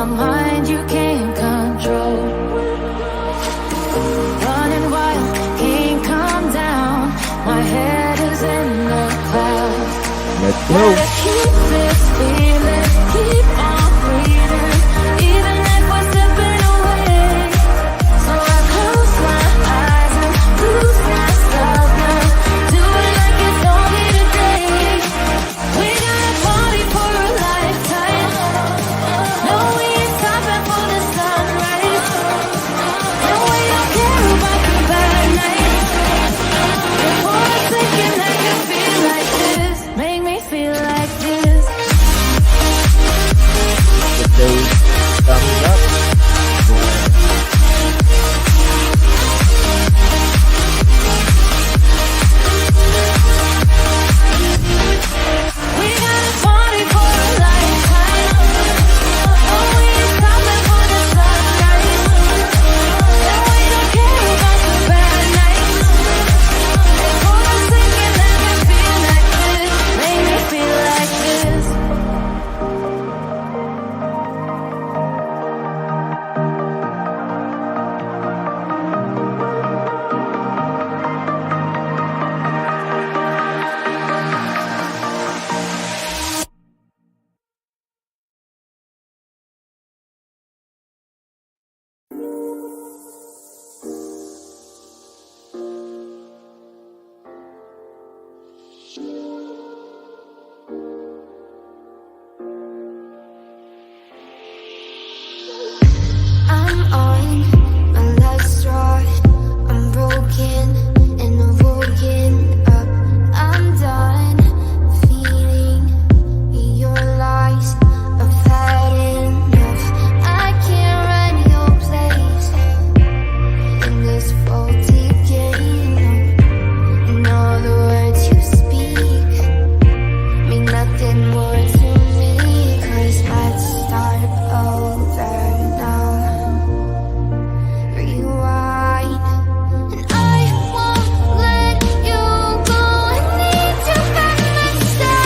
a mind you can't control. Running wild, can't calm down. My head is in the clouds. Let's go. Gotta keep this feeling, keep on breathing, even if we're slipping away. So I close my eyes and lose myself now, do it like it's only today. We got a party for a lifetime. No, we ain't stopping for the sunrise. No, we don't care about the bad nights. Before a second, I can feel like this. Make me feel like this. The day comes up. We got a party for a lifetime. No, we ain't stopping for the sunrise. No, we don't care about the bad nights. Before a second, I can feel like this. Make me feel like this. I'm on my last straw. I'm broken and I'm woken up. I'm done feeding your lies. I've had enough. I can't run your place in this faulty game. And all the words you speak mean nothing more to me. 'Cause let's start over now. Rewind, and I won't let you go. I need you by my side.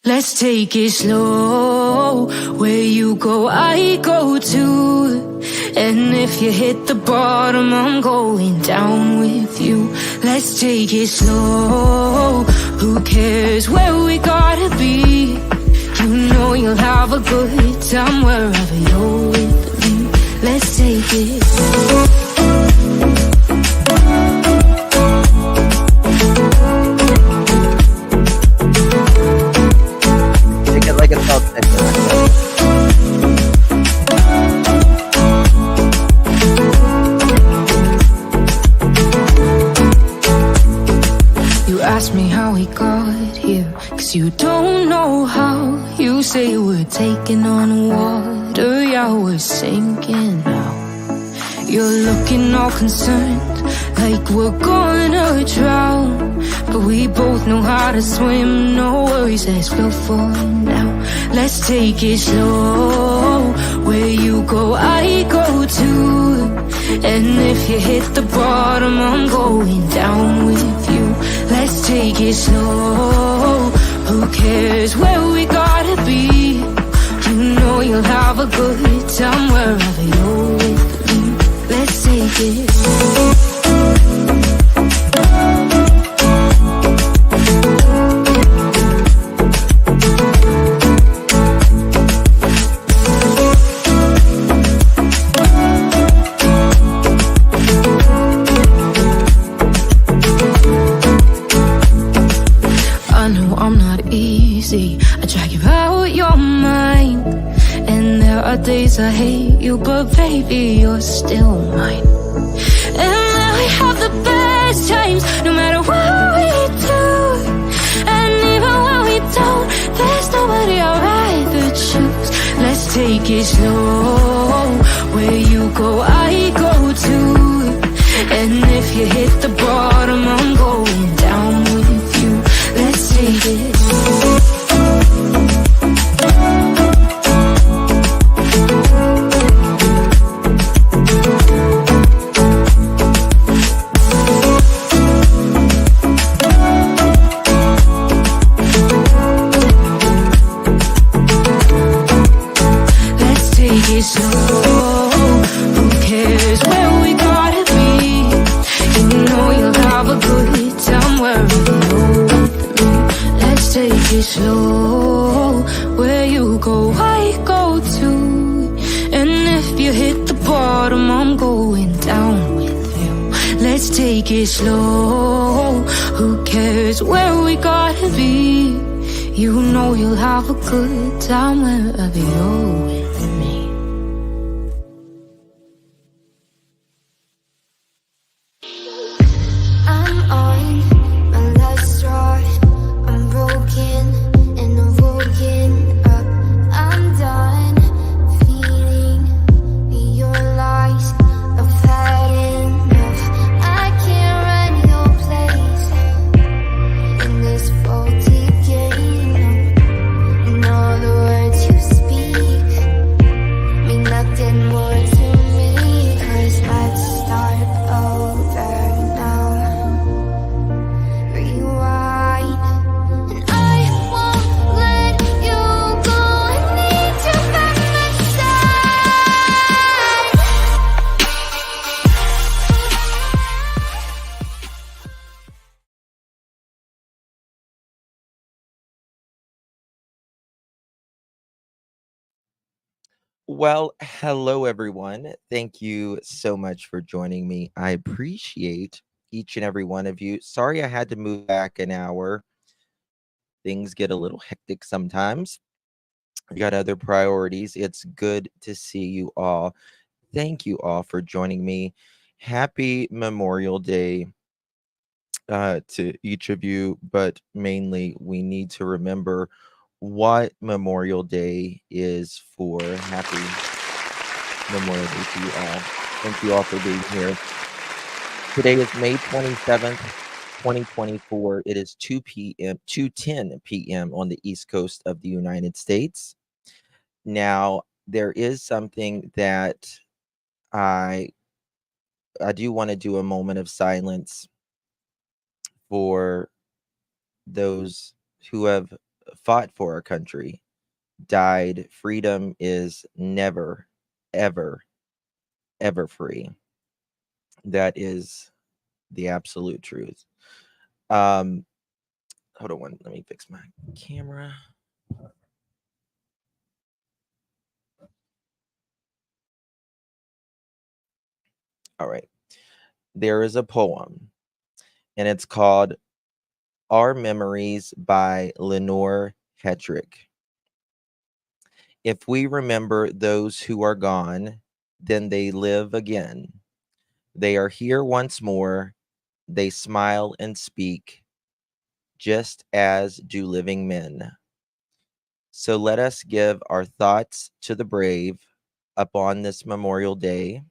Let's take it slow. Where you go, I go too. And if you hit the bottom, I'm going down with you. Let's take it slow. Who cares where we gotta be? You know you'll have a good time wherever you're with me. Let's take it slow. here, 'cause you don't know how. You say we're taking on water, yeah, we're sinking now. You're looking all concerned, like we're gonna drown. But we both know how to swim, no worries as we'll fall now. Let's take it slow, where you go, I go too. And if you hit the bottom, I'm going down with you. Let's take it slow, who cares where we gotta be? You know you'll have a good time wherever you're with me. Let's take it slow. I drag you out your mind, and there are days I hate you, but baby, you're still mine. And now we have the best times, no matter what we do. And even when we don't, there's nobody I'd rather choose. Let's take it slow, where you go, I go too. And if you hit the bottom, I'm going down with you. Let's take it slow. Slow, who cares where we gotta be? You know you'll have a good time wherever you're with me. Let's take it slow, where you go, I go too. And if you hit the bottom, I'm going down with you. Let's take it slow, who cares where we gotta be? You know you'll have a good time wherever you're with me. Well, hello everyone. Thank you so much for joining me. I appreciate each and every one of you. Sorry I had to move back an hour. Things get a little hectic sometimes. I got other priorities. It's good to see you all. Thank you all for joining me. Happy Memorial Day to each of you, but mainly we need to remember what Memorial Day is for. Happy Memorial Day to you all. Thank you all for being here. Today is May 27th, 2024. It is 2 p.m., 2:10 p.m. on the East Coast of the United States. Now, there is something that I do want to do a moment of silence for those who have fought for our country, died. Freedom is never, ever, ever free. That is the absolute truth. Hold on, let me fix my camera. All right. There is a poem, and it's called Our Memories by Lenore Hetrick. If we remember those who are gone, then they live again. They are here once more. They smile and speak. just as do living men. So let us give our thoughts to the brave upon this Memorial Day.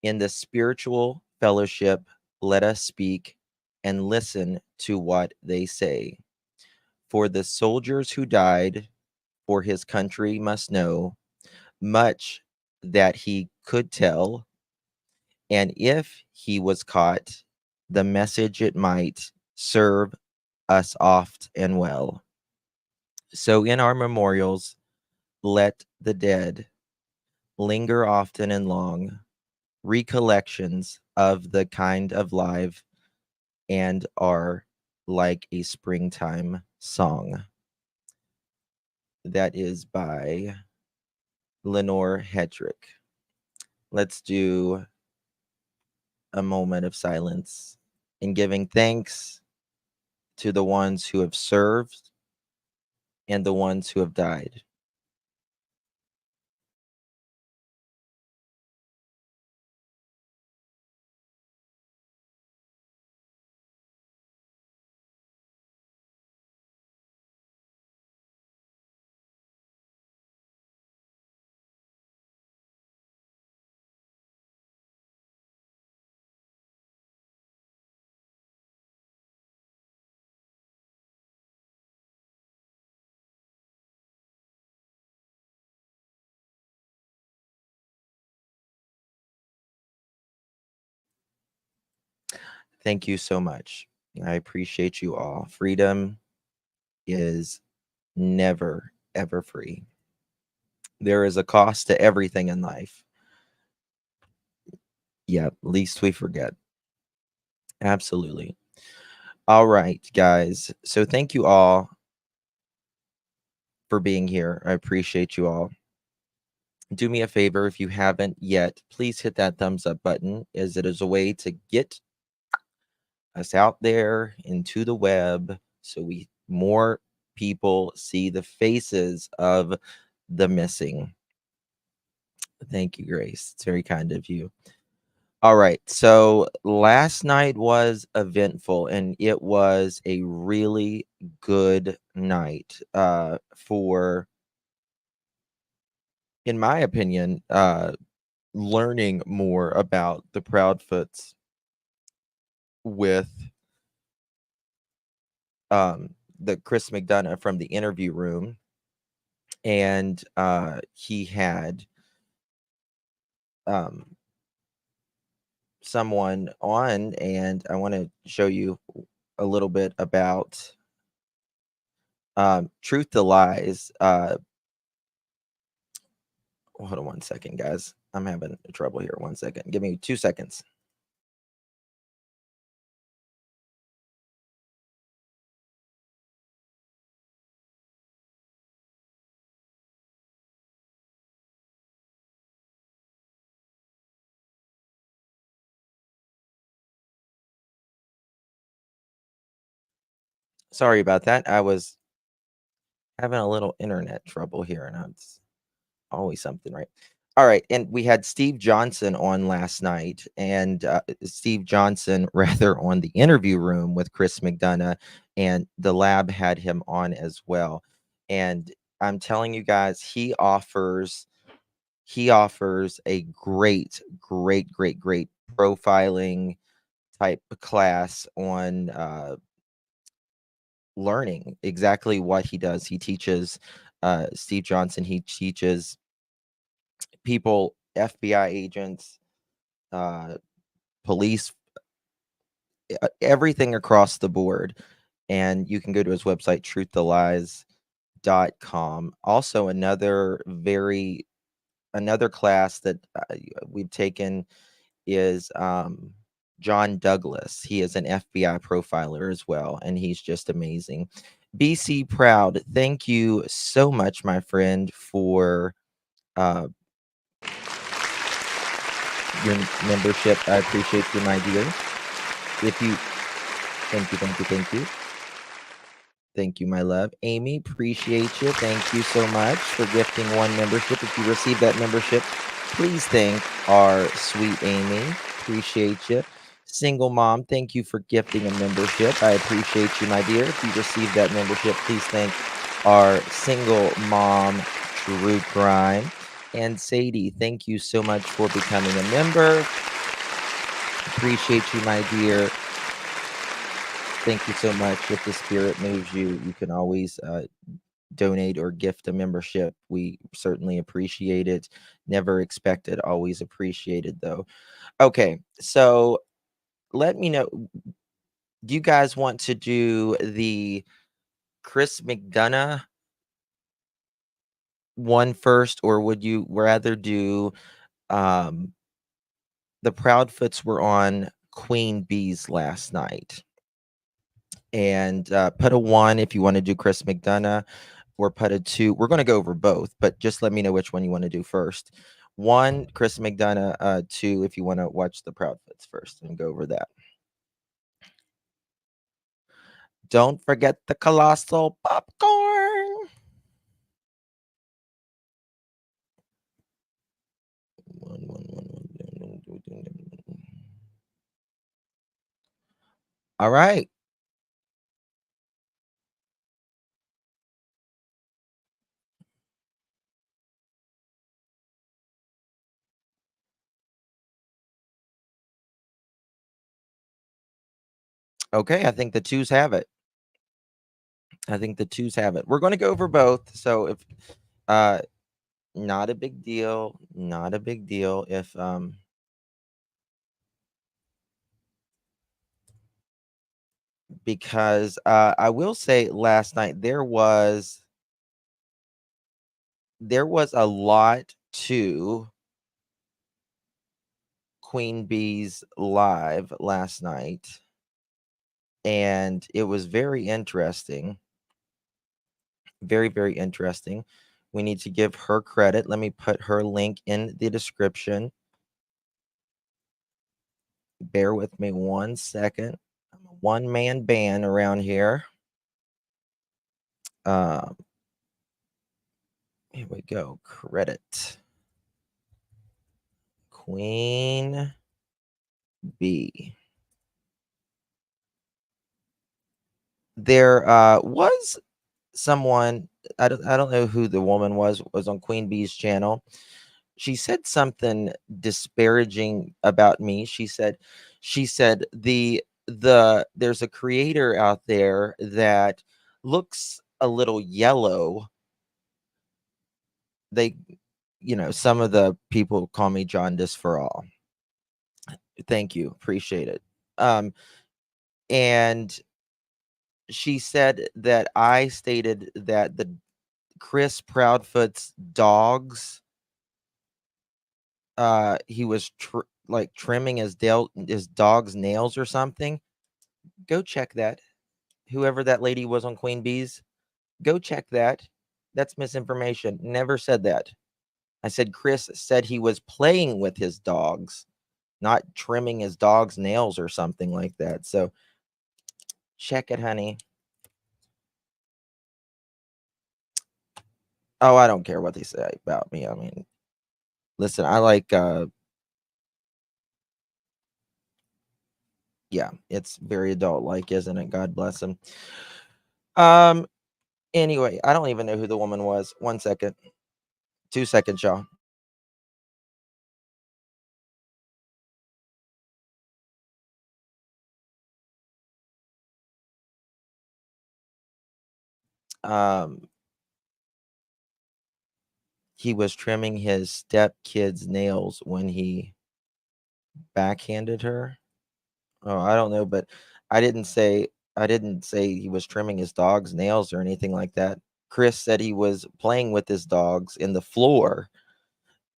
In the spiritual fellowship, let us speak and listen to what they say. For the soldiers who died for his country must know much that he could tell, and if he was caught, the message it might serve us oft and well. So in our memorials, let the dead linger often and long, recollections of the kind of life and are like a springtime song. That is by Lenore Hedrick. Let's do a moment of silence in giving thanks to the ones who have served and the ones who have died. Thank you so much. I appreciate you all. Freedom is never, ever free. There is a cost to everything in life. Yeah, least we forget. Absolutely. All right, guys. So thank you all for being here. I appreciate you all. Do me a favor if you haven't yet, please hit that thumbs up button, as it is a way to get us out there into the web so we more people see the faces of the missing. Thank you, Grace. It's very kind of you. All right. So last night was eventful and it was a really good night for, in my opinion, learning more about the Proudfoots with the Chris McDonough from the interview room. And he had someone on, and I want to show you a little bit about Truth to Lies. Hold on one second, guys. I'm having trouble here. 1 second. Give me 2 seconds. Sorry about that. I was having a little internet trouble here, and it's always something, right? All right, and we had Steve Johnson on last night, and Steve Johnson, rather, on the interview room with Chris McDonough, and the lab had him on as well. And I'm telling you guys, he offers a great, great, great, great profiling type class on learning exactly what he does. He teaches Steve Johnson. He teaches people, FBI agents, police, everything across the board. And you can go to his website, truththelies.com. Also, another class that we've taken is John Douglas. He is an FBI profiler as well, and he's just amazing. BC Proud, thank you so much, my friend, for your membership. I appreciate you, my dear. If you, thank you, thank you, thank you. Thank you, my love. Amy, appreciate you. Thank you so much for gifting one membership. If you receive that membership, please thank our sweet Amy. Appreciate you. Single mom, thank you for gifting a membership. I appreciate you, my dear. If you received that membership, please thank our single mom true crime. And Sadie, thank you so much for becoming a member. Appreciate you, my dear. Thank you so much. If the spirit moves you, you can always donate or gift a membership. We certainly appreciate it. Never expected, always appreciated, though. Okay, so let me know. Do you guys want to do the Chris McDonough one first, or would you rather do um, the Proudfoots were on Queen Bees last night? And put a 1 if you want to do Chris McDonough, or put a 2. We're going to go over both, but just let me know which one you want to do first. 1, Chris McDonough. 2, if you want to watch the Proudfoots first and go over that. Don't forget the colossal popcorn. All right. Okay, I think the twos have it. I think the twos have it. We're going to go over both. So if uh not a big deal, not a big deal if because I will say last night there was a lot to Queen Bee's live last night, and it was very interesting. Very, very interesting. We need to give her credit. Let me put her link in the description. Bear with me 1 second. I'm a one-man band around here. Uh, Here we go. Credit. Queen Bee. There was someone, I don't know who the woman was on Queen Bee's channel. She said something disparaging about me. She said there's a creator out there that looks a little yellow. They, some of the people call me Jaundice for all. Thank you, appreciate it. And she said that I stated that the Chris Proudfoot's dogs, he was like trimming his dog's nails or something. Go check that. Whoever that lady was on Queen Bees, go check that. That's misinformation. Never said that. I said Chris said he was playing with his dogs, not trimming his dog's nails or something like that. So check it, honey. Oh, I don't care what they say about me. I mean, listen, I like yeah, it's very adult like, isn't it? God bless him. Um anyway, I don't even know who the woman was. 1 second. 2 seconds, y'all. Um he was trimming his stepkid's nails when he backhanded her. Oh, I don't know, but I didn't say he was trimming his dog's nails or anything like that. Chris said he was playing with his dogs in the floor.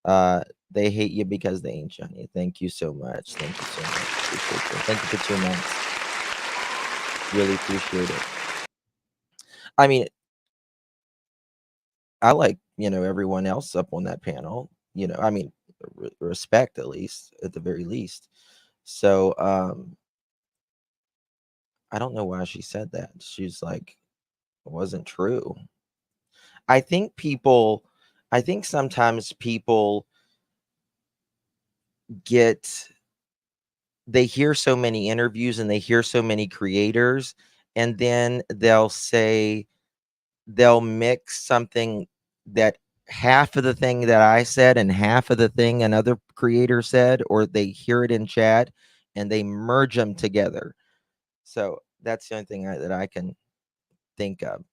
Uh, they hate you because they ain't Johnny. Thank you so much. Thank you so much. Appreciate you. Thank you for 2 months. Really appreciate it. I mean, I like, everyone else up on that panel. I mean, respect at least, at the very least. So, I don't know why she said that. She's like, it wasn't true. I think people, I think sometimes people get they hear so many interviews and they hear so many creators, and then they'll mix something that half of the thing that I said and half of the thing another creator said, or they hear it in chat and they merge them together. So that's the only thing that I can think of.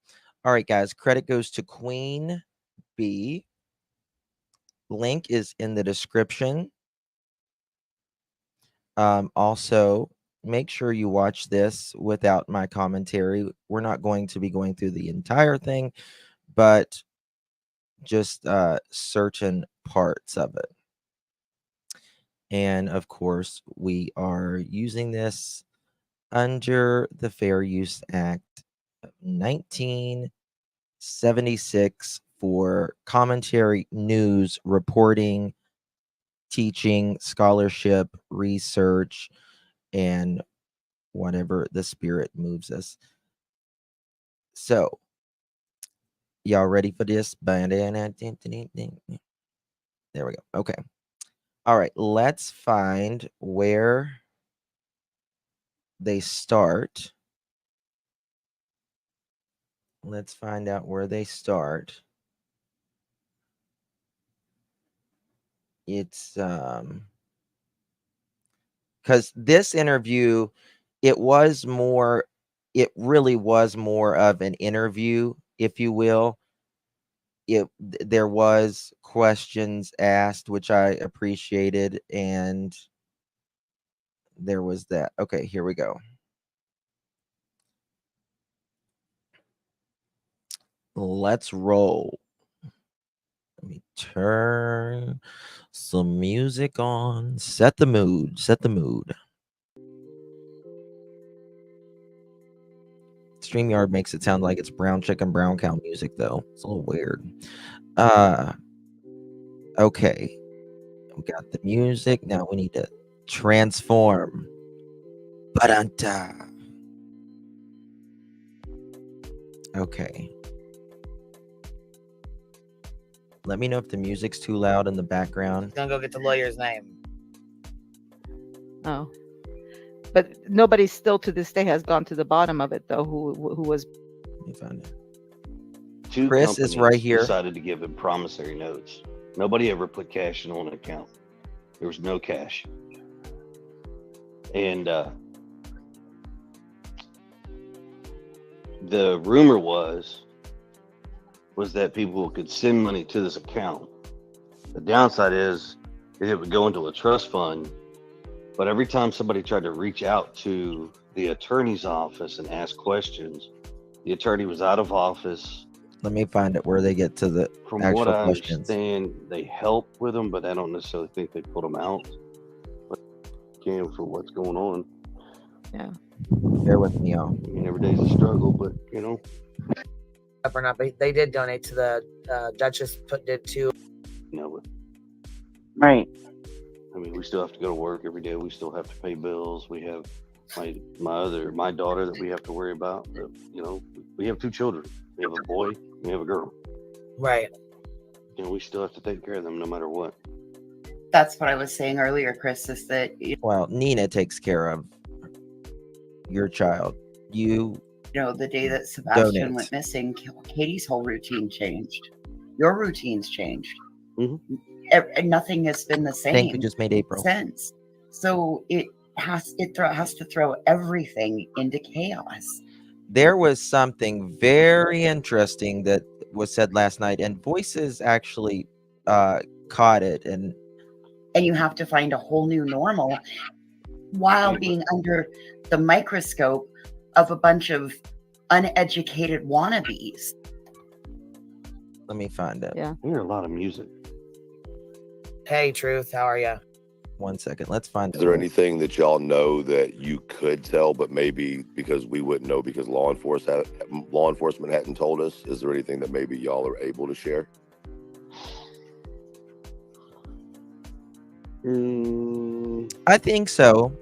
All right, guys, credit goes to Queen B. Link is in the description. Also, make sure you watch this without my commentary. We're not going to be going through the entire thing, but just certain parts of it. And of course, we are using this under the Fair Use Act of 1976 for commentary, news, reporting, teaching, scholarship, research, and whatever the spirit moves us. So, y'all ready for this? There we go. Okay. All right. Let's find where they start. Let's find out where they start. It's because this interview, it really was more of an interview, if you will. There was questions asked, which I appreciated, and there was that. Okay, here we go. Let's roll. Let me turn some music on. Set the mood. Set the mood. StreamYard makes it sound like it's brown chicken, brown cow music, though. It's a little weird. Okay. We got the music. Now we need to transform. Ba-dun-da. Okay. Let me know if the music's too loud in the background. Gonna go get the lawyer's name. Oh, but nobody still to this day has gone to the bottom of it, though. Who was? Let me find it. Two Chris is right here. decided to give him promissory notes. Nobody ever put cash in on an account. There was no cash. And the rumor was that people could send money to this account. The downside is it would go into a trust fund, but every time somebody tried to reach out to the attorney's office and ask questions, the attorney was out of office. Let me find it where they get to the From actual what I questions. understand, they help with them, but I don't necessarily think they put them out. But can for what's going on. Yeah. Bear with me, y'all. I mean, every day's a struggle, but you know. Up or not, but they did donate to the Duchess. Did too. You know, but Right. I mean, we still have to go to work every day. We still have to pay bills. We have my daughter that we have to worry about. You know, we have two children. We have a boy. We have a girl. Right. You know, we still have to take care of them no matter what. That's what I was saying earlier, Chris, is that Well, Nina takes care of your child. You the day that Sebastian Donates. went missing, Katie's whole routine changed. Your routine's changed. Mhm. And nothing has been the think we same just made April. since. So it has to throw everything into chaos. There was something very interesting that was said last night, and Voices actually caught it. And you have to find a whole new normal while Yeah. being under the microscope of a bunch of uneducated wannabes. let me find it. Yeah. I hear a lot of music. Hey, Truth, how are you? 1 second. Let's find Is it. there anything that y'all know that you could tell, but maybe because we wouldn't know because law enforcement hadn't told us? Is there anything that maybe y'all are able to share? I think so.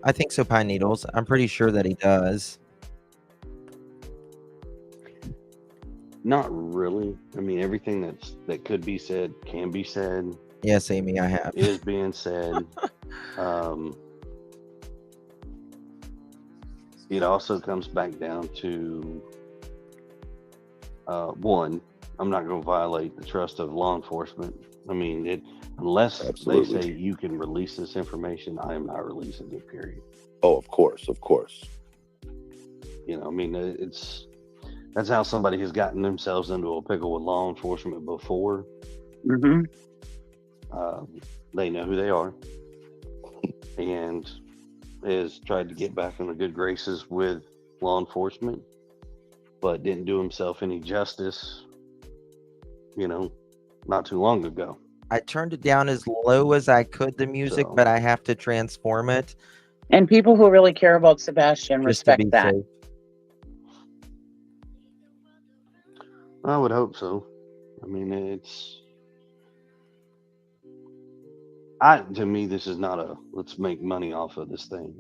Pine Needles. I'm pretty sure that he does. Not really. I mean, everything that could be said can be said. Yes, Amy, I have. Is being said. it also comes back down to one, I'm not going to violate the trust of law enforcement. I mean, unless Absolutely. they say you can release this information, I am not releasing it, period. Oh, of course, of course. You know, I mean, that's how somebody has gotten themselves into a pickle with law enforcement before. Mm-hmm. They know who they are and has tried to get back in the good graces with law enforcement, but didn't do himself any justice, you know, not too long ago. I turned it down as low as I could, the music, So- but I have to transform it And people who really care about Sebastian just to respect be that. safe. I would hope so. I mean, to me, this is not a let's make money off of this thing.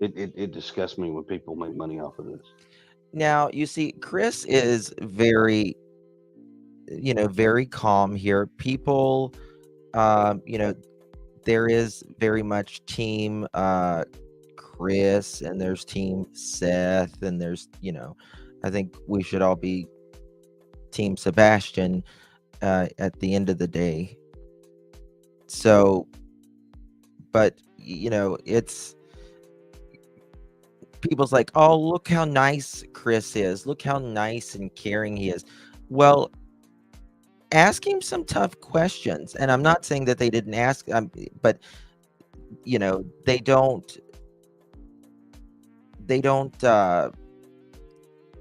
It disgusts me when people make money off of this. Now, you see, Chris is very, very calm here. People, there is very much team Chris, and there's team Seth, and there's, I think we should all be team Sebastian at the end of the day. So, but, it's people's like, oh, look how nice Chris is. Look how nice and caring he is. Well, ask him some tough questions. And I'm not saying that they didn't ask, but they don't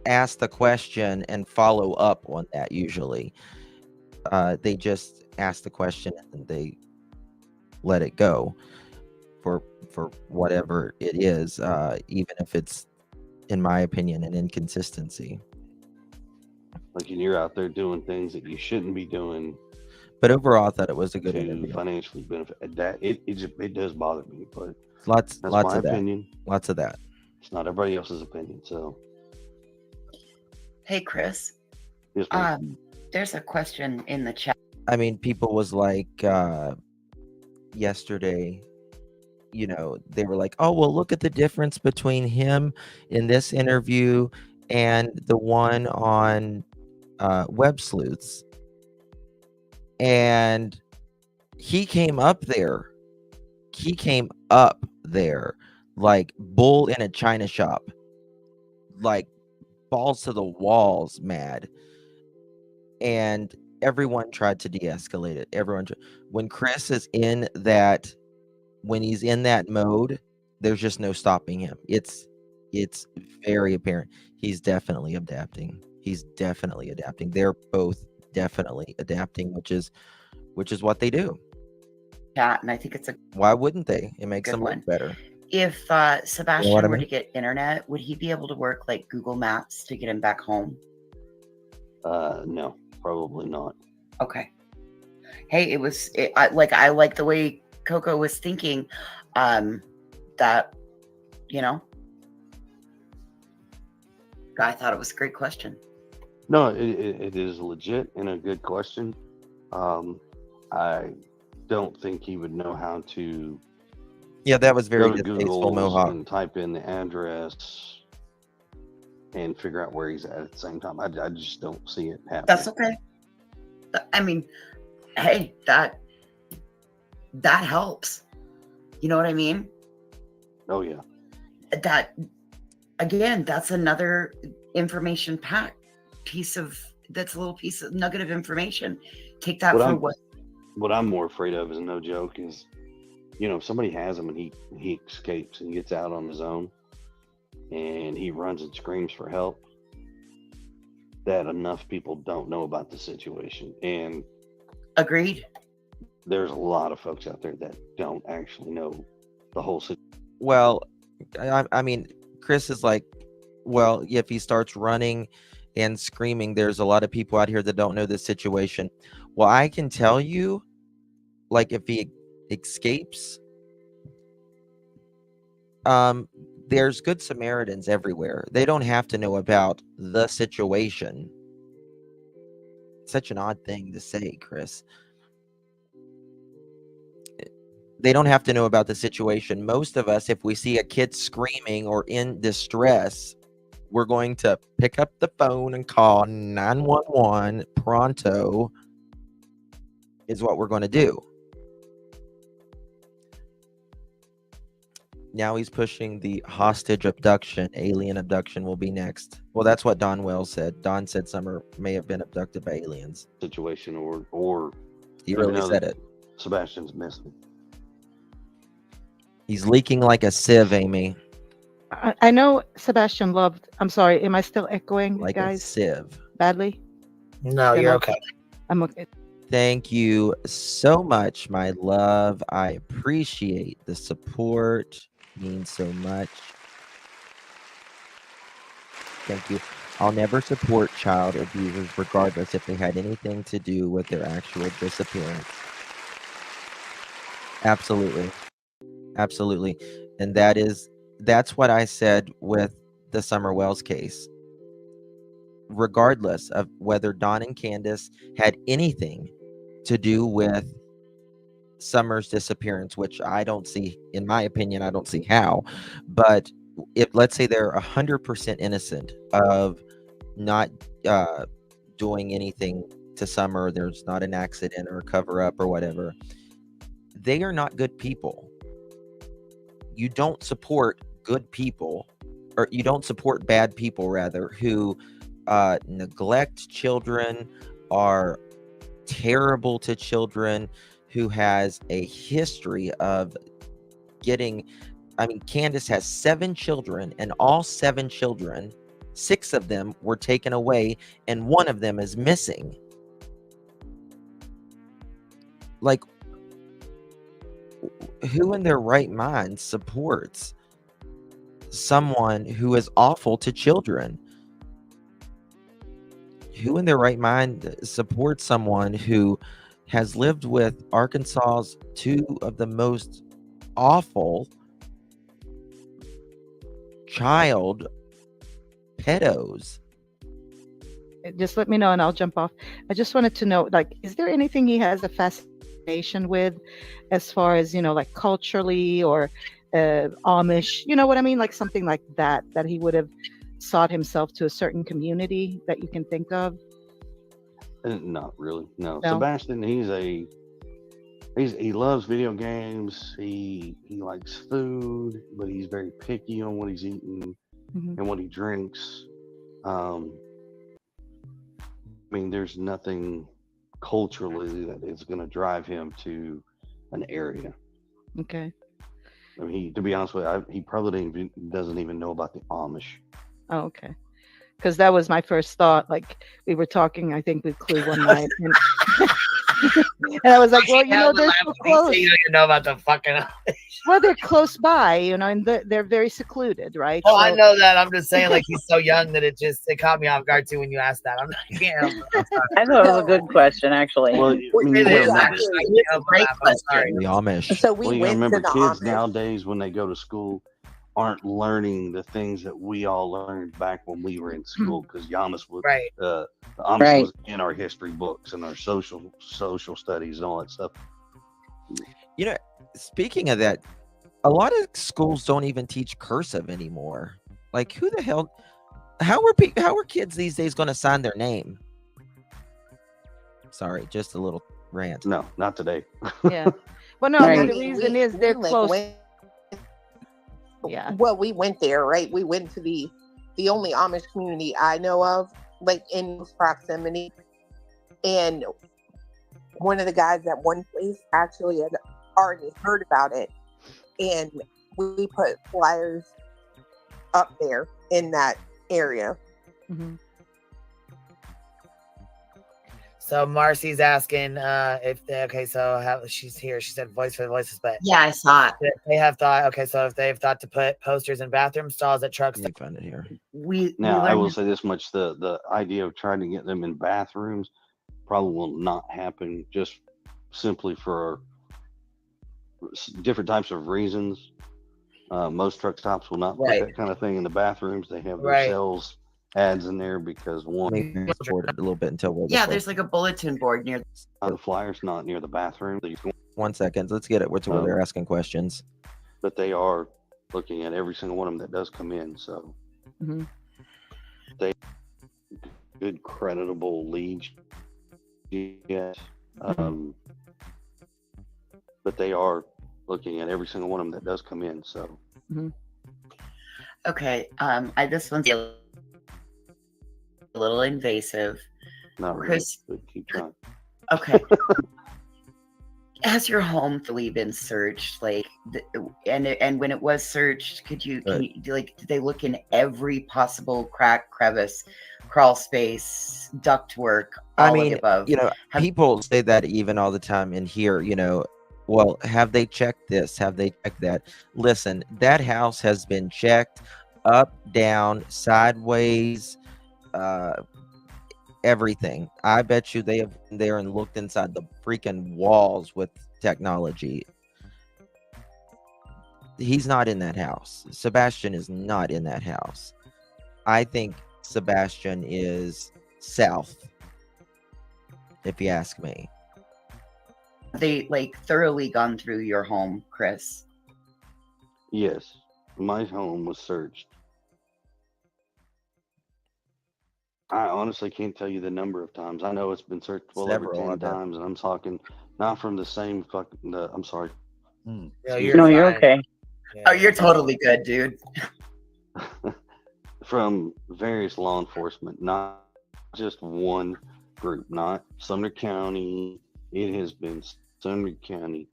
ask the question and follow up on that usually. They just ask the question and they let it go for whatever it is, even if it's, in my opinion, an inconsistency. Like, and you're out there doing things that you shouldn't be doing But overall, I thought it was a good to interview. financially benefit. That it does bother me, but Lots that's of my that. opinion. Lots of that. It's not everybody else's opinion. So, Hey, Chris. yes, ma'am. There's a question in the chat. I mean, people was like yesterday, they were like, oh, well, look at the difference between him in this interview and the one on Web Sleuths. And he came up there. Like bull in a china shop, like balls to the walls, mad. And everyone tried to de-escalate it. When Chris is in that, when he's in that mode, there's just no stopping him. It's very apparent. He's definitely adapting. They're both definitely adapting, which is what they do. Chat, and I think it's a Why wouldn't they? It makes good them one. look better. If Sebastian what I were mean? to get internet, would he be able to work like Google Maps to get him back home? No, probably not. Okay. Hey, I like the way Coco was thinking. That, I thought it was a great question. No, it is legit and a good question. I don't think he would know how to Yeah, that was very go to distasteful, Google Mohawk. and type in the address and figure out where he's at the same time. I just don't see it happening. That's okay. I mean, hey, that helps. You know what I mean? Oh yeah. That, again, that's another information pack that's a little piece of nugget of information. Take that What I'm more afraid of is, no joke, is, if somebody has him and he escapes and gets out on his own and he runs and screams for help, that enough people don't know about the situation. And agreed. There's a lot of folks out there that don't actually know the whole situation. Well, I mean, Chris is like, well, if he starts running and screaming, there's a lot of people out here that don't know the situation. Well, I can tell you, like, if he escapes, there's good Samaritans everywhere. They don't have to know about the situation. Such an odd thing to say, Chris. They don't have to know about the situation. Most of us, if we see a kid screaming or in distress, we're going to pick up the phone and call 911 pronto is what we're going to do. Now he's pushing the hostage abduction. Alien abduction will be next. Well, that's what Don Wells said. Don said Summer may have been abducted by aliens. Situation or He even really though said it. Sebastian's missing. He's leaking like a sieve, Amy. I know Sebastian loved. I'm sorry. Am I still echoing, Like a guys? sieve. Badly? No, Am you're I- okay. I'm okay. Thank you so much, my love. I appreciate the support. Means so much. Thank you. I'll never support child abusers regardless if they had anything to do with their actual disappearance. Absolutely. Absolutely. And that's what I said with the Summer Wells case. Regardless of whether Don and Candace had anything to do with Summer's disappearance, which I don't see, in my opinion, I don't see how. But if let's say they're 100% innocent of not doing anything to Summer, there's not an accident or a cover up or whatever, they are not good people. You don't support good people, or you don't support bad people, rather, who neglect children, are terrible to children, who has a history of getting. I mean, Candace has 7 children, and all 7 children, 6 of them were taken away, and 1 of them is missing. Like, who in their right mind supports someone who is awful to children? Who in their right mind supports someone who has lived with Arkansas's 2 of the most awful child pedos? Just let me know and I'll jump off. I just wanted to know, like, is there anything he has a fascination with as far as, like culturally or Amish, you know what I mean? Like something like that he would have sought himself to a certain community that you can think of? Not really. No. No? Sebastian, he loves video games. He likes food, but he's very picky on what he's eating Mhm. and what he drinks. I mean, there's nothing culturally that is going to drive him to an area. Okay. I mean, to be honest with you, he probably doesn't even know about the Amish. Oh, okay. Because that was my first thought. Like we were talking, I think with Clue one night, and I was like, well, they're so close. You don't even know about the fucking. Well, they're close by, and they're very secluded, right? Oh, I So- know that. I'm just saying, like, he's so young that it caught me off guard too when you asked that. I'm not. I thought it was a good question, actually. Well, I mean, It you is gotta actually. remember, I can't help Great that, I'm sorry. The Amish. So we well, you went gotta to remember the kids Amish. nowadays when they go to school aren't learning the things that we all learned back when we were in school, because Amish was Right. the Amish was in our history books and our social studies and all that stuff. Speaking of that, a lot of schools don't even teach cursive anymore. Like, who the hell? How are kids these days going to sign their name? Sorry, just a little rant. No, not today. Yeah. Well, no, Right. the reason is they're close. Yeah. Well, we went there, right? We went to the only Amish community I know of, like in close proximity. And one of the guys at one place actually had already heard about it. And we put flyers up there in that area. Mhm. So Marcy's asking she's here. She said voice for the voices, but Yeah, I saw it. they have thought. Okay, so if they've thought to put posters in bathroom stalls at truck Let me find it here. We Now, I learned will say this much: the idea of trying to get them in bathrooms probably will not happen, just simply for different types of reasons. Most truck stops will not put Right. that kind of thing in the bathrooms. They have their Right. sales ads in there because Let one, me export it a little bit until we're Yeah, there's like a bulletin board near. the flyers not near the bathroom. 1 second. Let's get it to where they're asking questions. But they are looking at every single one of them that does come in. So Mhm. they good creditable leads. Yes. But they are looking at every single one of them that does come in. So Okay. This one's a little invasive. not really. Chris, But keep trying. okay. Has your home fully been searched? Like, and when it was searched, can you like, did they look in every possible crack, crevice, crawl space, ductwork, all I of mean, the above? you know, people say that even all the time in here, you know, well, have they checked this? Have they checked that? Listen, that house has been checked up, down, sideways, everything. I bet you they have been there and looked inside the freaking walls with technology. He's not in that house. Sebastian is not in that house. I think Sebastian is south, if you ask me. They like thoroughly gone through your home, Chris? Yes, my home was searched. I honestly can't tell you the number of times. I know it's been searched well over Several, I 10 bet. times, and I'm talking not from the same fucking. I'm sorry. No, Excuse No, me. you're fine. okay. Yeah. Oh, you're totally good, dude. From various law enforcement, not just one group, not Sumner County. It has been Sumner County,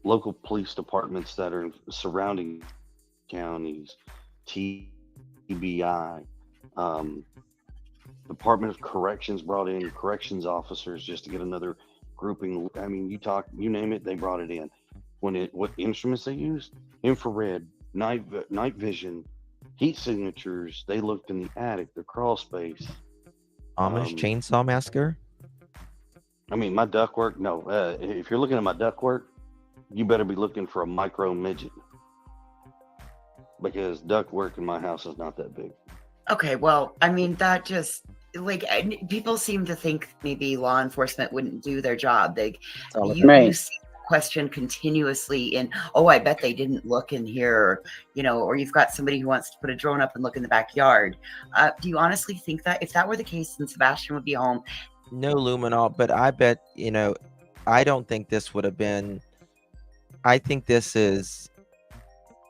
local police departments that are in surrounding counties, TBI, Department of Corrections brought in corrections officers just to get another grouping. I mean, you name it, they brought it in. What instruments they used? Infrared, night vision, heat signatures. They looked in the attic, the crawl space. Amish Chainsaw Massacre? I mean, my ductwork. No, if you're looking at my ductwork, you better be looking for a micro midget, because ductwork in my house is not that big. Okay, well, I mean, that just like people seem to think maybe law enforcement wouldn't do their job. You Right. see the question continuously in, oh, I bet they didn't look in here, or, you know, or you've got somebody who wants to put a drone up and look in the backyard. Do you honestly think that if that were the case, then Sebastian would be home? No luminol, but I bet, you know, I don't think this would have been. I think this is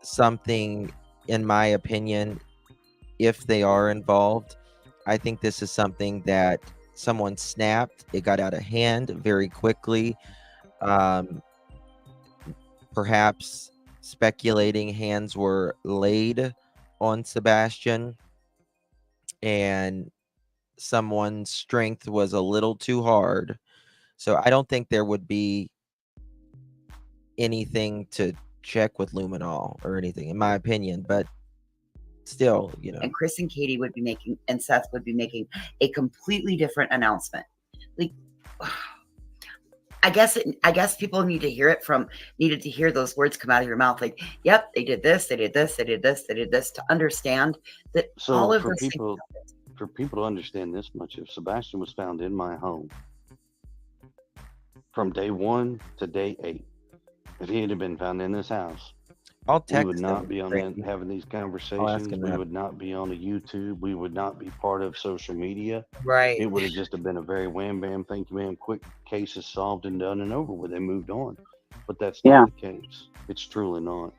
something, in my opinion, if they are involved, I think this is something that someone snapped. It got out of hand very quickly. Perhaps speculating hands were laid on Sebastian, and someone's strength was a little too hard. So I don't think there would be anything to check with luminol or anything, in my opinion. But still, you know. And Chris and Katie would be making, and Seth would be making a completely different announcement. Like, I guess people needed to hear those words come out of your mouth. Like, yep, they did this, they did this, they did this, they did this, to understand that So all of for those people to understand this much, if Sebastian was found in my home from day 1 to day 8, if he had been found in this house, I'll we text would him, not be on Randy. having these I'll ask conversations. him We that. would not be on a YouTube. We would not be part of social media. Right. It would have just have been a very wham bam, thank you, ma'am, quick cases solved and done and over with. They moved on. But that's not the case. It's truly not.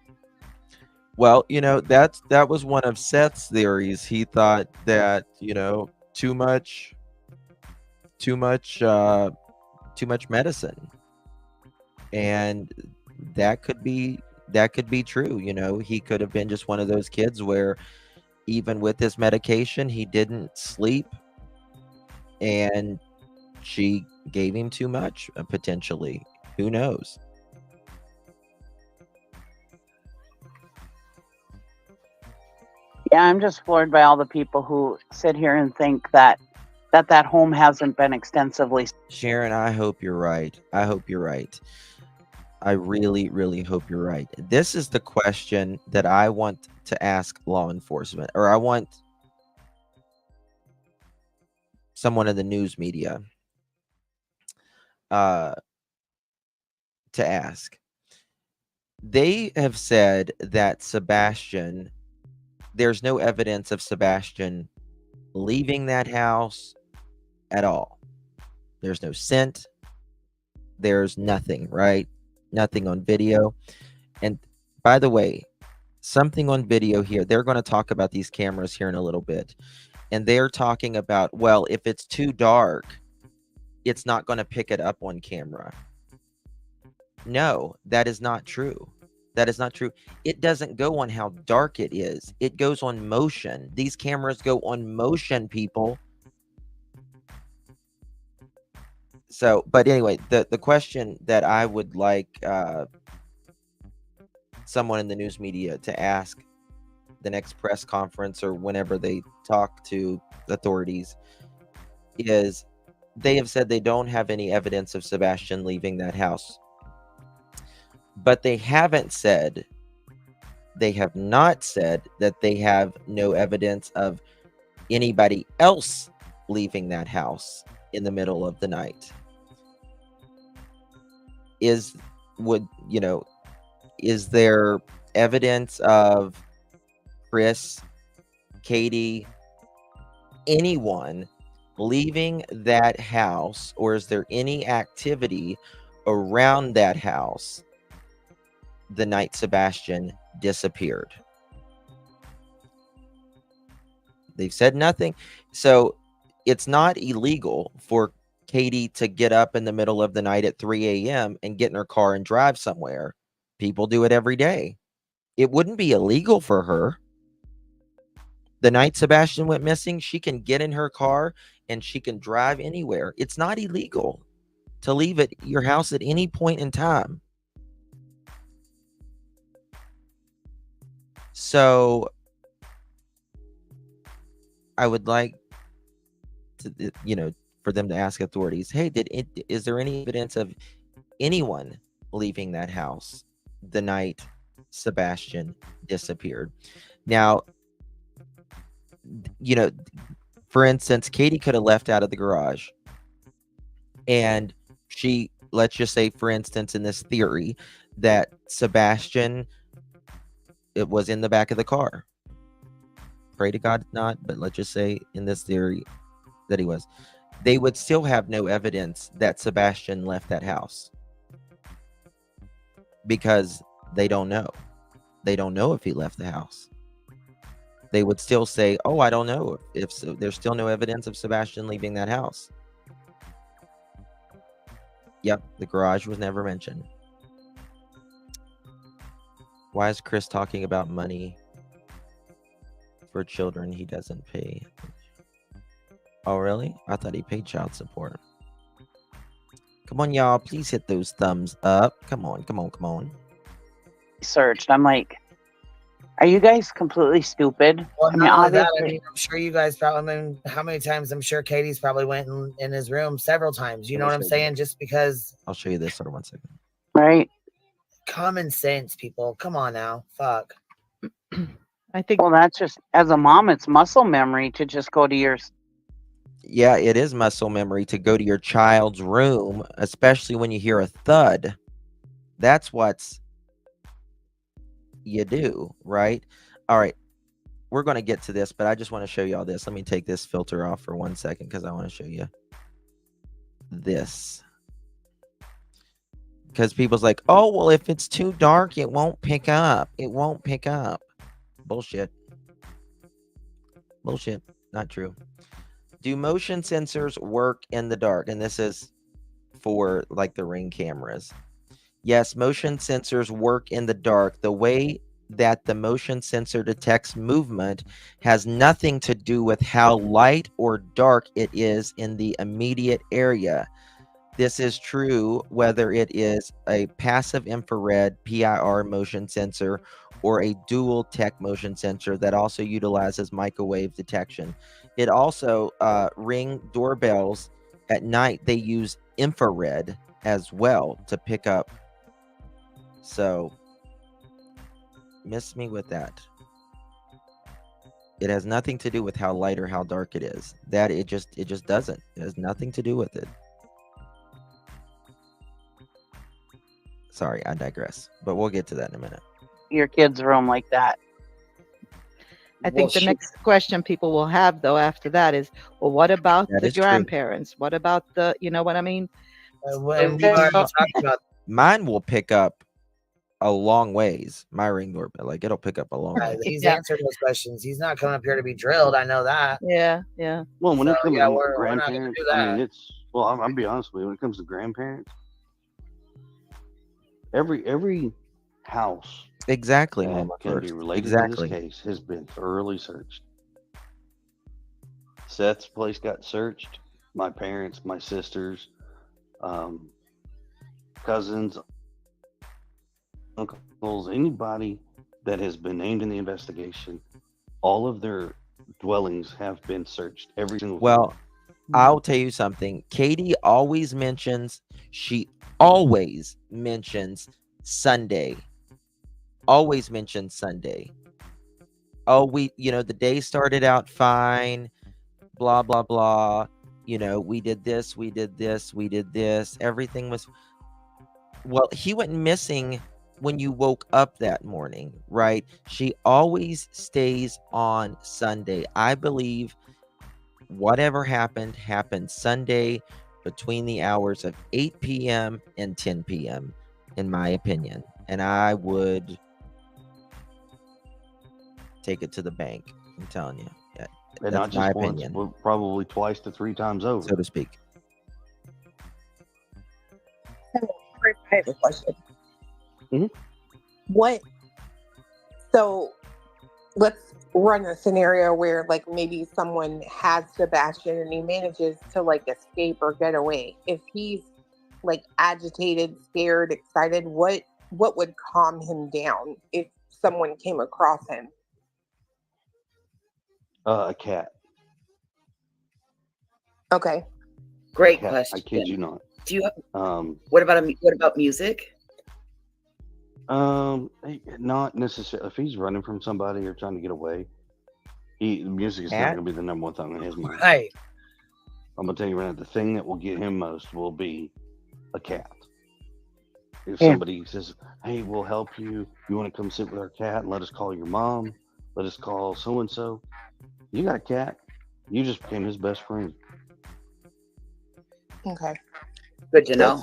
Well, you know, that was one of Seth's theories. He thought that, you know, too much medicine. And that could be true. You know, he could have been just one of those kids where even with his medication, he didn't sleep, and she gave him too much, potentially. Who knows? Yeah, I'm just floored by all the people who sit here and think that home hasn't been extensively. Sharon, I hope you're right. I hope you're right. I really, really hope you're right. This is the question that I want to ask law enforcement, or I want someone in the news media. to ask. They have said that Sebastian, there's no evidence of Sebastian leaving that house at all. There's no scent. There's nothing, right? Nothing on video. And by the way, something on video here, they're going to talk about these cameras here in a little bit. And they're talking about, well, if it's too dark, it's not going to pick it up on camera. No, that is not true. That is not true. It doesn't go on how dark it is. It goes on motion. These cameras go on motion, people. So, but anyway, the question that I would like someone in the news media to ask the next press conference or whenever they talk to authorities is, they have said they don't have any evidence of Sebastian leaving that house. But they haven't said, they have not said that they have no evidence of anybody else leaving that house in the middle of the night. Is there evidence of Chris, Katie, anyone leaving that house, or is there any activity around that house the night Sebastian disappeared? They've said nothing. So it's not illegal for Katie to get up in the middle of the night at 3 a.m. and get in her car and drive somewhere. People do it every day. It wouldn't be illegal for her. The night Sebastian went missing, she can get in her car and she can drive anywhere. It's not illegal to leave at your house at any point in time. So I would like to, for them to ask authorities, hey, is there any evidence of anyone leaving that house the night Sebastian disappeared? Now, for instance, Katie could have left out of the garage and let's just say, for instance, in this theory that Sebastian, it was in the back of the car. Pray to God not, but let's just say in this theory that he was. They would still have no evidence that Sebastian left that house because they don't know. They don't know if he left the house. They would still say, oh, I don't know if so. There's still no evidence of Sebastian leaving that house. Yep, the garage was never mentioned. Why is Chris talking about money for children he doesn't pay? Oh, really? I thought he paid child support. Come on, y'all. Please hit those thumbs up. Come on, come on, come on. Searched. I'm like, are you guys completely stupid? Well, I mean, not only that, obviously, I'm sure you guys probably, how many times I'm sure Katie's probably went in his room several times. You know what I'm saying? Just because. I'll show you this. Hold on 1 second. right? Common sense, people. Come on now. Fuck. I think Well, that's just, as a mom, it's muscle memory to just go to your. Yeah, it is muscle memory to go to your child's room, especially when you hear a thud. That's what's you do, right? All right. We're going to get to this, but I just want to show you all this. Let me take this filter off for 1 second because I want to show you this. Because people's like, oh, well, if it's too dark, it won't pick up. It won't pick up. Bullshit. Bullshit. Not true. Do motion sensors work in the dark? And this is for like the Ring cameras. Yes, motion sensors work in the dark. The way that the motion sensor detects movement has nothing to do with how light or dark it is in the immediate area. This is true whether it is a passive infrared PIR motion sensor or a dual tech motion sensor that also utilizes microwave detection. It also, Ring doorbells at night, they use infrared as well to pick up. So, miss me with that. It has nothing to do with how light or how dark it is. It just doesn't. It has nothing to do with it. Sorry, I digress. But we'll get to that in a minute. Your kid's room like that. I Well, think the shoot. next question people will have though after that is, well, what about That the is true. grandparents? What about the, you know what I mean? When we already talked about Mine will pick up a long ways. My Ring doorbell, like it'll pick up a long way. he's Yeah. answered those questions. He's not coming up here to be drilled. I know that. Yeah. Well, when it So, comes yeah, to we're not gonna grandparents, do I mean, that. it's well. I'll be honest with you. When it comes to grandparents, every house Exactly, that Mama can be First. related Exactly. to this case has been thoroughly searched. Seth's place got searched. My parents, my sisters, cousins, uncles, anybody that has been named in the investigation, all of their dwellings have been searched. Every single Well, one. I'll tell you something. Katie always mentions, she always mentions Sunday. Always mentions Sunday. Oh, the day started out fine, blah, blah, blah. We did this, we did this, we did this. Everything was, well, he went missing when you woke up that morning, right? She always stays on Sunday. I believe whatever happened Sunday between the hours of 8 p.m. and 10 p.m., in my opinion. And I would take it to the bank. I'm telling you. Yeah, And not that's my just once, opinion, but probably twice to three times over. so to speak. I have a question. Mhm. So let's run a scenario where like maybe someone has Sebastian and he manages to like escape or get away. If he's like agitated, scared, excited, what would calm him down if someone came across him? A cat. Okay. Great Cat. question. I kid you not. Do you? Um, What about music? Not necessarily. If he's running from somebody or trying to get away, music is not Cat? going to be the number one thing on his mind. Right. I'm going to tell you right now, the thing that will get him most will be a cat. If Yeah. somebody says, "Hey, we'll help you. You want to come sit with our cat and let us call your mom? Let us call so and so." You got a cat. You just became his best friend. Okay. Good to know.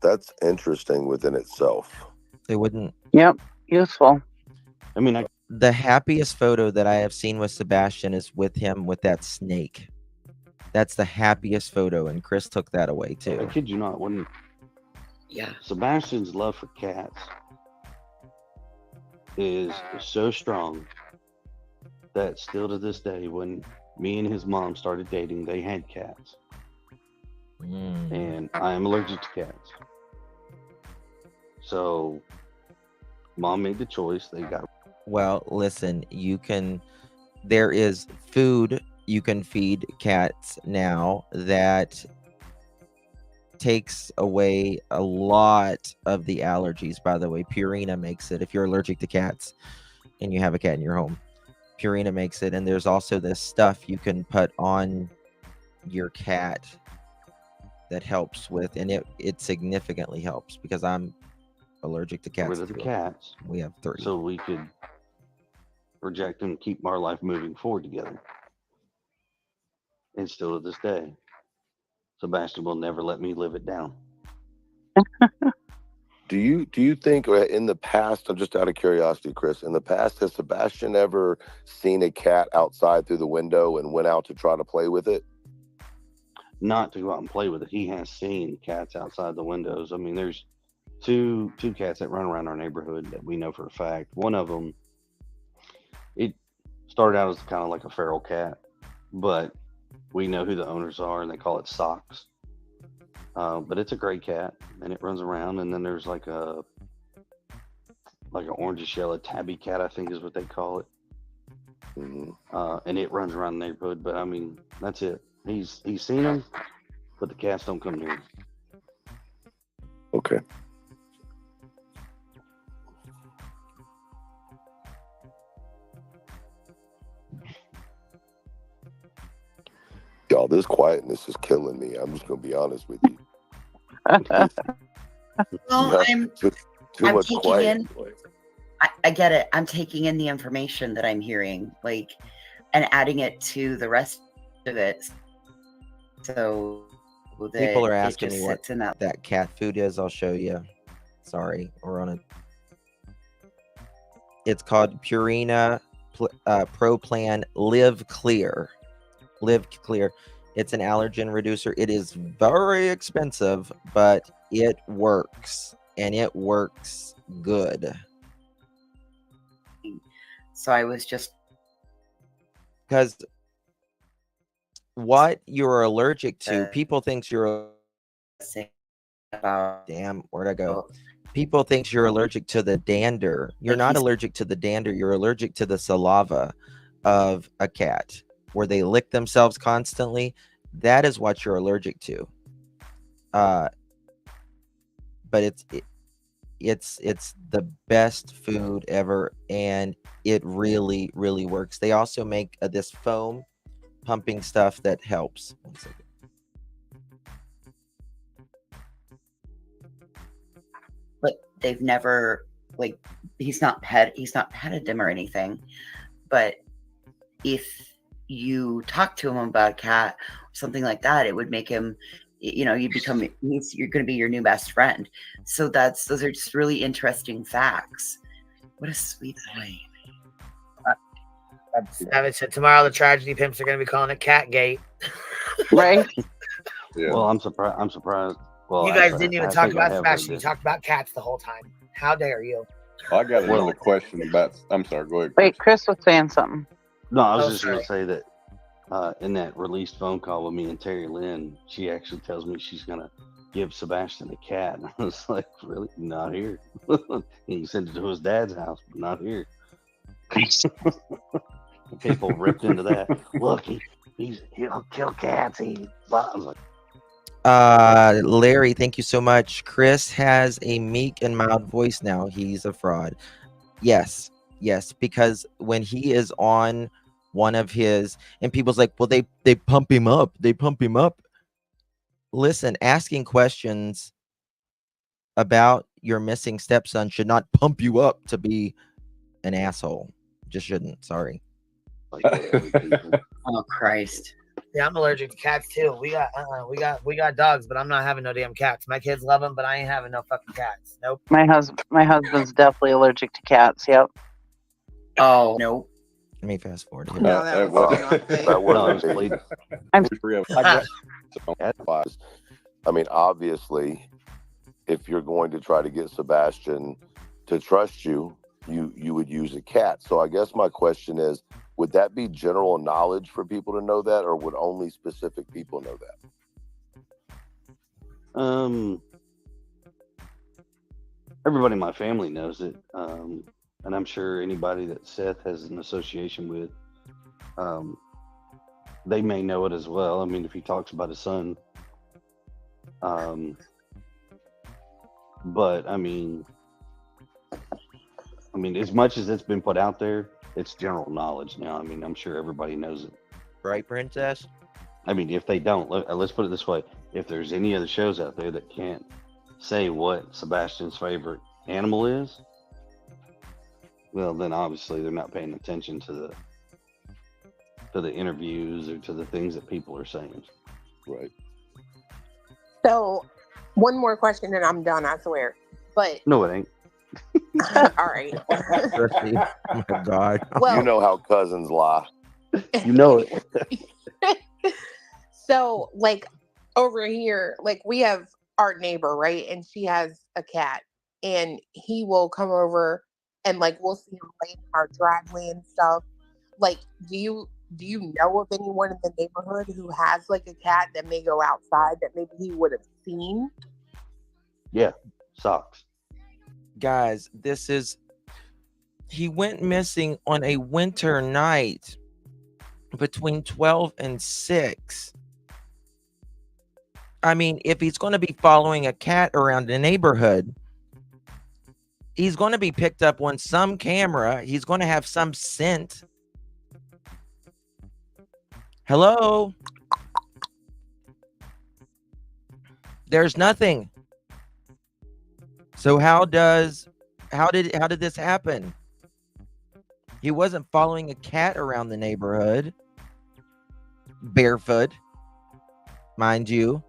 That's interesting within itself. They wouldn't. Yep. Useful. I mean, The happiest photo that I have seen with Sebastian is with him with that snake. That's the happiest photo, and Chris took that away I too. kid you not. When Yeah. Sebastian's love for cats is so strong that still to this day, when me and his mom started dating, they had cats. And I am allergic to cats. So mom made the choice. They got Well, listen, there is food you can feed cats now that takes away a lot of the allergies. By the way, Purina makes it. If you're allergic to cats and you have a cat in your home, Purina makes it. And there's also this stuff you can put on your cat that helps with, and it significantly helps because I'm allergic to cats rid of the too. cats We have 3. so we could reject and keep our life moving forward together. And still to this day, Sebastian will never let me live it down. Do you think in the past, I'm just out of curiosity, Chris, in the past, has Sebastian ever seen a cat outside through the window and went out to try to play with it? Not to go out and play with it. He has seen cats outside the windows. I mean, there's two cats that run around our neighborhood that we know for a fact. One of them, it started out as kind of like a feral cat, but we know who the owners are, and they call it Socks. But it's a gray cat, and it runs around. And then there's like an orangish yellow tabby cat, I think is what they call it. And it runs around the neighborhood. But I mean, that's it. He's seen them, but the cats don't come near him. Okay. Y'all, this quietness is killing me. I'm just gonna be honest with you. Well, Yeah, too I'm much taking quiet. in. I get it. I'm taking in the information that I'm hearing, like, and adding it to the rest of it, so that People are it asking just me what sits in that. that cat food is. I'll show you. Sorry, we're on a. It's called Purina Pro Plan Live Clear. Live Clear. It's an allergen reducer. It is very expensive, but it works, and it works good. So I was just Because what you're allergic to, people thinks you're saying about. damn. Where'd I go? People thinks you're allergic to the dander. You're Like not he's- allergic to the dander. You're allergic to the saliva of a cat, where they lick themselves constantly. That is what you're allergic to. But it's the best food ever, and it really works. They also make this foam pumping stuff that helps. 1 second. But they've never, like, he's not petted him or anything. But if you talk to him about a cat or something like that, it would make him, you're going to be your new best friend. So those are just really interesting facts. What a sweet boy. Savage said tomorrow the tragedy pimps are going to be calling it Catgate. Right? Yeah. Well, I'm surprised. Well, You guys actually, didn't even I talk think I about have Sebastian. heard You this. talked about cats the whole time. How dare you? I got Well- another question about. I'm sorry. Go ahead. Wait, Chris was saying something. No, I was Oh, just going to say that in that released phone call with me and Terry Lynn, she actually tells me she's going to give Sebastian a cat. And I was like, really? Not here. He can send it to his dad's house, but not here. People ripped into that. Look, he'll kill cats. I was like, Larry, thank you so much. Chris has a meek and mild voice now. He's a fraud. Yes, because when he is on one of his, and people's like, well, they pump him up. Listen, asking questions about your missing stepson should not pump you up to be an asshole. Just shouldn't. Sorry. like whatever, people. Oh, Christ. Yeah, I'm allergic to cats too. We got dogs, but I'm not having no damn cats. My kids love them, but I ain't having no fucking cats. Nope. My husband's definitely allergic to cats. Yep. Oh, no. Let me fast forward here. No, that was not me. That No, I wasn't was me. bleeding. I mean, obviously, if you're going to try to get Sebastian to trust you, you would use a cat. So I guess my question is, would that be general knowledge for people to know that, or would only specific people know that? Everybody in my family knows it, and I'm sure anybody that Seth has an association with, they may know it as well. I mean, if he talks about his son, but I mean, as much as it's been put out there, it's general knowledge now. I mean, I'm sure everybody knows it. Right, Princess? I mean, if they don't, let's put it this way: if there's any other shows out there that can't say what Sebastian's favorite animal is, well, then obviously they're not paying attention to the interviews or to the things that people are saying. Right. So, one more question and I'm done, I swear. But, No, it ain't. all right. Christy. Oh my God. Well, You know how cousins lie. You know it. So, like, over here, like, we have our neighbor, right? And she has a cat. And he will come over and, like, we'll see him laying in our driveway and stuff. Like, do you know of anyone in the neighborhood who has, like, a cat that may go outside that maybe he would have seen? Yeah, socks. Guys, he went missing on a winter night between 12 and 6. I mean, if he's going to be following a cat around the neighborhood, he's going to be picked up on some camera. He's going to have some scent. Hello? There's nothing. So how did this happen? He wasn't following a cat around the neighborhood, barefoot, mind you.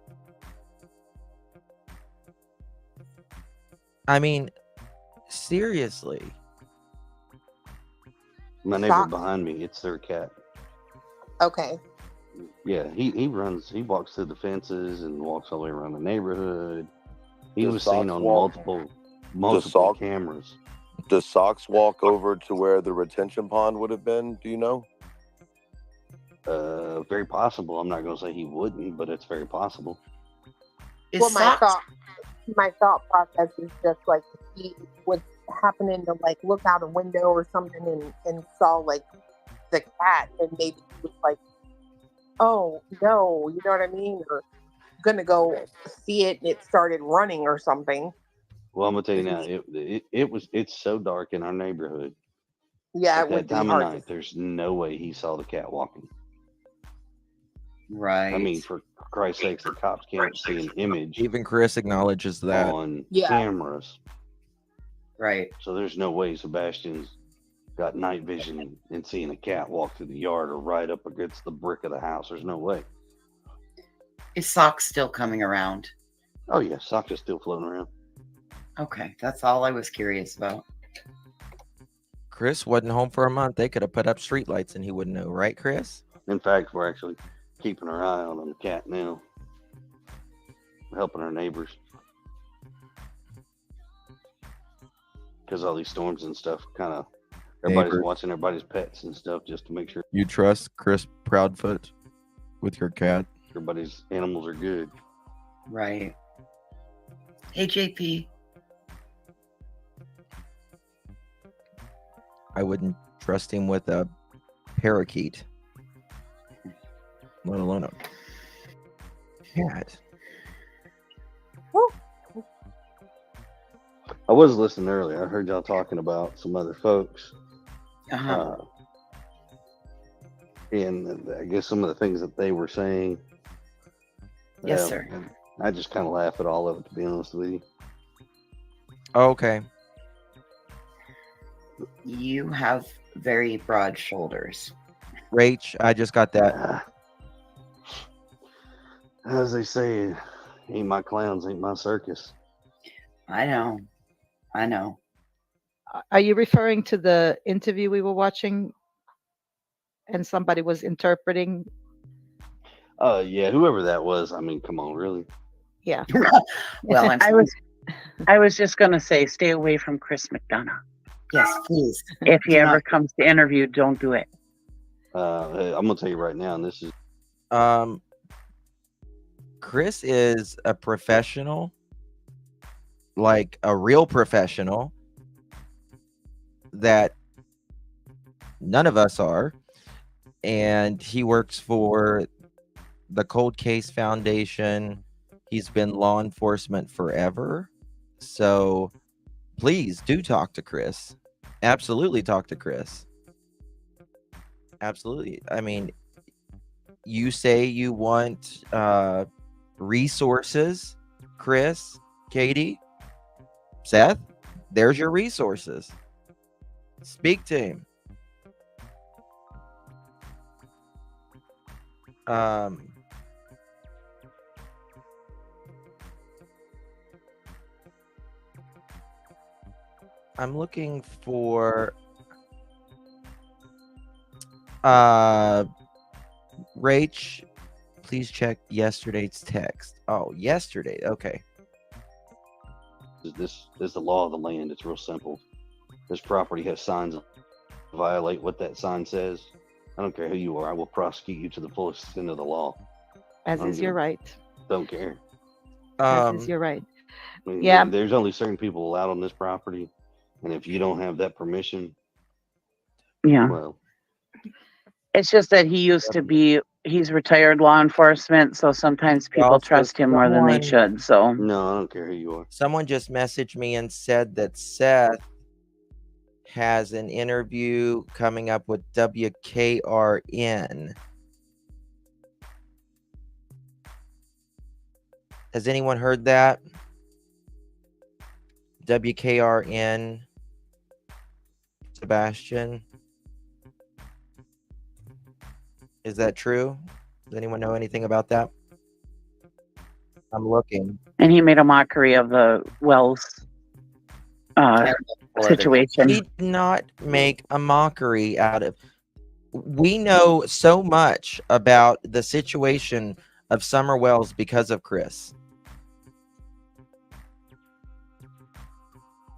I mean, seriously. My neighbor Socks. behind me, it's their cat. Okay. Yeah, he walks through the fences and walks all the way around the neighborhood. He Does was seen Socks on walk? multiple Sock- cameras. Does Socks walk over to where the retention pond would have been? Do you know? Very possible. I'm not going to say he wouldn't, but it's very possible. Is Well, socks? my thought process is just like he was happening to like look out a window or something and saw like the cat and maybe he was like, oh no, you know what I mean? Or gonna go see it and it started running or something. Well, I'm gonna tell you now, it's so dark in our neighborhood Yeah, at it that would be time of hard. night. There's no way he saw the cat walking. Right. I mean, for Christ's sakes, the cops can't see an image Even Chris acknowledges that. on Yeah. cameras. Right. So there's no way Sebastian's got night vision and seeing a cat walk through the yard or right up against the brick of the house. There's no way. Is socks still coming around? Oh yeah, Sock is still floating around. Okay, that's all I was curious about. Chris wasn't home for a month. They could have put up streetlights and he wouldn't know, right, Chris? In fact, we're actually keeping our eye on the cat now. We're helping our neighbors. Because all these storms and stuff, kind of, everybody's Neighbors. watching everybody's pets and stuff just to make sure You trust Chris Proudfoot with your cat? everybody's animals are good. Right. Hey, JP. I wouldn't trust him with a parakeet, let alone a cat. I was listening earlier. I heard y'all talking about some other folks. Uh-huh. And I guess some of the things that they were saying. Yes, sir. and I just kind of laugh at all of it, to be honest with you. Okay. You have very broad shoulders. Rach, I just got that. As they say, ain't my clowns, ain't my circus. I know. I know. Are you referring to the interview we were watching and somebody was interpreting? Yeah, whoever that was. I mean, come on, really? Yeah. Well, I was just gonna say, stay away from Chris McDonough. yes, please. If he Do ever not- comes to interview, don't do it. Hey, I'm gonna tell you right now, and this is Chris is a professional, like a real professional that none of us are. And he works for the Cold Case Foundation. He's been law enforcement forever. So please do talk to Chris. Absolutely talk to Chris. Absolutely. I mean, you say you want resources, Chris, Katie, Seth, there's your resources. Speak to him. I'm looking for Rach, please check yesterday's text. Oh, yesterday. Okay. this is the law of the land. It's real simple. This property has signs that violate what that sign says. I don't care who you are. I will prosecute you to the fullest extent of the law. As I'm is your good. right. Don't care. As is your right. I mean, Yeah. there's only certain people allowed on this property, and if you don't have that permission, Yeah. well, It's just that he's retired law enforcement, so sometimes people Also, trust him more than they someone- should. So no, I don't care who you are. Someone just messaged me and said that Seth has an interview coming up with WKRN. Has anyone heard that? WKRN, Sebastian. Is that true? Does anyone know anything about that? I'm looking. And he made a mockery of the Wells situation. He did not make a mockery out of. We know so much about the situation of Summer Wells because of Chris.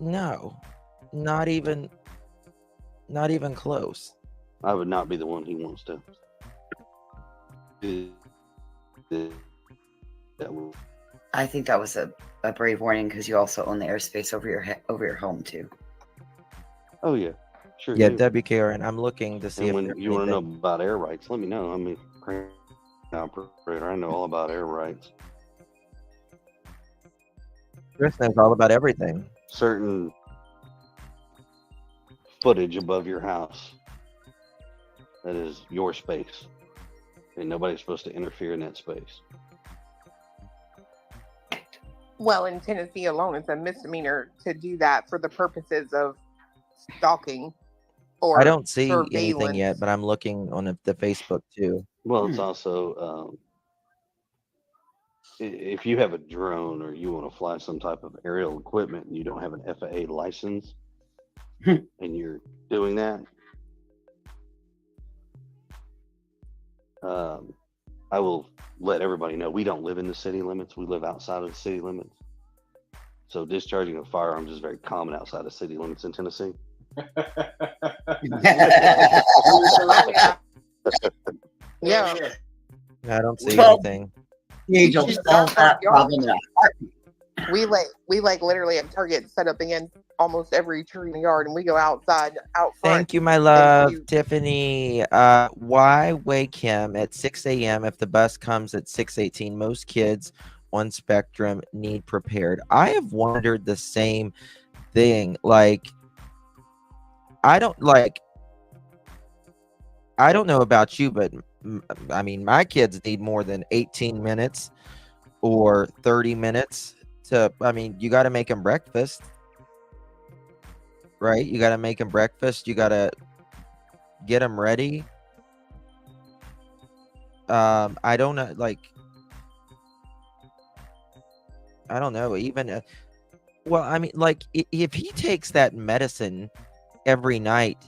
No, not even close. I would not be the one he wants to. I think that was a brave warning because you also own the airspace over your home too. Oh yeah, sure. Yeah, do. WKRN. I'm looking to see And if when you want to know about air rights, let me know. I'm a crane operator. I know all about air rights. Chris knows all about everything. Certain footage above your house that is your space, and nobody's supposed to interfere in that space. Well, in Tennessee alone, it's a misdemeanor to do that for the purposes of stalking or I don't see anything surveillance. yet, but I'm looking on the Facebook too. Well, it's also if you have a drone or you want to fly some type of aerial equipment and you don't have an FAA license and you're doing that, I will let everybody know we don't live in the city limits. We live outside of the city limits. So discharging of firearms is very common outside of city limits in Tennessee. Yeah. I don't see Well, anything. Angel, solve that problem in a heartbeat. We literally have targets set up against almost every tree in the yard, and we go outside out front. Thank you, my love, shoot. Tiffany. Why wake him at 6 a.m. if the bus comes at 6:18? Most kids on spectrum need prepared. I have wondered the same thing. Like, I don't know about you, but I mean, my kids need more than 18 minutes or 30 minutes to, I mean, you got to make them breakfast, right? You got to make them breakfast. You got to get them ready. I don't know, like, I don't know, even, well, I mean, like, if he takes that medicine every night,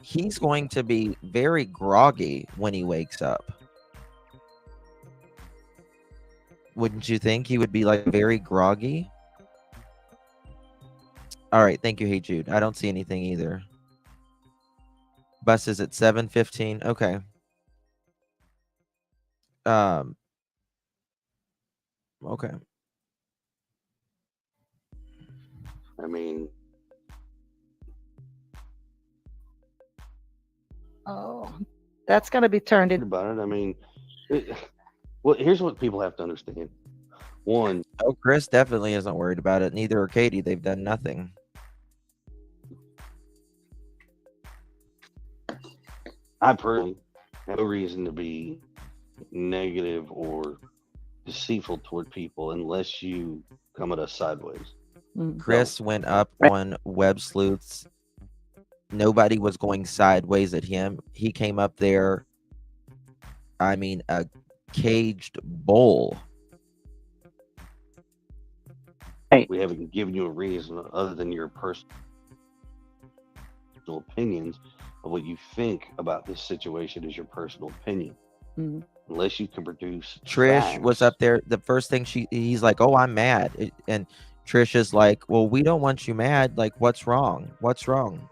he's going to be very groggy when he wakes up. Wouldn't you think he would be like very groggy? All right, thank you. Hey Jude, I don't see anything either. Bus is at 7:15. Okay. Okay. I mean, Oh, that's going to be turned in. about it. I mean, well, here's what people have to understand. One, Oh, Chris definitely isn't worried about it. Neither are Katie. They've done nothing. I personally have no reason to be negative or deceitful toward people unless you come at us sideways. Chris went up on Web Sleuths. Nobody was going sideways at him. He came up there. I mean, a caged bull. We haven't given you a reason other than your personal opinions of what you think about this situation is your personal opinion. Unless you can produce Trish facts. was up there. The first thing he's like, "Oh, I'm mad," and Trish is like, "Well, we don't want you mad. Like, what's wrong? What's wrong?"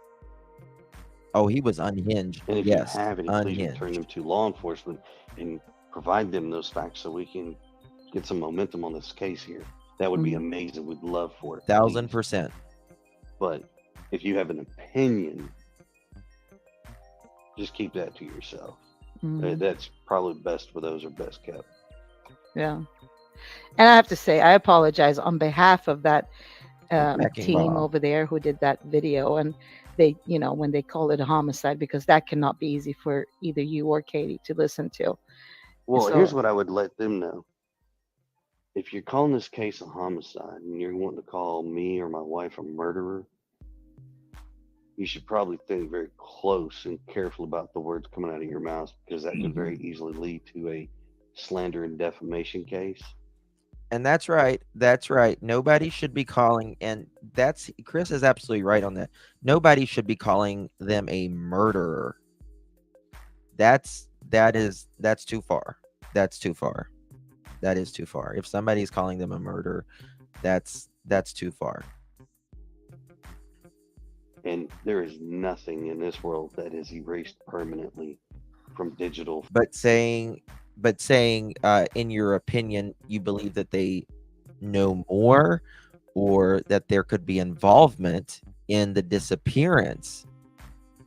Oh, he was unhinged. And if Yes, you have any, please unhinged. return them to law enforcement and provide them those facts so we can get some momentum on this case here. That would be amazing. We'd love for it. 1000%. But if you have an opinion, just keep that to yourself. That's probably best for those who are best kept. Yeah. And I have to say, I apologize on behalf of that team over there who did that video. And they, you know, when they call it a homicide, because that cannot be easy for either you or Katie to listen to. Well, So- here's what I would let them know. if you're calling this case a homicide and you're wanting to call me or my wife a murderer, you should probably think very close and careful about the words coming out of your mouth, because that could very easily lead to a slander and defamation case. And that's right. That's right. Nobody should be calling, and that's Chris is absolutely right on that. Nobody should be calling them a murderer. That's too far. That's too far. That is too far. If somebody's calling them a murderer, that's too far. And there is nothing in this world that is erased permanently from digital. But saying in your opinion, you believe that they know more, or that there could be involvement in the disappearance,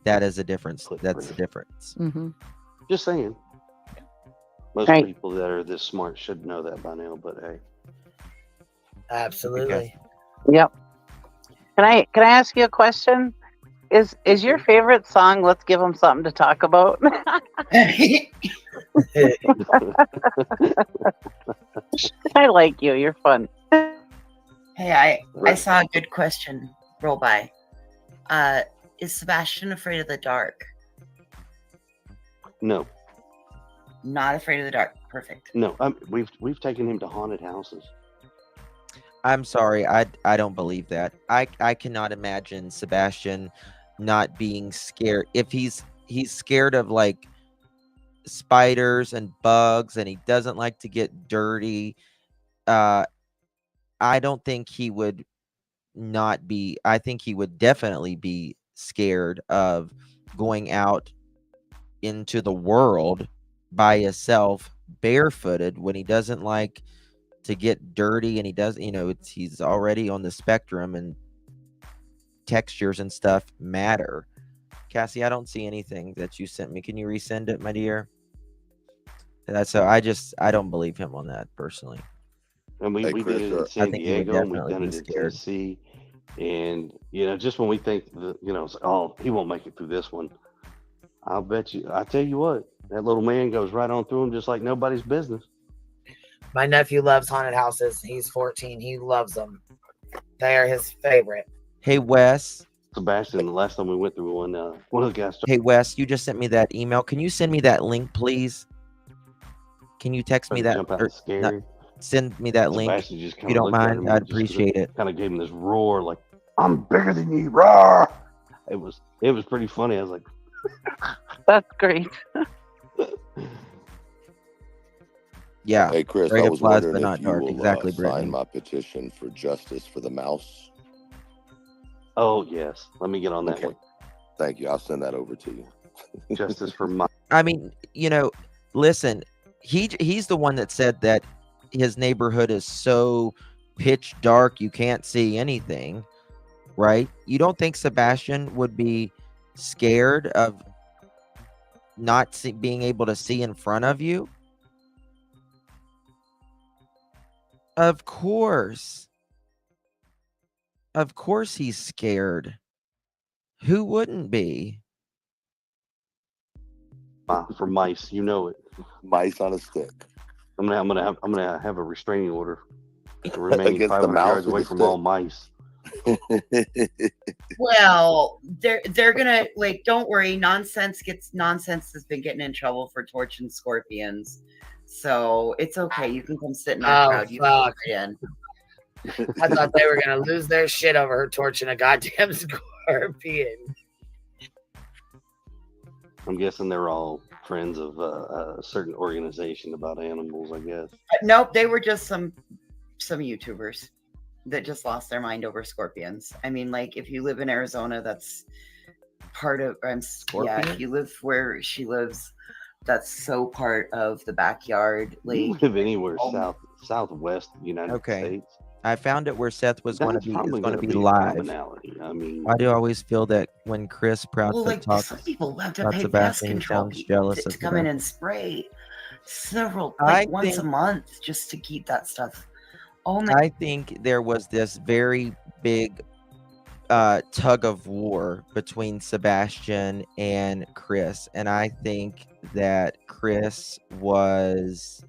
that is a difference. That's the difference. Just saying. Most Right. people that are this smart should know that by now, but hey. Absolutely. Yep. Can I ask you a question? Is your favorite song "Let's Give Them Something to Talk About"? I like you. You're fun. Hey, I saw a good question roll by. Is Sebastian afraid of the dark? No, Not afraid of the dark. Perfect. no. We've taken him to haunted houses. I'm sorry, I don't believe that. I cannot imagine Sebastian not being scared. If he's scared of like spiders and bugs, and he doesn't like to get dirty, I don't think he would not be. I think he would definitely be scared of going out into the world by himself barefooted when he doesn't like to get dirty, and he does, he's already on the spectrum, and textures and stuff matter. Cassie, I don't see anything that you sent me. Can you resend it, my dear? So I don't believe him on that personally. And we Hey, did Chris, it in I San think he would Diego, and we've definitely done be it in scared. Tennessee. And just when we think it's like, oh, he won't make it through this one, I tell you what, that little man goes right on through him just like nobody's business. My nephew loves haunted houses. He's 14. He loves them. They are his favorite. Hey Wes. Sebastian, the last time we went through one of the guys. Hey Wes, you just sent me that email. Can you send me that link, please? Can you text me that? Jump out Or and scare. send me that link. Sebastian just If you don't mind, I'd appreciate it. Kind of gave him this roar, like, "I'm bigger than you!" Roar! It was pretty funny. I was like, That's great. Yeah. Hey, Chris, Great I was applause, wondering but not if you dark. will Exactly, Brittany. sign my petition for justice for the mouse. "Oh yes, let me get on that Okay. one." Thank you. I'll send that over to you. Justice for my. I mean, listen, he's the one that said that his neighborhood is so pitch dark you can't see anything, right? You don't think Sebastian would be scared of not being able to see in front of you? Of course. Of course he's scared. Who wouldn't be? For mice, you know it. Mice on a stick. I'm gonna have a restraining order remaining Against the 500 mouse yards with away the from stick. all mice. Well, they're gonna like. Don't worry. Nonsense has been getting in trouble for torching scorpions, so it's okay. You can come sit in our crowd. You can Fuck. sit in. I thought they were gonna lose their shit over her torching a goddamn scorpion. I'm guessing they're all friends of a certain organization about animals, I guess. Nope, they were just some YouTubers that just lost their mind over scorpions. I mean, like if you live in Arizona, that's part of. If you live where she lives, that's so part of the backyard. You Like live anywhere southwest United States. I found it where Seth was going to That's be. probably Is going to gonna be be a live. commonality. I mean, Why do I always feel that when Chris well, Proudfoot like talks some people have to about pay pest Sebastian, he control sounds people jealous to of come in Sebastian? and spray several I once a think- month just to keep that stuff. Oh my! I think there was this very big tug of war between Sebastian and Chris, and I think that Chris was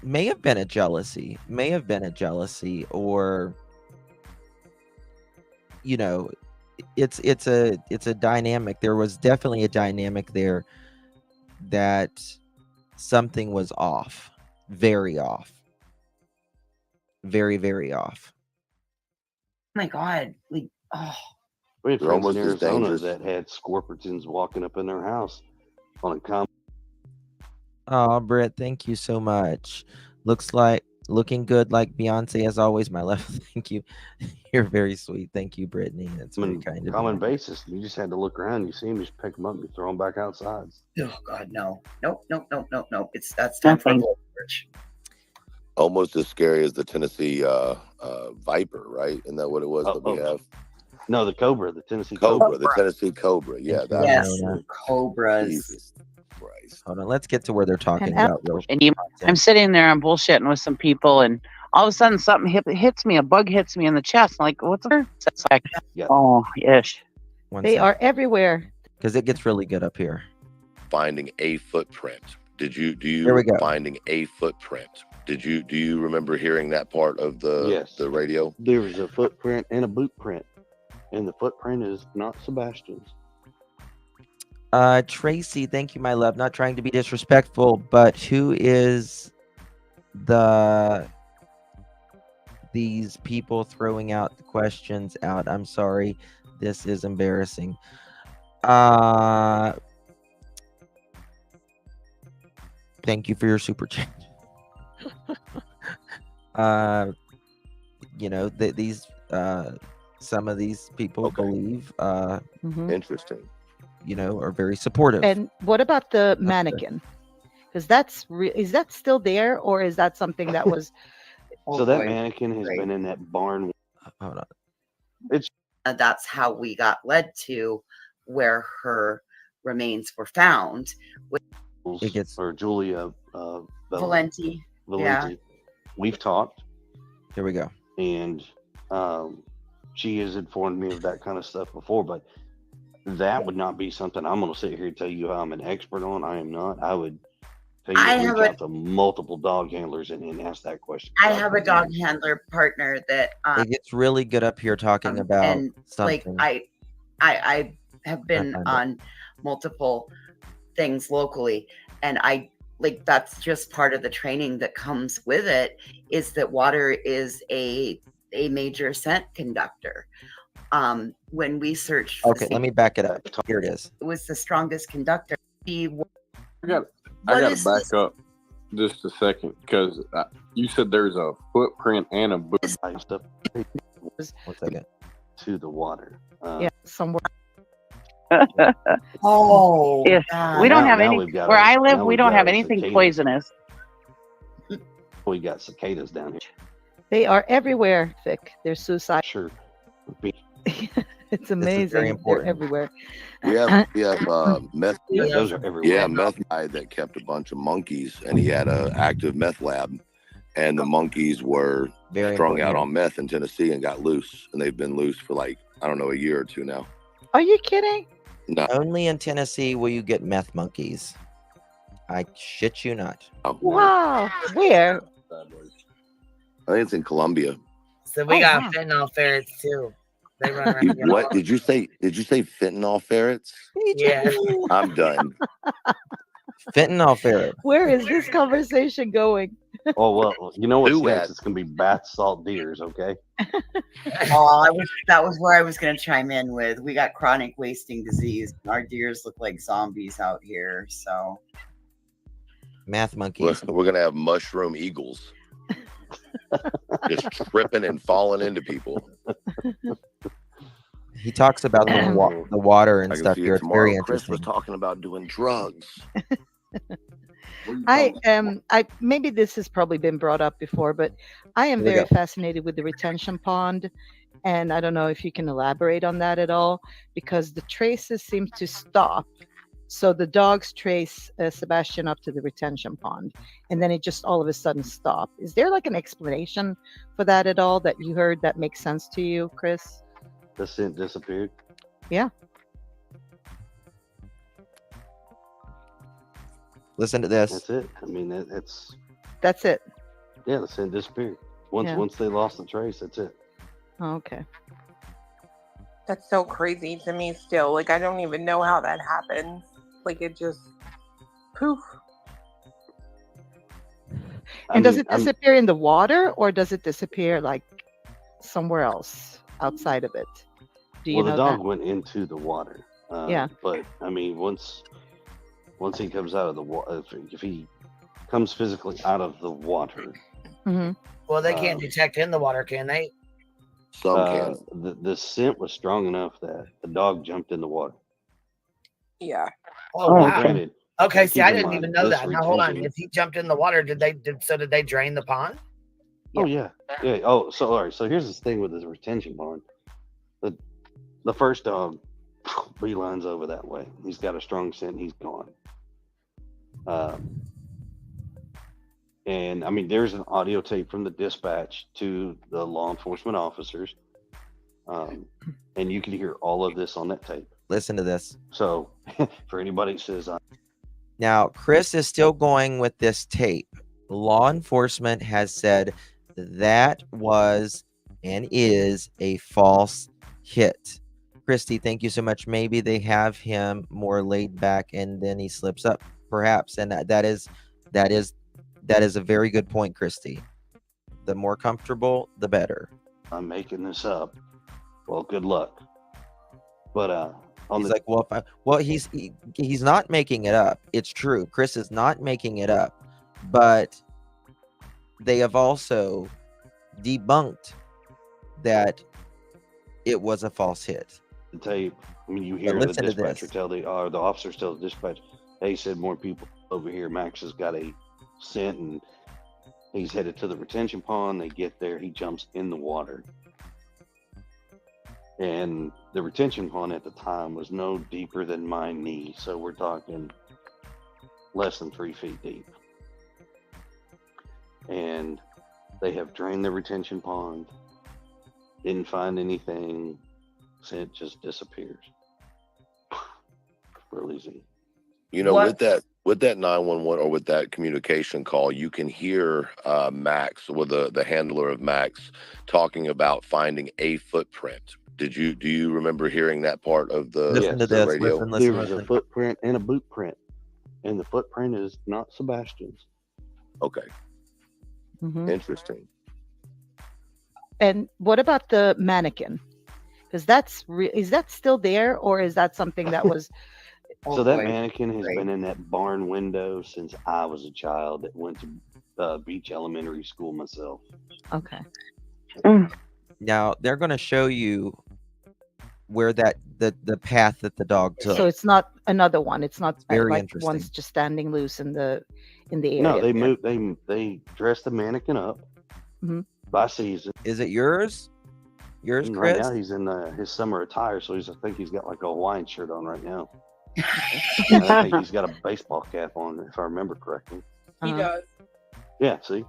may have been a jealousy, or you know, it's a dynamic. There was definitely a dynamic there that something was off, very off, very, very off. my God. Like, oh, We had They're friends in almost as Arizona dangerous. that had scorpions walking up in their house on a Oh, Britt, thank you so much. Looking good like Beyonce as always, my love. Thank you. You're very sweet. Thank you, Brittany. That's very kind of common you. basis. You just had to look around. You see them, you just pick them up, and you throw them back outside. oh God, no. Nope. That's time for a Nothing. blood search. Almost as scary as the Tennessee viper, right? Isn't that what it was that we have? No, the cobra, the Tennessee Cobra, the Tennessee cobra. Yeah, Thank you, that Yes, Ramona. cobras. Jesus Christ. Hold on, let's get to where they're talking And about real And you, I'm sitting there, I'm bullshitting with some people, and all of a sudden something hits me. A bug hits me in the chest. I'm like, what's the? It's like, Yeah. oh, ish. They are everywhere. because it gets really good up here. Finding a footprint. Do There we you go. finding a footprint? Do you remember hearing that part of the radio? There was a footprint and a boot print, and the footprint is not Sebastian's. Tracy, thank you, my love. Not trying to be disrespectful, but who is these people throwing out the questions out? I'm sorry. This is embarrassing. Thank you for your super chat. These some of these people believe Interesting. Are very supportive. And what about the mannequin? Because that's is that still there, or is that something that was? So that mannequin has been in that barn. Hold on. That's how we got led to where her remains were found. It gets or Julia Valenti. Yeah. We've talked. Here we go. And she has informed me of that kind of stuff before, but that would not be something I'm going to sit here and tell you how I'm an expert on. I am not. I would tell you to reach out to multiple dog handlers and ask that question. I have a dog handler partner that it gets really good up here talking about and something. like I have been on multiple things locally, and I like that's just part of the training that comes with it, is that water is a major scent conductor. When we searched Let me back it up. Here it is. It was the strongest conductor. I got to back up just a second, because you said there's a footprint and a boot. Stuff. 1 second. To the water. Yeah, somewhere. Oh, If we don't have any where I live, we don't have anything poisonous. We got cicadas down here. They are everywhere, Vic. They're suicide. Sure. It's amazing. very They're important. everywhere. We have meth. Those are everywhere. Yeah, meth guy that kept a bunch of monkeys, and he had an active meth lab, and the monkeys were strung out on meth in Tennessee and got loose, and they've been loose for like, I don't know, a year or two now. Are you kidding? No. Only in Tennessee will you get meth monkeys. I shit you not. Oh, Wow. Where? I think it's in Colombia. So we got fentanyl ferrets too. They run around. What did you say? Did you say fentanyl ferrets? Yeah. I'm done. Fentanyl ferret. Where is this conversation going? Oh, well, you know what's next? It's going to be bath salt deers, okay? That was where I was going to chime in with. We got chronic wasting disease. Our deers look like zombies out here. So, math monkeys. We're going to have mushroom eagles. Just tripping and falling into people. He talks about the water and stuff here. It's very interesting. Chris was talking about doing drugs. I maybe this has probably been brought up before, but I am very fascinated with the retention pond, and I don't know if you can elaborate on that at all, because the traces seem to stop. So the dogs trace Sebastian up to the retention pond, and then it just all of a sudden stopped. Is there like an explanation for that at all that you heard that makes sense to you, Chris? The scent disappeared. Yeah. Listen to this. That's it. I mean, it's That's it. Yeah, the scent disappeared. Yeah. Once they lost the trace, that's it. Oh, okay. That's so crazy to me still. Like, I don't even know how that happens. Like, it just poof. And does it disappear in the water, or does it disappear like somewhere else outside of it? Do you Well, know the dog that? went into the water. Yeah. But I mean, once he comes out of the water, if he comes physically out of the water, Mm-hmm. Well, they can't detect in the water, can they? Some can. the scent was strong enough that the dog jumped in the water. Yeah. Oh, wow. Granted, Okay, see, keep I in didn't mind, even know this that. Now hold on. retention- If he jumped in the water, did they drain the pond? Oh yeah, yeah. Oh, so all right. So here's the thing with the retention pond. The first dog beelines over that way. He's got a strong scent. He's gone. And I mean, there's an audio tape from the dispatch to the law enforcement officers, and you can hear all of this on that tape. Listen to this. So, for anybody who says, Now, Chris is still going with this tape. Law enforcement has said that was and is a false hit. Christy, thank you so much. Maybe they have him more laid back and then he slips up, perhaps. And that is a very good point, Christy. The more comfortable, the better. I'm making this up. Well, good luck. But He's like, well, he's not making it up. It's true. Chris is not making it up, but they have also debunked that it was a false hit. the tape, I mean, you hear the dispatcher tell the officers tell the dispatch, hey, said more people over here. Max has got a scent and he's headed to the retention pond. They get there, he jumps in the water. And the retention pond at the time was no deeper than my knee. So we're talking less than 3 feet deep. And they have drained the retention pond, didn't find anything, scent just disappears. Real easy. You know, with that 911 or with that communication call, you can hear Max, or the handler of Max, talking about finding a footprint. Do you remember hearing that part of the, radio? There was a footprint and a boot print, and the footprint is not Sebastian's. Okay. Mm-hmm. Interesting. And what about the mannequin? Because is that still there, or is that something that was? So that mannequin has been in that barn window since I was a child that went to Beach Elementary School myself. Okay. Now they're going to show you where the path that the dog took. So it's not another one. It's not very like interesting. one's just standing loose in the area. No, they moved. They dressed the mannequin up by season. Is it yours? Yours, And Chris? right now he's in his summer attire, so I think he's got like a Hawaiian shirt on right now. I think he's got a baseball cap on, if I remember correctly. He does. Yeah, see?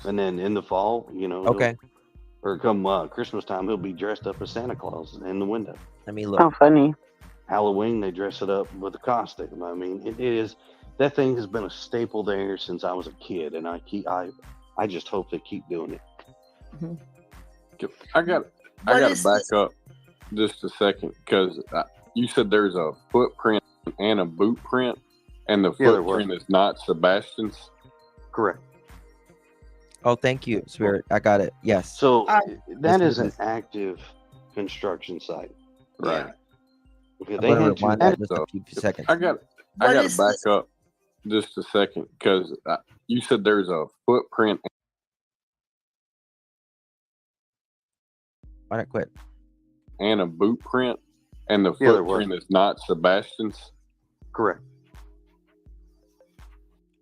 And then in the fall, Okay. Or come Christmas time, he'll be dressed up as Santa Claus in the window. Let me look. How funny. Halloween, they dress it up with a costume. I mean, it is, that thing has been a staple there since I was a kid, and I just hope they keep doing it. I got to back up just a second, because you said there's a footprint and a boot print, and the footprint is not Sebastian's. Correct. Oh, thank you, Spirit. I got it. Yes. So that is an active construction site. Right. Okay, I'm they gonna had to. rewind that just a few seconds. I got to back up just a second, because you said there's a footprint. Why not quit? And a boot print, and the footprint is not Sebastian's. Correct.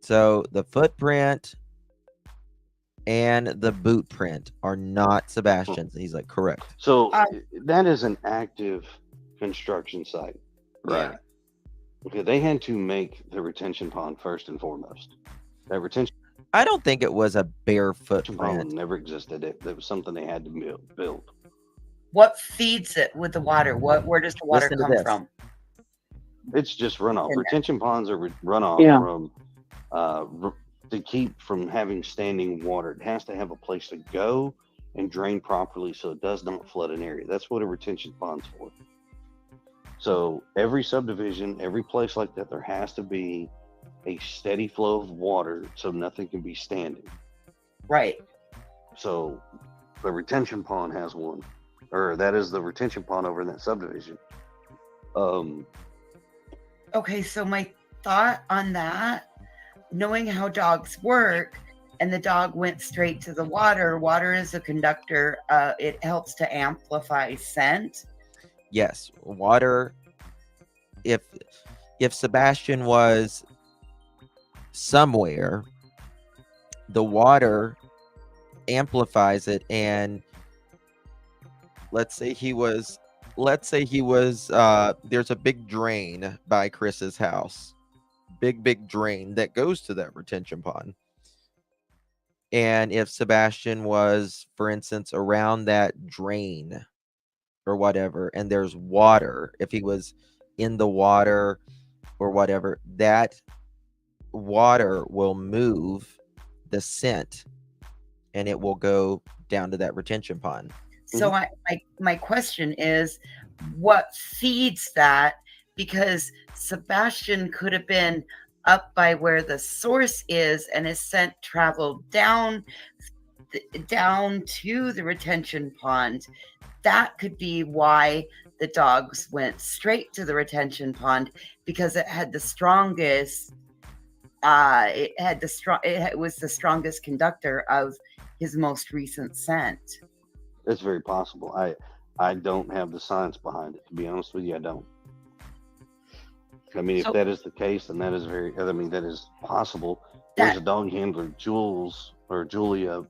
So the footprint and the boot print are not Sebastian's. He's like, correct. So that is an active construction site. Right. Okay, they had to make the retention pond first and foremost. That retention I don't think it was a bare pond footprint. never existed. It was something they had to build. What feeds it with the water? Where does the water Listen to come this. from? It's just runoff. In there. Retention ponds are runoff from to keep from having standing water, it has to have a place to go and drain properly so it does not flood an area. That's what a retention pond's for. So every subdivision, every place like that, there has to be a steady flow of water so nothing can be standing. Right. So the retention pond has one, or that is the retention pond over in that subdivision. Okay, so my thought on that, knowing how dogs work, and the dog went straight to the water. Water is a conductor. It helps to amplify scent. Yes, water. If Sebastian was somewhere, the water amplifies it, and let's say he was there's a big drain by Chris's house, big drain that goes to that retention pond. And if Sebastian was, for instance, around that drain or whatever, and there's water, if he was in the water or whatever, that water will move the scent and it will go down to that retention pond. So my question is, what feeds that? Because Sebastian could have been up by where the source is, and his scent traveled down to the retention pond. That could be why the dogs went straight to the retention pond, because it had the strongest. It was the strongest conductor of his most recent scent. It's very possible. I don't have the science behind it, to be honest with you. I don't. I mean, if that is the case, then that is that is possible. There's a dog handler, Julia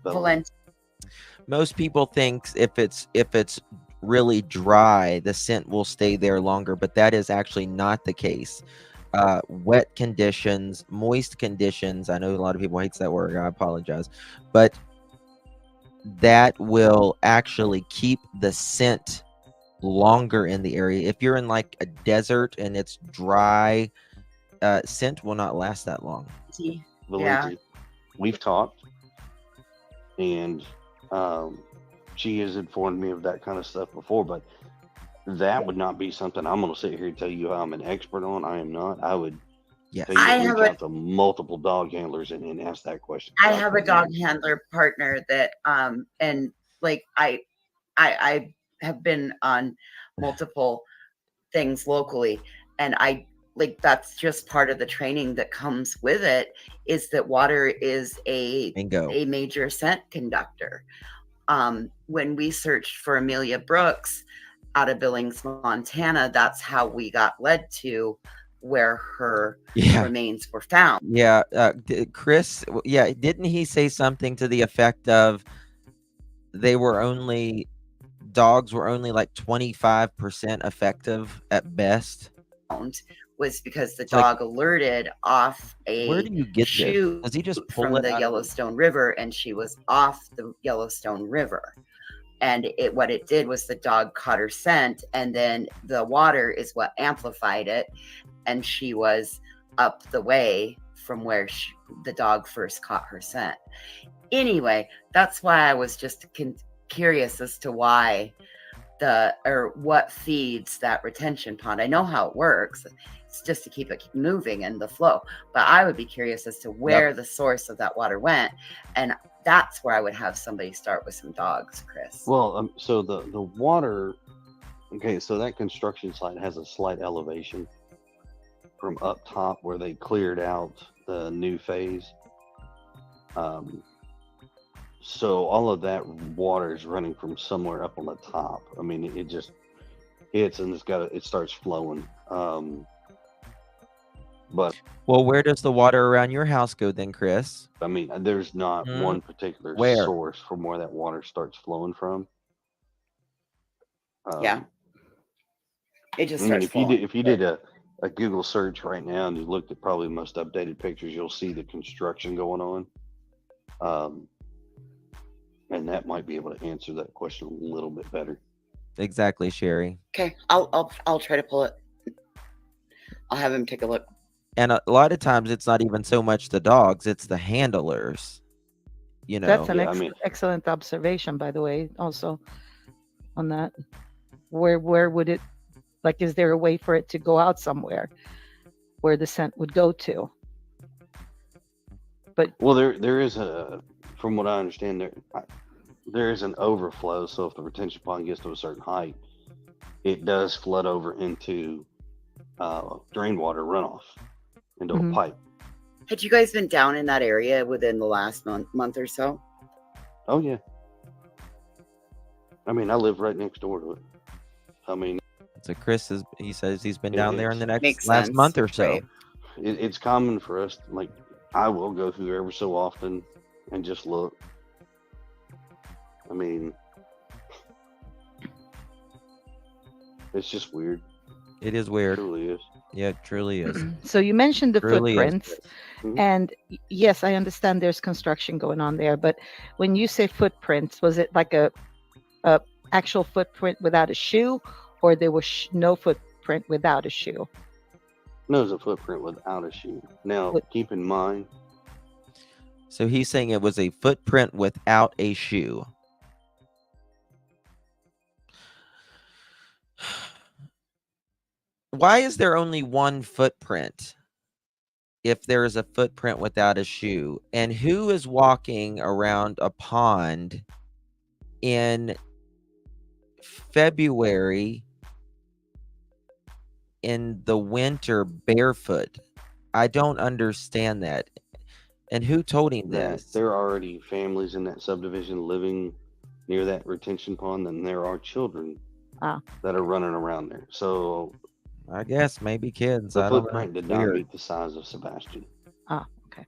Valenti. Most people think if it's really dry, the scent will stay there longer, but that is actually not the case. Wet conditions, moist conditions, I know a lot of people hates that word, I apologize, but that will actually keep the scent longer in the area. If you're in like a desert and it's dry, scent will not last that long. Yeah. We've talked, and she has informed me of that kind of stuff before, but that would not be something I'm going to sit here and tell you I'm an expert on. I am not. I would tell you to reach out to multiple dog handlers and ask that question. I have a dog handler partner that and like I have been on multiple things locally, and I like that's just part of the training that comes with it, is that water is a major scent conductor. When we searched for Amelia Brooks out of Billings, Montana, that's how we got led to where her remains were found. Yeah, Chris, didn't he say something to the effect of dogs were only like 25% effective at best? Was because the dog alerted off a where do you get shoe this? Does he just pull from it the out? Yellowstone River, and she was off the Yellowstone River. And what it did was the dog caught her scent, and then the water is what amplified it, and she was up the way from where the dog first caught her scent. Anyway, that's why I was just curious as to why what feeds that retention pond. I know how it works. It's just to keep it moving and the flow. But I would be curious as to where the source of that water went. And that's where I would have somebody start with some dogs, Chris. Well, so the water, okay, so that construction site has a slight elevation from up top where they cleared out the new phase. So all of that water is running from somewhere up on the top. I mean, it just hits and it starts flowing. But where does the water around your house go then, Chris? I mean, there's not one particular source from where that water starts flowing from. It just starts flowing. If you did a Google search right now and you looked at probably the most updated pictures, you'll see the construction going on. And that might be able to answer that question a little bit better. Exactly, Sherry. Okay, I'll try to pull it. I'll have him take a look. And a lot of times it's not even so much the dogs, it's the handlers. That's an Yeah, I mean, excellent observation, by the way, also on that. Where would it, like, is there a way for it to go out somewhere where the scent would go to? But well, there is a, from what I understand, there is an overflow. So if the retention pond gets to a certain height, it does flood over into drain water runoff into a pipe. Had you guys been down in that area within the last month or so? Oh yeah. I mean, I live right next door to it. I mean, So Chris he says he's been down there in the Makes last sense, month or so. right. it's common for us. Like, I will go through every so often and just look. I mean, it's just weird. It is It weird. truly is. Yeah, it truly is. so you mentioned the Truly is. footprints, Mhm. and yes, I understand there's construction going on there. But when you say footprints, was it like a actual footprint without a shoe, or there was no footprint without a shoe? No, it's a footprint without a shoe. Now, keep in mind, So he's saying it was a footprint without a shoe. Why is there only one footprint if there is a footprint without a shoe? And who is walking around a pond in February in the winter barefoot? I don't understand that. And who told him that this? there are already families in that subdivision living near that retention pond, and there are children that are running around there. So I guess maybe kids. the I don't know. footprint did not Weird. meet the size of Sebastian. Okay.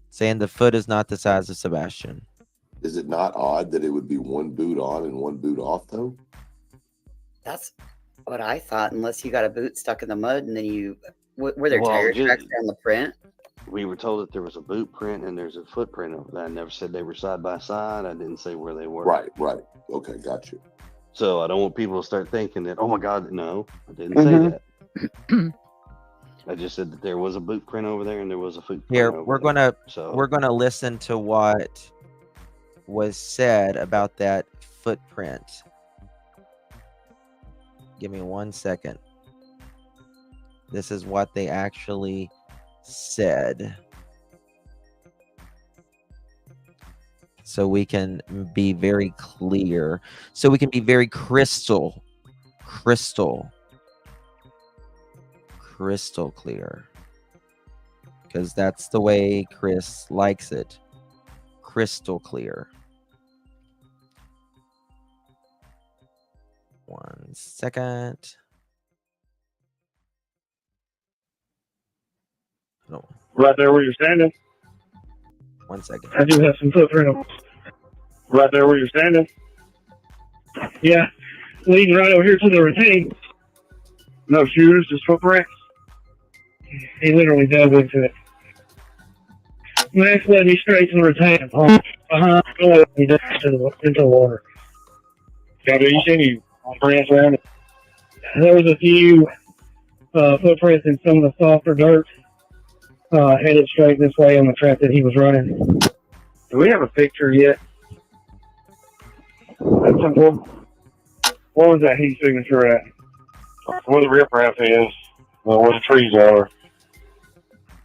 Saying the foot is not the size of Sebastian. Is it not odd that it would be one boot on and one boot off, though? That's what I thought, unless you got a boot stuck in the mud and then were there Well, tire just- tracks on the print? We were told that there was a boot print and there's a footprint over there. I never said they were side by side. I didn't say where they were. Right. Okay, got you. So I don't want people to start thinking that, oh my God, no, I didn't say that. I just said that there was a boot print over there and there was a footprint Here, over we're there. gonna listen to what was said about that footprint. Give me 1 second. This is what they actually said, so we can be very clear, so we can be very crystal clear, because that's the way Chris likes it. Crystal clear. 1 second. No. Right there where you're standing. 1 second. I do have some footprint. Right there where you're standing. Yeah, leading right over here to the retaining. No shoes, just footprints. He literally dove into it. Next led me straight to the retaining pond. He dove into the water. Got you see any prints around it? There was a few footprints in some of the softer dirt. Headed straight this way on the track that he was running. Do we have a picture yet? That's simple. What was that heat signature at? Where the riprap is, where the trees are.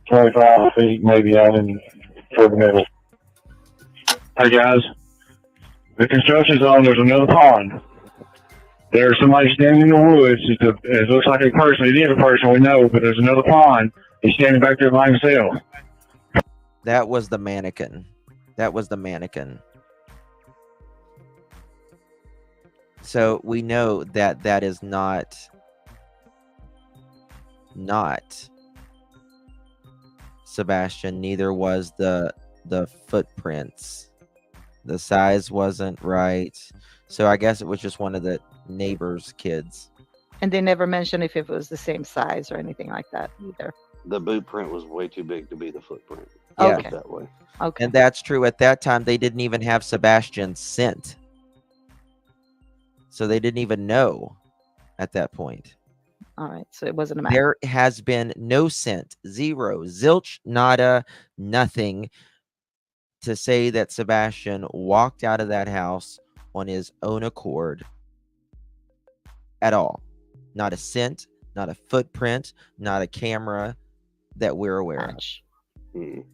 25 feet maybe out in the middle. Hey guys, the construction zone, there's another pond. There's somebody standing in the woods. It looks like a person. It is a person, we know, but there's another pond. He's standing back there by himself. That was the mannequin. So we know that that is not Sebastian. Neither was the footprints. The size wasn't right. So I guess it was just one of the neighbor's kids. And they never mentioned if it was the same size or anything like that either. The boot print was way too big to be the footprint. Yeah. Okay. That way. Okay. And that's true. At that time, they didn't even have Sebastian's scent. So they didn't even know at that point. All right, so it wasn't a match. There has been no scent, zero, zilch, nada, nothing to say that Sebastian walked out of that house on his own accord at all. Not a scent, not a footprint, not a camera that we're aware Match. Mm.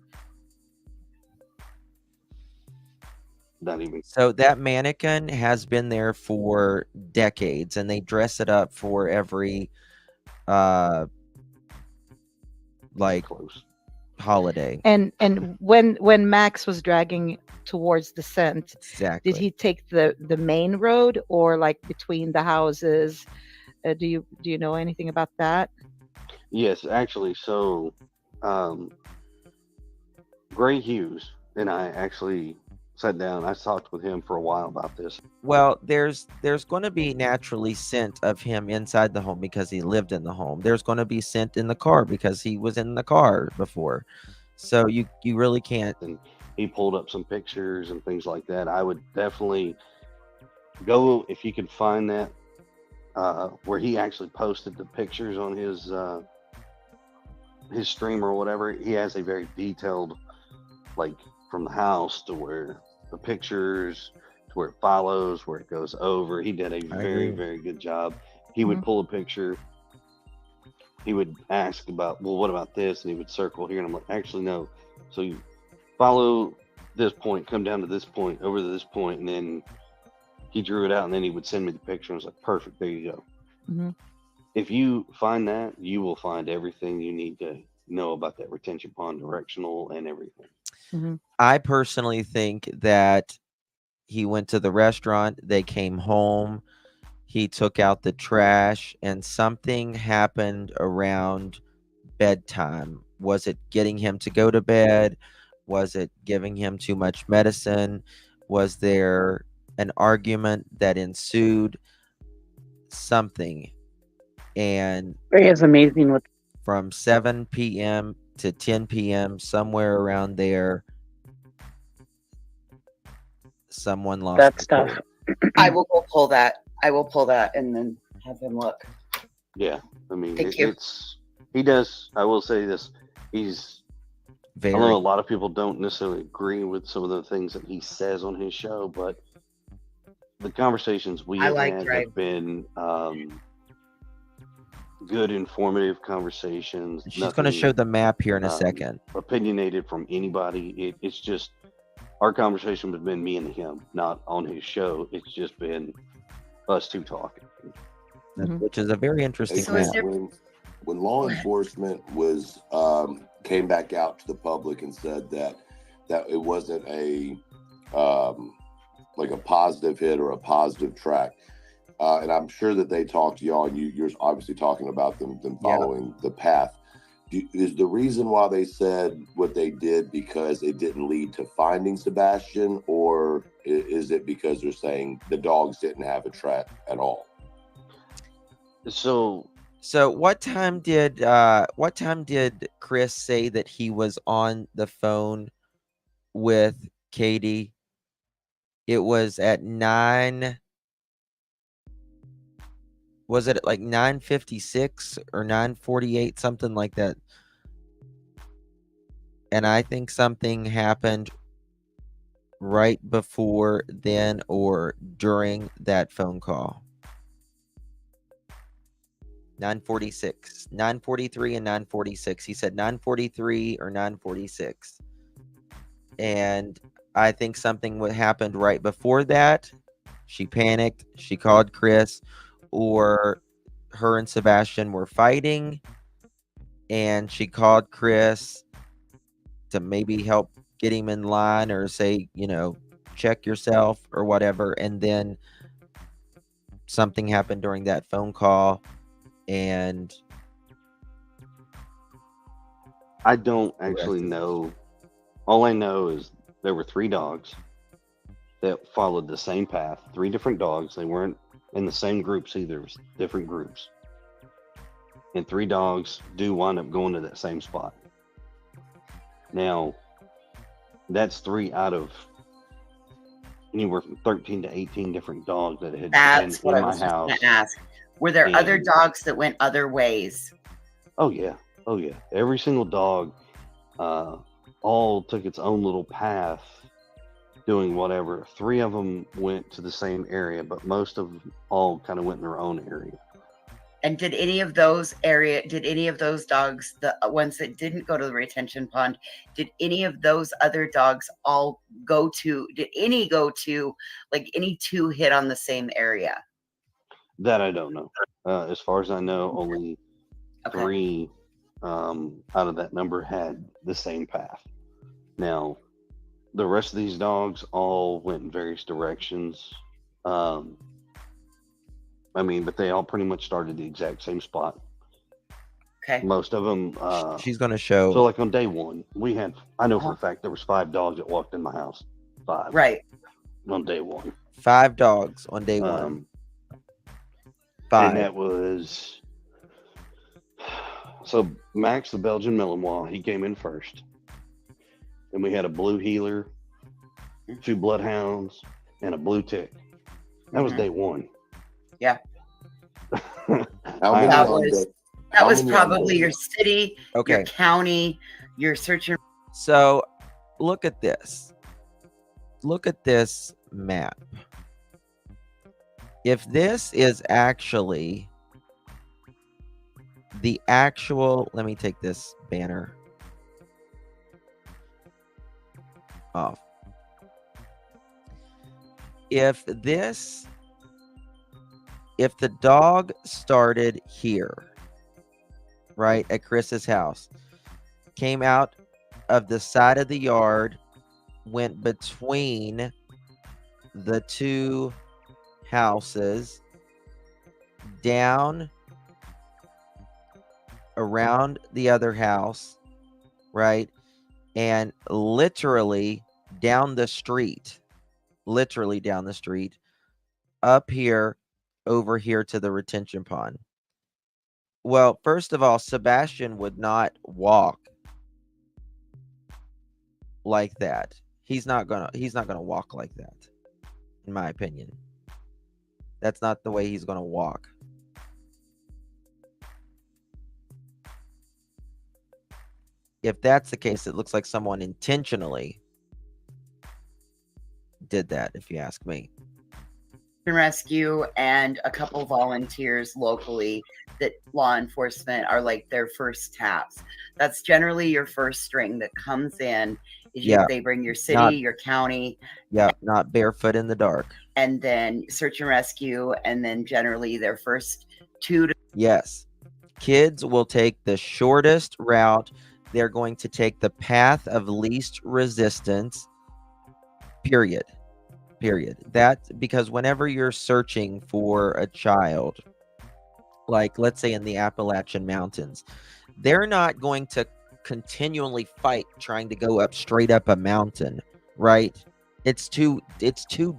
Not even. of. So that mannequin has been there for decades, and they dress it up for every like Close. holiday. And when Max was dragging towards the scent, Exactly. did he take the main road or like between the houses? Do you know anything about that? Yes, actually. So, Gray Hughes and I actually sat down. I talked with him for a while about this. Well, there's going to be naturally scent of him inside the home because he lived in the home. There's going to be scent in the car because he was in the car before. So you really can't. And he pulled up some pictures and things like that. I would definitely go if you could find that where he actually posted the pictures on his stream or whatever. He has a very detailed, like from the house to where the pictures to where it follows, where it goes over. He did a very, very good job. He would pull a picture. He would ask about, well, what about this? And he would circle here. And I'm like, actually, no. So you follow this point, come down to this point, over to this point, and then he drew it out, and then he would send me the picture. I was like, perfect, there you go. Mm-hmm. If you find that, you will find everything you need to know about that retention pond, directional, and everything. Mm-hmm. I personally think that he went to the restaurant, they came home, he took out the trash, and something happened around bedtime. Was it getting him to go to bed? Was it giving him too much medicine? Was there an argument that ensued? Something. And Ray is amazing with from 7 p.m. to 10 p.m., somewhere around there, someone lost that the stuff. cool. I will go pull that. I will pull that and then have him look. Yeah, I mean, Thank you. he does. I will say this: he's. Very. I know a lot of people don't necessarily agree with some of the things that he says on his show, but the conversations we have had have been good, informative conversations. She's going to show the map here in a second. Opinionated from anybody. It's just our conversation has been me and him, not on his show. It's just been us two talking. Which is a very interesting So map. When law enforcement was came back out to the public and said that it wasn't a like a positive hit or a positive track, and I'm sure that they talked to y'all, and you're obviously talking about them following the path. Is the reason why they said what they did because it didn't lead to finding Sebastian, or is it because they're saying the dogs didn't have a track at all? So what time did Chris say that he was on the phone with Katie? It was at 9. Was it at like 9:56 or 9:48, something like that? And I think something happened right before then or during that phone call. 9:46, 9:43, and 9:46. He said 9:43 or 9:46. And I think something happened right before that. She panicked. She called Chris, or her and Sebastian were fighting, and she called Chris to maybe help get him in line or say, check yourself or whatever. And then something happened during that phone call. And I don't actually know. All I know is there were 3 dogs that followed the same path. 3 different dogs. They weren't in the same groups either. It was different groups. And 3 dogs do wind up going to that same spot. Now, that's 3 out of anywhere from 13 to 18 different dogs that had been in my house. Ask. Were there other And dogs that went other ways? oh yeah, every single dog all took its own little path doing whatever. 3 of them went to the same area, but most of them all kind of went in their own area. And did any of those dogs, the ones that didn't go to the retention pond, did any of those other dogs all go to, like any 2 hit on the same area? That I don't know. As far as I know, only Okay. 3 out of that number had the same path. Now, the rest of these dogs all went in various directions. I mean, but they all pretty much started the exact same spot. Okay. Most of them. She's going to show. So, like on day 1, I know for a fact there was 5 dogs that walked in my house. 5. Right. On day 1. 5 dogs on day 1. 5. And that was. So, Max, the Belgian Malinois, he came in first. Then we had a blue heeler, 2 bloodhounds, and a blue tick. That was day 1. Yeah. How many That on was day- that how was many on probably day your one? city, Okay. your county, your search and So look at this. Look at this map. If this is actually the actual, let me take this banner off. If the dog started here, right, at Chris's house, came out of the side of the yard, went between the 2 houses, down around the other house, right, and literally down the street, up here, over here to the retention pond. Well, first of all, Sebastian would not walk like that. He's not gonna walk like that, in my opinion. That's not the way he's gonna walk. If that's the case, it looks like someone intentionally did that, if you ask me. rescue and a couple volunteers locally that law enforcement are like their first taps. That's generally your first string that comes in. They bring your city, your county. Yeah, not barefoot in the dark. And then search and rescue, and then generally their first 2 to. Yes. Kids will take the shortest route. They're going to take the path of least resistance. Period. That, because whenever you're searching for a child, like let's say in the Appalachian Mountains, they're not going to continually fight trying to go up straight up a mountain, right? It's too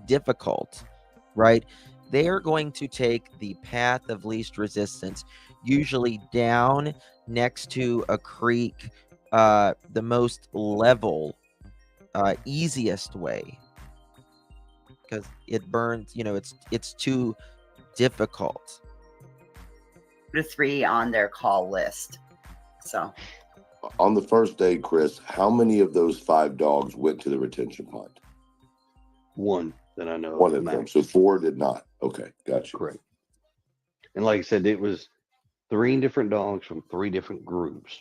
difficult, right? They are going to take the path of least resistance, usually down next to a creek, the most level, easiest way, because it burns, it's too difficult. 2 to 3 on their call list. So On the first day, Chris, how many of those 5 dogs went to the retention pond? 1 that I know. 1 of them. So 4 did not. Okay, gotcha. Correct. And like I said, it was 3 different dogs from 3 different groups.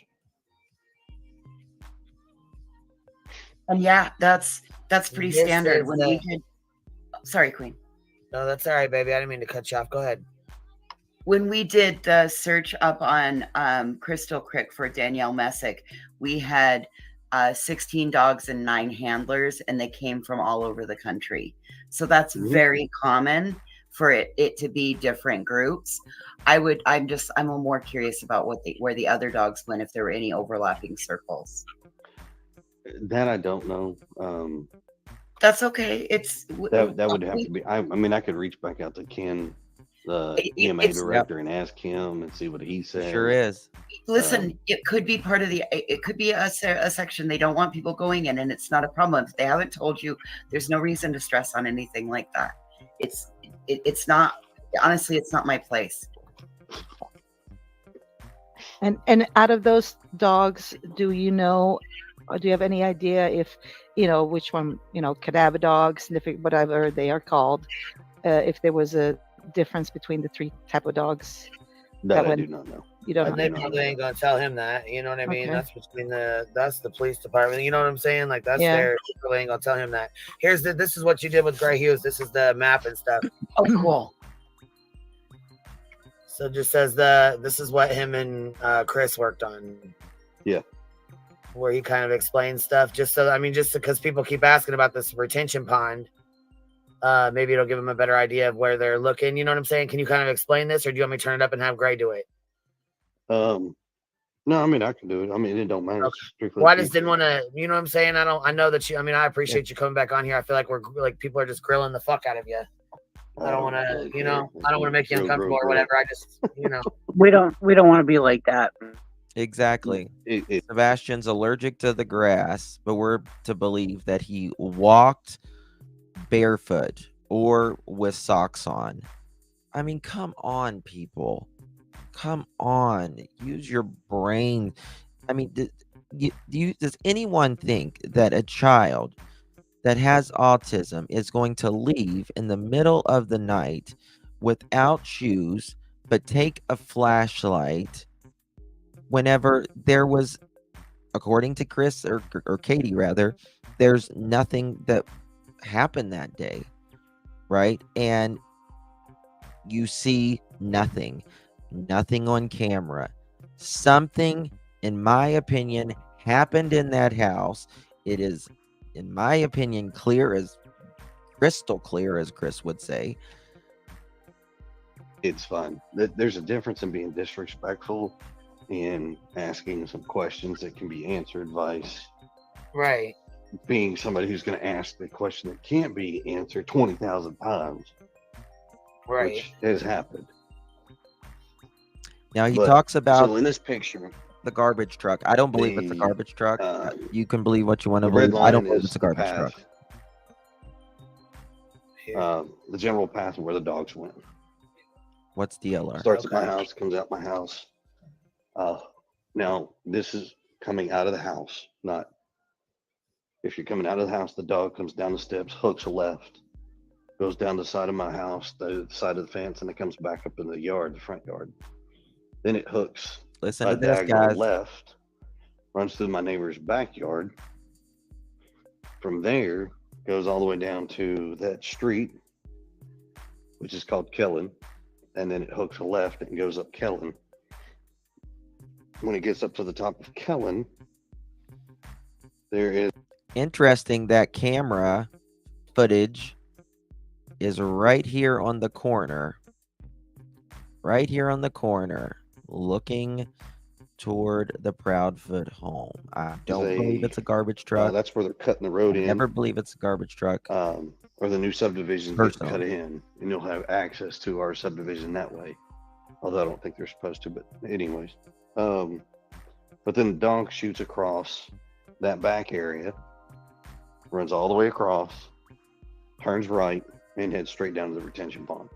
and yeah, that's pretty This standard. is When the- we did, sorry, Queen. No, that's all right, baby. I didn't mean to cut you off. Go ahead. When we did the search up on Crystal Creek for Danielle Messick, we had 16 dogs and 9 handlers, and they came from all over the country. So that's very common for it to be different groups. I'm more curious about where the other dogs went, if there were any overlapping circles. That I don't know. That's okay. That would have to be. I mean, I could reach back out to Ken, the EMA director, and ask him and see what he says. Sure is. Listen, it could be part of it could be a section they don't want people going in, and it's not a problem. If they haven't told you, there's no reason to stress on anything like that. It's not, honestly, it's not my place. And out of those dogs, do you know, or do you have any idea if, which one, cadaver dogs, sniffing, whatever they are called, if there was a difference between the three type of dogs That I went, do not know. you don't I know? They do not probably know ain't that. gonna tell him that. You know what I mean? Okay. That's between that's the police department. You know what I'm saying? Like that's Yeah. their. They probably ain't gonna tell him that. This is what you did with Gray Hughes. This is the map and stuff. Oh, cool. So it just says this is what him and Chris worked on. Yeah. Where he kind of explains stuff. Just because people keep asking about this retention pond. Maybe it'll give them a better idea of where they're looking. You know what I'm saying? Can you kind of explain this, or do you want me to turn it up and have Gray do it? No, I mean I can do it. I mean it don't matter. Okay. It's strictly Well, I just didn't want to. You know what I'm saying? I know that you. I mean, I appreciate you coming back on here. I feel like people are just grilling the fuck out of you. I don't want to. really You care. know, I don't want to make you Grill, uncomfortable or grill. whatever. I just, We don't want to be like that. Exactly. It- Sebastian's allergic to the grass, but we're to believe that he walked barefoot or with socks on. I mean, come on, people. Come on. Use your brain. I mean, does anyone think that a child that has autism is going to leave in the middle of the night without shoes, but take a flashlight whenever there was, according to Chris or Katie rather, there's nothing that happened that day, right? And you see nothing on camera. Something, in my opinion, happened in that house. It is, in my opinion, crystal clear, as Chris would say. It's fine. There's a difference in being disrespectful and asking some questions that can be answered vice right. being somebody who's going to ask the question that can't be answered 20,000 times, Right. which has happened. Now he But- talks about So in this picture, the garbage truck. I don't believe it's a the, garbage truck. You can believe what you want to the red believe. I don't line believe is it's a the garbage path, truck. the general path of where the dogs went. What's DLR? Starts at my house, comes out my house. Now this is coming out of the house, not if you're coming out of the house, the dog comes down the steps, hooks a left, goes down the side of my house, the side of the fence, and it comes back up in the yard, the front yard. Then it hooks Listen a to this, diagonal guys. left, runs through my neighbor's backyard. From there, goes all the way down to that street, which is called Kellen, and then it hooks a left and goes up Kellen. When it gets up to the top of Kellen, there is Interesting that camera footage is right here on the corner. Right here on the corner, looking toward the Proudfoot home. I don't believe it's a garbage truck. that's where they're cutting the road I in. never believe it's a garbage truck. Or the new subdivision gets cut Personally. in, and you'll have access to our subdivision that way. Although I don't think they're supposed to, but anyways. But then the dog shoots across that back area, runs all the way across, turns right, and heads straight down to the retention pond.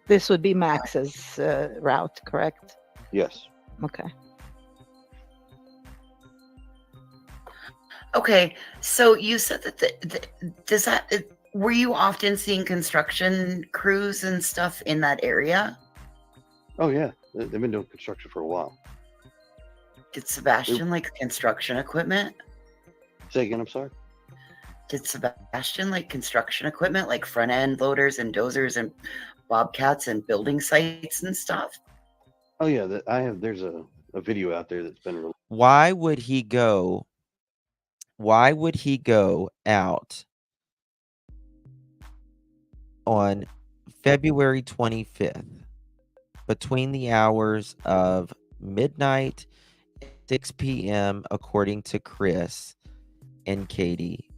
This would be Max's route, correct? Yes. Okay. Okay, so you said that were you often seeing construction crews and stuff in that area? Oh yeah, they've been doing construction for a while. Did Sebastian like construction equipment? Say again, I'm sorry. Did Sebastian like construction equipment, like front end loaders and dozers and bobcats and building sites and stuff? Oh yeah, there's a video out there that's been released. Why would he go out on February 25th between the hours of midnight and 6 p.m. according to Chris and Katie,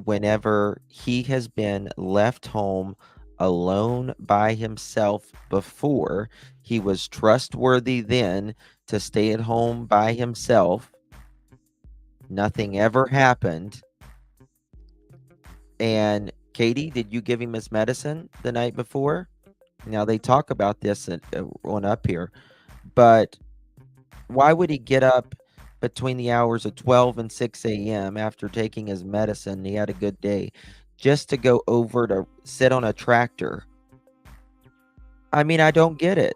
whenever he has been left home alone by himself before? He was trustworthy then to stay at home by himself. Nothing ever happened. And Katie, did you give him his medicine the night before? Now they talk about this on up here, but why would he get up between the hours of 12 and 6 a.m. after taking his medicine? He had a good day, just to go over to sit on a tractor. I mean, I don't get it.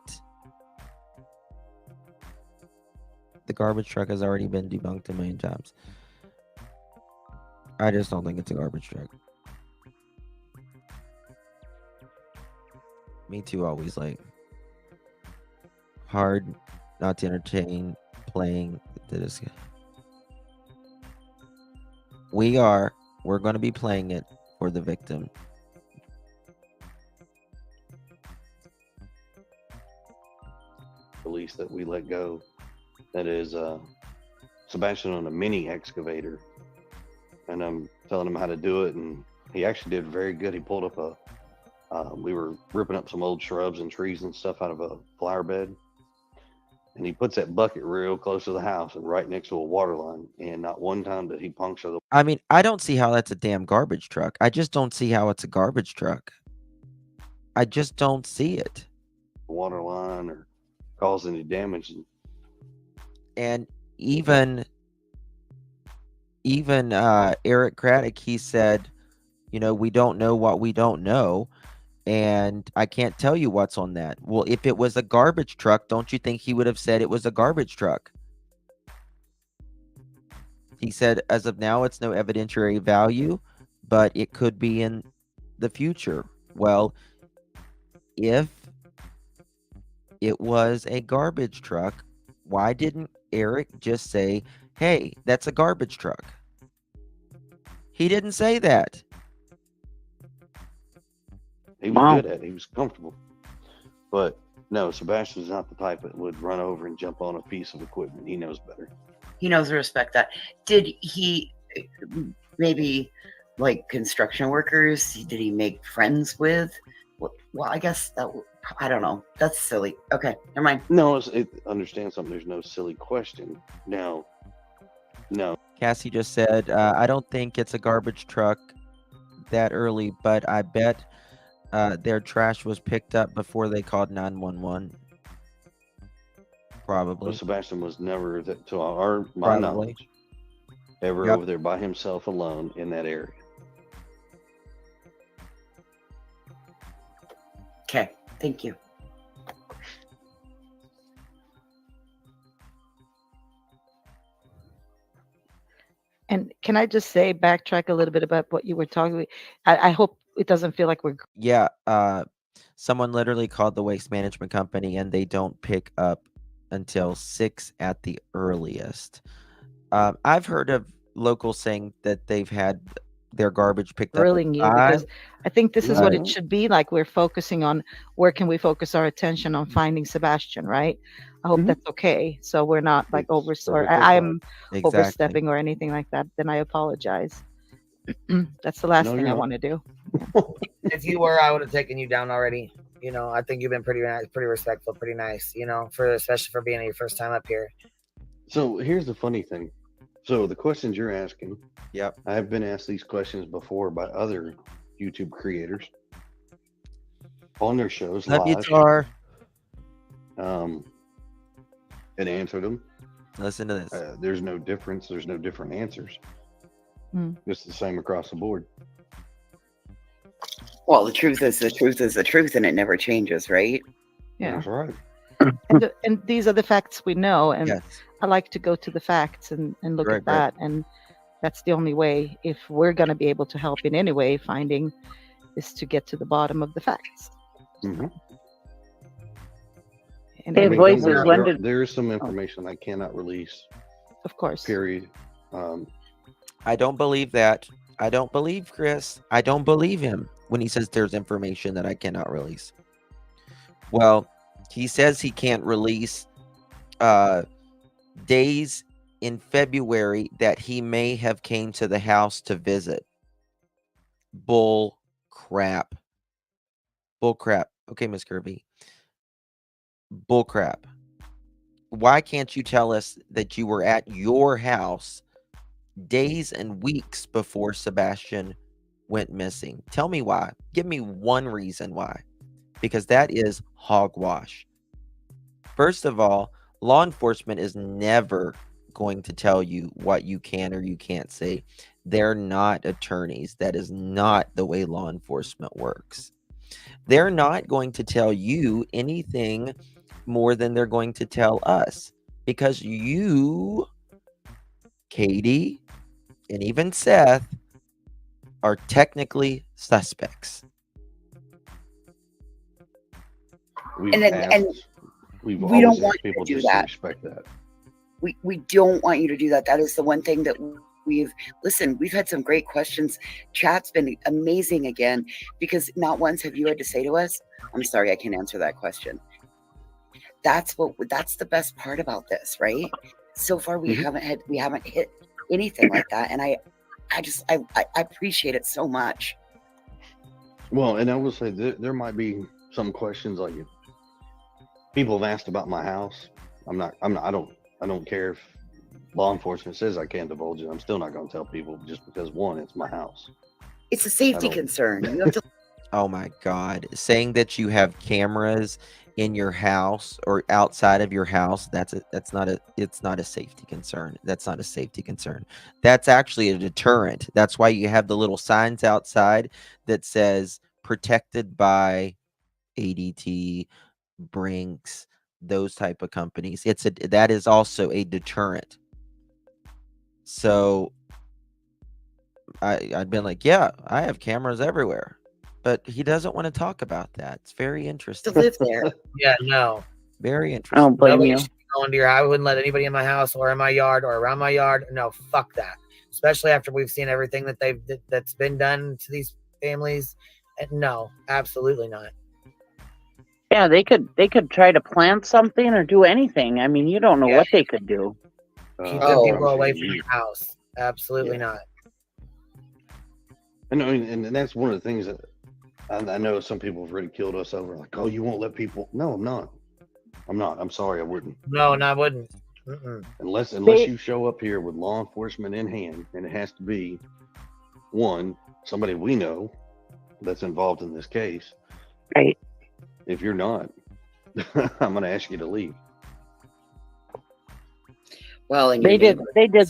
The garbage truck has already been debunked a million times. I just don't think it's a garbage truck. Me too, always like hard not to entertain playing this. We're going to be playing it for the victim. Police that we let go. That is Sebastian on a mini excavator, and I'm telling him how to do it, and he actually did very good. He pulled up we were ripping up some old shrubs and trees and stuff out of a flower bed, and he puts that bucket real close to the house and right next to a water line, and not one time did he puncture the I mean, I don't see how that's a damn garbage truck. I just don't see how it's a garbage truck. I just don't see it. water line or cause any damage. And even Eric Craddock, he said, we don't know what we don't know, and I can't tell you what's on that. Well, if it was a garbage truck, don't you think he would have said it was a garbage truck? He said, as of now, it's no evidentiary value, but it could be in the future. Well, if it was a garbage truck, why didn't Eric just say, hey, that's a garbage truck? He didn't say that. He was good at it. He was comfortable. But no, Sebastian's not the type that would run over and jump on a piece of equipment. He knows better. He knows to respect that. Did he maybe like construction workers? Did he make friends with? Well, I guess that, I don't know. That's silly. Okay, never mind. No, understand something. There's no silly question. No. Cassie just said, I don't think it's a garbage truck that early, but I bet their trash was picked up before they called 911. Probably. Well, Sebastian was never, to my knowledge, ever over there by himself alone in that area. Okay, thank you. And can I just say, backtrack a little bit about what you were talking about? I hope it doesn't feel like we're. Yeah. Someone literally called the waste management company and they don't pick up until 6 at the earliest. I've heard of locals saying that they've had their garbage picked up. Grilling you, because I think this is what it should be like. We're focusing on where can we focus our attention on finding Sebastian, right? I hope that's okay. So we're not like I'm overstepping or anything like that. Then I apologize. That's the last thing I want to do. If you were, I would have taken you down already. I think you've been pretty nice, pretty respectful, pretty nice. Especially for being your first time up here. So here's the funny thing. So the questions you're asking, yep, I've been asked these questions before by other YouTube creators on their shows live. And answered them. Listen to this. There's no difference. There's no different answers. Just the same across the board. Well, the truth is the truth is the truth, and it never changes, right? Yeah, that's right. And these are the facts we know, and yes. I like to go to the facts and look at that, and that's the only way, if we're going to be able to help in any way finding, is to get to the bottom of the facts. Mm-hmm. And there is some information I cannot release. Of course. Period. I don't believe that. I don't believe Chris. I don't believe him when he says there's information that I cannot release. Well, he says he can't release days in February that he may have came to the house to visit. Bull crap. Bull crap. Okay, Miss Kirby. Bull crap. Why can't you tell us that you were at your house days and weeks before Sebastian went missing? Tell me why. Give me one reason why. because that is hogwash. First of all, law enforcement is never going to tell you what you can or you can't say. They're not attorneys. That is not the way law enforcement works. They're not going to tell you anything more than they're going to tell us, because you, Katie, and even Seth are technically suspects. We've And then- and asked, we've we don't always want asked you to people do just that. to respect that. We don't want you to do that. That is the one thing that we've had some great questions. Chat's been amazing again, because not once have you had to say to us, I'm sorry, I can't answer that question. That's the best part about this, right? So far we haven't hit anything like that. And I appreciate it so much. Well, and I will say there might be some questions like if people have asked about my house. I don't care if law enforcement says I can't divulge it. I'm still not going to tell people, just because, one, it's my house. It's a safety concern. You have to Oh my God. Saying that you have cameras in your house or outside of your house, it's not a safety concern. That's not a safety concern. That's actually a deterrent. That's why you have the little signs outside that says protected by ADT, Brinks, those type of companies. That is also a deterrent. So I'd been like, yeah, I have cameras everywhere. But he doesn't want to talk about that. It's very interesting. live there. Yeah, no. Very I interesting. don't blame Nobody you. should be going to your house. I wouldn't let anybody in my house or in my yard or around my yard. No, fuck that. Especially after we've seen everything that's been done to these families. And no, absolutely not. Yeah, they could try to plant something or do anything. I mean, you don't know what they could do. Keep Oh, them I'm people sure away from your house. Absolutely Yeah. not. And that's one of the things that I know some people have ridiculed us over, like, oh, you won't let people. No, I'm not. I'm sorry, I wouldn't. No, and I wouldn't. Mm-mm. Unless They- you show up here with law enforcement in hand, and it has to be one, somebody we know that's involved in this case. Right. If you're not, I'm going to ask you to leave. Well, and They did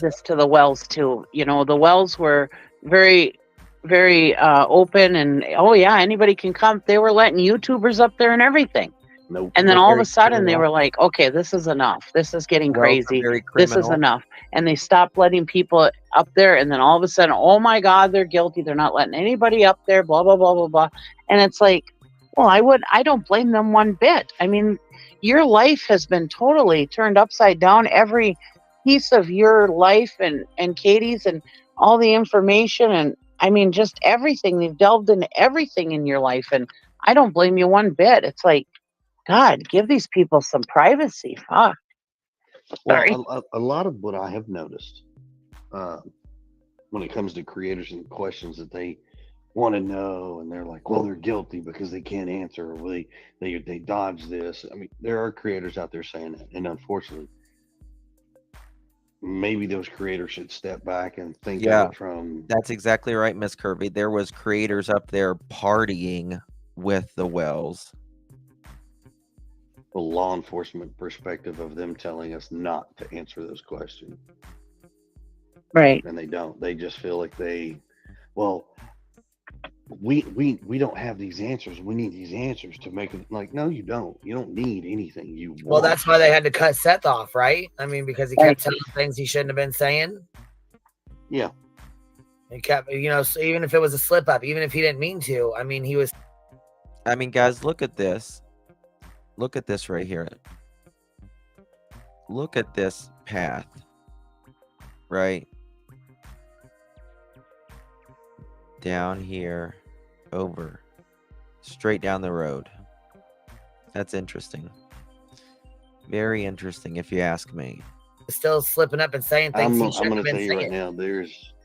this to the wells too. You know, the wells were very, very open, and oh yeah, anybody can come. They were letting YouTubers up there and everything. Nope. And then all of Very a sudden they criminal. were like, okay, this is enough. This is getting Wells are crazy. very This is criminal. enough. And they stopped letting people up there. And then all of a sudden, oh my God, they're guilty. They're not letting anybody up there, blah, blah, blah, blah, blah. And it's like, well, I don't blame them one bit. I mean, your life has been totally turned upside down. Every piece of your life and Katie's and all the information. And I mean, just everything. They've delved into everything in your life. And I don't blame you one bit. It's like, God, give these people some privacy. Fuck. Sorry. Well, a lot of what I have noticed when it comes to creators and questions that they want to know, and they're like, well, they're guilty because they can't answer, or they dodge this. I mean, there are creators out there saying that, and unfortunately, maybe those creators should step back and think Yeah. of it from. That's exactly right, Miss Kirby. There was creators up there partying with the Wells. The law enforcement perspective of them telling us not to answer those questions. Right. And they don't. They just feel like we don't have these answers. We need these answers to make it. Like, no, you don't. You don't need anything. Well, that's why they had to cut Seth off, right? I mean, because he kept telling things he shouldn't have been saying. Yeah. He kept, so even if it was a slip up, even if he didn't mean to, I mean, he was. I mean, guys, look at this. Look at this right here. Look at this path, right? Down here, over, straight down the road. That's interesting. Very interesting, if you ask me. Still slipping up and saying things I'm he going shouldn't to have tell been you saying. right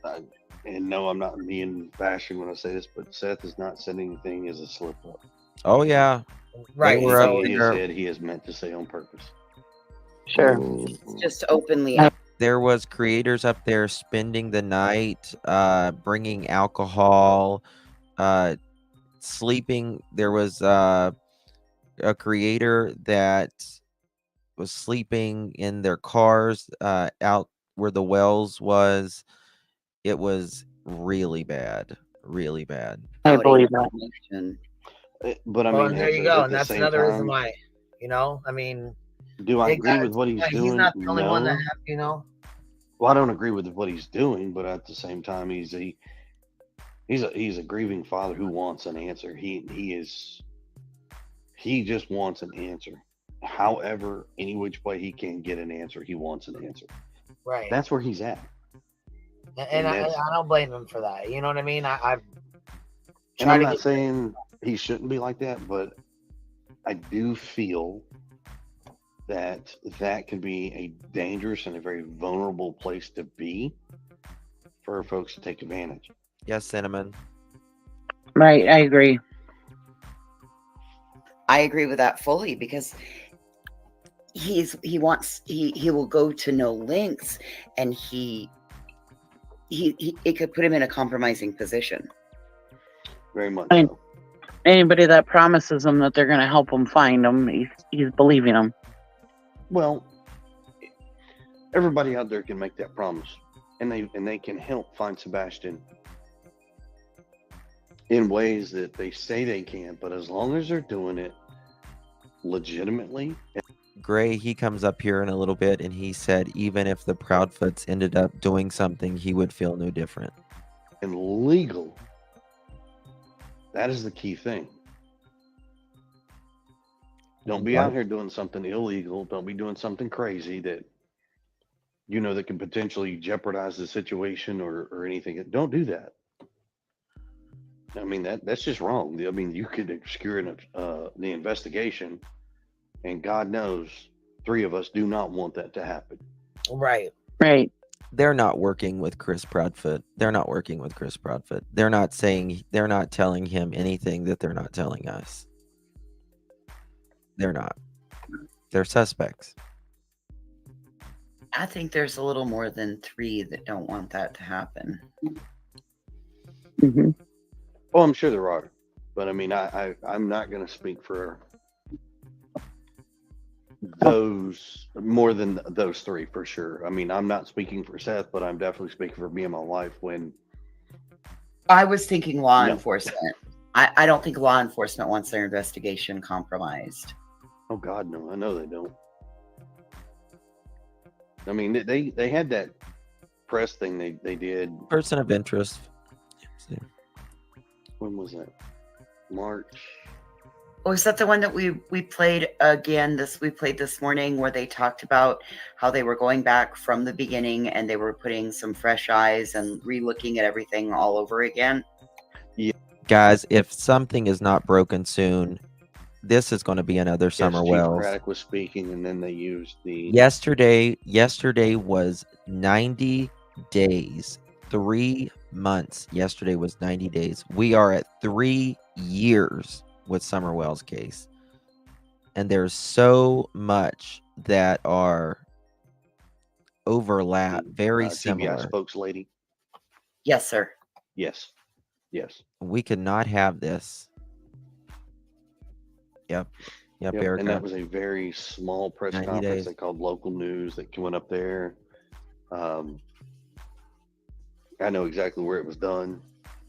now, and no, I'm not being bashing when I say this, but Seth is not saying anything as a slip up. Oh, yeah. Right. They were up In his there. head, he is meant to say on purpose. Sure. just openly. There was creators up there spending the night, bringing alcohol, sleeping. There was a creator that was sleeping in their cars out where the wells was. It was really bad, really bad. I Outing believe that. information. But I Well, mean, and there at you go, at and the that's same another reason time, why. I mean, do I it agree got with what he's he's doing? not the only one that No. Well, I don't agree with what he's doing, but at the same time, he's a grieving father who wants an answer. He just wants an answer. However, any which way he can get an answer, he wants an answer. Right. That's where he's at. And I don't blame him for that. You know what I mean? I've And I'm not saying he shouldn't be like that, but I do feel that that could be a dangerous and a very vulnerable place to be for folks to take advantage. Yes, Cinnamon. Right, I agree. I agree with that fully, because he will go to no lengths, and it could put him in a compromising position. Very much I mean, so. anybody that promises him that they're going to help him find him, he's believing him. Well, everybody out there can make that promise, and they can help find Sebastian in ways that they say they can, but as long as they're doing it legitimately. Gray, he comes up here in a little bit, and he said even if the Proudfoots ended up doing something, he would feel no different. And legal. That is the key thing. Don't be out here doing something illegal. Don't be doing something crazy that that can potentially jeopardize the situation or anything. Don't do that. I mean, that's just wrong. I mean, you could obscure the investigation, and God knows 3 of us do not want that to happen. Right. Right. They're not working with Chris Proudfoot. They're not working with Chris Proudfoot. They're not telling him anything that they're not telling us. They're not. They're suspects. I think there's a little more than 3 that don't want that to happen. Mm-hmm. Oh, I'm sure there are, but I mean, I'm not going to speak for those more than those 3 for sure. I mean, I'm not speaking for Seth, but I'm definitely speaking for me and my wife. When I was thinking law enforcement. I don't think law enforcement wants their investigation compromised. Oh God, no! I know they don't. I mean, they had that press thing they did. Person of interest. When was that? March. Oh, is that the one that we played again? We played this morning, where they talked about how they were going back from the beginning and they were putting some fresh eyes and re-looking at everything all over again. Yeah, guys, if something is not broken soon, this is going to be another Summer Chief Wells. Craddock was speaking, and then they used the Yesterday was 90 days, 3 months. Yesterday was 90 days. We are at 3 years with Summer Wells case, and there's so much that are overlap, very similar. TBI spokeslady. Yes, sir. Yes. We could not have this. Yep, Erica. And that was a very small press 90 conference days. they called local news that went up there. I know exactly where it was done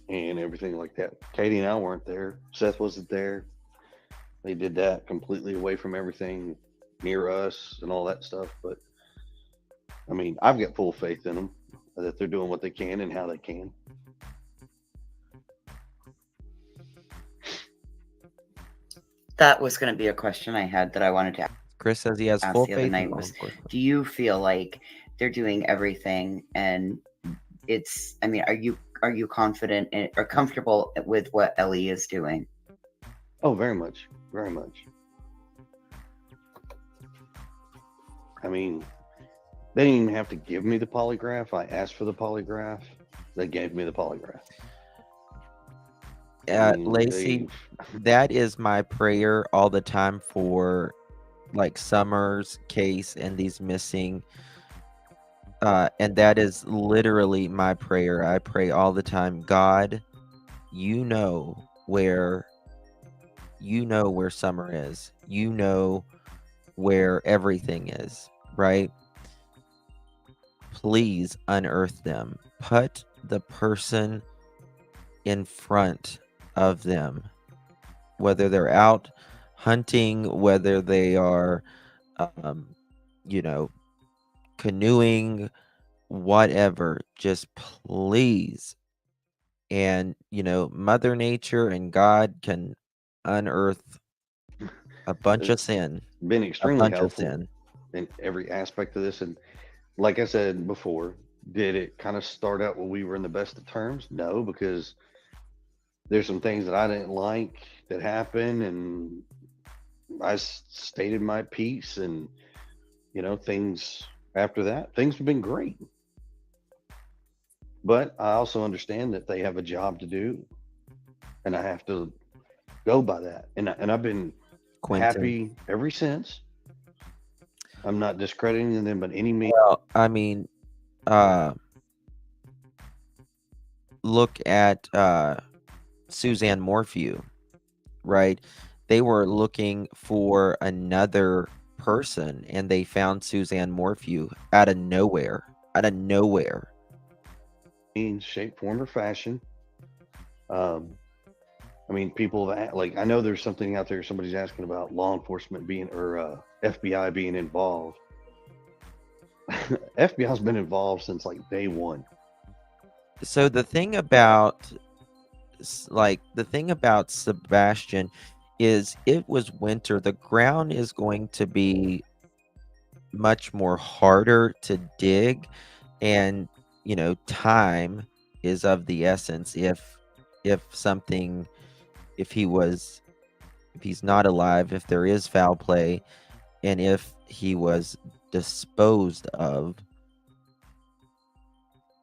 and everything like that. Katie and I weren't there. Seth wasn't there. They did that completely away from everything near us and all that stuff. But I mean, I've got full faith in them that they're doing what they can and how they can. That was going to be a question I had that I wanted to ask. Chris says he has asked full the other faith night in law was, enforcement. do you feel like they're doing everything, and I mean, are you confident or comfortable with what Ellie is doing? Oh, very much. Very much. I mean, they didn't even have to give me the polygraph. I asked for the polygraph. They gave me the polygraph. Lacey, that is my prayer all the time for like Summer's case and these missing. And that is literally my prayer. I pray all the time, God, you know where you know where Summer is. You know where everything is, right? Please unearth them. Put the person in front of them, whether they're out hunting, whether they are, you know, canoeing, whatever. Just please. And, you know, Mother Nature and God can unearth a bunch of It's sin. been A extremely bunch of helpful sin. in every aspect of this. And like I said before, did it kind of start out when we were in the best of terms? No, because there's some things that I didn't like that happened, and I stated my piece, and you know, things after that, things have been great. But I also understand that they have a job to do, and I have to go by that. And I've been Quentin. happy ever since. I'm not discrediting them by any means. Well, I mean, look at Suzanne Morphew, right? They were looking for another person and they found Suzanne Morphew out of nowhere. Out of nowhere. Means, shape, form, or fashion. I mean, people that, like, I know there's something out there. Somebody's asking about law enforcement being, or FBI being involved. FBI's been involved since like day one. So the thing about Sebastian is it was winter. The ground is going to be much more harder to dig, and you know, time is of the essence. If he's not alive, if there is foul play, and if he was disposed of,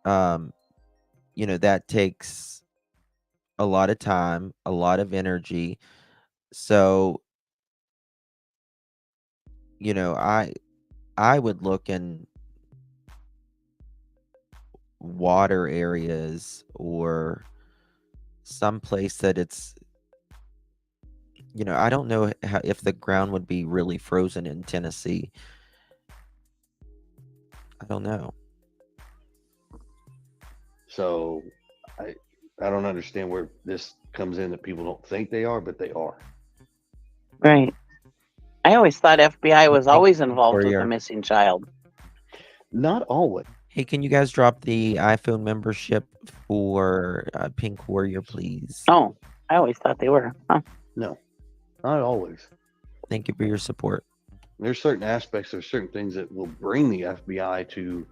you know, that takes a lot of time, a lot of energy. So, you know, I would look in water areas or someplace that it's, you know, I don't know if the ground would be really frozen in Tennessee. I don't know. So I don't understand where this comes in, that people don't think they are, but they are. Right. I always thought FBI was Thank always you involved for with a your- missing child. Not always. Hey, can you guys drop the iPhone membership for Pink Warrior, please? Oh, I always thought they were. Huh. No, not always. Thank you for your support. There's certain aspects, there's certain things that will bring the FBI to,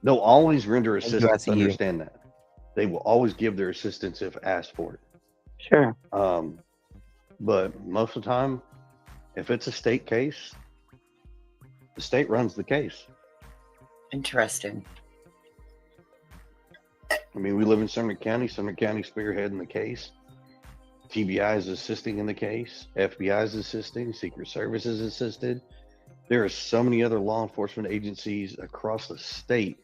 they'll always render Thank you, I assistance. see you. Understand that. They will always give their assistance if asked for it. Sure. But most of the time, if it's a state case, the state runs the case. Interesting. I mean, we live in Sumner County. Sumner County spearheading the case. TBI is assisting in the case. FBI is assisting. Secret Service is assisted. There are so many other law enforcement agencies across the state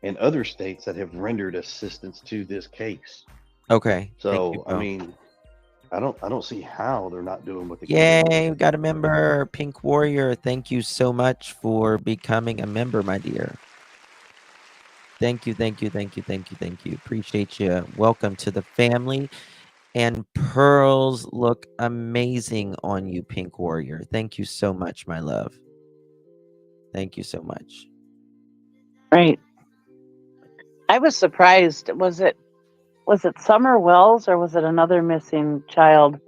and other states that have rendered assistance to this case. Okay. So, thank you, I Bo. mean, I don't see how they're not doing what they Yay, can. we got a member, Pink Warrior. Thank you so much for becoming a member, my dear. Thank you, thank you, thank you, thank you, thank you. Appreciate you. Welcome to the family. And pearls look amazing on you, Pink Warrior. Thank you so much, my love. Thank you so much. Right. I was surprised. Was it Summer Wells or was it another missing child?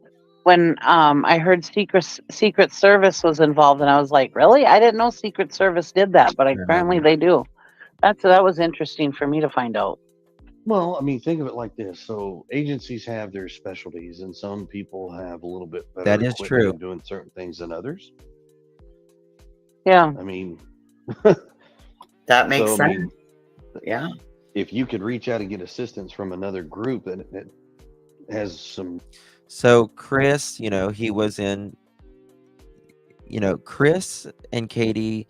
When I heard Secret Service was involved, and I was like, really? I didn't know Secret Service did that, but apparently they do. That was interesting for me to find out. Well, I mean, think of it like this. So agencies have their specialties, and some people have a little bit better That is equipment true. in doing certain things than others. Yeah. I mean, That makes so, I sense. mean, Yeah. if you could reach out and get assistance from another group that has some. So Chris, you know, he was in, you know, Chris and Katie,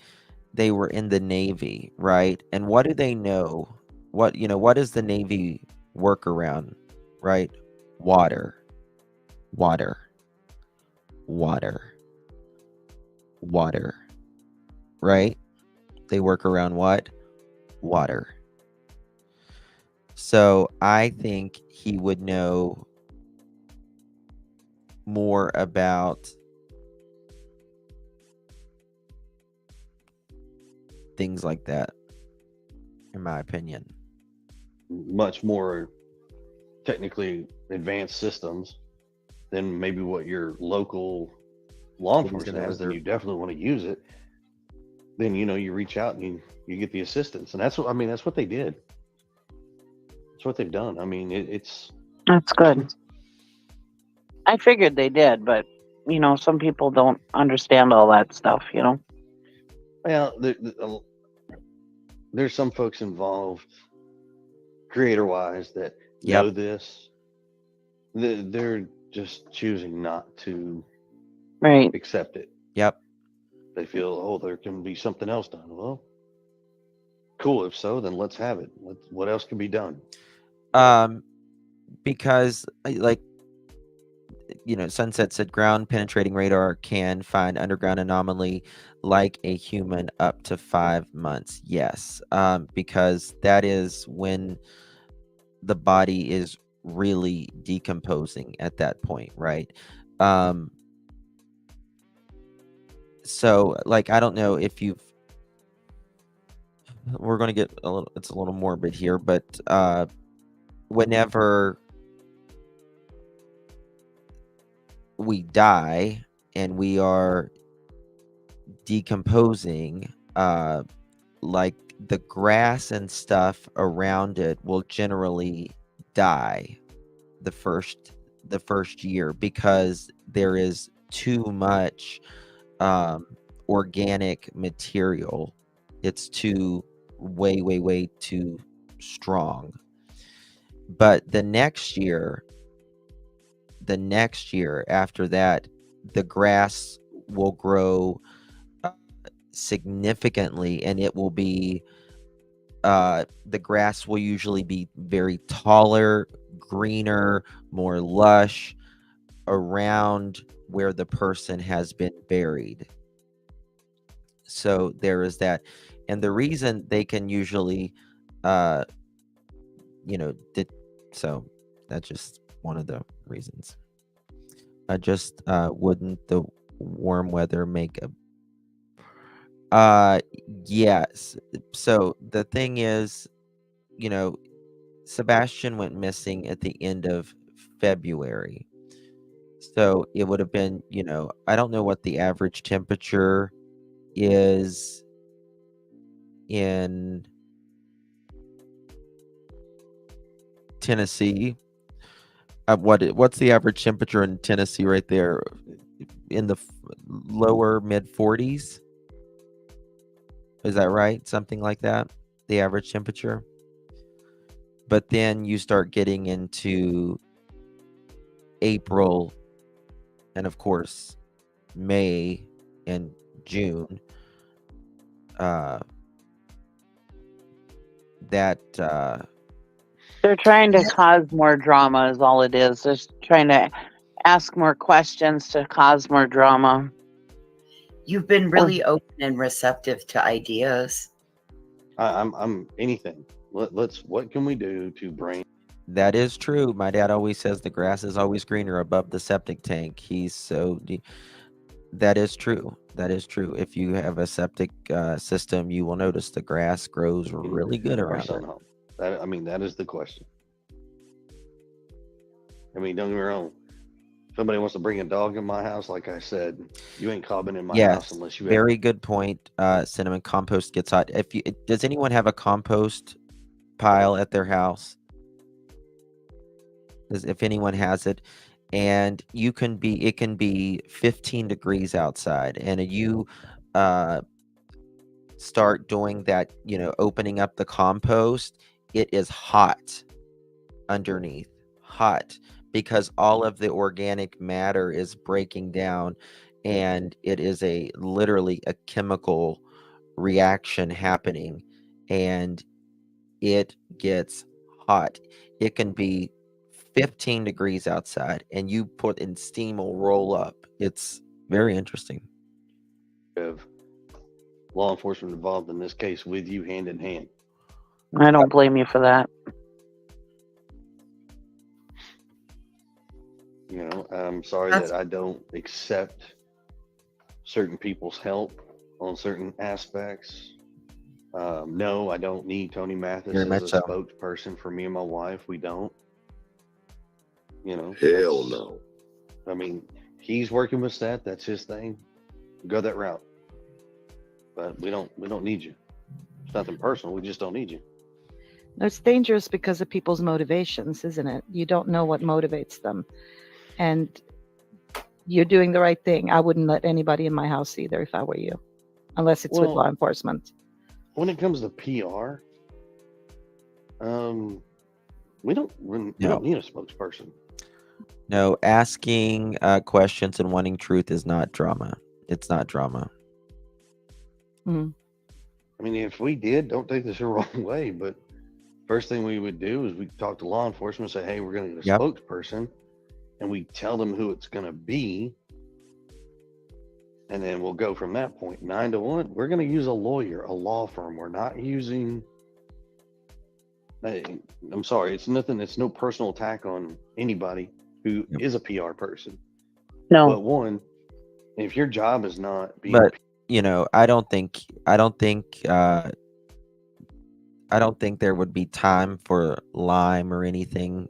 they were in the Navy, right? And what do they know? What does the Navy work around, right? Water. water. Water. Right? They work around what? Water. So I think he would know more about things like that, in my opinion. Much more technically advanced systems than maybe what your local law enforcement has, then you definitely want to use it. Then you reach out and you get the assistance, and that's what they did. That's what they've done. I mean, it's That's good. I figured they did, but some people don't understand all that stuff. well, there's some folks involved, creator wise, that Yep. know this. They're just choosing not to Right. accept it. Yep. They feel, oh, there can be something else done. Well, cool. If so, then let's have it. What else can be done? Because like Sunset said, ground penetrating radar can find underground anomaly like a human up to 5 months. Yes. Because that is when the body is really decomposing at that point, right? So like I don't know if we're going to get it's a little morbid here, but whenever we die and we are decomposing, like the grass and stuff around it will generally die the first year, because there is too much organic material. It's way too strong. But the next year after that, the grass will grow significantly, and it will be the grass will usually be very taller, greener, more lush around where the person has been buried. So there is that. And the reason they can usually so that's just one of the reasons. Wouldn't the warm weather make a yes. So the thing is, Sebastian went missing at the end of February. So it would have been, I don't know what the average temperature is in Tennessee. What's the average temperature in Tennessee right there? In the lower mid 40s? Is that right? Something like that, the average temperature. But then you start getting into April and of course May and June. They're trying to cause more drama is all it is. They're trying to ask more questions to cause more drama. You've been really open and receptive to ideas. I'm anything. What can we do to bring? That is true. My dad always says the grass is always greener above the septic tank. That is true. That is true. If you have a septic system, you will notice the grass grows really good around it. That is the question. Don't get me wrong. Somebody wants to bring a dog in my house, like I said, you ain't cobbing in my house unless you have. Very good point. Cinnamon, compost gets hot. Does anyone have a compost pile at their house? If anyone has it, and it can be 15 degrees outside, and you start doing that, opening up the compost, it is hot underneath, hot, because all of the organic matter is breaking down, and it is literally a chemical reaction happening, and it gets hot. It can be 15 degrees outside, and you put in steam will roll up It's very interesting. Of law enforcement involved in this case with you hand in hand. I don't blame you for that. You know, I'm sorry That's- that I don't accept certain people's help on certain aspects. No, I don't need Tony Mathis Very as much a so. spokesperson for me and my wife. We don't. You know, Hell that's- no. I mean, he's working with Seth. That's his thing. Go that route. But we don't need you. It's nothing personal. We just don't need you. It's dangerous because of people's motivations, isn't it? You don't know what motivates them. And you're doing the right thing. I wouldn't let anybody in my house either if I were you, unless it's with Well, law enforcement. when it comes to PR, we don't No. need a spokesperson. No, asking questions and wanting truth is not drama. It's not drama. Mhm. I mean, if we did, don't take this the wrong way, but first thing we would do is we talk to law enforcement, say, hey, we're going to get a Yep. spokesperson, and we tell them who it's going to be, and then we'll go from that point. 9 to 1, we're going to use a lawyer, a law firm. We're not using. Hey, I'm sorry, it's nothing. It's no personal attack on anybody who Yep. is a PR person. No. But one, if your job is not being But you know, I don't think there would be time for Lyme or anything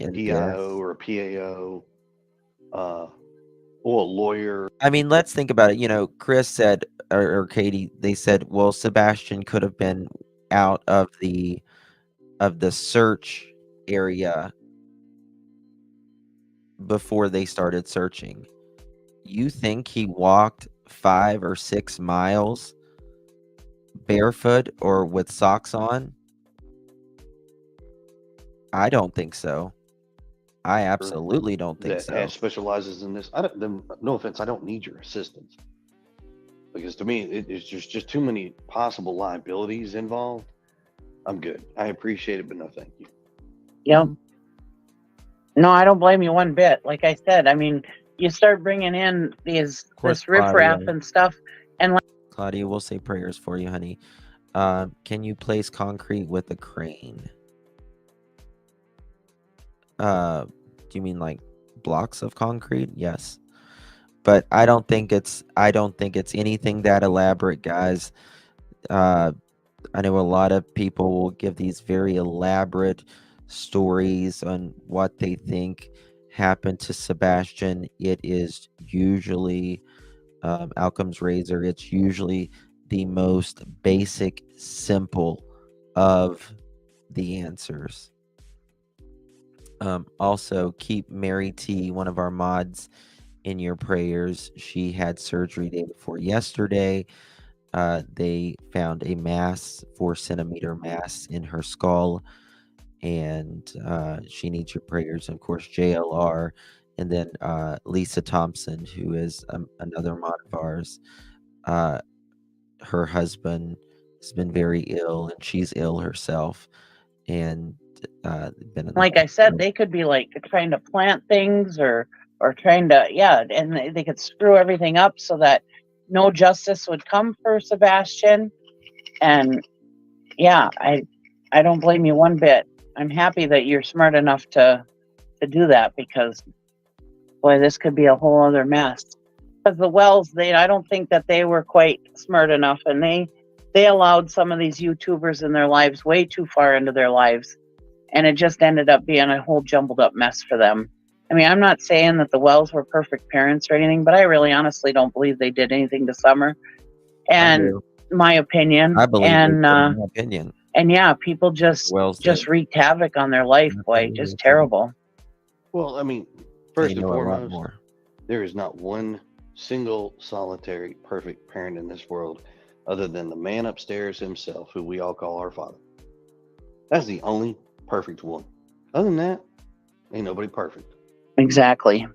in this. PIO or a PAO, or a lawyer. I mean, let's think about it. You know, Chris said, or Katie, they said, well, Sebastian could have been out of the search area before they started searching. You think he walked 5 or 6 miles barefoot or with socks on? I don't think so. I absolutely don't think that so. specializes in this. No offense, I don't need your assistance, because to me, it's just too many possible liabilities involved. I'm good. I appreciate it, but no, thank you. Yep. No, I don't blame you one bit. Like I said, I mean, you start bringing in this riffraff and stuff, and like, Claudia, we'll say prayers for you, honey. Can you place concrete with a crane? Do you mean like blocks of concrete? Yes. But I don't think it's anything that elaborate, guys. I know a lot of people will give these very elaborate stories on what they think happened to Sebastian. It is usually Alchem's razor. It's usually the most basic, simple of the answers. Also, keep Mary T, one of our mods, in your prayers. She had surgery day before yesterday. They found a mass, 4-centimeter mass in her skull, and she needs your prayers. Of course, JLR, and then Lisa Thompson, who is another mod of ours. Her husband has been very ill, and she's ill herself, and been in the like I said, hospital. they could be like trying to plant things or trying to, yeah, and they could screw everything up so that no justice would come for Sebastian. And yeah, I don't blame you one bit. I'm happy that you're smart enough to do that, because boy, this could be a whole other mess. Because the Wells, I don't think that they were quite smart enough, and they allowed some of these YouTubers in their lives way too far into their lives, and it just ended up being a whole jumbled up mess for them. I mean, I'm not saying that the Wells were perfect parents or anything, but I really honestly don't believe they did anything to Summer. And my opinion. I believe and my opinion. And yeah, people just wreaked havoc on their life. Boy, just terrible. Well, I mean, first and know a lot foremost, more. there is not one single solitary perfect parent in this world other than the man upstairs himself, who we all call our father. That's the only perfect one. Other than that, ain't nobody perfect. Exactly.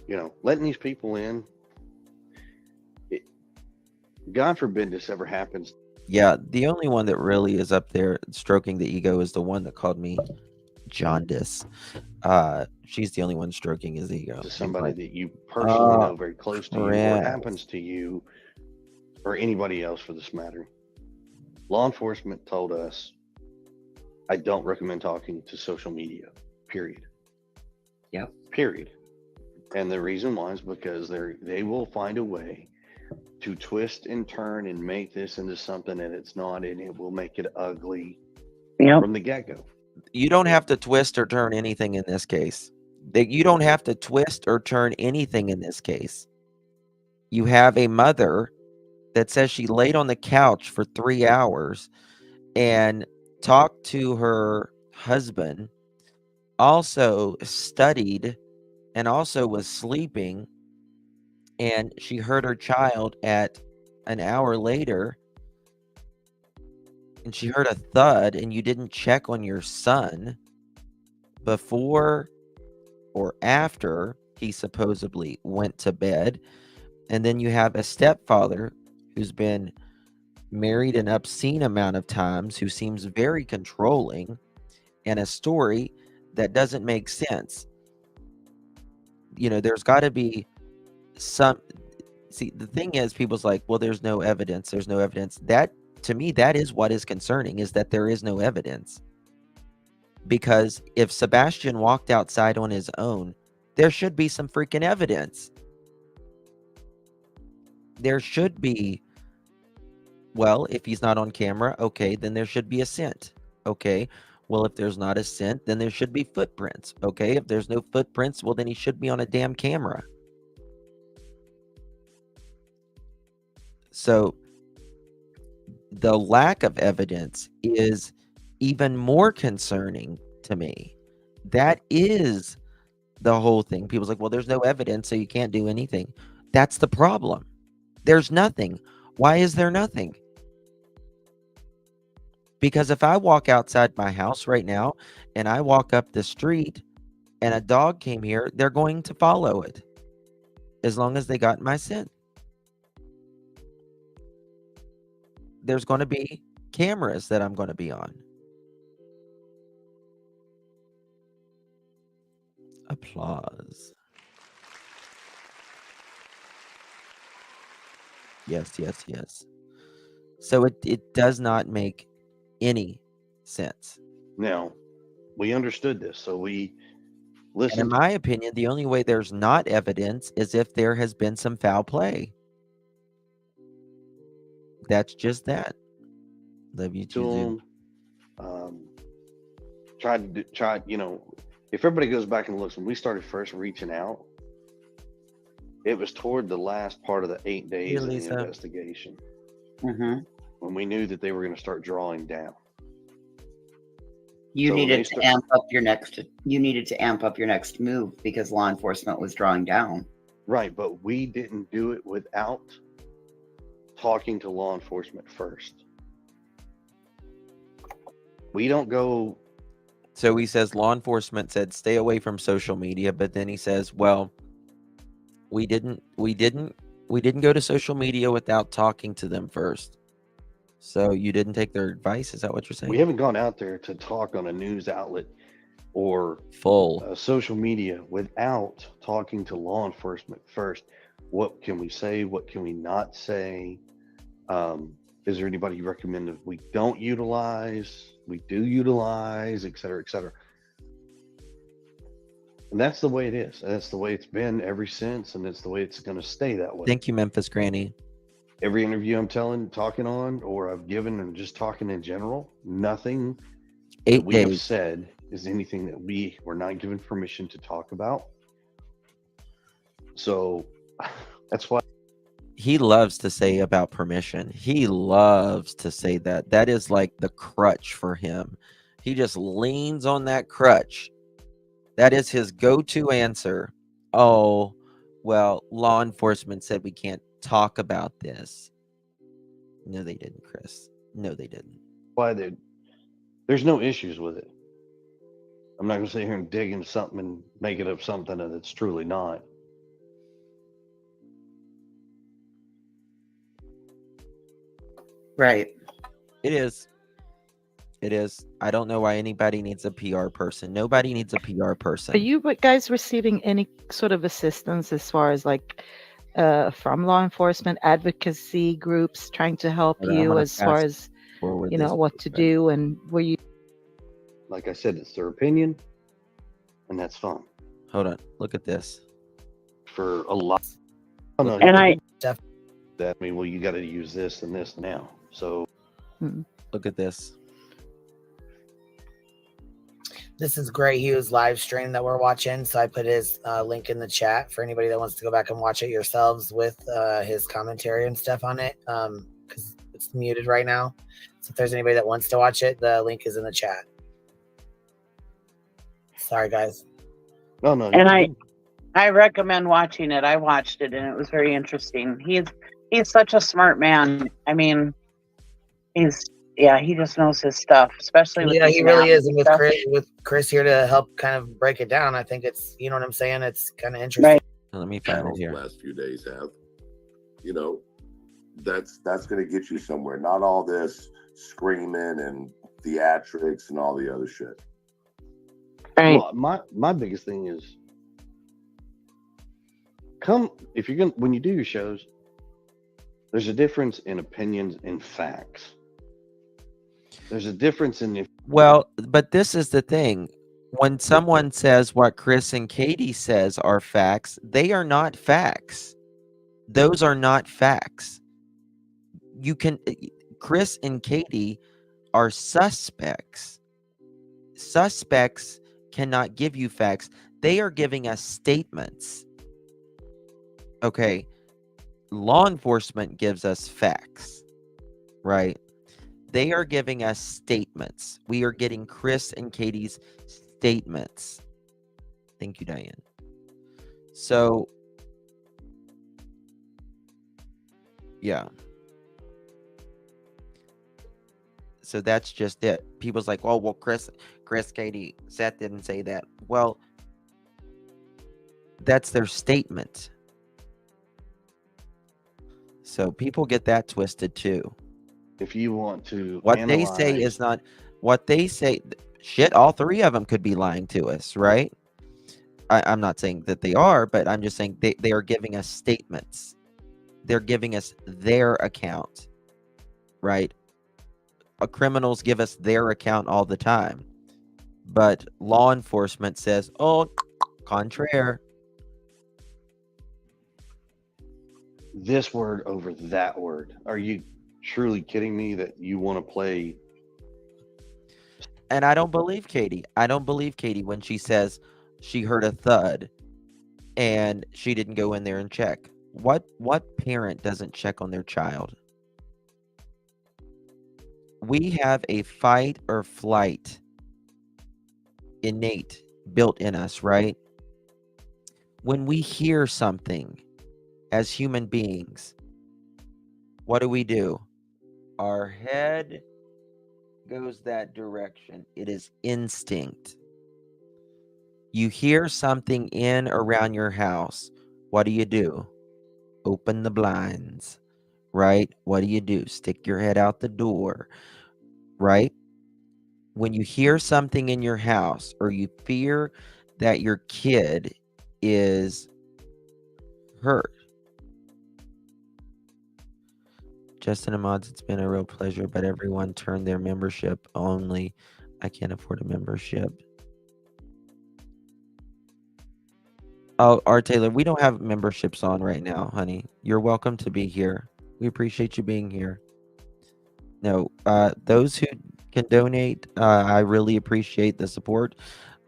You know, letting these people in, God forbid this ever happens. Yeah, the only one that really is up there stroking the ego is the one that called me jaundice. She's the only one stroking his ego. To He's somebody like, that you personally oh, know very close to you, or crap. happens to you, or anybody else for this matter. Law enforcement told us, I don't recommend talking to social media, period. Yep. Period. And the reason why is because they will find a way to twist and turn and make this into something that it's not, and it will make it ugly Yep. from the get-go. You don't have to twist or turn anything in this case. You don't have to twist or turn anything in this case. You have a mother that says she laid on the couch for 3 hours and talked to her husband, also studied, and also was sleeping, and she heard her child at an hour later, and she heard a thud, and you didn't check on your son before or after he supposedly went to bed. And then you have a stepfather who's been married an obscene amount of times, who seems very controlling, and a story that doesn't make sense. You know, there's got to be some. See, the thing is, people's like, well, there's no evidence. There's no evidence. That, to me, that is what is concerning, is that there is no evidence. Because if Sebastian walked outside on his own, there should be some freaking evidence. There should be. Well, if he's not on camera, okay, then there should be a scent. Okay. Well, if there's not a scent, then there should be footprints. Okay. If there's no footprints, well, then he should be on a damn camera. So the lack of evidence is even more concerning to me. That is the whole thing. People's like, well, there's no evidence, so you can't do anything. That's the problem. There's nothing. Why is there nothing? Because if I walk outside my house right now and I walk up the street and a dog came here, they're going to follow it as long as they got my scent. There's going to be cameras that I'm going to be on. Applause. Yes, yes, yes. So it does not make any sense. Now, we understood this, so we And in listened. my opinion, the only way there's not evidence is if there has been some foul play. That's just that. Love you too, Zoom. Tried, you know, if everybody goes back and looks, when we started first reaching out, it was toward the last part of the 8 days of the Lisa. investigation, Mm-hmm. when we knew that they were going to start drawing down. You So when needed they to amp up your next. You needed to amp up your next move because law enforcement was drawing down. Right, but we didn't do it without talking to law enforcement first. We don't go. So he says law enforcement said stay away from social media, but then he says, well, we didn't go to social media without talking to them first. So you didn't take their advice? Is that what you're saying? We haven't gone out there to talk on a news outlet or full social media without talking to law enforcement first. What can we say? What can we not say? Is there anybody you recommend that we don't utilize, we do utilize, et cetera, et cetera? And that's the way it is. That's the way it's been ever since, and it's the way it's going to stay that way. Thank you, Memphis Granny. Every interview I'm talking on, or I've given, and just talking in general, nothing 8 that we have days. said is anything that we were not given permission to talk about. So that's why He loves to say about permission. He loves to say that. That is like the crutch for him. He just leans on that crutch. That is his go-to answer. Oh, well, law enforcement said we can't talk about this. No, they didn't, Chris. No, they didn't. why there's no issues with it. I'm not going to sit here and dig into something and make it up something that it's truly not. Right. It is. It is. I don't know why anybody needs a PR person. Nobody needs a PR Are person. you guys receiving any sort of assistance as far as like from law enforcement advocacy groups trying to help Hold on, I'm you gonna as far fast as forward you this know what real to quick. do, and were you Like I said, it's their opinion, and that's fine. Hold on. Look at this. For a lot, oh, no, And I that I mean, well, you got to use this and this now. So Look at this. This is Gray Hughes live stream that we're watching. So I put his link in the chat for anybody that wants to go back and watch it yourselves with his commentary and stuff on it. Because it's muted right now. So if there's anybody that wants to watch it, the link is in the chat. Sorry, guys. no, no. and I recommend watching it. I watched it and it was very interesting. He's such a smart man. I mean, he just knows his stuff, especially with Yeah, these he really maps is. And and stuff. with Chris here to help kind of break it down, I think it's, you know what I'm saying? It's kind of interesting. Right. Let me find it Panels the here. last few days have, you know, that's going to get you somewhere. Not all this screaming and theatrics and all the other shit. Right. Well, my biggest thing is if you're gonna when you do your shows, there's a difference in opinions and facts. There's a difference in Well, but this is the thing. When someone says what Chris and Katie says are facts, they are not facts. Those are not facts. Chris and Katie are suspects. Suspects cannot give you facts. They are giving us statements. Okay. Law enforcement gives us facts, right? They are giving us statements. We are getting Chris and Katie's statements. Thank you, Diane. So, yeah. So that's just it. People's like, oh, well, Chris, Katie, Seth didn't say that. Well, that's their statement. So people get that twisted too. if you want to What they say is not what they say. Shit, all three of them could be lying to us, right? I'm not saying that they are, but I'm just saying they are giving us statements. They're giving us their account, right? Criminals give us their account all the time. But law enforcement says, oh, contraire. this word over that word. Are you truly kidding me that you want to play? And I don't believe Katie. I don't believe Katie when she says she heard a thud and she didn't go in there and check. What parent doesn't check on their child? We have a fight or flight innate built in us, right? When we hear something as human beings, what do? Our head goes that direction. It is instinct. You hear something in around your house. What do? Open the blinds, right? What do? Stick your head out the door, right? When you hear something in your house or you fear that your kid is hurt. Justin and Mods, it's been a real pleasure, but everyone turned their membership only. I can't afford a membership. Oh, R. Taylor, we don't have memberships on right now, honey. You're welcome to be here. We appreciate you being here. No, those who can donate, I really appreciate the support.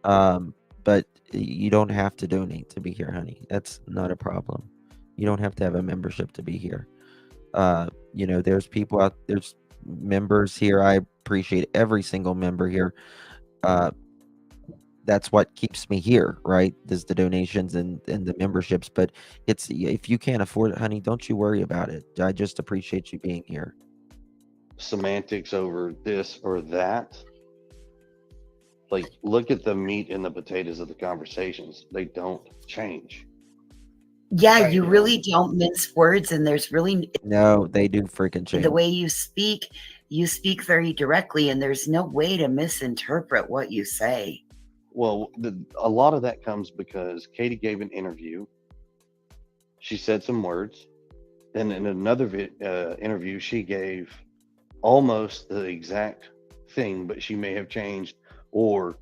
But you don't have to donate to be here, honey. That's not a problem. You don't have to have a membership to be here. There's people out there's members here. I appreciate every single member here. That's what keeps me here, right? There's the donations and the memberships. But it's if you can't afford it, honey, don't you worry about it. I just appreciate you being here. Semantics over this or that. Like, look at the meat and the potatoes of the conversations. They don't change. Yeah, you really don't mince words, and there's really No, they do freaking change. the way you speak You speak very directly, and there's no way to misinterpret what you say. Well, a lot of that comes because Katie gave an interview. She said some words. Then in another interview, she gave almost the exact thing, but she may have changed. Or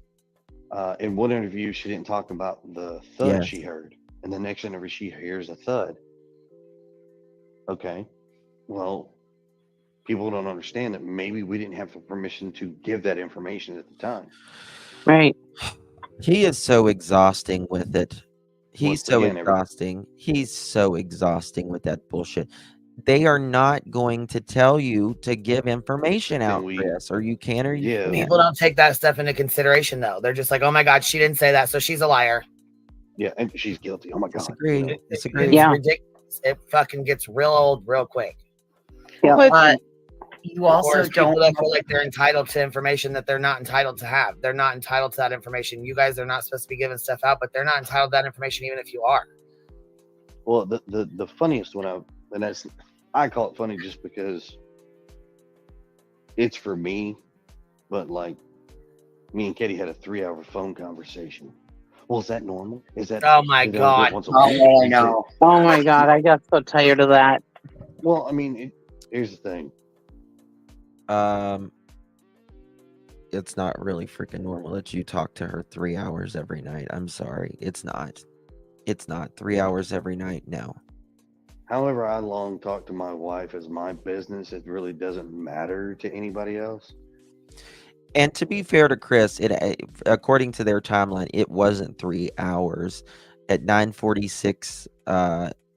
in one interview, she didn't talk about the thud Yes. she heard. And the next interview, she hears a thud. Okay. Well, people don't understand that maybe we didn't have the permission to give that information at the time. Right. He is so exhausting with it. He's Once so again, exhausting. He's so exhausting with that bullshit. They are not going to tell you to give information Can out, we Chris, or you can or you give can't. People don't take that stuff into consideration, though. They're just like, "Oh my God, she didn't say that, so she's a liar." Yeah, and she's guilty. Oh my God. Disagree. You know? Disagree. It's Yeah. ridiculous. It fucking gets real old real quick. Yeah. But you Or also it's people don't that feel like they're entitled to information that they're not entitled to have. They're not entitled to that information. You guys are not supposed to be giving stuff out, but they're not entitled to that information even if you are. Well, the funniest one I call it funny just because it's for me, but like me and Katie had a 3-hour phone conversation. Well, is that normal? Is that Oh my do they only do it God. once a week? Oh, I Is know. Oh my God, I got so tired of that. Well, I mean, here's the thing. It's not really freaking normal that you talk to her 3 hours every night. I'm sorry. It's not. It's not 3 hours every night. No. However, I long talk to my wife as my business. It really doesn't matter to anybody else. And to be fair to Chris, according to their timeline, it wasn't 3 hours. At 9:46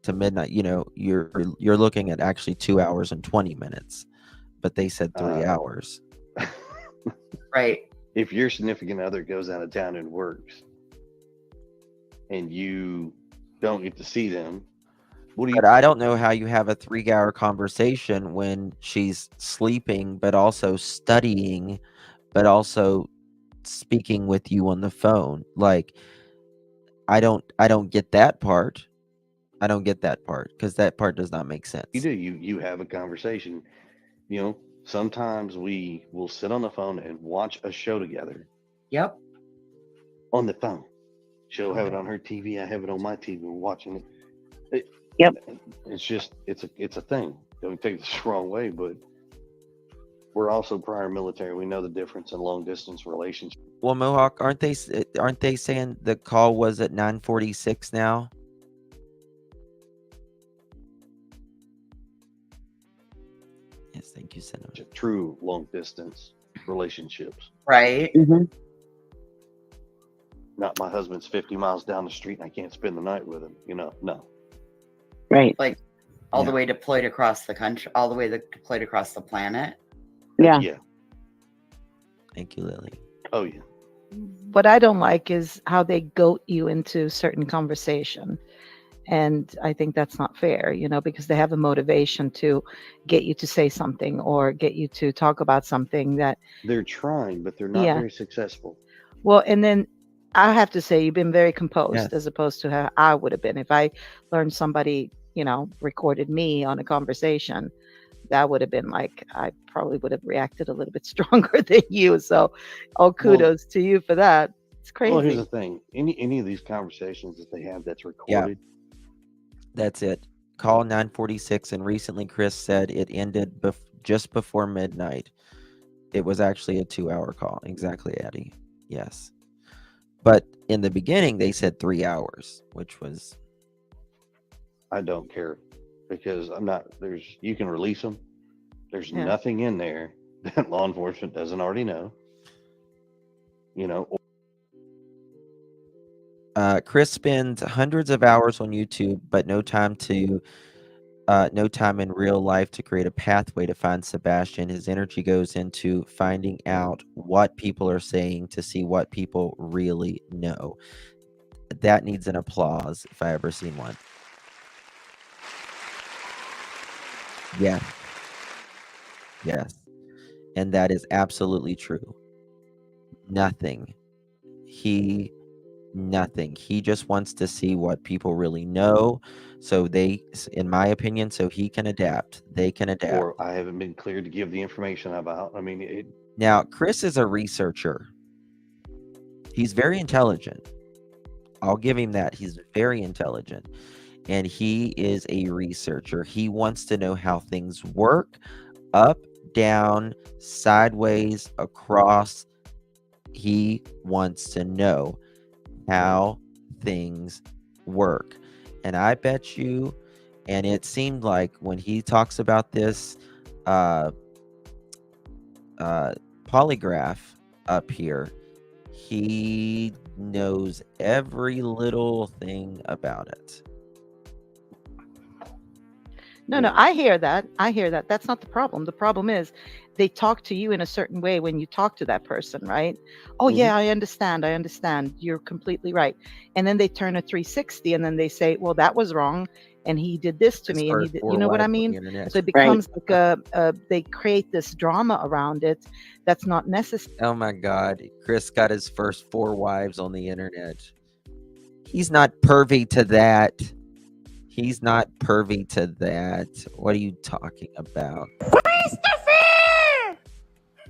to midnight, you're looking at actually 2 hours and 20 minutes. But they said 3 hours. Right. If your significant other goes out of town and works, and you don't get to see them, what do you? But I don't know how you have a 3-hour conversation when she's sleeping, but also studying, but also speaking with you on the phone. Like, I don't get that part. I don't get that part because that part does not make sense. You do. You have a conversation. Sometimes we will sit on the phone and watch a show together Yep. on the phone. She'll have it on her TV. I have it on my TV. We're watching it. Yep. It's just it's a thing. Don't take this the wrong way, but we're also prior military. We know the difference in long distance relationships. Well, Mohawk, aren't they saying the call was at 9:46 now? Yes, thank you, Senator. True long distance relationships. Right. Mm-hmm. Not my husband's 50 miles down the street and I can't spend the night with him. No. Right. Like all the Yeah. way deployed across the country, all the way deployed across the planet. Yeah. Yeah. Thank you, Lily. Oh yeah. What I don't like is how they goat you into certain conversation. And I think that's not fair, because they have a motivation to get you to say something or get you to talk about something that, They're trying, but they're not Yeah. very successful. well, and then I have to say you've been very composed Yes. as opposed to how I would have been. If I learned somebody, recorded me on a conversation, that would have been like, I probably would have reacted a little bit stronger than you. So all kudos to you for that. It's crazy. Well, here's the thing. Any of these conversations that they have that's recorded, That's it. Call 9:46, and recently Chris said it ended just before midnight. It was actually a 2-hour call. Exactly, Addie. Yes. But in the beginning, they said 3 hours, which was... I don't care because you can release them. There's Yeah. nothing in there that law enforcement doesn't already know. Chris spends hundreds of hours on YouTube, but no time in real life to create a pathway to find Sebastian. His energy goes into finding out what people are saying to see what people really know. That needs an applause if I ever seen one. Yeah. Yes. And that is absolutely true. Nothing. He Nothing. He just wants to see what people really know. So in my opinion, so he can adapt. They can adapt. Or I haven't been cleared to give the information about. I mean, Now, Chris is a researcher. He's very intelligent. I'll give him that. He's very intelligent. And he is a researcher. He wants to know how things work, up, down, sideways, across. He wants to know how things work. And I bet you, and it seemed like when he talks about this polygraph up here, he knows every little thing about it. No, I hear that. That's not the problem. The problem is they talk to you in a certain way when you talk to that person, right? Oh, yeah, I understand. You're completely right. And then they turn a 360 and then they say, well, that was wrong. And he did this to me. And he did, you know what I mean? So it becomes like they create this drama around it that's not necessary. Oh my God. Chris got his first 4 wives on the internet. He's not pervy to that. He's not pervy to that. What are you talking about? Christopher!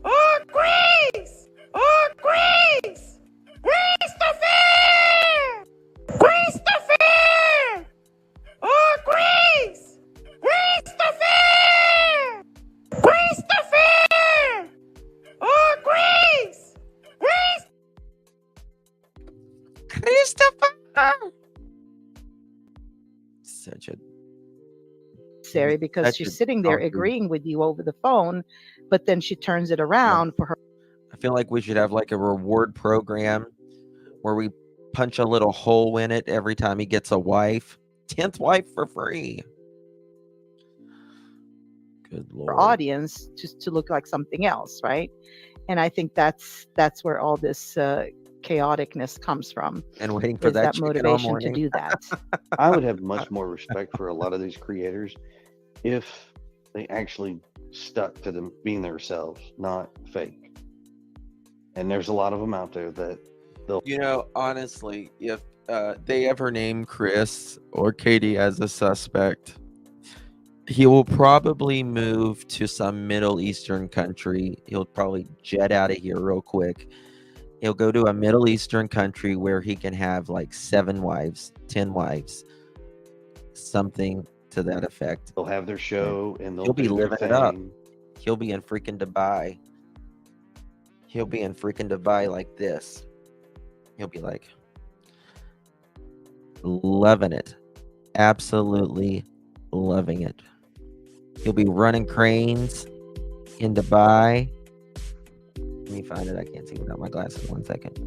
Oh, Grace! Oh, Grace! Christopher! Christopher! Oh, Grace! Christopher! Christopher! Oh, Grace! Christopher! Such a Because she's sitting there agreeing with you over the phone, but then she turns it around for her. I feel like we should have like a reward program where we punch a little hole in it every time he gets a wife. 10th wife for free. Good Lord. Audience just to look like something else, right? And I think that's where all this chaoticness comes from. And waiting for that motivation to do that. I would have much more respect for a lot of these creators if they actually stuck to them being themselves, not fake. And there's a lot of them out there that they'll. You know, honestly, if they ever name Chris or Katie as a suspect, he will probably move to some Middle Eastern country. He'll probably jet out of here real quick. He'll go to a Middle Eastern country where he can have like 7 wives, 10 wives, something to that effect. They'll have their show and he'll be living it up. He'll be in freaking Dubai. He'll be in freaking Dubai like this. He'll be like loving it. Absolutely loving it. He'll be running cranes in Dubai. Let me find it. I can't see without my glasses. 1 second.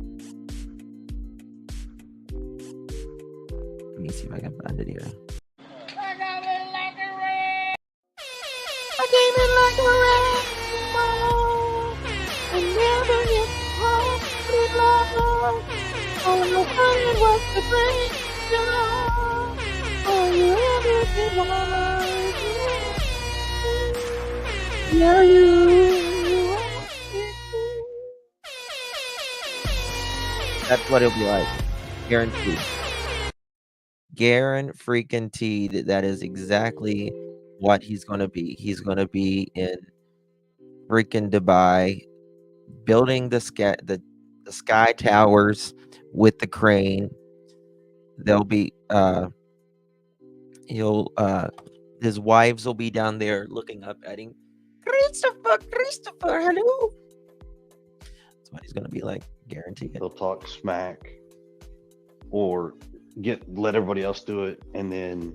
Let me see if I can find it here. I got it like a red. I came in like a rainbow. I never get home with love. Oh, no fun was the great. Oh, you ever did love. Yeah, you. That's what it'll be like. Guaranteed. Freaking-teed. That is exactly what he's going to be. He's going to be in freaking Dubai, building the sky towers with the crane. They'll be his wives will be down there looking up at him. Christopher, hello. That's what he's going to be like. Guaranteed. They'll talk smack or let everybody else do it, and then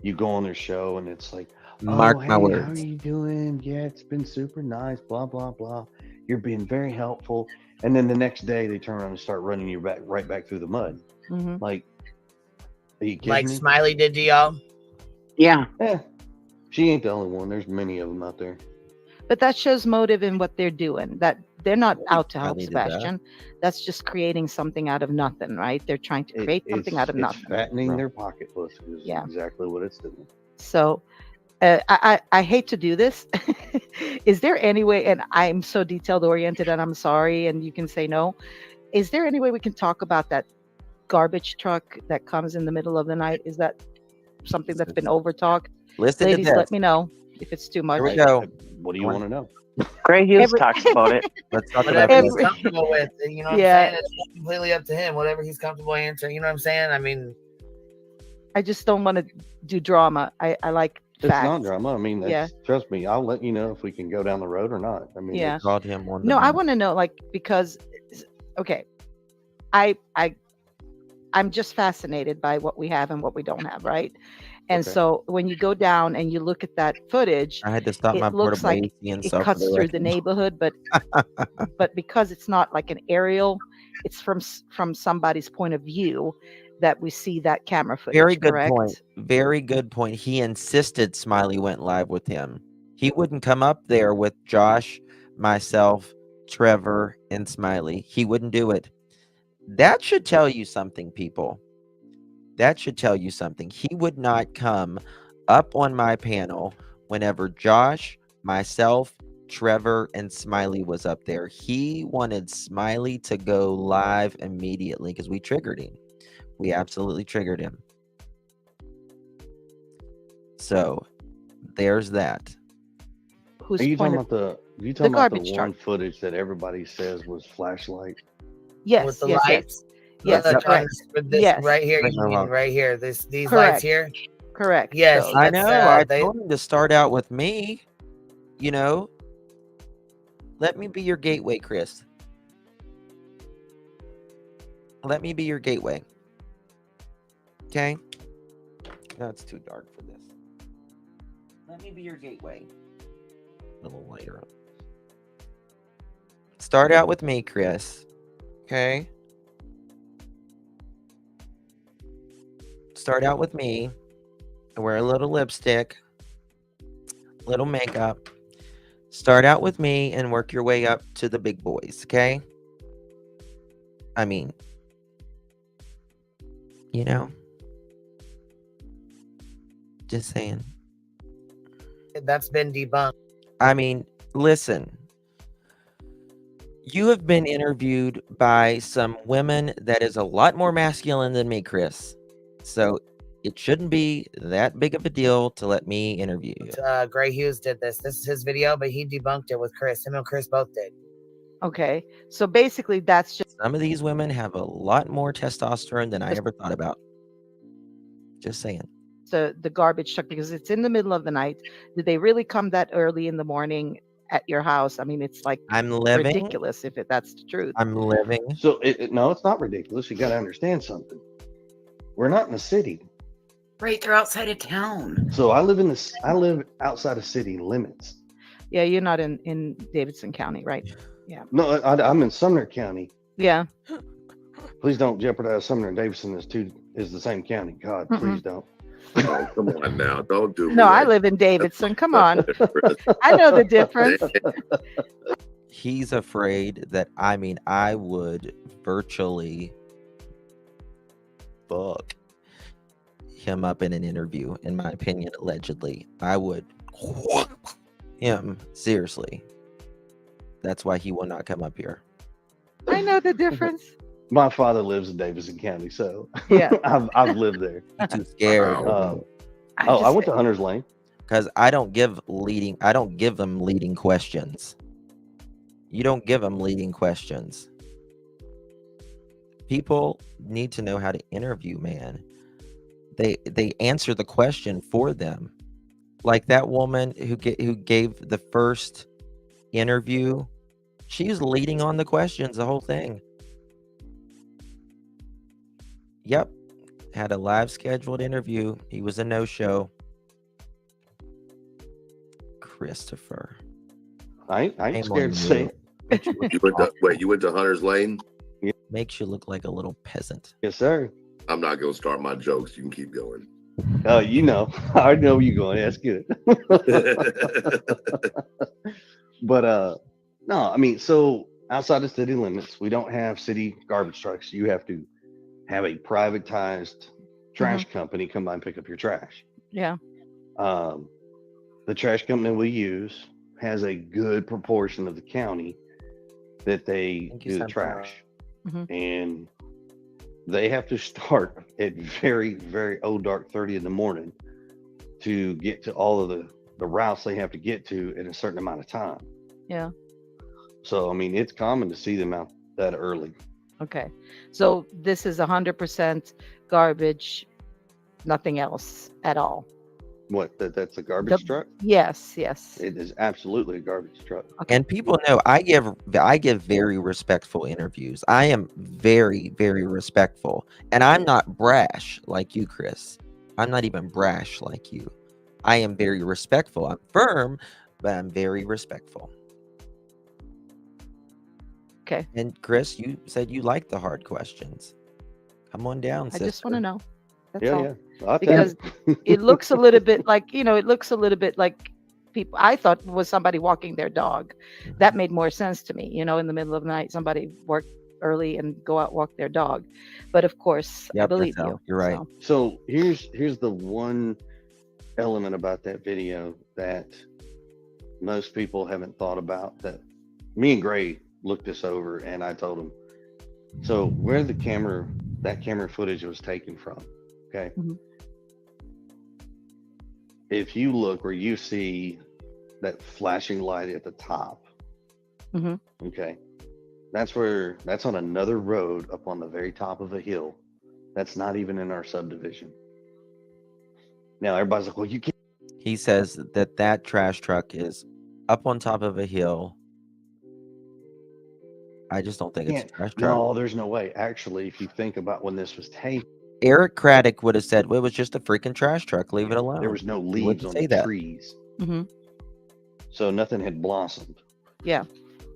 you go on their show and it's like, mark my words. How are you doing? Yeah, it's been super nice, blah blah blah. You're being very helpful. And then the next day they turn around and start running you right back through the mud. Mm-hmm. Like, are you kidding Like me? Smiley did to y'all? Yeah. She ain't the only one. There's many of them out there. But that shows motive in what they're doing. That they're not out to help Smiley did that. Sebastian. That's just creating something out of nothing, right? They're trying to create something out of nothing. Fattening their pocketbooks is Yeah. exactly what it's doing. So I hate to do this. Is there any way, and I'm so detailed oriented and I'm sorry, and you can say no. Is there any way we can talk about that garbage truck that comes in the middle of the night, is that something that's been overtalked? Listen Ladies, to let this. me know if it's too much. Here we go. What do you want to know? Gray Hughes Every- talks about it. Let's talk Whatever about he's this. comfortable with, you know what Yeah. I'm saying? It's completely up to him. Whatever he's comfortable answering, you know what I'm saying? I mean, I just don't want to do drama. I like It's facts. not drama. I mean, Yeah. trust me, I'll let you know if we can go down the road or not. I mean, Yeah. Called him on the No, I mic. want to know, like, because okay, I'm just fascinated by what we have and what we don't have, right? And Okay. so when you go down and you look at that footage, I had to stop it my looks portable like AC and it stuff. cuts through the neighborhood, but because it's not like an aerial, it's from somebody's point of view that we see that camera footage. Very good correct? point. Very good point. He insisted Smiley went live with him. He wouldn't come up there with Josh, myself, Trevor, and Smiley. He wouldn't do it. That should tell you something, people. That should tell you something. He would not come up on my panel whenever Josh, myself, Trevor, and Smiley was up there. He wanted Smiley to go live immediately because we triggered him. We absolutely triggered him. So there's that. Who's Are you talking point about of the garbage one truck? footage that everybody says was flashlight? Yes, with the yes, lights. yes, Look, correct. with this Yes. right here, Right, you mean Mohawk. right here. These lights Correct. here. Correct. Yes, So I that's, know. I they, told him to start out with me. You know, let me be your gateway, Chris. Let me be your gateway. Okay? That's too dark for this. Let me be your gateway. A little lighter. Start out with me, Chris. Okay? Start out with me. Wear a little lipstick, little makeup. Start out with me and work your way up to the big boys, okay? I mean, you know, just saying. that's been debunked. I mean, listen. You have been interviewed by some women that is a lot more masculine than me, Chris. So it shouldn't be that big of a deal to let me interview you. Gray Hughes did this. This is his video, but he debunked it with Chris. Him and Chris both did. okay. So basically, that's just Some of these women have a lot more testosterone than I ever thought about. Just saying. the garbage truck because it's in the middle of the night. Did they really come that early in the morning at your house? I mean, it's like I'm living. ridiculous if that's the truth. I'm living. So no, it's not ridiculous. You got to understand something. We're not in the city. Right, they're outside of town. So I live outside of city limits. Yeah, you're not in Davidson County, right? Yeah. No, I'm in Sumner County. Yeah. Please don't jeopardize Sumner and Davidson is the same county. God, please don't. Oh, come on now. Don't do No, me I like live in Davidson. Come on. that. I know the difference. He's afraid that I would virtually fuck him up in an interview, in my opinion, allegedly. I would him seriously. That's why he will not come up here. I know the difference. My father lives in Davidson County, so Yeah. I've lived there. I'm too scared. I went to Hunter's Lane. Because I don't give them leading questions. You don't give them leading questions. People need to know how to interview, man. They answer the question for them. Like that woman who gave the first interview, she was leading on the questions the whole thing. Yep. Had a live scheduled interview. He was a no-show. Christopher. I ain't Shame scared on to say you. it. You went to Hunter's Lane? Makes you look like a little peasant. Yes, sir. I'm not going to start my jokes. You can keep going. You know. I already know where you're going. That's good. But no, I mean, so outside the city limits, we don't have city garbage trucks. You have to have a privatized trash company come by and pick up your trash. Yeah. The trash company we use has a good proportion of the county that they do the trash. And They have to start at very, very dark 30 in the morning to get to all of the routes they have to get to in a certain amount of time. Yeah. So I mean, it's common to see them out that early. Okay. So this is 100% garbage, nothing else at all. What? That's a garbage truck? Yes, yes. It is absolutely a garbage truck. Okay. And people know I give very respectful interviews. I am very, very respectful. And I'm not brash like you, Chris. I'm not even brash like you. I am very respectful. I'm firm, but I'm very respectful. Okay. And Chris, you said you like the hard questions. Come on down, I sister. just want to know. That's Yeah, all. yeah. I'll tell Because you. it looks a little bit like, it looks a little bit like people, I thought was somebody walking their dog. That made more sense to me. In the middle of the night, somebody work early and go out walk their dog. But of course, I Yep, believe that's how. you. You're right. So here's the one element about that video that most people haven't thought about, that me and Gray looked this over, and I told him. So where that camera footage was taken from, okay? Mhm. If you look where you see that flashing light at the top, Mhm. okay, that's on another road up on the very top of a hill. That's not even in our subdivision. Now everybody's like, well, you can't. He says that trash truck is up on top of a hill. I just don't think it's a trash truck. No, there's no way. Actually, if you think about when this was taken, Eric Craddock would have said, well, it was just a freaking trash truck. Leave it alone. there was no He leaves wouldn't on say the that. trees. Mhm. So nothing had blossomed. Yeah.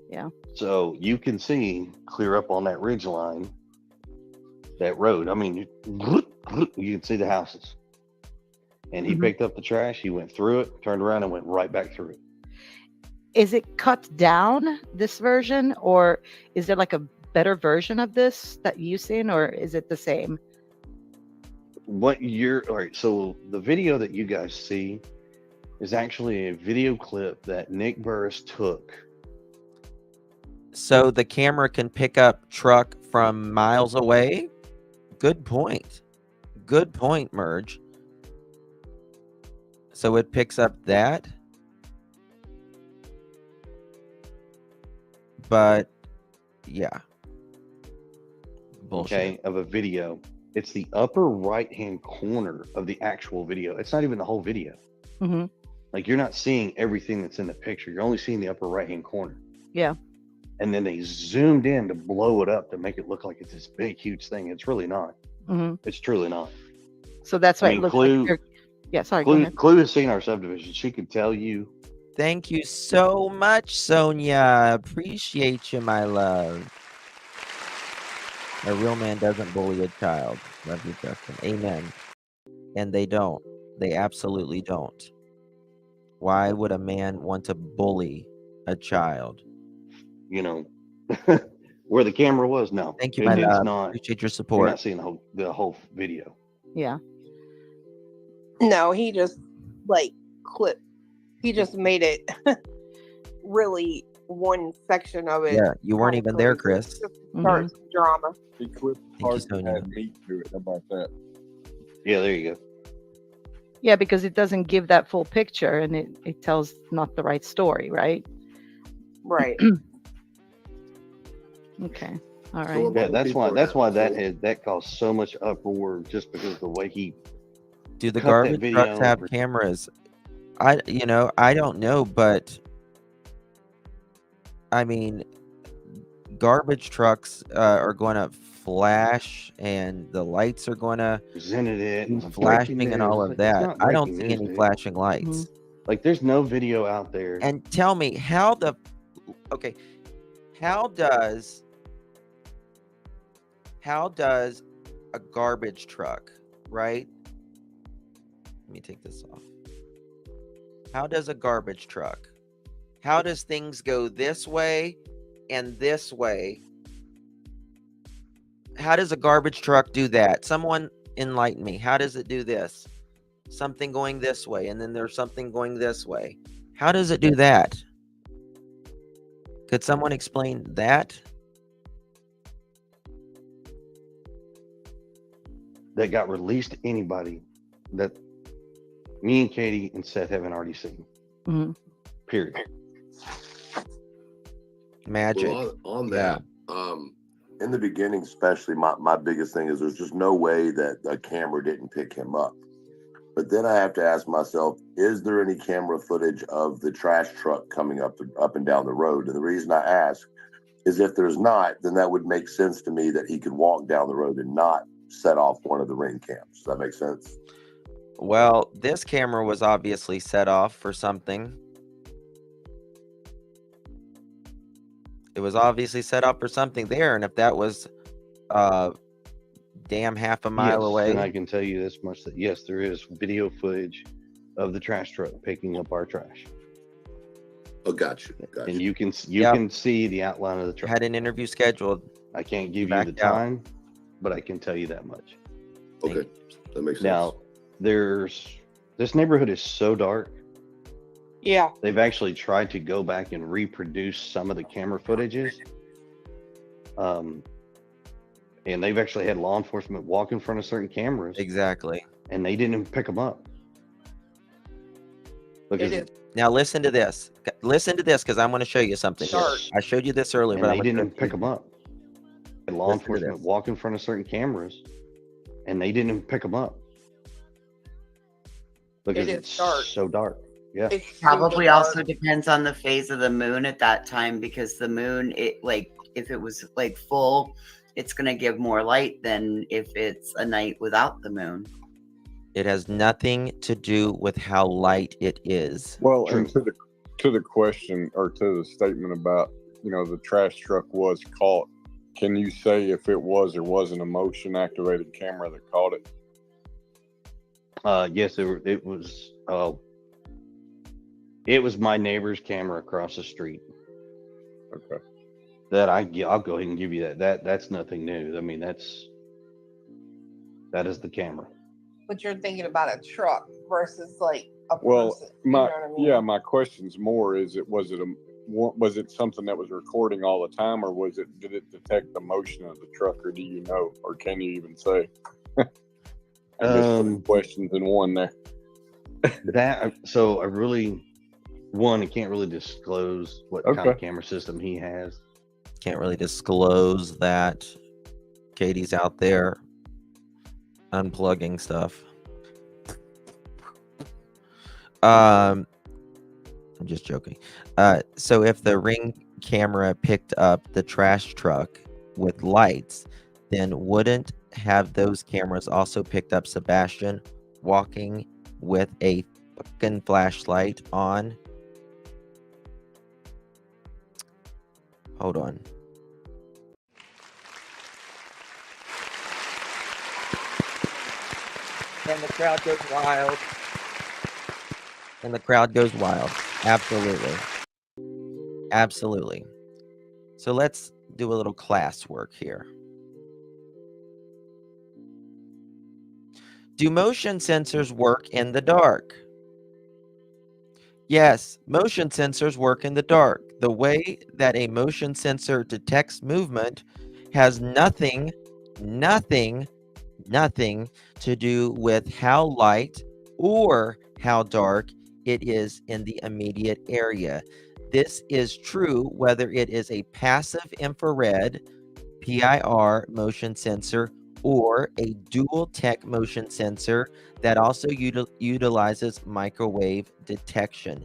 Yeah. So you can see clear up on that ridge line, that road. I mean, you can see the houses. And he Mhm. picked up the trash, he went through it, turned around, and went right back through it. Is it cut down, this version, or is there like a better version of this that you've seen, or is it the same? All right, so the video that you guys see is actually a video clip that Nick Burris took. So the camera can pick up truck from miles away? Good point. Good point, Merge. So it picks up that? But, yeah. Bullshit. Okay, of a video. It's the upper right-hand corner of the actual video. It's not even the whole video. Mhm. Like, you're not seeing everything that's in the picture. You're only seeing the upper right-hand corner. Yeah. And then they zoomed in to blow it up to make it look like it's this big, huge thing. It's really not. Mhm. It's truly not. So that's why I mean, it looks Clue- like. Yeah. Sorry. Go ahead. Clue has seen our subdivision. She could tell you. Thank you so much, Sonia. Appreciate you, my love. A real man doesn't bully a child. Love you, Justin. Amen. And they don't. They absolutely don't. Why would a man want to bully a child? You know, where the camera was. No, Thank you, my it's love. not. Appreciate your You're support. not seeing the whole video. Yeah. No, he just clip. He just made it really one section of it. Yeah, you weren't kinda even there, crazy, Chris. just to start some drama. He clipped Thank you, parts that Sonia. had meat to it. How about that? Yeah, there you go. Yeah, because it doesn't give that full picture, and it tells not the right story, right? Right. Okay. All So right. Yeah, lot of that's people why. are That's why asking- that caused so much uproar, just because of the way he. Do the Cut that garbage video trucks have for- cameras? I don't know, but I mean, garbage trucks are going to flash, and the lights are going to presented it be and breaking flashing and news. all It's of like, it's that. not I don't breaking see news, any dude. flashing lights. Like, there's no video out there. And tell me how does a garbage truck, right? Let me take this off. How does a garbage truck? How does things go this way and this way? How does a garbage truck do that? Someone enlighten me. How does it do this? Something going this way, and then there's something going this way. How does it do that? Could someone explain that? that got released to anybody that me and Katie and Seth haven't already seen. Mhm. Period. Magic. Well, on that, in the beginning, especially, my biggest thing is there's just no way that a camera didn't pick him up. But then I have to ask myself, is there any camera footage of the trash truck coming up and down the road? And the reason I ask is if there's not, then that would make sense to me that he could walk down the road and not set off one of the ring cams. Does that make sense? Well, this camera was obviously set off for something. It was obviously set up for something there, and if that was damn half a mile Yes, away. and I can tell you this much, that yes, there is video footage of the trash truck picking up our trash. Oh, gotcha. And you can can see the outline of the truck. Had an interview scheduled. I can't give you Backed the out. time, but I can tell you that much. Okay, that makes sense. Now, this neighborhood is so dark. Yeah. They've actually tried to go back and reproduce some of the camera footages. And they've actually had law enforcement walk in front of certain cameras. Exactly. And they didn't even pick them up. Because Now listen to this. Listen to this because I'm going to show you something. Dark. I showed you this earlier, and but they I'm didn't gonna even pick them up. And law Listen to enforcement this. walk in front of certain cameras, and they didn't even pick them up. Because is it's dark. so dark. Yeah. It's super Probably dark. also depends on the phase of the moon at that time, because the moon, if it was like full, it's going to give more light than if it's a night without the moon. It has nothing to do with how light it is. Well, and to the question or to the statement about, the trash truck was caught, can you say if it was or wasn't a motion activated camera that caught it? Yes, it was. It was my neighbor's camera across the street. Okay. I'll go ahead and give you that. That's nothing new. I mean, that is the camera. But you're thinking about a truck versus like a Well, person. You know what I mean? my question's more: was it something that was recording all the time, or did it detect the motion of the truck, or do you know, or can you even say? I guess 3 questions in one there. I can't really disclose what kind of camera system he has. Can't really disclose that. Katie's out there unplugging stuff. I'm just joking. So if the ring camera picked up the trash truck with lights, then wouldn't have those cameras also picked up Sebastian walking with a fucking flashlight on? Hold on. And the crowd goes wild. And the crowd goes wild. Absolutely. Absolutely. So let's do a little class work here. Do motion sensors work in the dark? Yes, motion sensors work in the dark. The way that a motion sensor detects movement has nothing to do with how light or how dark it is in the immediate area. This is true whether it is a passive infrared PIR motion sensor or a dual tech motion sensor that also utilizes microwave detection.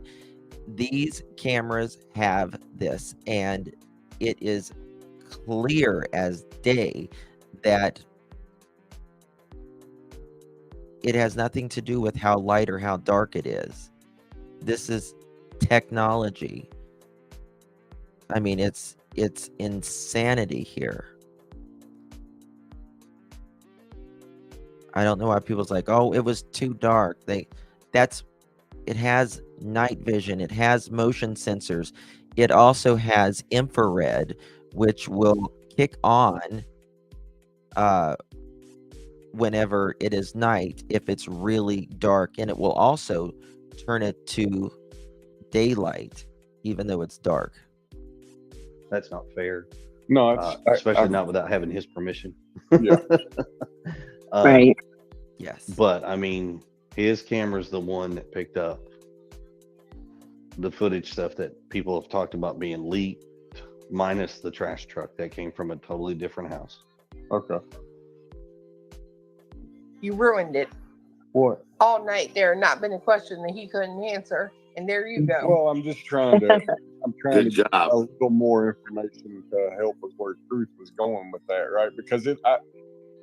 These cameras have this, and it is clear as day that it has nothing to do with how light or how dark it is. This is technology. I mean, it's insanity here. I don't know why people's like, oh, it was too dark. It has night vision. It has motion sensors. It also has infrared, which will kick on whenever it is night if it's really dark, and it will also turn it to daylight even though it's dark. That's not fair. No, especially not without having his permission. Yeah. Right. Yes. But I mean, his camera's the one that picked up the footage stuff that people have talked about being leaked, minus the trash truck that came from a totally different house. Okay. You ruined it What? all night. There had not been a question that he couldn't answer, and there you go. Well, I'm just trying to. I'm trying Good to get job. a little more information to help with where Truth was going with that, right? Because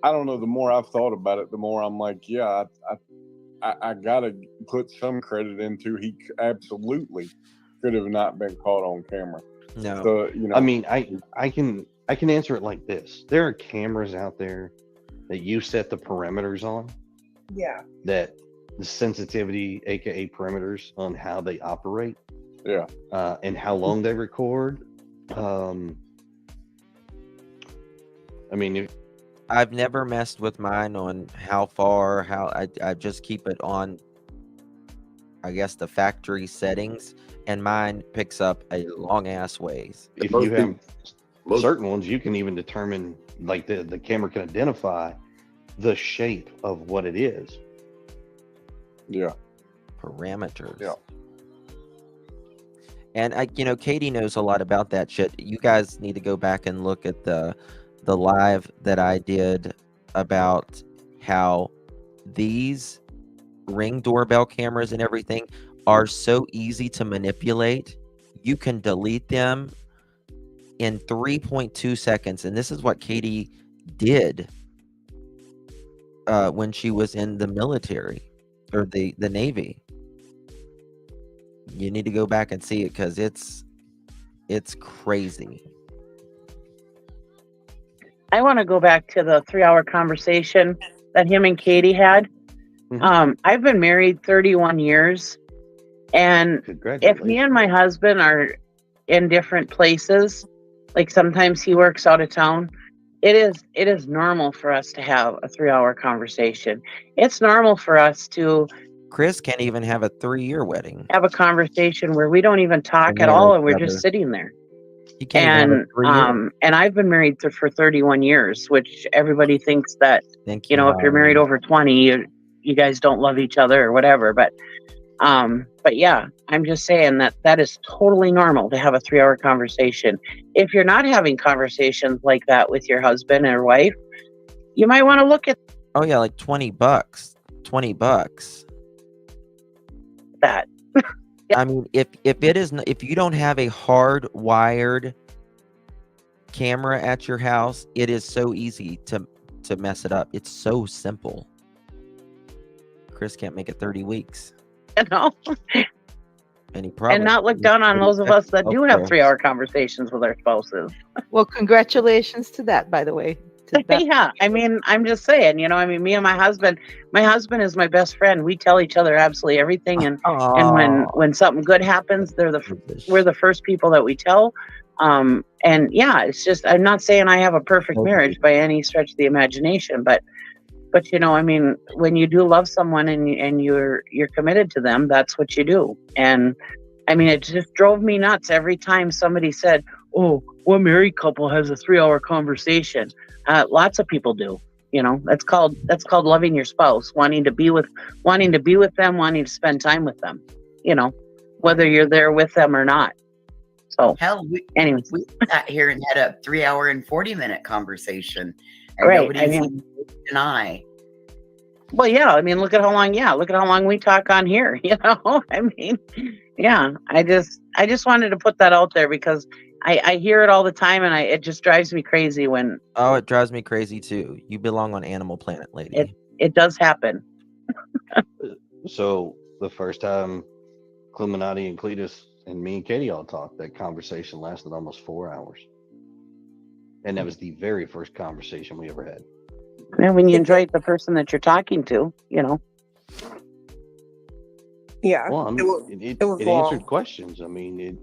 I don't know. The more I've thought about it, the more I'm like, yeah, I gotta put some credit into he absolutely could have not been caught on camera. No. So you know, I mean, I can answer it like this. There are cameras out there that you set the parameters on, Yeah. that the sensitivity, aka parameters, on how they operate, yeah, and how long they record. I mean, I've never messed with mine on how far, I just keep it on, I guess, the factory settings, and mine picks up a long ass ways. if Most you have most- certain ones, you can even determine, like the camera can identify the shape of what it is. yeah, Parameters. Yeah. And Katie knows a lot about that shit. You guys need to go back and look at the live that I did about how these Ring doorbell cameras and everything are so easy to manipulate. You can delete them in 3.2 seconds. And this is what Katie did when she was in the military or the Navy. You need to go back and see it because it's crazy. I want to go back to the 3-hour conversation that him and Katie had. I've been married 31 years, and if me and my husband are in different places, like sometimes he works out of town, it is normal for us to have a 3-hour conversation. It's normal for us to Chris can't even have a 3-year wedding. have a conversation where we don't even talk at all, and we're just sitting there. He can't even have a 3-year. And I've been married for 31 years, which everybody thinks that, Thank you know, if you're married over 20, you guys don't love each other or whatever. But yeah, I'm just saying that is totally normal to have a 3-hour conversation. If you're not having conversations like that with your husband or wife, you might want to look at Oh yeah, like $20. $20. that. I mean, if you don't have a hardwired camera at your house, it is so easy to mess it up. It's so simple. Chris can't make it 30 weeks. You know? And he probably And not look down on those of us that do have 3-hour conversations with our spouses. Well, congratulations to that, by the way. To that. Yeah, I mean, I'm just saying, you know, I mean, me and my husband is my best friend. We tell each other absolutely everything, and when something good happens, we're the first people that we tell. And yeah, it's just, I'm not saying I have a perfect marriage by any stretch of the imagination, but you know, I mean, when you do love someone and you're committed to them, that's what you do. And I mean, it just drove me nuts every time somebody said, "Oh, what married couple has a 3-hour conversation?" Lots of people do. You know, that's called loving your spouse, wanting to be with them, wanting to spend time with them. You know, whether you're there with them or not. So hell, anyway, we sat here and had a 3-hour and 40-minute conversation, and right? nobody's even deny. Well, yeah. I mean, look at how long we talk on here. You know, I mean, yeah. I just wanted to put that out there because I hear it all the time, and it just drives me crazy when. Oh, it drives me crazy too. You belong on Animal Planet, lady. It does happen. So the first time Clemenati and Cletus and me and Katie all talked, that conversation lasted almost 4 hours. And that was the very first conversation we ever had. And when you enjoy the person that you're talking to, you know. Yeah. Well, I mean, it answered questions. I mean,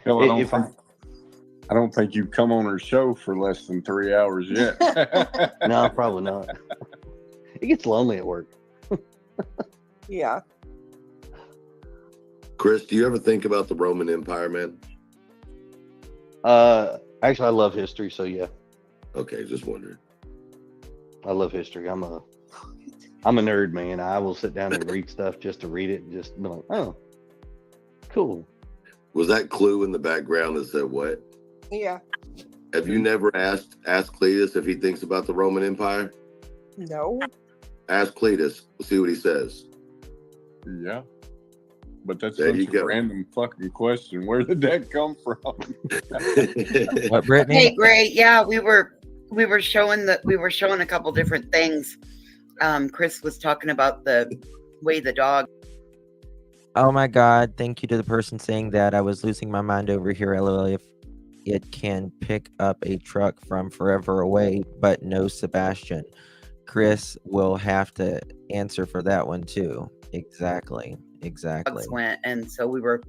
Hell, I don't think you've come on her show for less than 3 hours yet. No, probably not. It gets lonely at work. Yeah. Chris, do you ever think about the Roman Empire, man? Actually, I love history, so yeah. Okay, just wondering. I love history. I'm a nerd, man. I will sit down and read stuff just to read it and just be like, oh, cool. Was that clue in the background that said what? Yeah. Have you never asked Cletus if he thinks about the Roman Empire? No. Ask Cletus. We'll see what he says. Yeah. But that's There such you a go. random fucking question. Where did that come from? What, Brittany? Hey, great. Yeah, we were showing a couple different things. Chris was talking about the way the dog. Oh my God! Thank you to the person saying that. I was losing my mind over here. LOL. If it can pick up a truck from forever away, but no Sebastian. Chris will have to answer for that one too. Exactly. Dogs went, and so we were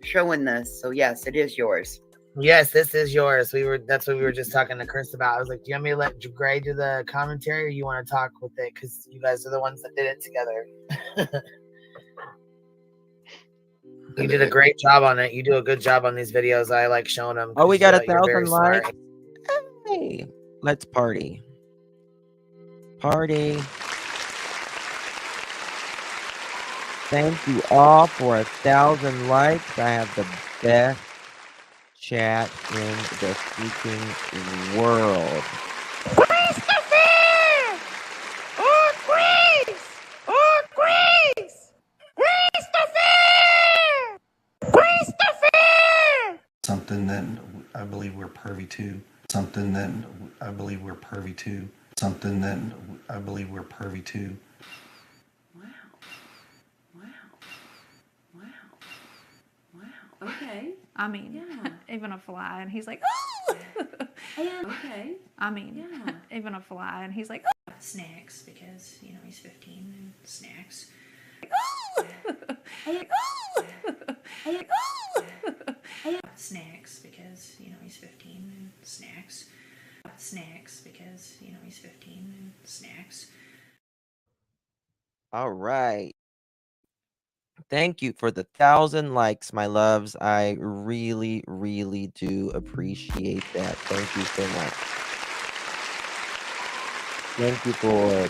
showing this. So yes, it is yours. Yes, this is yours. That's what we were just talking to Chris about. I was like, do you want me to let Gray do the commentary, or you want to talk with it? Because you guys are the ones that did it together. You did a great job on it. You do a good job on these videos. I like showing them. Oh, we got 1,000 you're very smart. likes. Hey, let's party. Party. Thank you all for 1,000 likes. I have the best chat in the freaking world. Christopher! Oh, Grace! Oh, Grace! Christopher! Christopher! Something that I believe we're privy to. Something that I believe we're privy to. Something that I believe we're privy to. Okay. I mean, yeah. Even a fly, and he's like, oh! Okay. I mean, yeah. Even a fly, and he's like, oh! Snacks, because, you know, he's 15, and snacks. Oh! Snacks, because, you know, he's 15, and snacks. Snacks, because, you know, he's 15, and snacks. All right. Thank you for the 1,000 likes, my loves. I really, really do appreciate that. Thank you so much. Thank you for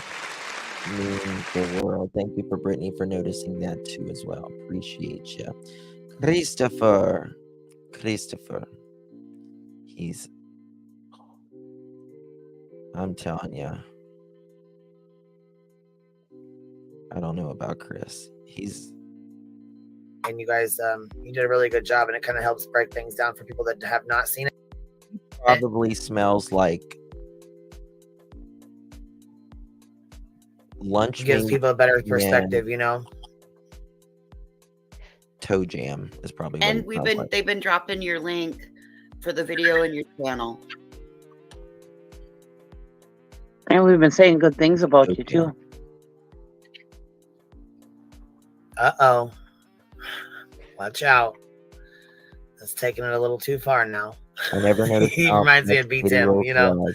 meaning the world. Thank you for Brittany for noticing that too as well. Appreciate you. Christopher. I'm telling you. I don't know about Chris. And you guys, you did a really good job, and it kind of helps break things down for people that have not seen it. Probably smells like lunch. It gives people a better perspective, you know. Toe jam is probably what And it smells like. they've been dropping your link for the video in your channel. And we've been saying good things about you too. Uh-oh. Watch out. That's taking it a little too far now. I never noticed. He reminds me of B-Tim, you know.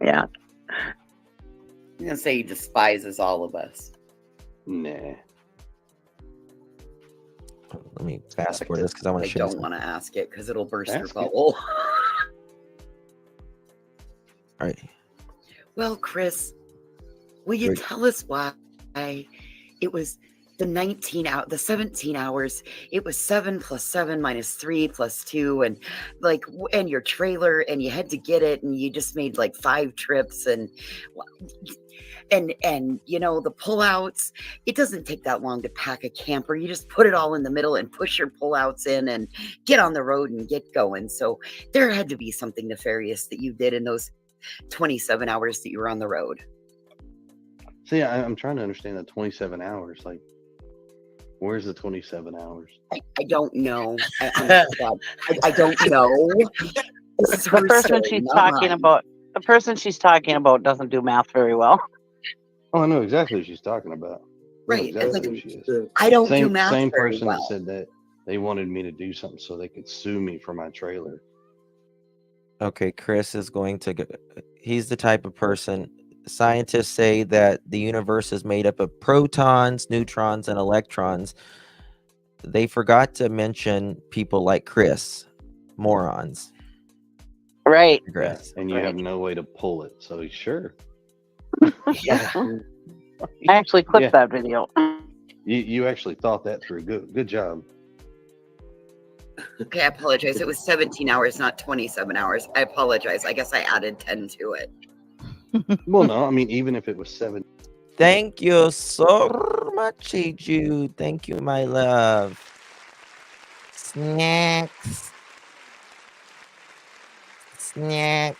Yeah. I'm gonna say he despises all of us. Nah. Let me fast forward this because I want to I show don't this. want to ask it because it'll burst your Ask it. bubble. All right. Well, Chris, will you Great. tell us why it was the 17 hours? It was 7 + 7 - 3 + 2, and and your trailer, and you had to get it, and you just made like 5 trips, and you know, the pullouts. It doesn't take that long to pack a camper. You just put it all in the middle and push your pullouts in and get on the road and get going. So there had to be something nefarious that you did in those 27 hours that you were on the road. See, I'm trying to understand the 27 hours. Like, where's the 27 hours? I don't know. I don't know. This is The her person story, she's not talking mine. about. The person she's talking about doesn't do math very well. Oh, I know exactly what she's talking about. I know Right. exactly Like, who she is. I don't do Same math very person well. that said that they wanted me to do something so they could sue me for my trailer. Okay, Chris is going to go. He's the type of person. Scientists say that the universe is made up of protons, neutrons, and electrons. They forgot to mention people like Chris, morons. Right. Yeah, Chris. and you have Right. no way to pull it. So sure. Yeah. I actually clipped Yeah. that video. You actually thought that through. Good job. Okay, I apologize. It was 17 hours, not 27 hours. I apologize. I guess I added 10 to it. Well, no, I mean, even if it was 7, Thank you so much, Hey Jude. Thank you, my love. Snacks. Snacks.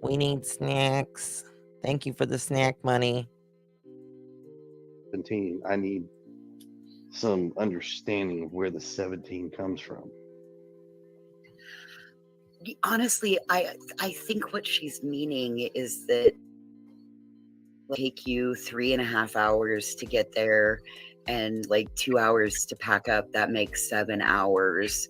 We need snacks. Thank you for the snack money. 17, I need some understanding of where the 17 comes from. Honestly, I think what she's meaning is that it'll take you 3.5 hours to get there and like 2 hours to pack up. That makes 7 hours.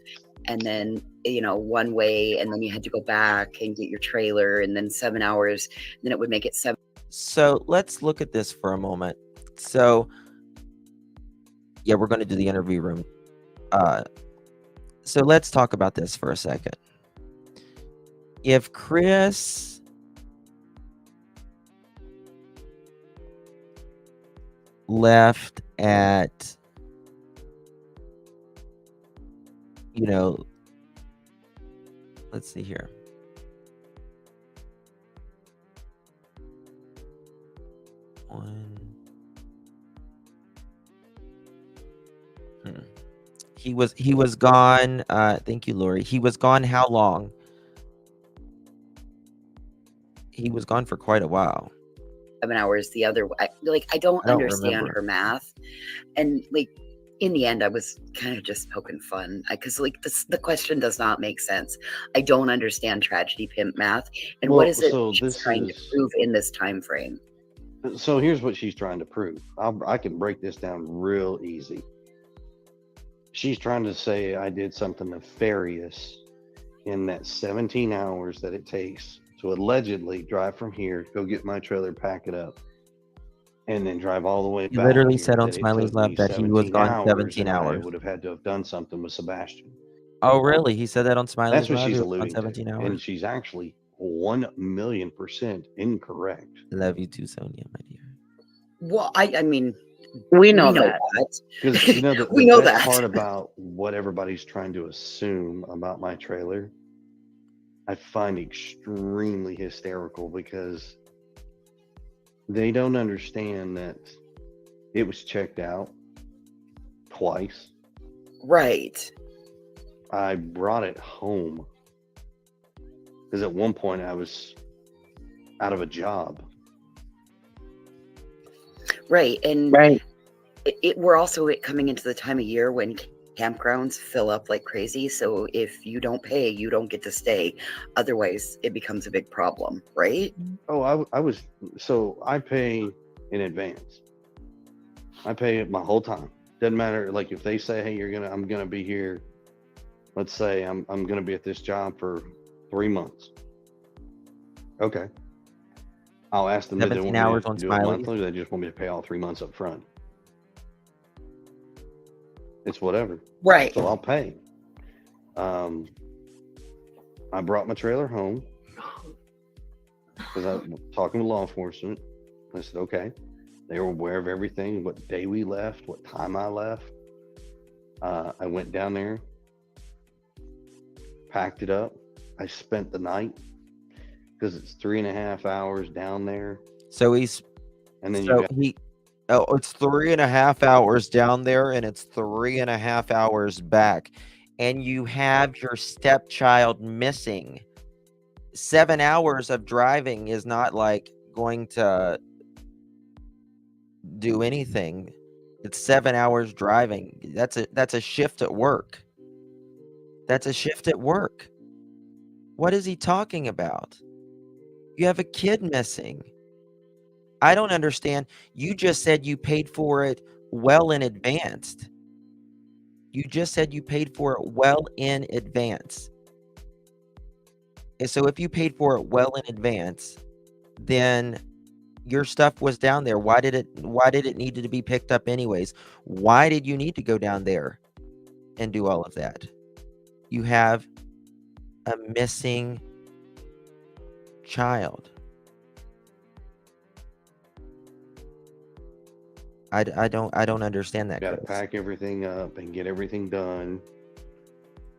And then, one way, and then you had to go back and get your trailer, and then 7 hours. Then it would make it 7. So let's look at this for a moment. So, yeah, we're going to do the interview room. So let's talk about this for a second. If Chris left at, let's see here. He was gone. Thank you, Lori. He was gone how long? He was gone for quite a while. 7 hours the other way. I don't understand remember. her math. And in the end, I was kind of just poking fun because the question does not make sense. I don't understand tragedy pimp math. And what is it she's trying to prove in this time frame? So here's what she's trying to prove. I can break this down real easy. She's trying to say I did something nefarious in that 17 hours that it takes to allegedly drive from here, go get my trailer, pack it up, and then drive all the way He back. literally here, said on that it Smiley's took Lab me that he was 17 gone 17 and I hours. would have had to have done something with Sebastian. Oh, really? He said that on Smiley's That's what Lab? she's He was gone alluding 17 to. hours? And she's actually 1,000,000% incorrect. Love you too, Sonia, my dear. Well, I mean, we know that. Because the We know best that. part about what everybody's trying to assume about my trailer, I find extremely hysterical because they don't understand that it was checked out twice. Right. I brought it home because at one point I was out of a job. Right. And Right. We're also coming into the time of year when campgrounds fill up like crazy. So if you don't pay, you don't get to stay. Otherwise, it becomes a big problem, right? Oh, I pay in advance. I pay it my whole time. Doesn't matter. Like if they say, hey, I'm gonna be here. Let's say I'm gonna be at this job for 3 months. Okay. I'll ask them, do they 17 want hours me on to do it Smiley's? monthly, or they just want me to pay all 3 months up front? It's whatever. Right. So I'll pay. I brought my trailer home because I was talking to law enforcement. I said, okay. They were aware of everything, what day we left, what time I left. I went down there, packed it up. I spent the night because it's 3.5 hours down there. So he's And then it's 3.5 hours down there and it's 3.5 hours back. And you have your stepchild missing. 7 hours of driving is not like going to do anything. It's 7 hours driving. That's a shift at work. That's a shift at work. What is he talking about? You have a kid missing. I don't understand. You just said you paid for it well in advance. You just said you paid for it well in advance. And so if you paid for it well in advance, then your stuff was down there. Why did it need to be picked up anyways? Why did you need to go down there and do all of that? You have a missing child. I don't understand that, Got to Chris. pack everything up and get everything done.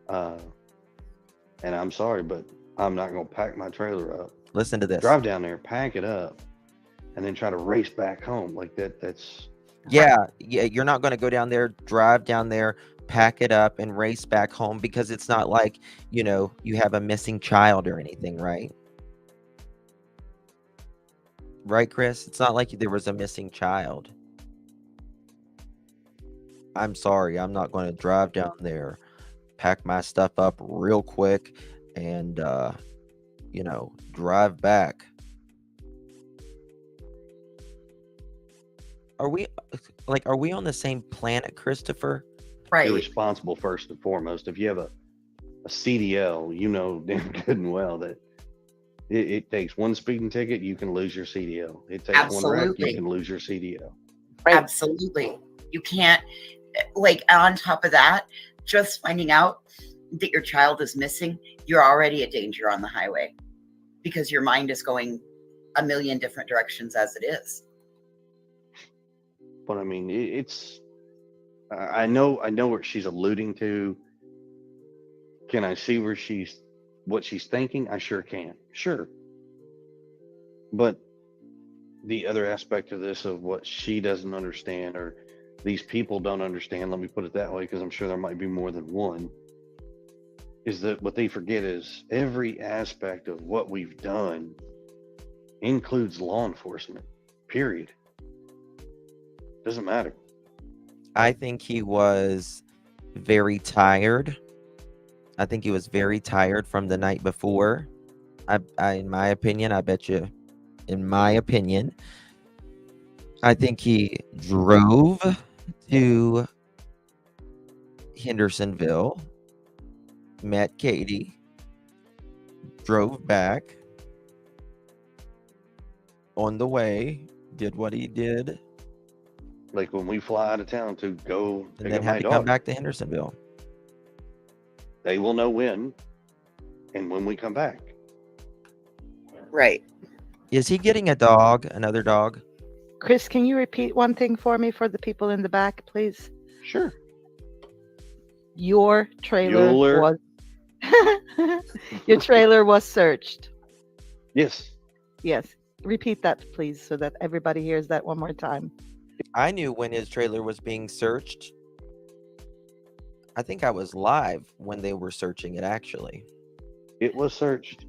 And I'm sorry, but I'm not going to pack my trailer up, Listen to this. drive down there, pack it up, and then try to race back home like that. That's Yeah, you're not going to go down there, drive down there, pack it up, and race back home, because it's not like, you have a missing child or anything, right? Right, Chris? It's not like there was a missing child. I'm sorry, I'm not going to drive down there, pack my stuff up real quick, and drive back. Are we on the same planet, Christopher? Right. You're responsible first and foremost. If you have a CDL, you know damn good and well that it takes one speeding ticket, you can lose your CDL. It takes one wreck, you Absolutely. can lose your CDL. Absolutely. You can't, like, on top of that, just finding out that your child is missing, you're already a danger on the highway because your mind is going a million different directions as it is. But I mean, it's I know what she's alluding to. Can I see what she's thinking? I sure can. Sure. But the other aspect of this, of what she doesn't understand, or these people don't understand, let me put it that way, because I'm sure there might be more than one, is that what they forget is every aspect of what we've done includes law enforcement, period. Doesn't matter. I think he was very tired. I think he was very tired from the night before. In my opinion, I bet you, in my opinion, I think he drove to Hendersonville, met Katie, drove back, on the way, did what he did, Like when we fly out of town to go and pick then up had my to come daughter, back to Hendersonville. they will know when and when we come back. Right. Is he getting a dog, another dog? Chris, can you repeat one thing for me for the people in the back, please? Sure. Your trailer Bueller. was your trailer was searched. Yes. Yes. Repeat that, please, so that everybody hears that one more time. I knew when his trailer was being searched. I think I was live when they were searching it, actually. It was searched.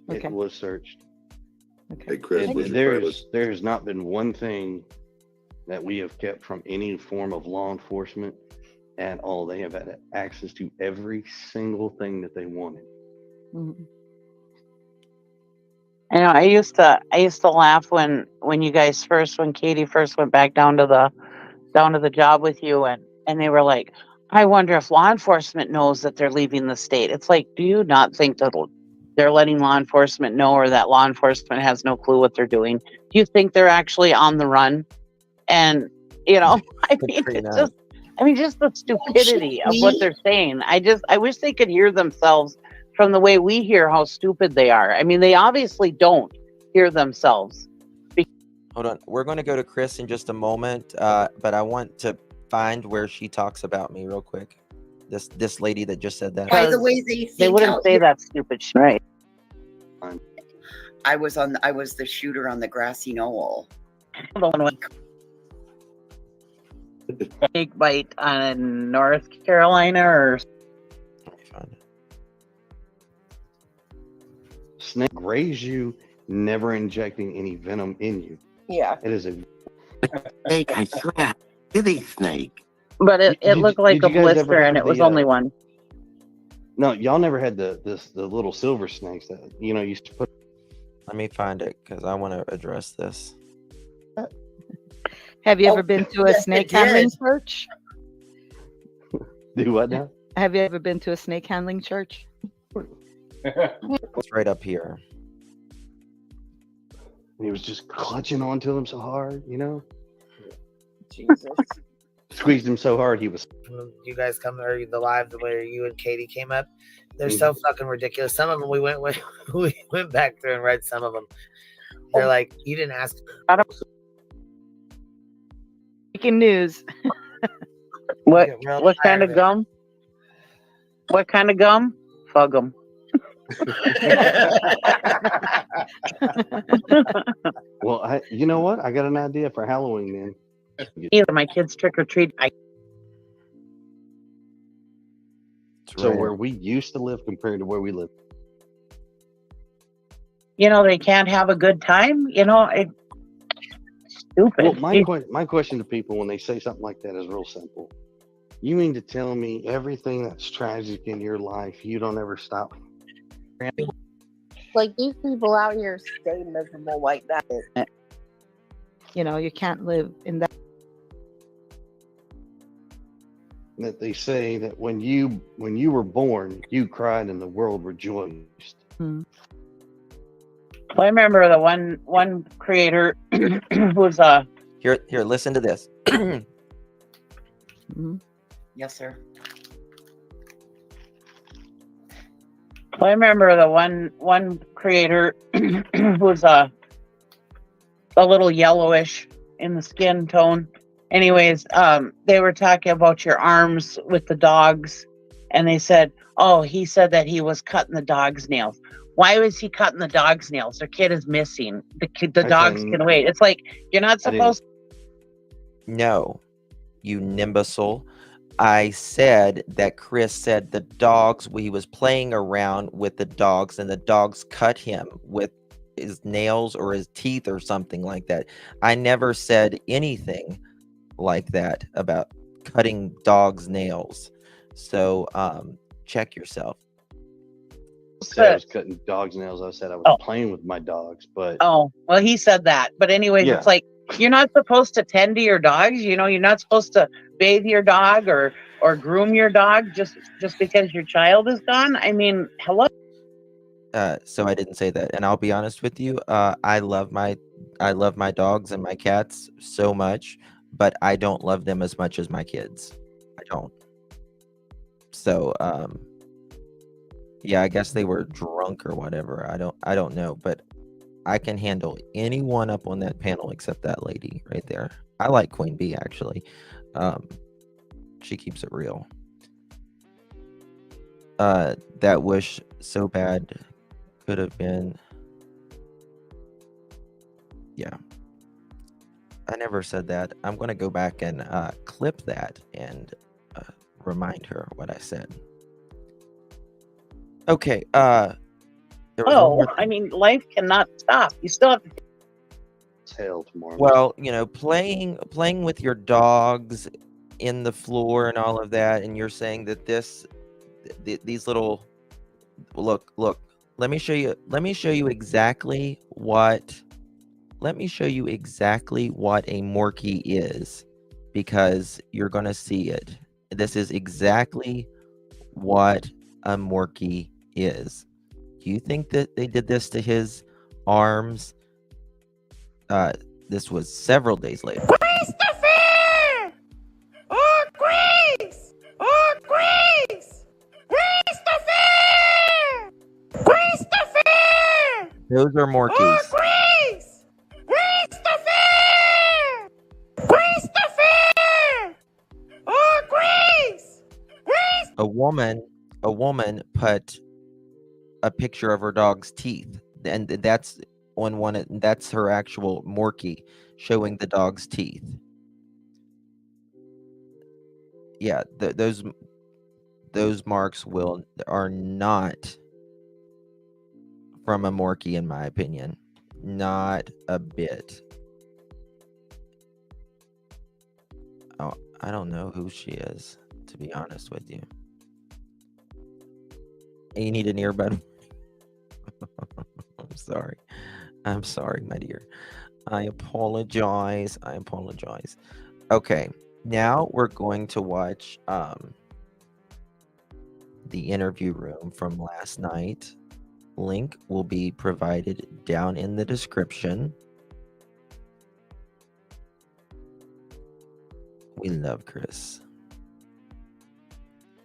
Okay. It was searched. Hey, Chris, And was your trailer? there has not been one thing that we have kept from any form of law enforcement at all. They have had access to every single thing that they wanted. Mhm. I know. I used to laugh when Katie first went back down to the job with you, and they were like, I wonder if law enforcement knows that they're leaving the state. It's like, do you not think that they're letting law enforcement know, or that law enforcement has no clue what they're doing? Do you think they're actually on the run? And I mean, just the stupidity of what they're saying. I wish they could hear themselves from the way we hear how stupid they are. I mean, they obviously don't hear themselves. Hold on. We're going to go to Chris in just a moment, but I want to find where she talks about me real quick. This lady that just said that. By the way, They wouldn't say that stupid shit. Right. I was the shooter on the grassy knoll. Snake bite on North Carolina or Snake graze you, never injecting any venom in you. Yeah. It is a snake, I swear. Silly snake. But it looked like a did you guys ever blister, and have it was the, only one. No, y'all never had the little silver snakes that used to put. Let me find it because I want to address this. Have you ever been to a yes, snake it handling did. church? Do what now? Have you ever been to a snake handling church? It's right up here. And he was just clutching onto them so hard, Jesus. Squeezed him so hard he was. You guys come or the live where you and Katie came up. They're Mhm. so fucking ridiculous. Some of them we went back through and read some of them. They're like, you didn't ask. Breaking news. What Get real what tired kind of of it. gum? What kind of gum? Fug 'em. Well, you know what? I got an idea for Halloween, man. Either my kids trick or treat. So where we used to live compared to where we live. They can't have a good time. Stupid. Well, my question to people when they say something like that is real simple. You mean to tell me everything that's tragic in your life, you don't ever stop? Like these people out here stay miserable like that. You can't live in that. That they say that when you were born, you cried and the world rejoiced. Hmm. I remember the one creator who was Here, listen to this. Mm-hmm. Yes, sir. I remember the one creator who was a little yellowish in the skin tone. Anyways, they were talking about your arms with the dogs, and they said, "Oh, he said that he was cutting the dog's nails." Why was he cutting the dog's nails? Their kid is missing. The dogs can wait. It's like you're not supposed. No, you nimbusel. I said that Chris said the dogs, he was playing around with the dogs and the dogs cut him with his nails or his teeth or something like that. I never said anything like that about cutting dogs' nails. So check yourself. I said I was cutting dogs' nails. I said I was playing with my dogs, but Oh, well, he said that. But anyways, Yeah. It's like you're not supposed to tend to your dogs. You're not supposed to bathe your dog or groom your dog just because your child is gone. I mean, hello. So I didn't say that, and I'll be honest with you. I love my dogs and my cats so much, but I don't love them as much as my kids. I don't. So yeah, I guess they were drunk or whatever. I don't know, but I can handle anyone up on that panel except that lady right there. I like Queen Bee actually. She keeps it real. That wish so bad could have been. Yeah. I never said that. I'm going to go back and clip that and remind her what I said. Okay. There was one more I mean, life cannot stop. You still have to. Hell tomorrow. Well, playing with your dogs in the floor and all of that, and you're saying that these little look. Let me show you exactly what. Let me show you exactly what a Morkie is, because you're gonna see it. This is exactly what a Morkie is. Do you think that they did this to his arms? This was several days later. Christopher! Oh, Grace! Oh, Grace! Christopher! Christopher! Those are Morkies. Oh, Grace! Christopher! Christopher! Oh, Grace! Grace! A woman put a picture of her dog's teeth, and that's on one. That's her actual Morkie showing the dog's teeth. Yeah, those marks are not from a Morkie, in my opinion. Not a bit. Oh, I don't know who she is, to be honest with you. You need an earbud. I'm sorry, my dear. I apologize. Okay, now we're going to watch the interview room from last night. Link will be provided down in the description. We love Chris.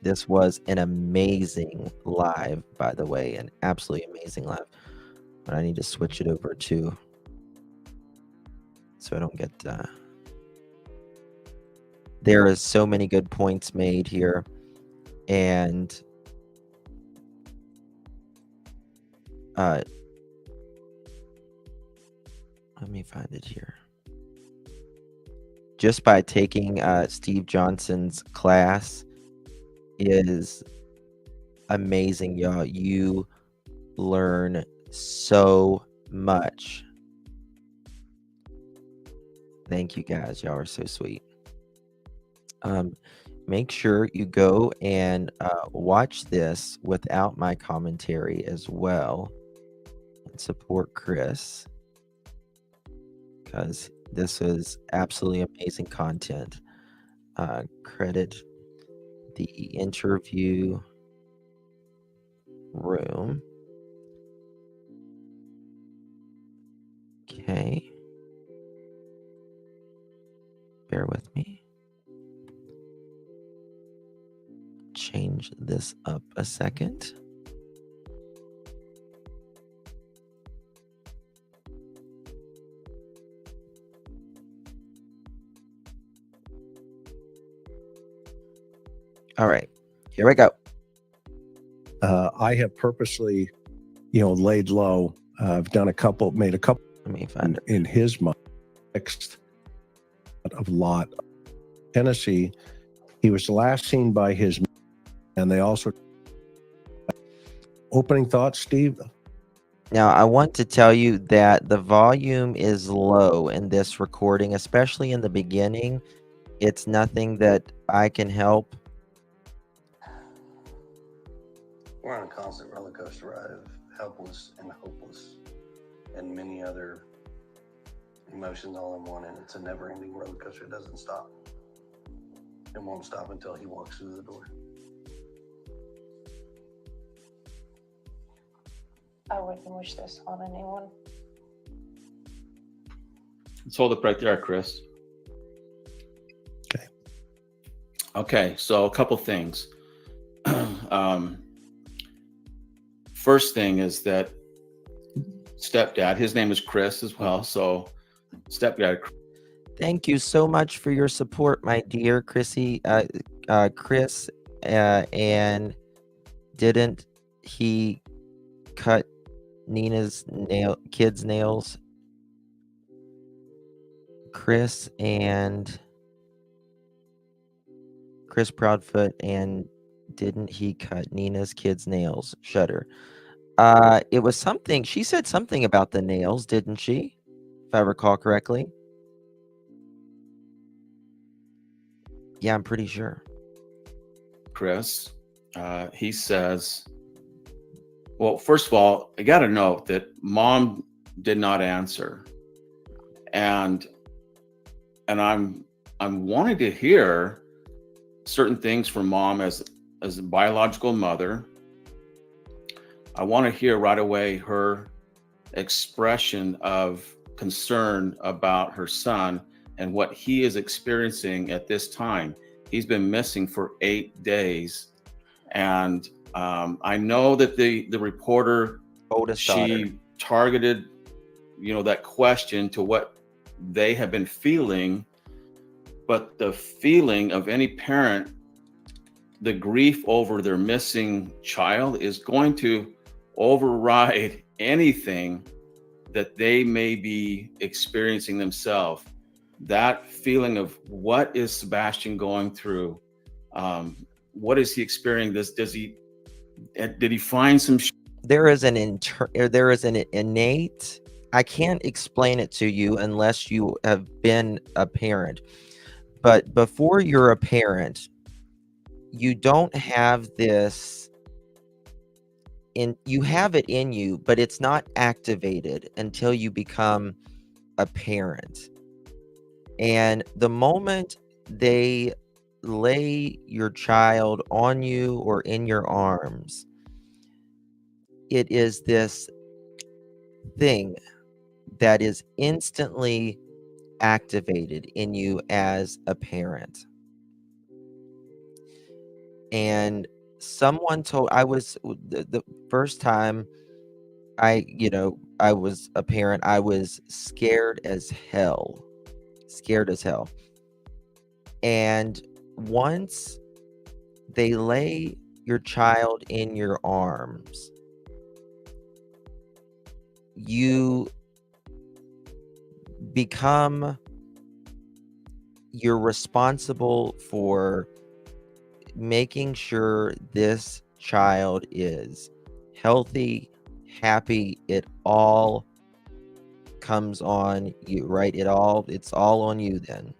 This was an amazing live, by the way, an absolutely amazing live. But I need to switch it over to, so I don't get, there is so many good points made here. And let me find it here. Just by taking Steve Johnson's class is amazing, y'all. You learn so much. Thank you guys. Y'all are so sweet. Make sure you go and watch this without my commentary as well, and support Chris, because this is absolutely amazing content. Credit the interview room. Okay. Bear with me. Change this up a second. All right, here we go. I have purposely, laid low. I've done made a couple. Let me find it. In his mind, next of lot, Tennessee. He was last seen by his, and they also. Opening thoughts, Steve? Now, I want to tell you that the volume is low in this recording, especially in the beginning. It's nothing that I can help. We're on a constant roller coaster ride of helpless and hopeless and many other emotions all in one, and it's a never-ending roller coaster. It doesn't stop. It won't stop until he walks through the door. I wouldn't wish this on anyone. Let's hold it right there, Chris. Okay, so a couple things. First thing is that stepdad, his name is Chris as well, so stepdad. Thank you so much for your support, my dear Chrissy. Chris, and didn't he cut Nina's kids' nails? Chris Proudfoot, and didn't he cut Nina's kids' nails? Shudder. It was something, she said something about the nails, didn't she? If I recall correctly. Yeah, I'm pretty sure. Chris, he says, well, first of all, I got to note that mom did not answer. And I'm wanting to hear certain things from mom as a biological mother. I want to hear right away her expression of concern about her son and what he is experiencing at this time. He's been missing for 8 days. And I know that the reporter, she targeted, that question to what they have been feeling, but the feeling of any parent, the grief over their missing child is going to override anything that they may be experiencing themselves. That feeling of what is Sebastian going through? What is he experiencing? Did he find some? There is an innate. I can't explain it to you unless you have been a parent. But before you're a parent, you don't have this. You have it in you, but it's not activated until you become a parent. And the moment they lay your child on you or in your arms, it is this thing that is instantly activated in you as a parent. And someone told I was the first time I was a parent, I was scared as hell. Scared as hell. And once they lay your child in your arms, you become you're responsible for making sure this child is healthy, happy. It all comes on you, right? It's all on you then.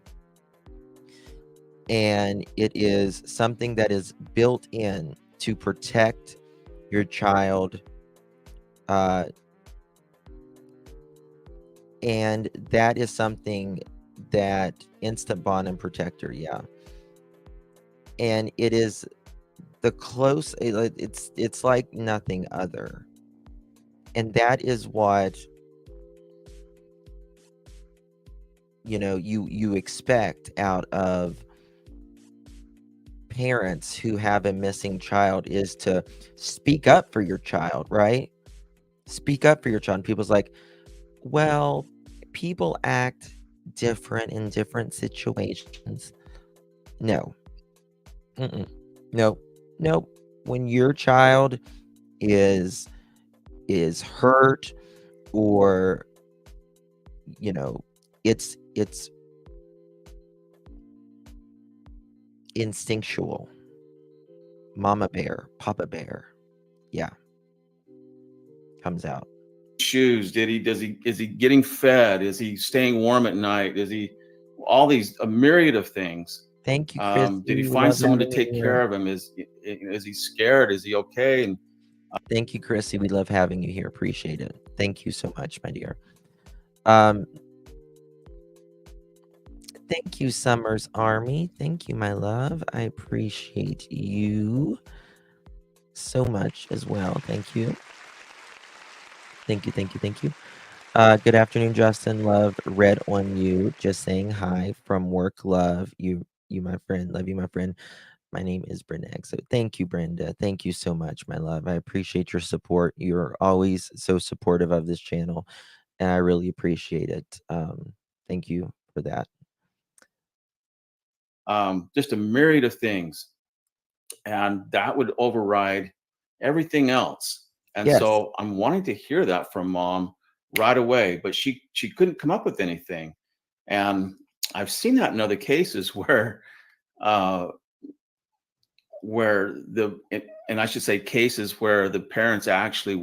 And it is something that is built in to protect your child, and that is something that instant bond and protector, yeah. And it is it's like nothing other. And that is what you expect out of parents who have a missing child, is to speak up for your child, right? Speak up for your child. And people's like, well, people act different in different situations. No. Mm-mm. No. Nope. When your child is hurt, or it's instinctual. Mama bear, papa bear, yeah, comes out. Shoes? Is he getting fed? Is he staying warm at night? Is he all these a myriad of things? Thank you, Chris. Did he We find love someone to having you take here. care of him? Is he scared? Is he okay? And Thank you, Chrissy. We love having you here. Appreciate it. Thank you so much, my dear. Thank you, Summers Army. Thank you, my love. I appreciate you so much as well. Thank you. Thank you, thank you, thank you. Good afternoon, Justin. Love read on you. Just saying hi from work. Love you, my friend. Love you, my friend. My name is Brenda. So thank you, Brenda. Thank you so much, my love. I appreciate your support. You're always so supportive of this channel, and I really appreciate it. Thank you for that. just a myriad of things, and that would override everything else. And Yes. so I'm wanting to hear that from mom right away, but she couldn't come up with anything. And I've seen that in other cases where and I should say cases where the parents actually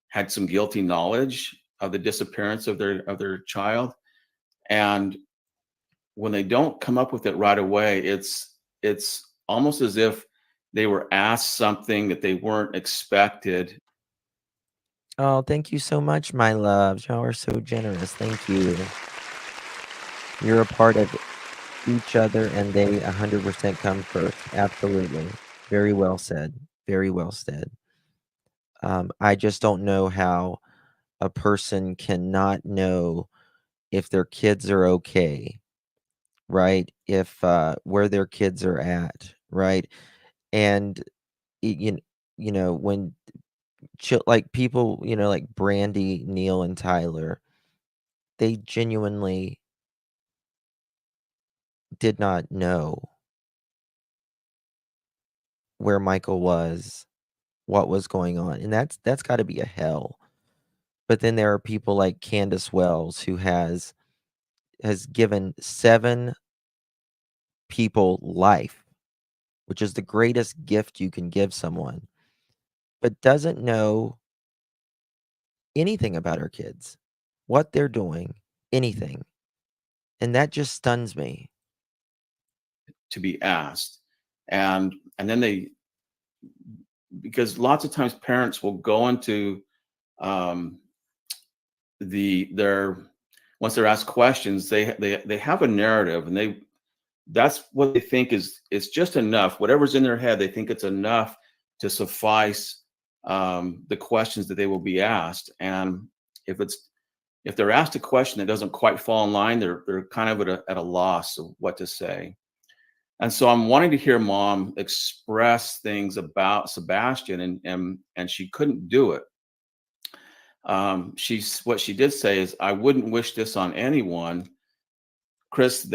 had some guilty knowledge of the disappearance of their child, and when they don't come up with it right away, it's almost as if they were asked something that they weren't expected. Oh, thank you so much, my love. Y'all are so generous. Thank you. You're a part of each other, and they 100% come first. Absolutely. Very well said. Very well said. I just don't know how a person cannot know if their kids are okay, right? If where their kids are at, right? And when like people, like Brandy, Neil, and Tyler, they genuinely did not know where Michael was, what was going on, and that's got to be a hell. But then there are people like Candace Wells, who has given 7 people life, which is the greatest gift you can give someone, but doesn't know anything about her kids, what they're doing, anything. And that just stuns me. To be asked, and then because lots of times parents will go into once they're asked questions, they have a narrative, and that's what they think is just enough. Whatever's in their head, they think it's enough to suffice the questions that they will be asked. And if it's if they're asked a question that doesn't quite fall in line, they're kind of at a loss of what to say. And so I'm wanting to hear Mom express things about Sebastian, and she couldn't do it. What she did say is, I wouldn't wish this on anyone. Chris,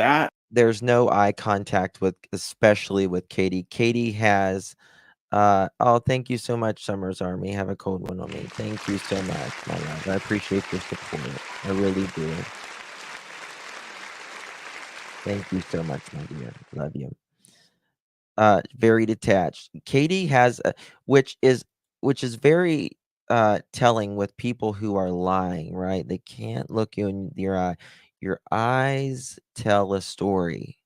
there's no eye contact with, especially with Katie. Katie has oh, thank you so much, Summer's Army. Have a cold one on me. Thank you so much, my love. I appreciate your support. I really do. Thank you so much, my dear. Love you. Very detached. Katie has which is very telling with people who are lying, right? They can't look you in your eye. Your eyes tell a story.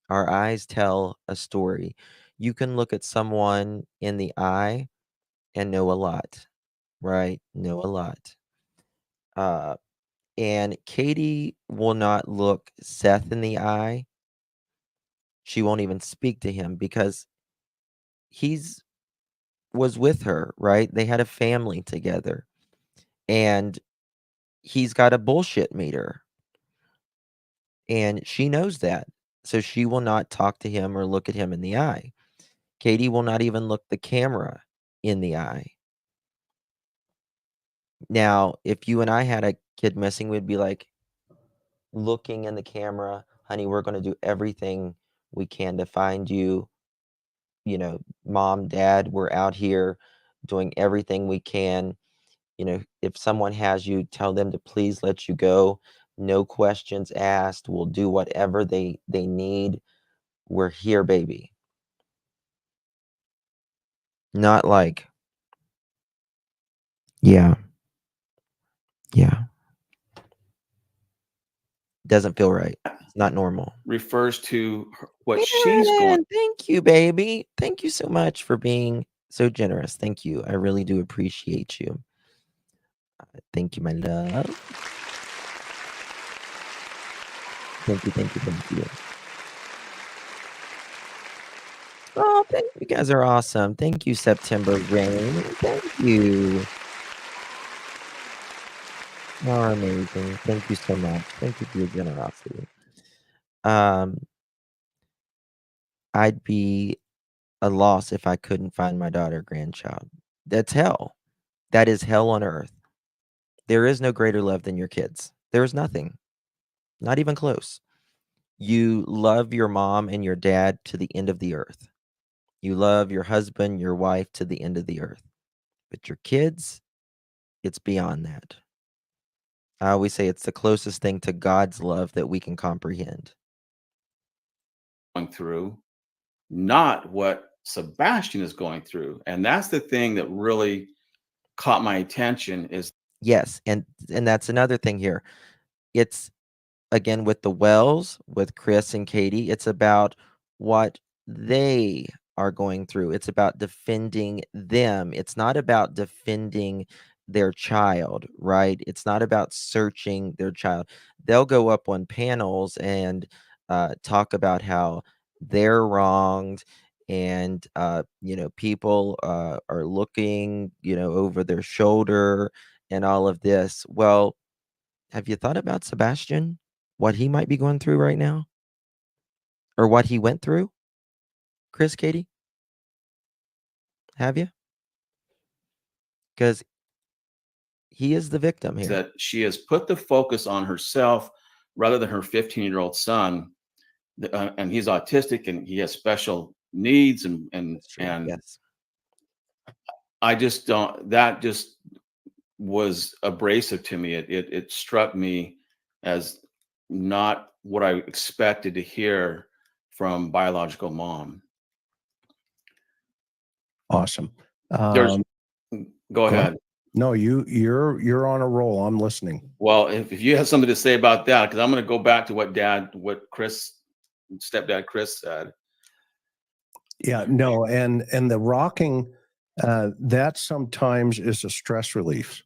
Our eyes tell a story. You can look at someone in the eye and know a lot, right? Know a lot. And Katie will not look Seth in the eye. She won't even speak to him because he's was with her, right? They had a family together. And he's got a bullshit meter. And she knows that. So she will not talk to him or look at him in the eye. Katie will not even look the camera in the eye. Now, if you and I had a kid missing, we'd be like looking in the camera, honey, we're going to do everything we can to find you. You know, mom, dad, we're out here doing everything we can. You know, if someone has you, tell them to please let you go. No questions asked. We'll do whatever they need. We're here, baby. Not like, yeah. Doesn't feel right. It's not normal. refers to what she's going. Aaron, thank you, baby. Thank you so much for being so generous. Thank you. I really do appreciate you. Thank you, my love. Thank you, thank you, thank you. Oh, thank you. You guys are awesome. Thank you, September Rain. Thank you. You are amazing. Thank you so much. Thank you for your generosity. I'd be a loss if I couldn't find my daughter grandchild. That's hell. That is hell on earth. There is no greater love than your kids. There is nothing. Not even close. You love your mom and your dad to the end of the earth. You love your husband, your wife to the end of the earth. But your kids, it's beyond that. I always say it's the closest thing to God's love that we can comprehend. Going through, not what Sebastian is going through. And that's the thing that really caught my attention is Yes, and that's another thing here. It's again with the Wells, with Chris and Katie, it's about what they are going through. It's about defending them. It's not about defending their child, right? It's not about searching their child. They'll go up on panels and talk about how they're wronged and you know, people are looking, you know, over their shoulder and all of this. Well, have you thought about Sebastian? What he might be going through right now? Or what he went through? Chris, Katie? Have you? Because he is the victim here. that she has put the focus on herself rather than her 15-year-old son. And he's autistic and he has special needs and yes. I just don't, that just was abrasive to me. It struck me as not what I expected to hear from biological mom. Awesome. Go ahead. No, you're on a roll. I'm listening. Well, if you have something to say about that, because I'm going to go back to what Chris, stepdad Chris said. Yeah, no, and the rocking, that sometimes is a stress relief.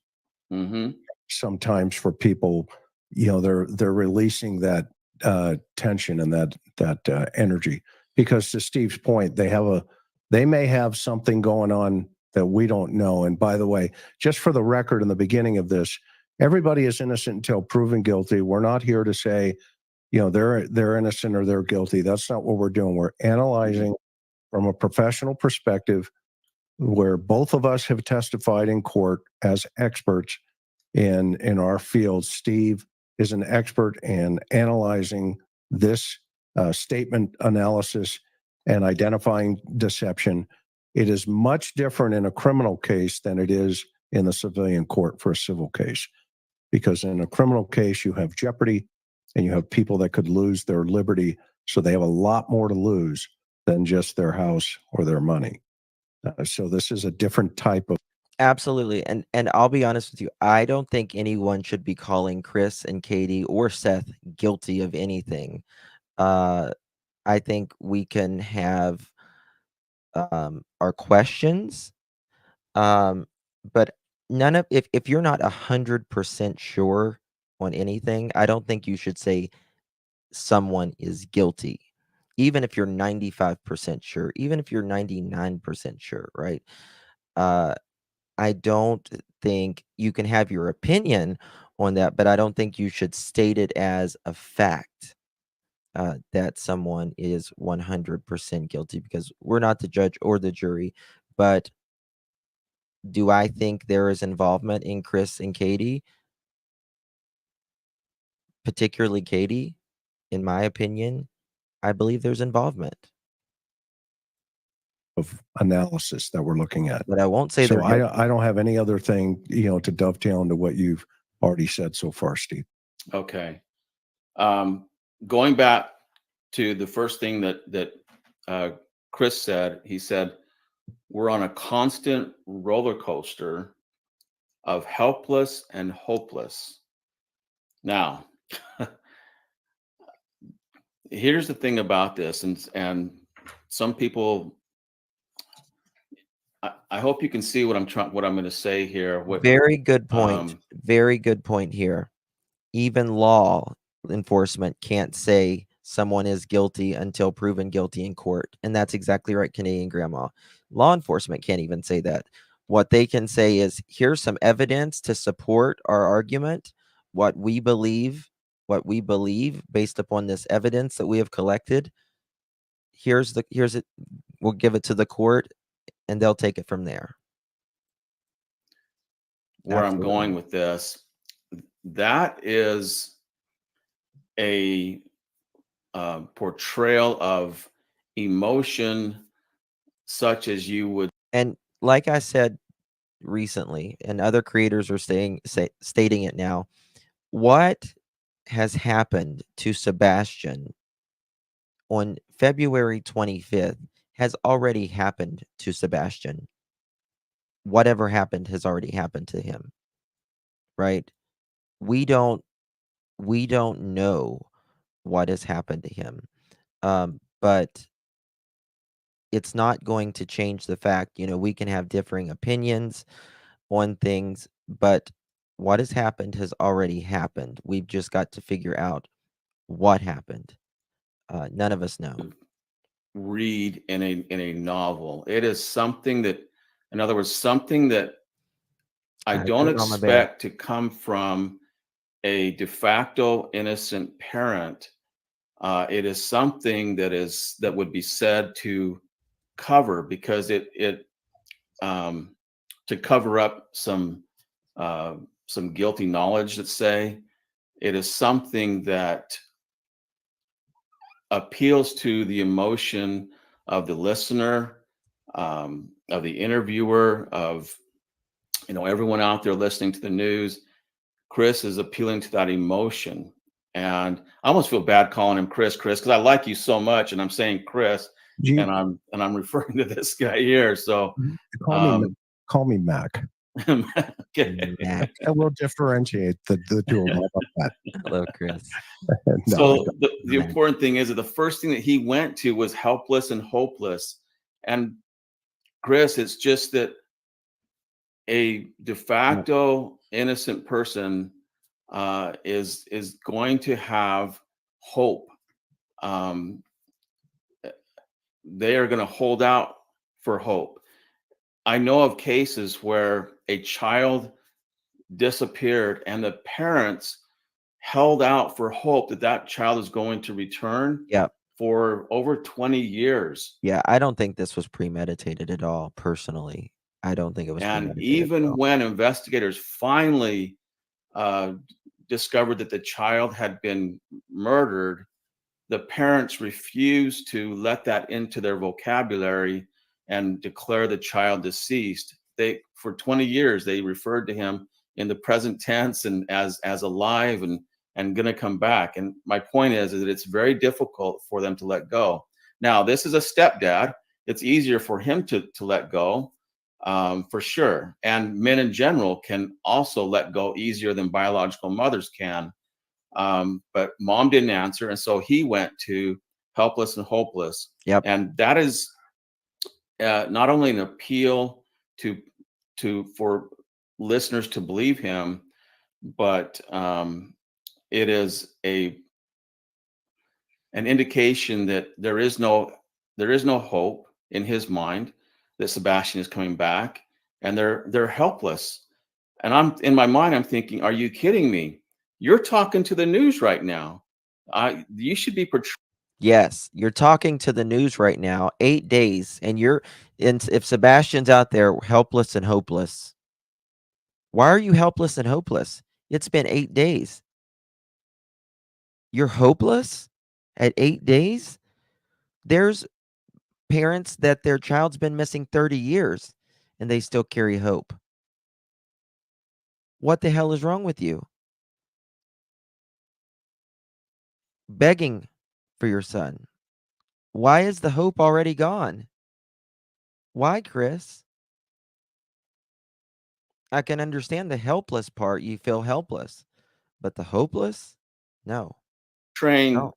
Mm-hmm. Sometimes for people, you know, they're releasing that tension and that energy. Because to Steve's point, they may have something going on that we don't know. And by the way, just for the record, in the beginning of this, Everybody is innocent until proven guilty. We're not here to say, they're innocent or they're guilty. That's not what we're doing. We're analyzing from a professional perspective, where both of us have testified in court as experts in our field. Steve is an expert in analyzing this statement analysis and identifying deception. It is much different in a criminal case than it is in the civilian court for a civil case, because in a criminal case, you have jeopardy and you have people that could lose their liberty. So they have a lot more to lose than just their house or their money. So this is a different type of. Absolutely. And I'll be honest with you, I don't think anyone should be calling Chris and Katie or Seth guilty of anything. I think we can have our questions, but none of if you're not 100% sure on anything, I don't think you should say someone is guilty, even if you're 95% sure, even if you're 99% sure, right? I don't think you can have your opinion on that, but I don't think you should state it as a fact that someone is 100% guilty, because we're not the judge or the jury. But do I think there is involvement in Chris and Katie, particularly Katie? In my opinion, I believe there's involvement. Of analysis that we're looking at. But I won't say So they're guilty. I don't have any other thing, to dovetail into what you've already said so far, Steve. Okay. Going back to the first thing that Chris said, he said, we're on a constant roller coaster of helpless and hopeless. Now, here's the thing about this, and some people, I hope you can see what I'm going to say here. Very good point. Very good point here. Even law enforcement can't say someone is guilty until proven guilty in court. And that's exactly right, Canadian Grandma. Law enforcement can't even say that. What they can say is, here's some evidence to support our argument, what we believe based upon this evidence that we have collected. Here's it. We'll give it to the court and they'll take it from there. Where I'm going with this, that is a portrayal of emotion such as you would. And like I said recently, and other creators are stating it now, what has happened to Sebastian on February 25th has already happened to Sebastian. Whatever happened has already happened to him, right? We don't know what has happened to him, but it's not going to change the fact, we can have differing opinions on things, but what has happened has already happened. We've just got to figure out what happened. None of us know. Read in a novel. It is something that, in other words, something that I don't expect to come from a de facto innocent parent. It is something that would be said to cover, because it to cover up some guilty knowledge. Let's say it is something that appeals to the emotion of the listener, of the interviewer, of everyone out there listening to the news. Chris is appealing to that emotion, and I almost feel bad calling him Chris, because I like you so much, and I'm saying Chris, and I'm referring to this guy here. So call me Mac. Okay. Mac. And we'll differentiate the two of them. How about that? Hello, Chris. No, So the important thing is that the first thing that he went to was helpless and hopeless. And Chris, it's just that a de facto innocent person is going to have hope. They are going to hold out for hope. I know of cases where a child disappeared, and the parents held out for hope that that child is going to return Yeah. for over 20 years. Yeah, I don't think this was premeditated at all, personally. I don't think it was And premeditated at even all. when investigators finally discovered that the child had been murdered, the parents refused to let that into their vocabulary and declare the child deceased. They, for 20 years, they referred to him in the present tense and as alive and going to come back. And my point is that it's very difficult for them to let go. Now, this is a stepdad. It's easier for him to let go, for sure. And men in general can also let go easier than biological mothers can. But mom didn't answer, and so he went to helpless and hopeless. Yep. And that is not only an appeal for listeners to believe him, but it is an indication that there is no hope in his mind that Sebastian is coming back, and they're helpless. And I'm in my mind, I'm thinking, are you kidding me? You're talking to the news right now. You should be portraying. Yes, you're talking to the news right now, 8 days, and if Sebastian's out there helpless and hopeless, why are you helpless and hopeless? It's been 8 days. You're hopeless at 8 days? There's parents that their child's been missing 30 years and they still carry hope. What the hell is wrong with you? Begging for your son. Why is the hope already gone? Why, Chris? I can understand the helpless part. You feel helpless, but the hopeless? No. No.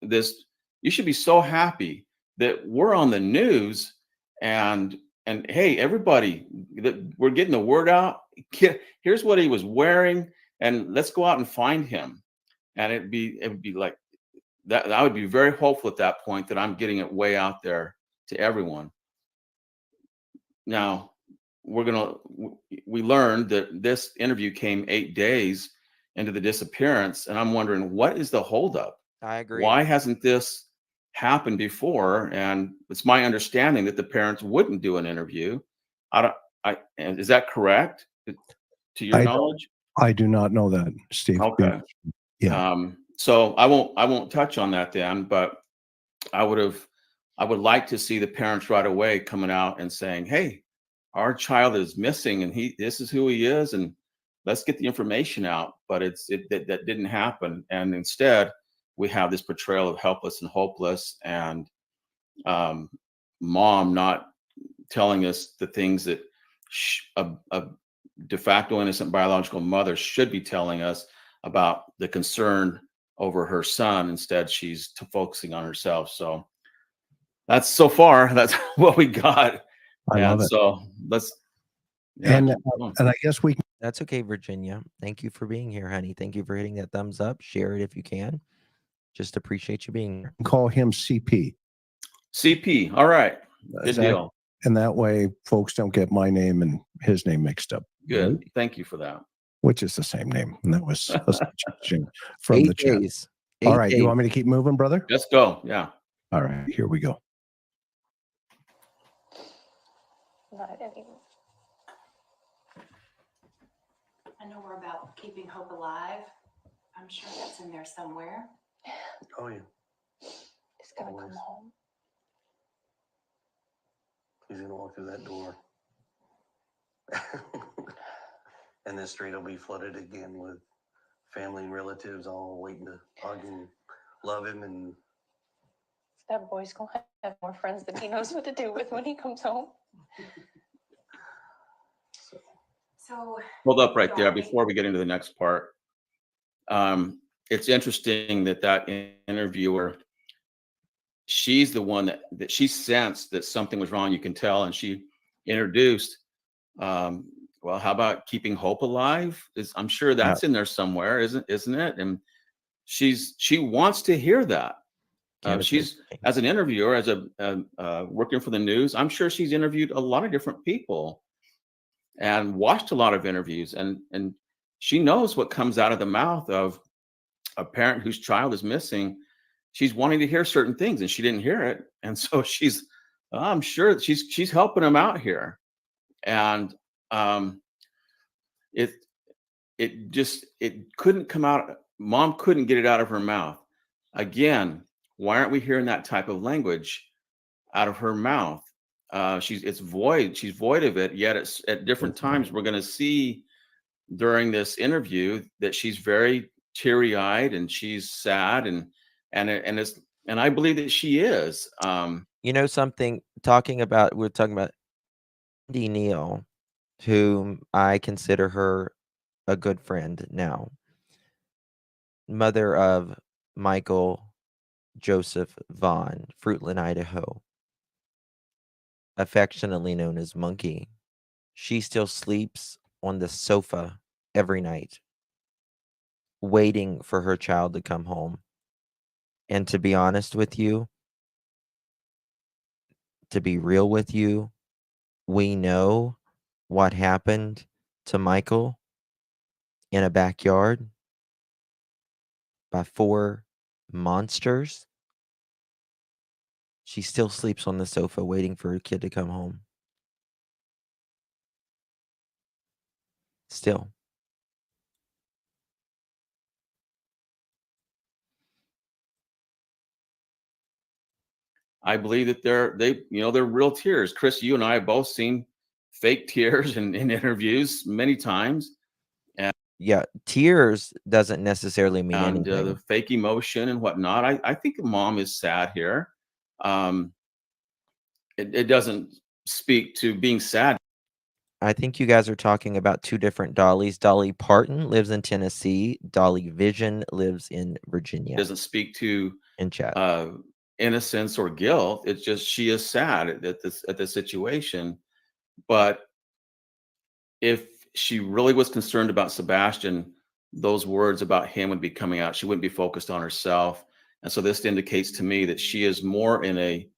This. You should be so happy that we're on the news and hey, everybody, that we're getting the word out. Here's what he was wearing, and let's go out and find him. And it would be like that. I would be very hopeful at that point that I'm getting it way out there to everyone. Now, we learned that this interview came 8 days into the disappearance, and I'm wondering, what is the holdup? I agree. Why hasn't this happened before? And it's my understanding that the parents wouldn't do an interview. And is that correct to your knowledge? I do not know that, Steve. Okay. Yeah. So I won't touch on that then, but I would like to see the parents right away coming out and saying, hey, our child is missing and this is who he is, and let's get the information out. But that didn't happen. And instead we have this portrayal of helpless and hopeless, and mom not telling us the things that a de facto innocent biological mother should be telling us about the concern over her son. Instead, she's focusing on herself. So that's that's what we got. I love it. So let's. Yeah, and I guess we. That's okay, Virginia. Thank you for being here, honey. Thank you for hitting that thumbs up. Share it if you can. Just appreciate you being here. Call him CP. CP. All right. Good deal. And that way, folks don't get my name and his name mixed up. Good. Right? Thank you for that. Which is the same name. And that was a suggestion from the chat. All right. You want me to keep moving, brother? Let's go. Yeah. All right. Here we go. Not anymore. I know we're about keeping hope alive. I'm sure that's in there somewhere. Oh, yeah. He's gonna come home. He's going to walk through that door. And the street will be flooded again with family and relatives all waiting to hug and love him. And that boy's gonna have more friends than he knows what to do with when he comes home. So hold up right there before we get into the next part. It's interesting that interviewer, she's the one that she sensed that something was wrong. You can tell, and she introduced. Well, how about keeping hope alive? I'm sure that's in there somewhere, isn't it? And she wants to hear that. She's, as an interviewer, as a working for the news, I'm sure she's interviewed a lot of different people and watched a lot of interviews, and she knows what comes out of the mouth of a parent whose child is missing. She's wanting to hear certain things and she didn't hear it. And so I'm sure that she's helping him out here. And it couldn't come out. Mom couldn't get it out of her mouth. Again, why aren't we hearing that type of language out of her mouth? It's void. She's void of it. Yet at different times, we're going to see during this interview that she's very teary-eyed and she's sad and I believe that she is. You know something? We're talking about Andy Neal, whom I consider her a good friend now. Mother of Michael Joseph Vaughn, Fruitland, Idaho, affectionately known as Monkey. She still sleeps on the sofa every night, waiting for her child to come home. And to be honest with you, to be real with you, we know what happened to Michael in a backyard by 4 monsters. She still sleeps on the sofa waiting for her kid to come home. Still. I believe that they're real tears. Chris, you and I have both seen fake tears in interviews many times. And yeah, tears doesn't necessarily mean anything. The fake emotion and whatnot. I think mom is sad here. It doesn't speak to being sad. I think you guys are talking about two different Dollies. Dolly Parton lives in Tennessee. Dolly Vision lives in Virginia. It doesn't speak to in chat. Innocence or guilt. It's just she is sad at the situation. But if she really was concerned about Sebastian, those words about him would be coming out. She wouldn't be focused on herself. And so this indicates to me that she is more in a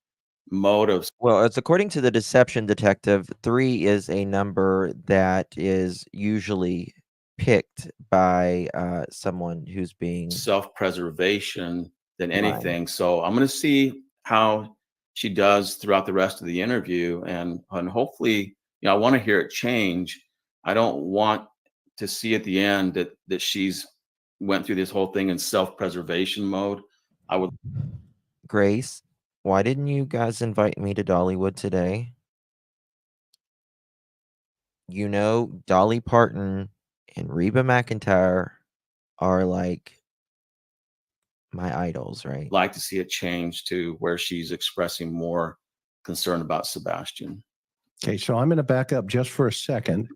mode of. Well, it's according to the deception detective, 3 is a number that is usually picked by someone who's being self-preservation than anything. So I'm going to see how she does throughout the rest of the interview, and hopefully, I want to hear it change. I don't want to see at the end that she's went through this whole thing in self-preservation mode. I would. Grace, why didn't you guys invite me to Dollywood today? Dolly Parton and Reba McEntire are like my idols, right? Like to see it change to where she's expressing more concern about Sebastian. Okay, so I'm going to back up just for a second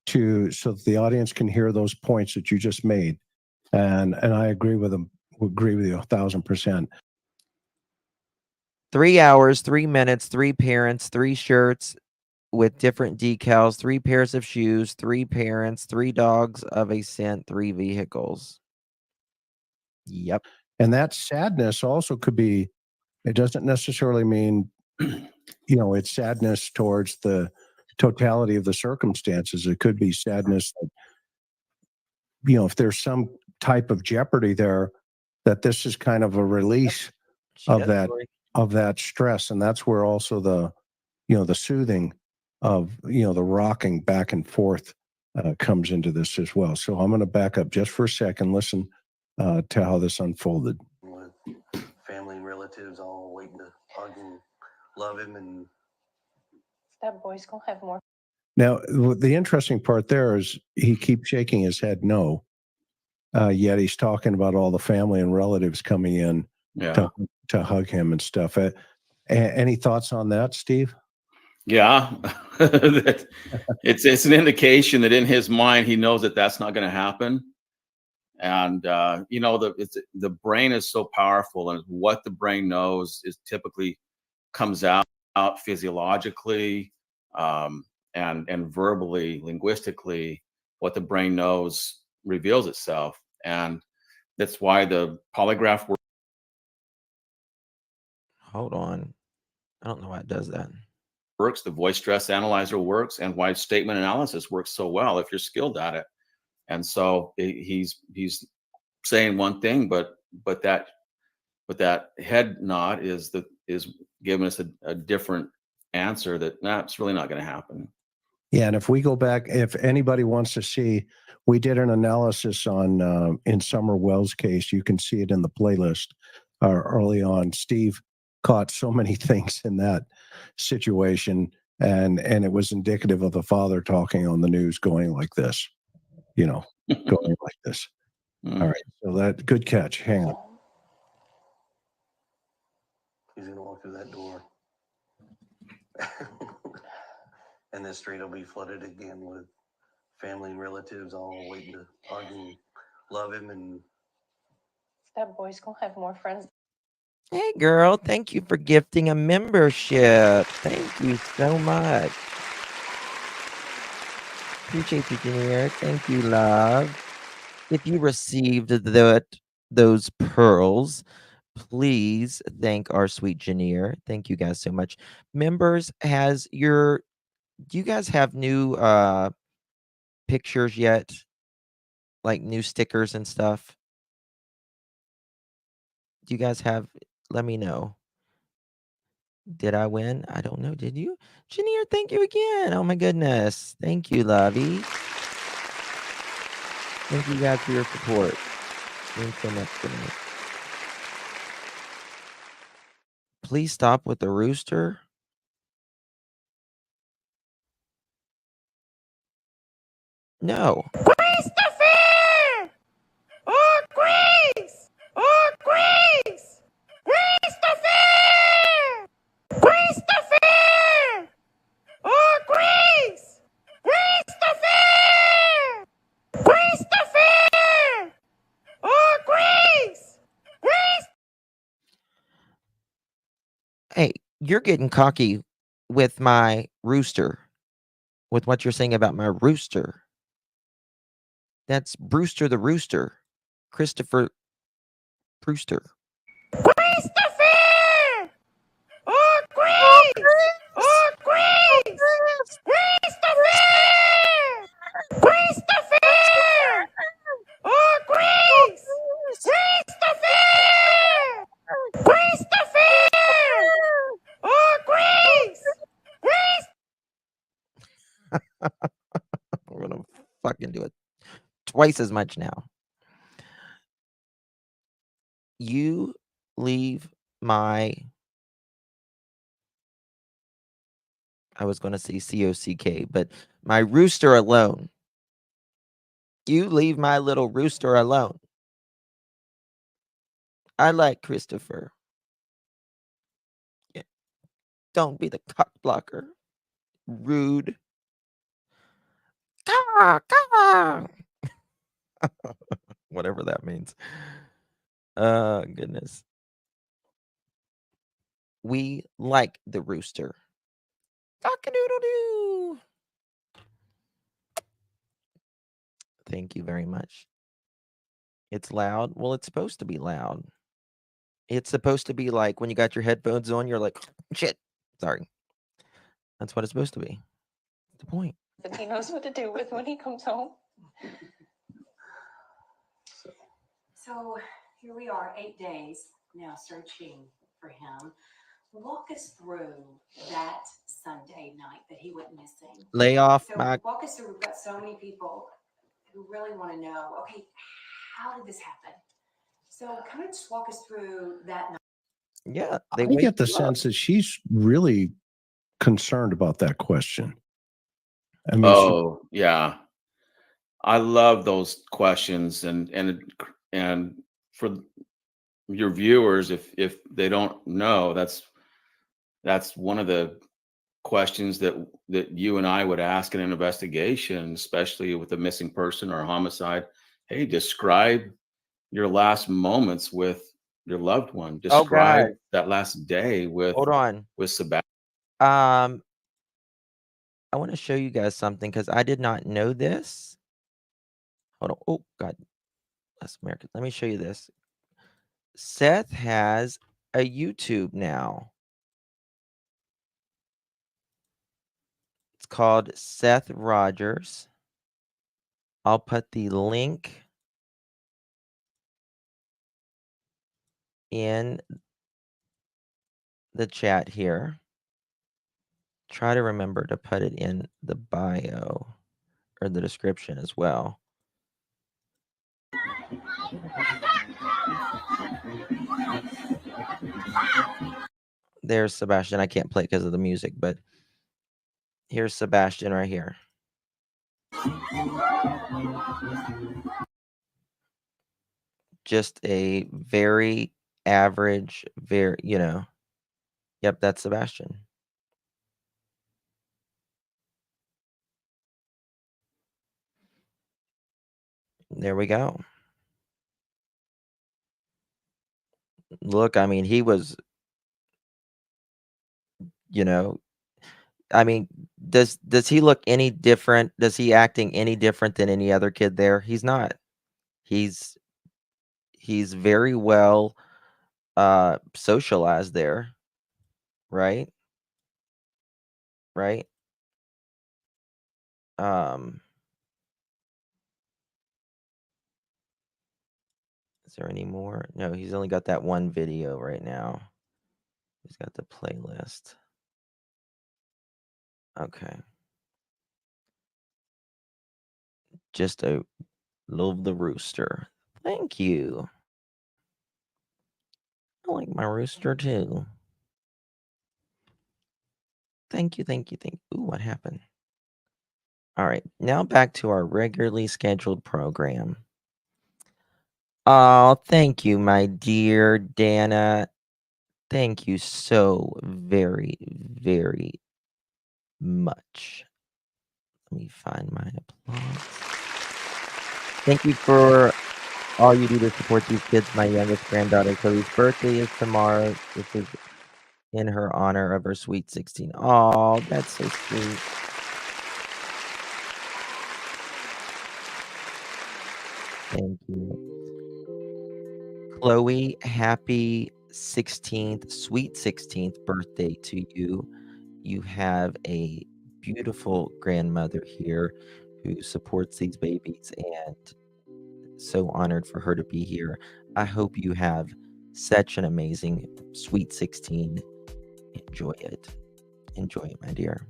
so that the audience can hear those points that you just made, and I agree with them. Agree with you 1,000%. 3 hours, 3 minutes, 3 parents, 3 shirts with different decals, 3 pairs of shoes, 3 parents, 3 dogs of a scent, 3 vehicles. Yep. And that sadness also could be, it doesn't necessarily mean, it's sadness towards the totality of the circumstances. It could be sadness that, if there's some type of jeopardy there, that this is kind of a release of that stress. And that's where also the soothing of, the rocking back and forth comes into this as well. So I'm going to back up just for a second, listen to how this unfolded. With family and relatives all waiting to hug and love him, and That boy's gonna have more. Now, the interesting part there is he keeps shaking his head no, yet he's talking about all the family and relatives coming in to hug him and stuff. Any thoughts on that, Steve? Yeah, it's an indication that in his mind he knows that that's not going to happen, and the brain is so powerful, and what the brain knows is typically comes out physiologically, and verbally, linguistically. What the brain knows reveals itself, and that's why the polygraph work. Hold on, I don't know why it does that. Works, the voice stress analyzer works, and why statement analysis works so well if you're skilled at it. And so he's saying one thing, but that head nod is giving us a different answer that it's really not going to happen. Yeah, and if we go back, if anybody wants to see, we did an analysis on in Summer Wells' case. You can see it in the playlist early on. Steve caught so many things in that situation, and it was indicative of the father talking on the news, going like this, going like this. All right, so that good catch. Hang on. He's gonna walk through that door. And the street will be flooded again with family and relatives all waiting to hug and love him. And That boy's gonna have more friends. Hey, girl, thank you for gifting a membership. Thank you so much. Appreciate you, Junior. Thank you, love. If you received those pearls, please thank our sweet Junior. Thank you guys so much. Members, do you guys have new pictures yet? Like new stickers and stuff? Do you guys have? Let me know. Did I win? I don't know. Did you? Junior, thank you again. Oh my goodness. Thank you, Lovey. Thank you guys for your support. Means so much to me. Please stop with the rooster. No. Christopher! Oh, Grace! Oh, Grace! Christopher! Christopher! Oh, Grace! Christopher! Christopher! Oh, Grace! Grace! Hey, you're getting cocky with my rooster. With what you're saying about my rooster. That's Brewster the Rooster. Christopher Brewster. Christopher! Oh, Grace! Oh, Grace! Christopher! Christopher! Oh, Grace! Christopher! Christopher! Oh, Grace! I'm gonna fucking do it twice as much now. You leave my. I was going to say COCK, but my rooster alone. You leave my little rooster alone. I like Christopher. Yeah. Don't be the cock blocker. Rude. Whatever that means. Goodness. We like the rooster. Cock-a-doodle-doo. Thank you very much. It's loud. Well, it's supposed to be loud. It's supposed to be like when you got your headphones on, you're like, shit. Sorry. That's what it's supposed to be. That's the point. That he knows what to do with when he comes home. So here we are, 8 days now searching for him. Walk us through that Sunday night that he went missing. Lay off So my. walk us through. We've got so many people who really want to know, okay, how did this happen? So kind of just walk us through that night. Yeah, I get the sense that she's really concerned about that question. I mean, Yeah. I love those questions, and for your viewers, if they don't know, that's one of the questions that you and I would ask in an investigation, especially with a missing person or a homicide. Hey, describe your last moments with your loved one. Oh, Describe God. that last day with Hold on. Sebastian. I want to show you guys something because I did not know this. Hold on. Oh, God. That's American. Let me show you this. Seth has a YouTube now. It's called Seth Rogers. I'll put the link in the chat here. Try to remember to put it in the bio or the description as well. There's Sebastian. I can't play because of the music, but here's Sebastian right here. Just a very average, very, yep, that's Sebastian. There we go. Look, I mean, he was, I mean, does he look any different? Does he acting any different than any other kid there? He's not. He's very well socialized there, right? Right? Is there any more? No, he's only got that one video right now. He's got the playlist. Okay. Just a love the rooster. Thank you. I like my rooster too. Thank you, thank you, thank you. Ooh, what happened? All right, now back to our regularly scheduled program. Oh, thank you, my dear Dana. Thank you so very, very much. Let me find my applause. Thank you for all you do to support these kids. My youngest granddaughter, Chloe's birthday is tomorrow. This is in her honor of her sweet 16. Oh, that's so sweet. Thank you. Chloe, happy 16th, sweet 16th birthday to you. You have a beautiful grandmother here who supports these babies, and so honored for her to be here. I hope you have such an amazing sweet 16. Enjoy it. Enjoy it, my dear.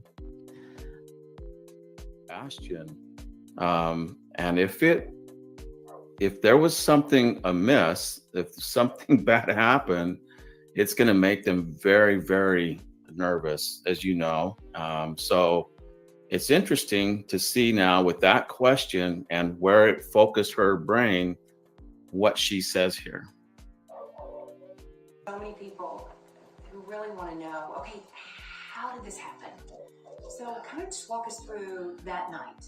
Sebastian. And if there was something amiss, if something bad happened, it's going to make them very, very nervous, as you know. So it's interesting to see now with that question and where it focused her brain, what she says here. So many people who really want to know, okay, how did this happen? So kind of just walk us through that night.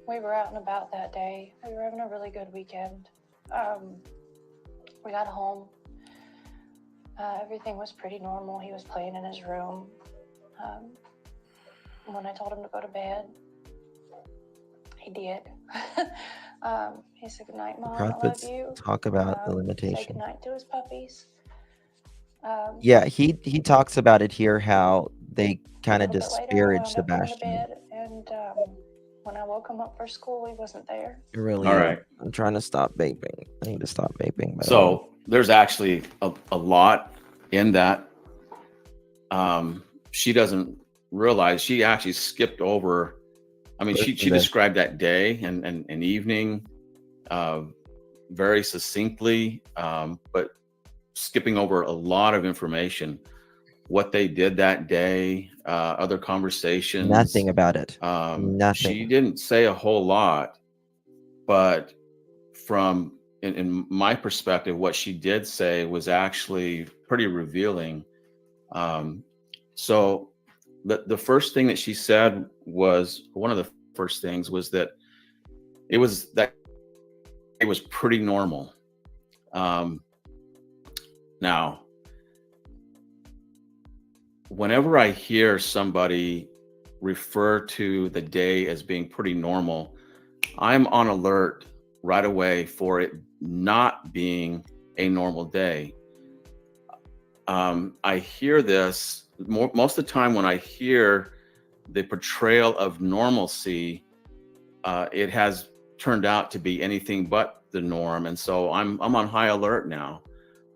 We were out and about that day. We were having a really good weekend. We got home. Everything was pretty normal. He was playing in his room. When I told him to go to bed, he did. He said, "Good night, Mom. I love Prophets you." talk about the Said limitation. good night to his puppies. Yeah, he talks about it here how they A kind of little bit later, I disparage wound up going to Sebastian. bed, and when I woke him up for school, he wasn't there. It really All is. right. I'm trying to stop vaping. I need to stop vaping. By the way. So there's actually a lot in that. She doesn't realize she actually skipped over. I mean, she described that day and evening very succinctly, but skipping over a lot of information. What they did that day, other conversations. Nothing about it. She Nothing. didn't say a whole lot, but from in my perspective, what she did say was actually pretty revealing. So the first thing that she said was, one of the first things was that it was pretty normal. Now, whenever I hear somebody refer to the day as being pretty normal, I'm on alert right away for it not being a normal day. I hear this most of the time when I hear the portrayal of normalcy, it has turned out to be anything but the norm. And so I'm on high alert now.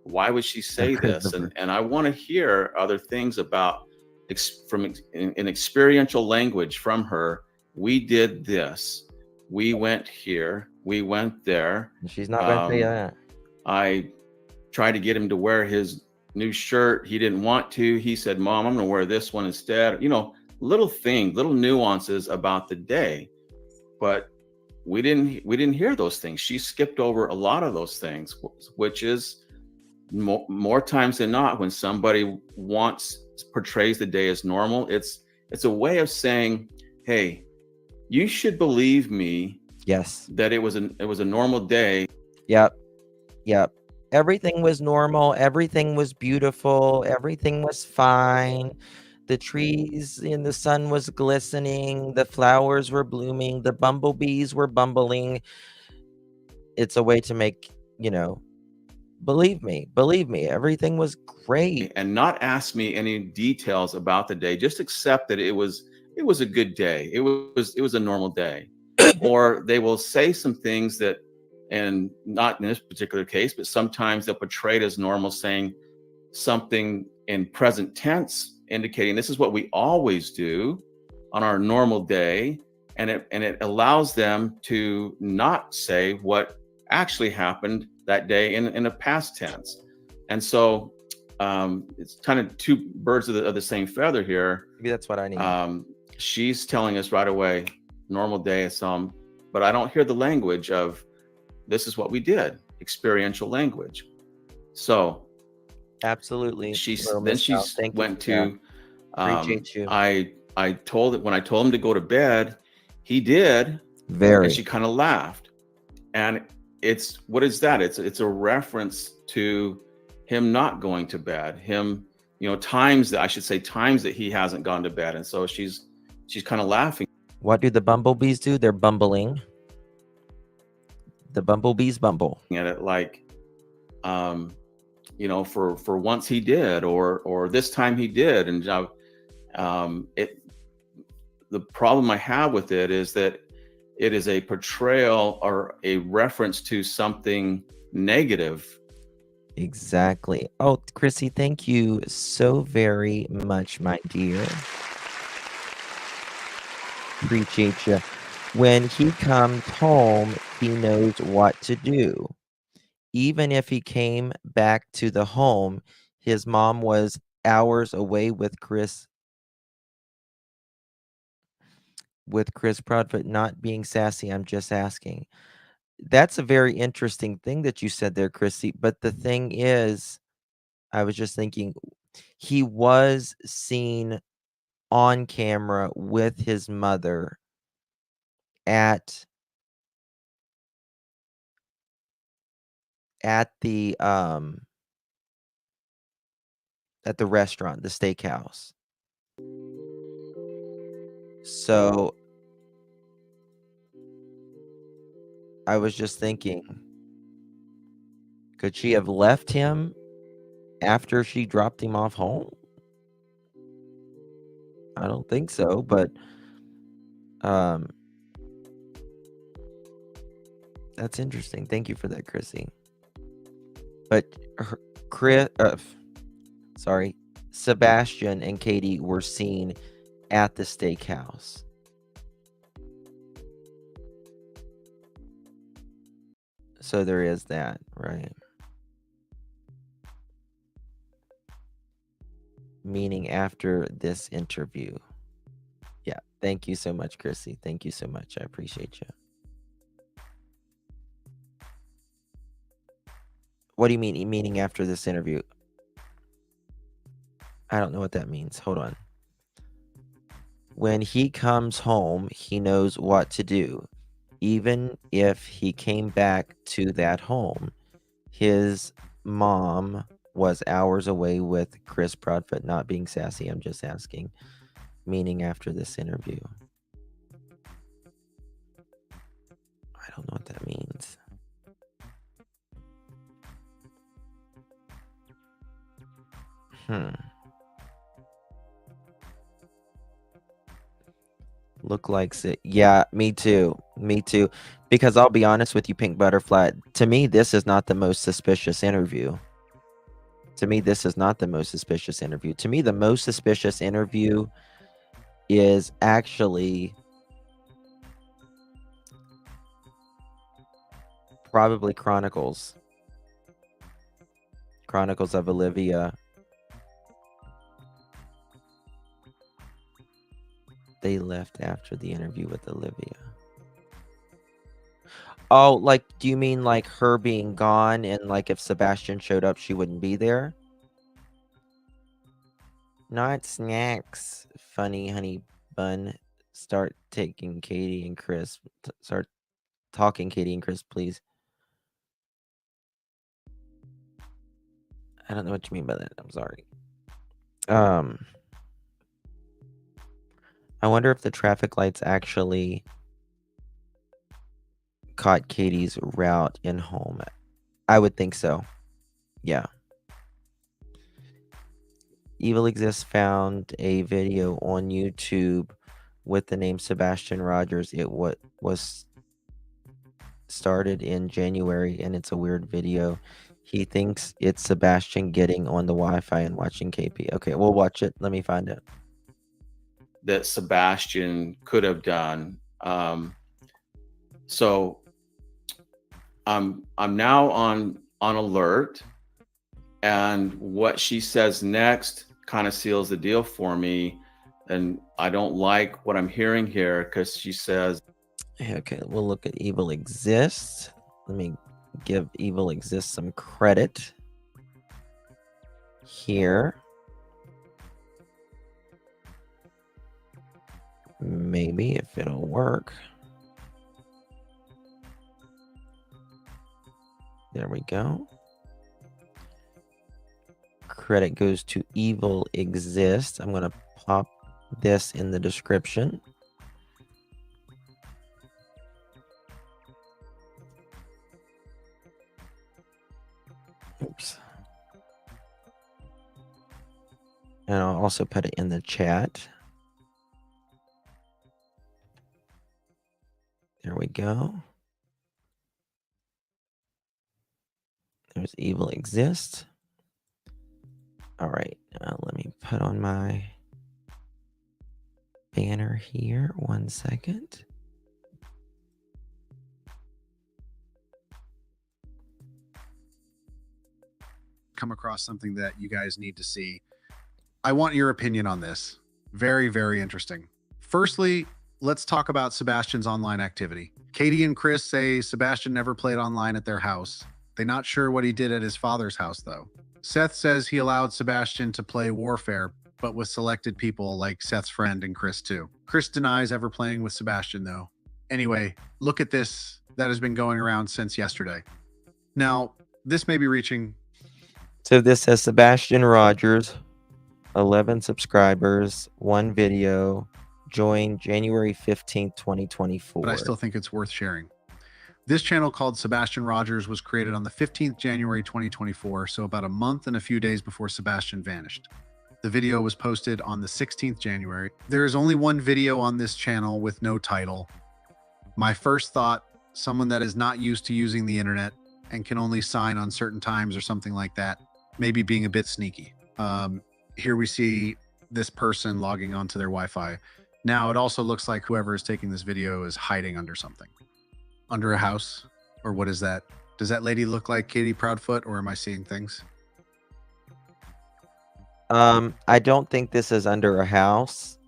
Why would she say this? And I want to hear other things about in experiential language from her. We did this. We went here. We went there. She's not going to tell you that. I tried to get him to wear his new shirt. He didn't want to. He said, "Mom, I'm going to wear this one instead." You know, little things, little nuances about the day. But we didn't hear those things. She skipped over a lot of those things, which is more times than not, when somebody portrays the day as normal, it's a way of saying, hey, you should believe me. Yes. That it was a normal day. Yep. Everything was normal. Everything was beautiful. Everything was fine. The trees in the sun was glistening. The flowers were blooming. The bumblebees were bumbling. It's a way to make, believe me, everything was great. And not ask me any details about the day. Just accept that it was a good day. It was a normal day. Or they will say some things that, and not in this particular case, but sometimes they'll portray it as normal, saying something in present tense, indicating this is what we always do on our normal day. And it allows them to not say what actually happened that day in a past tense. And so it's kind of two birds of the same feather here. Maybe that's what I need. She's telling us right away, normal day, but I don't hear the language of this is what we did, experiential language. So absolutely. Then she went to appreciate you. I told when I told him to go to bed, he did. Very. And she kind of laughed. And what is that? It's a reference to him not going to bed. Him, times that he hasn't gone to bed. And so she's kind of laughing. What do the bumblebees do? They're bumbling. The bumblebees bumble. At it like, for once he did, or this time he did. And the problem I have with it is that it is a portrayal or a reference to something negative. Exactly. Oh, Chrissy, thank you so very much, my dear. Appreciate you. When he comes home, he knows what to do. Even if he came back to the home, his mom was hours away with Chris Prodford not being sassy. I'm just asking. That's a very interesting thing that you said there, Chrissy. But the thing is, I was just thinking, he was seen on camera with his mother at the restaurant, the steakhouse. So I was just thinking, could she have left him after she dropped him off home? I don't think so, but that's interesting. Thank you for that, Chrissy. But Sebastian and Katie were seen at the steakhouse. So there is that, right? Meaning after this interview. Yeah, thank you so much, Chrissy. Thank you so much. I appreciate you. What do you mean, meaning after this interview? I don't know what that means. Hold on. When he comes home, he knows what to do. Even if he came back to that home, his mom was hours away with Chris Prodford not being sassy. I'm just asking. Meaning after this interview. I don't know what that means. Look like it. Yeah, me too. Me too. Because I'll be honest with you, Pink Butterfly. To me, this is not the most suspicious interview. To me, this is not the most suspicious interview. To me, the most suspicious interview is actually probably Chronicles of Olivia. They left after the interview with Olivia. Oh, like, do you mean like her being gone and like if Sebastian showed up, she wouldn't be there? Not snacks, funny honey bun. Start taking Katie and Chris. Start talking Katie and Chris, please. I don't know what you mean by that. I'm sorry. I wonder if the traffic lights actually caught Katie's route in home. I would think so. Yeah. Evil Exists found a video on YouTube with the name Sebastian Rogers. It was started in January, and it's a weird video. He thinks it's Sebastian getting on the Wi-Fi and watching KP. Okay, we'll watch it. Let me find it. That Sebastian could have done. So I'm now on alert, and what she says next kind of seals the deal for me, and I don't like what I'm hearing here because she says, Okay, we'll look at Evil Exists. Let me give Evil Exists some credit here. Maybe if it'll work. There we go. Credit goes to Evil Exists. I'm going to pop this in the description. Oops. And I'll also put it in the chat. There we go. There's Evil Exists. All right, let me put on my banner here. 1 second. Come across something that you guys need to see. I want your opinion on this. Very, very interesting. Firstly, let's talk about Sebastian's online activity. Katie and Chris say Sebastian never played online at their house. They're not sure what he did at his father's house, though. Seth says he allowed Sebastian to play Warfare, but with selected people like Seth's friend and Chris, too. Chris denies ever playing with Sebastian, though. Anyway, look at this that has been going around since yesterday. Now, this may be reaching... So this says Sebastian Rogers, 11 subscribers, 1 video, joined January 15th, 2024. But I still think it's worth sharing. This channel called Sebastian Rogers was created on the 15th January 2024, so about a month and a few days before Sebastian vanished. The video was posted on the 16th January. There is only one video on this channel with no title. My first thought, someone that is not used to using the internet and can only sign on certain times or something like that, maybe being a bit sneaky. Here we see this person logging onto their Wi-Fi. Now it also looks like whoever is taking this video is hiding under something. Under a house? Or what is that? Does that lady look like Katie Proudfoot, or am I seeing things? I don't think this is under a house.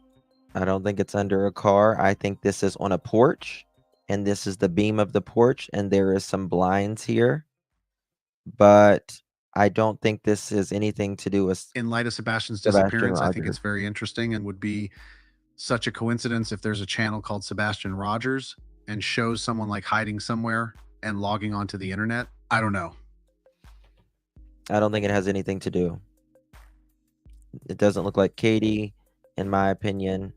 I don't think it's under a car. I think this is on a porch, and this is the beam of the porch, and there is some blinds here. But I don't think this is anything to do with... In light of Sebastian's Sebastian disappearance, I think Rogers. it's very interesting and would be such a coincidence if there's a channel called Sebastian Rogers and shows someone like hiding somewhere and logging onto the internet. I don't know. I don't think it has anything to do. It doesn't look like Katie, in my opinion.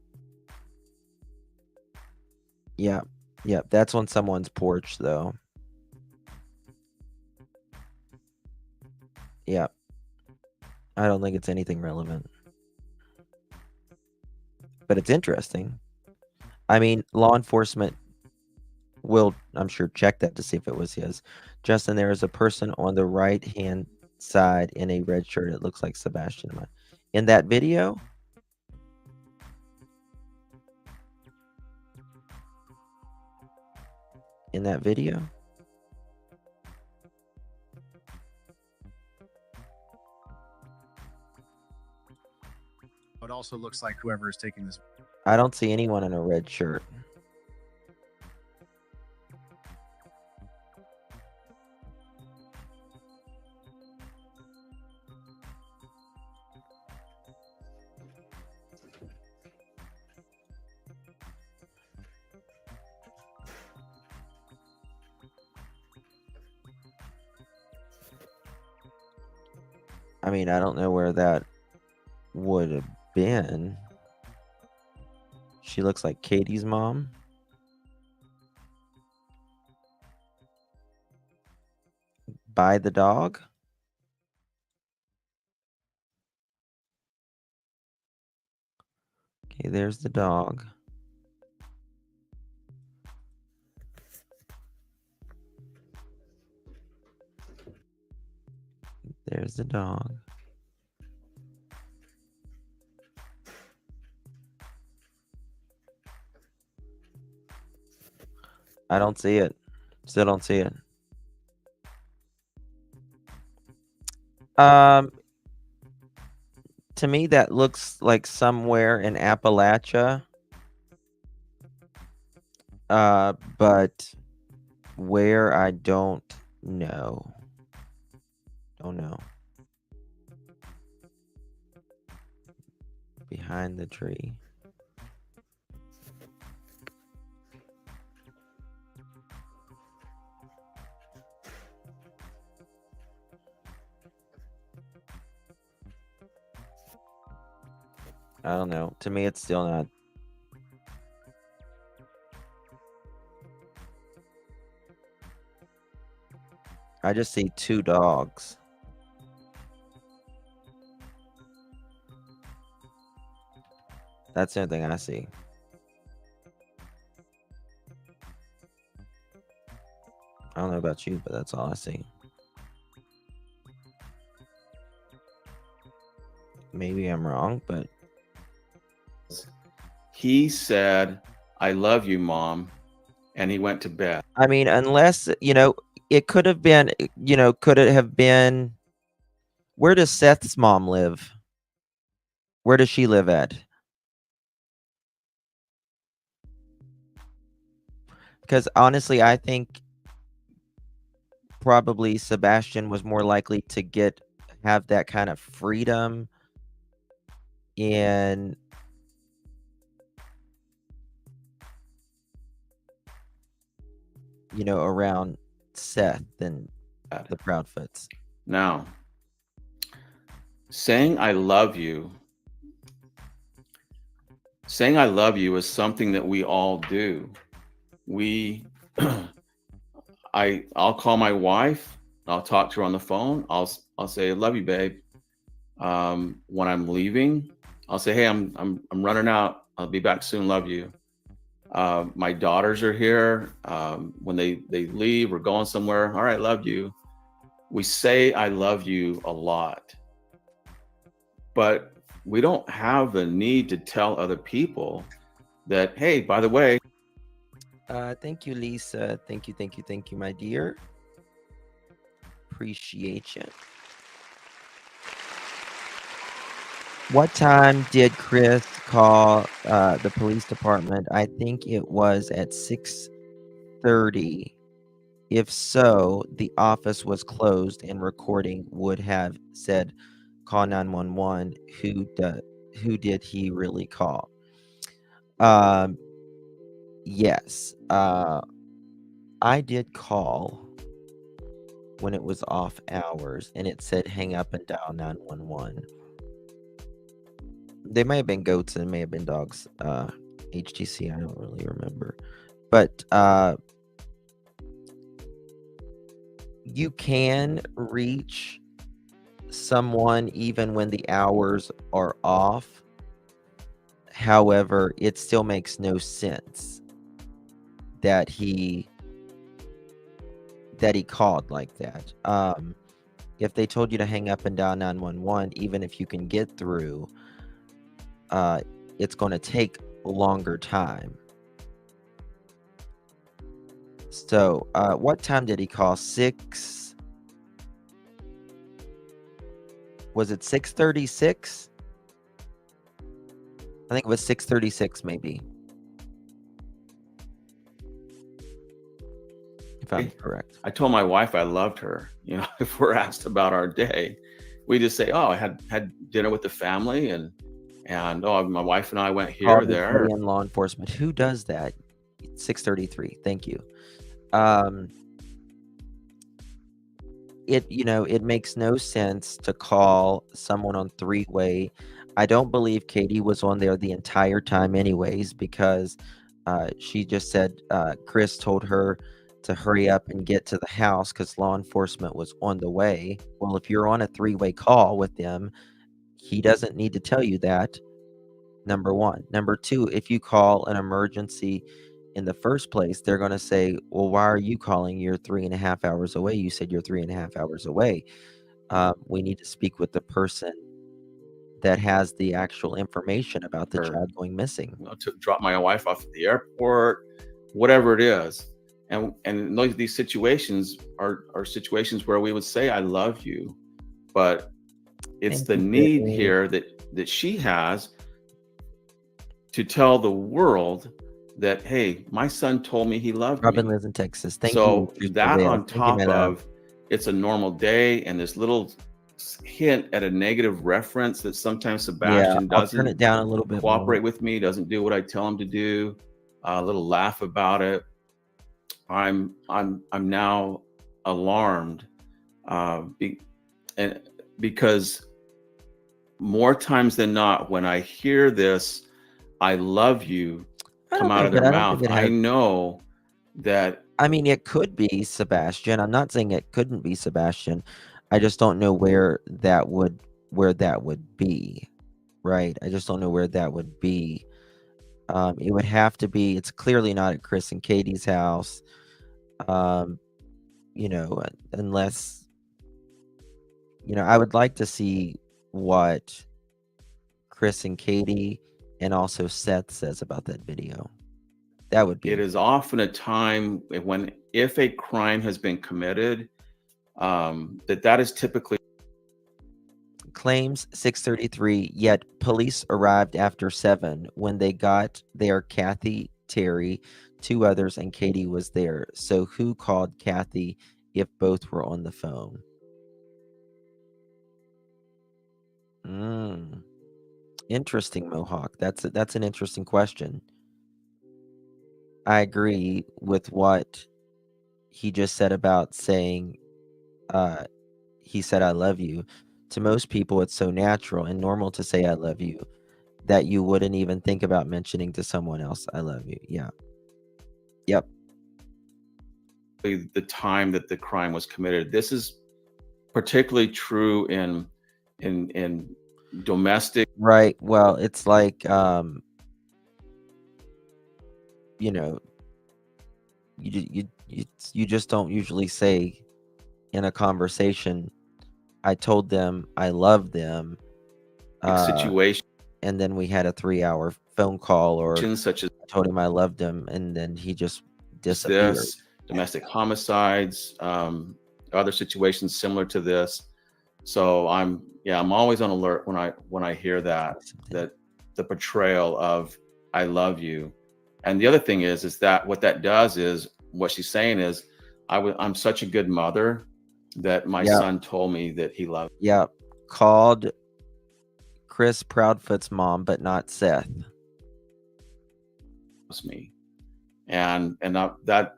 Yeah, yeah, that's on someone's porch, though. Yeah. I don't think it's anything relevant. But it's interesting. I mean, law enforcement We'll, I'm sure, check that to see if it was his. Justin, there is a person on the right hand side in a red shirt. It looks like Sebastian. In that video? In that video? It also looks like whoever is taking this. I don't see anyone in a red shirt. I mean, I don't know where that would have been. She looks like Katie's mom. By the dog. Okay, there's the dog. There's the dog. I don't see it. Still don't see it. To me, that looks like somewhere in Appalachia. But where, I don't know. Don't know. Behind the tree. I don't know. To me, it's still not. I just see two dogs. That's the only thing I see. I don't know about you, but that's all I see. Maybe I'm wrong, but He said, "I love you, Mom," and he went to bed. I mean, unless, it could have been, could it have been, where does Seth's mom live? Where does she live at? Because honestly, I think probably Sebastian was more likely to have that kind of freedom in around Seth than the Proudfoots. Now, saying I love you is something that we all do. I'll call my wife, I'll talk to her on the phone, I'll say, "I love you, babe." When I'm leaving, I'll say, "Hey, I'm running out, I'll be back soon, love you." My daughters are here. When they leave, we're going somewhere, "All right, love you." We say I love you a lot, but we don't have the need to tell other people that, hey, by the way. Thank you, Lisa. Thank you, my dear. Appreciate you. What time did Chris call the police department? I think it was at 6:30. If so, the office was closed and recording would have said, "Call 911. Who did he really call?" Yes. I did call when it was off hours and it said hang up and dial 911. They may have been goats and may have been dogs. HTC, I don't really remember. But you can reach someone even when the hours are off. However, it still makes no sense that he that he called like that. If they told you to hang up and dial 911, even if you can get through, it's going to take longer time. So, what time did he call? Was it 6:36? I think it was 6:36 maybe. If I'm correct. I told my wife I loved her. You know, if we're asked about our day, we just say, "Oh, I had dinner with the family, and oh, my wife and I went here, Called there." in law enforcement. Who does that? 6:33. Thank you. It makes no sense to call someone on three-way. I don't believe Katie was on there the entire time anyways, because she just said Chris told her to hurry up and get to the house because law enforcement was on the way. Well, if you're on a three-way call with them, he doesn't need to tell you that, number one. Number two, if you call an emergency in the first place, they're going to say, well, why are you calling? You're 3.5 hours away. You said you're 3.5 hours away. We need to speak with the person that has the actual information about the child going missing. You know, to drop my wife off at the airport, whatever it is. And these situations are situations where we would say, I love you, but it's the need here that she has to tell the world that, hey, my son told me he loved Robin me. lives in Texas. Thank so you. that on top of it's a normal day and this little hint at a negative reference that sometimes Sebastian I'll doesn't turn it down a little bit cooperate more. with me, doesn't do what I tell him to do, a little laugh about it. I'm now alarmed because more times than not, when I hear this, I love you come out of their mouth, I know that. I mean, it could be Sebastian. I'm not saying it couldn't be Sebastian. I just don't know where that would be, right? I just don't know where that would be. It would have to be. It's clearly not at Chris and Katie's house. Unless, I would like to see what Chris and Katie and also Seth says about that video. That would be. It is often a time when, if a crime has been committed, that is typically. Claims 6:33, yet police arrived after 7. When they got there, Kathy, Terry, 2 others, and Katie was there. So who called Kathy if both were on the phone? Interesting, Mohawk. That's an interesting question. I agree with what he just said about saying, he said, I love you. To most people, it's so natural and normal to say, I love you, that you wouldn't even think about mentioning to someone else, I love you. Yeah. Yep. The time that the crime was committed. This is particularly true in domestic. Right. Well, it's like, you just don't usually say in a conversation, I told them I love them. Situation. And then we had a 3-hour phone call, or such as I told him I loved him, and then he just disappeared. This, domestic homicides, other situations similar to this. So I'm always on alert when I hear that the portrayal of I love you. And the other thing is that what that does is, what she's saying is, I'm such a good mother that my son told me that he loved. Yeah, called Chris Proudfoot's mom, but not Seth. Me, and that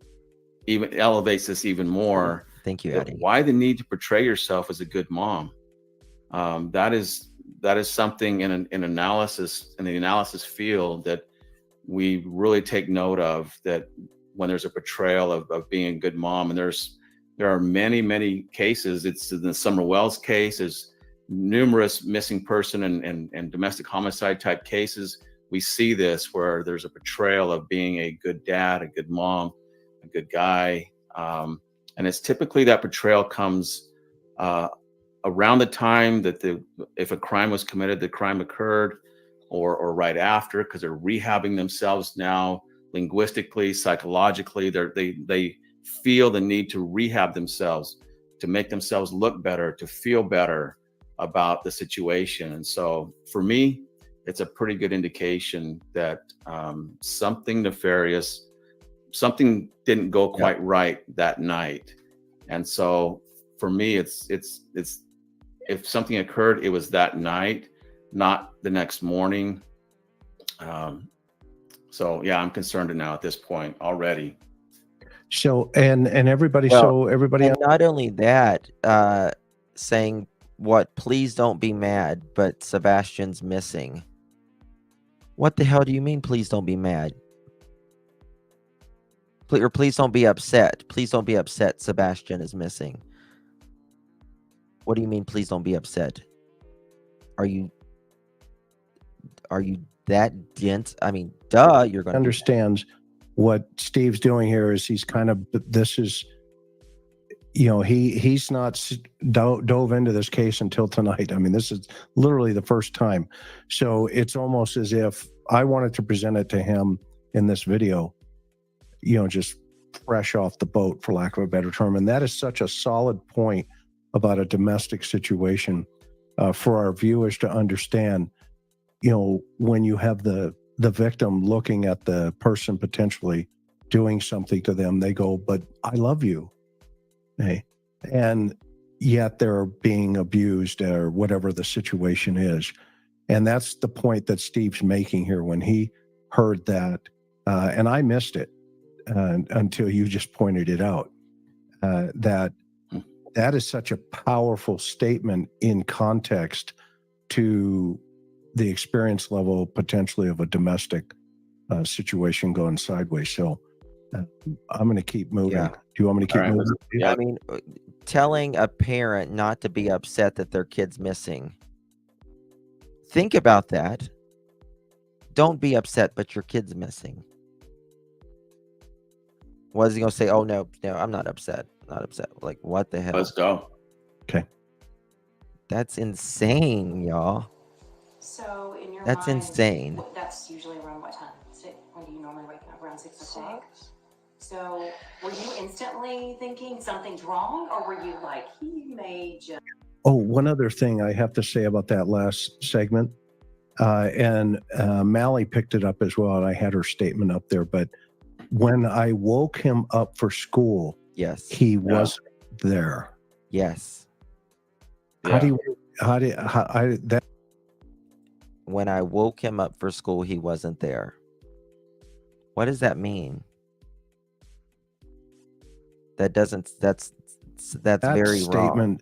even elevates this even more. Thank you, Eddie. Why the need to portray yourself as a good mom? That is something in the analysis field that we really take note of, that when there's a portrayal of being a good mom, and there are many cases. It's in the Summer Wells case. There's numerous missing person and domestic homicide type cases. We see this where there's a portrayal of being a good dad, a good mom, a good guy. And it's typically that betrayal comes around the time that if a crime was committed, the crime occurred, or right after, because they're rehabbing themselves now linguistically, psychologically. They feel the need to rehab themselves, to make themselves look better, to feel better about the situation. And so for me, it's a pretty good indication that something nefarious, something didn't go quite right that night. And so for me, it's if something occurred, it was that night, not the next morning. So yeah, I'm concerned now at this point already. So and everybody, Well, so everybody, and not only that, saying what, please don't be mad, but Sebastian's missing. What the hell do you mean, please don't be mad? Or please don't be upset. Please don't be upset, Sebastian is missing. What do you mean, please don't be upset? Are you that dense? I mean, duh, you're going to understands what Steve's doing here is he's kind of, this is, you know, he's not dove into this case until tonight. I mean, this is literally the first time. So it's almost as if I wanted to present it to him in this video, you know, just fresh off the boat, for lack of a better term. And that is such a solid point about a domestic situation for our viewers to understand. You know, when you have the victim looking at the person potentially doing something to them, they go, but I love you. Hey, and yet they're being abused or whatever the situation is. And that's the point that Steve's making here when he heard that. And I missed it until you just pointed it out, that is such a powerful statement in context to the experience level potentially of a domestic situation going sideways. So I'm going to keep moving. Yeah. Do you want me to keep moving? I mean, telling a parent not to be upset that their kid's missing. Think about that. Don't be upset, but your kid's missing. What is he going to say? Oh, no, I'm not upset. Not upset. Like, what the hell? Let's go. Okay. That's insane, y'all. So in your That's mind, insane. that's usually around what time? When do you normally wake up? Around 6 o'clock? So were you instantly thinking something's wrong, or were you like, he may just... Oh, one other thing I have to say about that last segment, and Mally picked it up as well, and I had her statement up there, but when I woke him up for school, yes, he wasn't there. Yes. That when I woke him up for school, he wasn't there. What does that mean? That's very statement, wrong.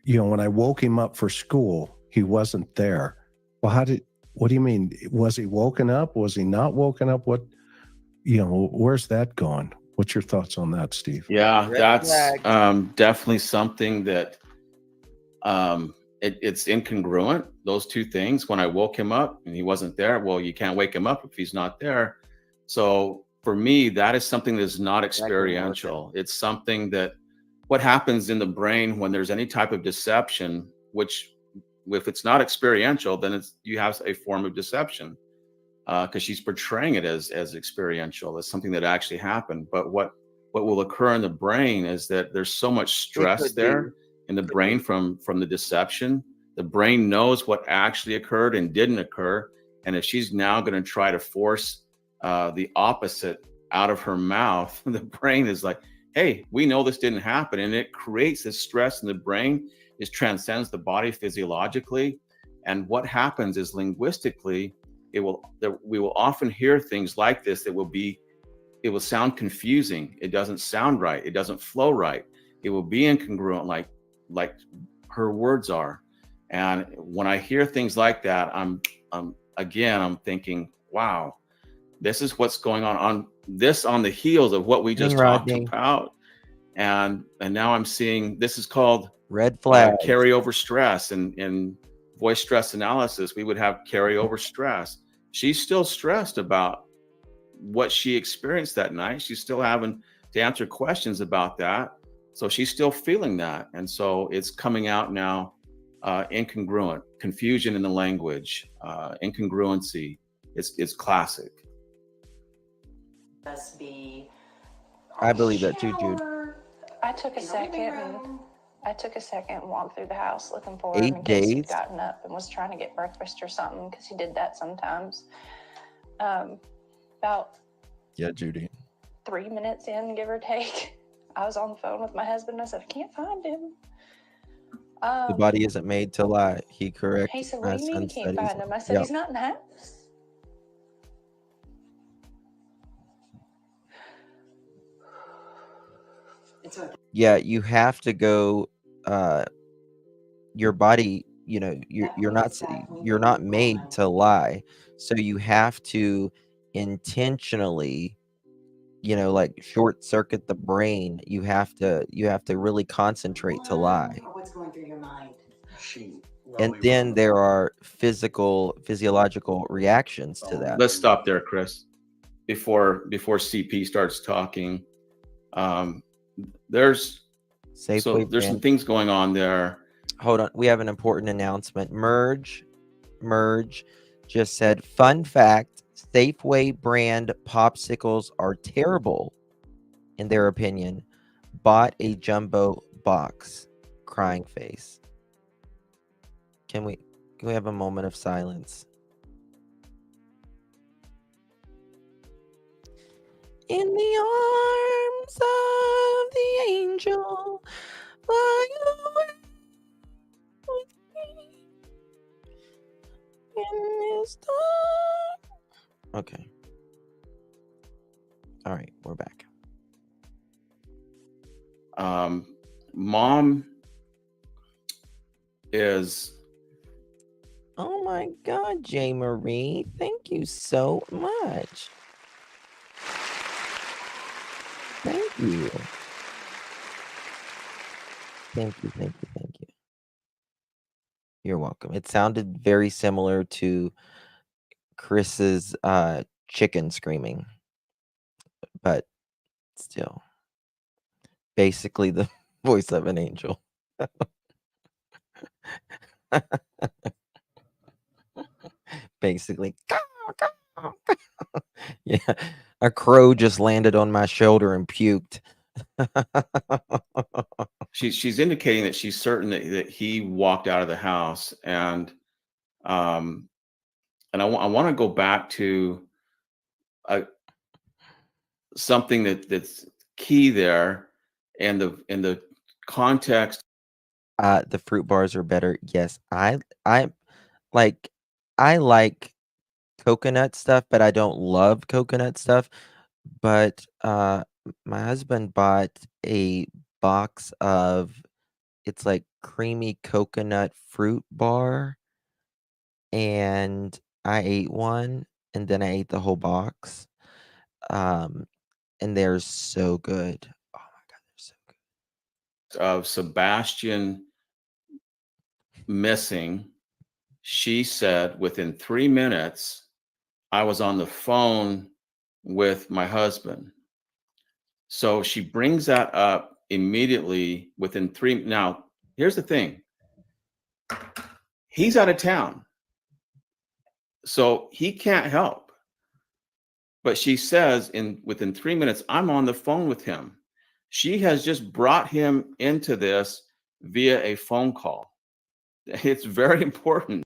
You know, when I woke him up for school, he wasn't there. Well, what do you mean? Was he woken up? Was he not woken up? What, you know, where's that gone? What's your thoughts on that, Steve? Yeah, that's definitely something that it's incongruent, those two things. When I woke him up and he wasn't there, well, you can't wake him up if he's not there. So for me, that is something that is not experiential. It's something that what happens in the brain when there's any type of deception, which if it's not experiential, then you have a form of deception, because she's portraying it as experiential, as something that actually happened. But what will occur in the brain is that there's so much stress there in the brain from the deception. The brain knows what actually occurred and didn't occur. And if she's now going to try to force the opposite out of her mouth, the brain is like, hey, we know this didn't happen. And it creates this stress in the brain. It transcends the body physiologically. And what happens is linguistically, we will often hear things like this that it will sound confusing. It doesn't sound right. It doesn't flow right. It will be incongruent like her words are. And when I hear things like that, I'm thinking, wow, this is what's going on the heels of what we just talked about. And now I'm seeing, this is called red flag carryover stress. And in voice stress analysis, we would have carryover stress. She's still stressed about what she experienced that night. She's still having to answer questions about that. So she's still feeling that. And so it's coming out now, incongruent, confusion in the language, incongruency. It's classic. Must be I believe that too, Jude. I took a second and walked through the house looking for him 8 in case he'd days. gotten up and was trying to get breakfast or something, because he did that sometimes. About Yeah, Judy. 3 minutes in, give or take, I was on the phone with my husband. I said, I can't find him. The body isn't made to lie. He correct. He said, My what do you mean you son can't studies find on- him? I said, Yep. he's not in the house. it's okay. Yeah, you have to go. Your body, you know, you're not made to lie, so you have to intentionally, you know, like short circuit the brain. You have to really concentrate to lie. Or what's going through your mind? And then there are physiological reactions to that. Let's stop there, Chris. Before CP starts talking, there's Safeway some things going on there. Hold on, we have an important announcement. Merge just said, fun fact, Safeway brand popsicles are terrible in their opinion. Bought a jumbo box. Crying face. Can we have a moment of silence? In the arms of the angel, fly away with me in this dark. Okay. All right, we're back. Mom is. Oh my God, J. Marie, thank you so much. Thank you. Thank you. You're welcome. It sounded very similar to Chris's chicken screaming, but still, basically the voice of an angel. Basically. Yeah, a crow just landed on my shoulder and puked. She's indicating that she's certain that he walked out of the house, and I want to go back to something that's key there, and the context. The fruit bars are better. Yes, I like coconut stuff, but I don't love coconut stuff. But my husband bought a box of, it's like creamy coconut fruit bar, and I ate one, and then I ate the whole box. And they're so good. Oh my God, they're so good. Of Sebastian missing, she said within 3 minutes, I was on the phone with my husband. So she brings that up immediately within 3. Now, here's the thing. He's out of town, so he can't help. But she says within 3 minutes, I'm on the phone with him. She has just brought him into this via a phone call. It's very important.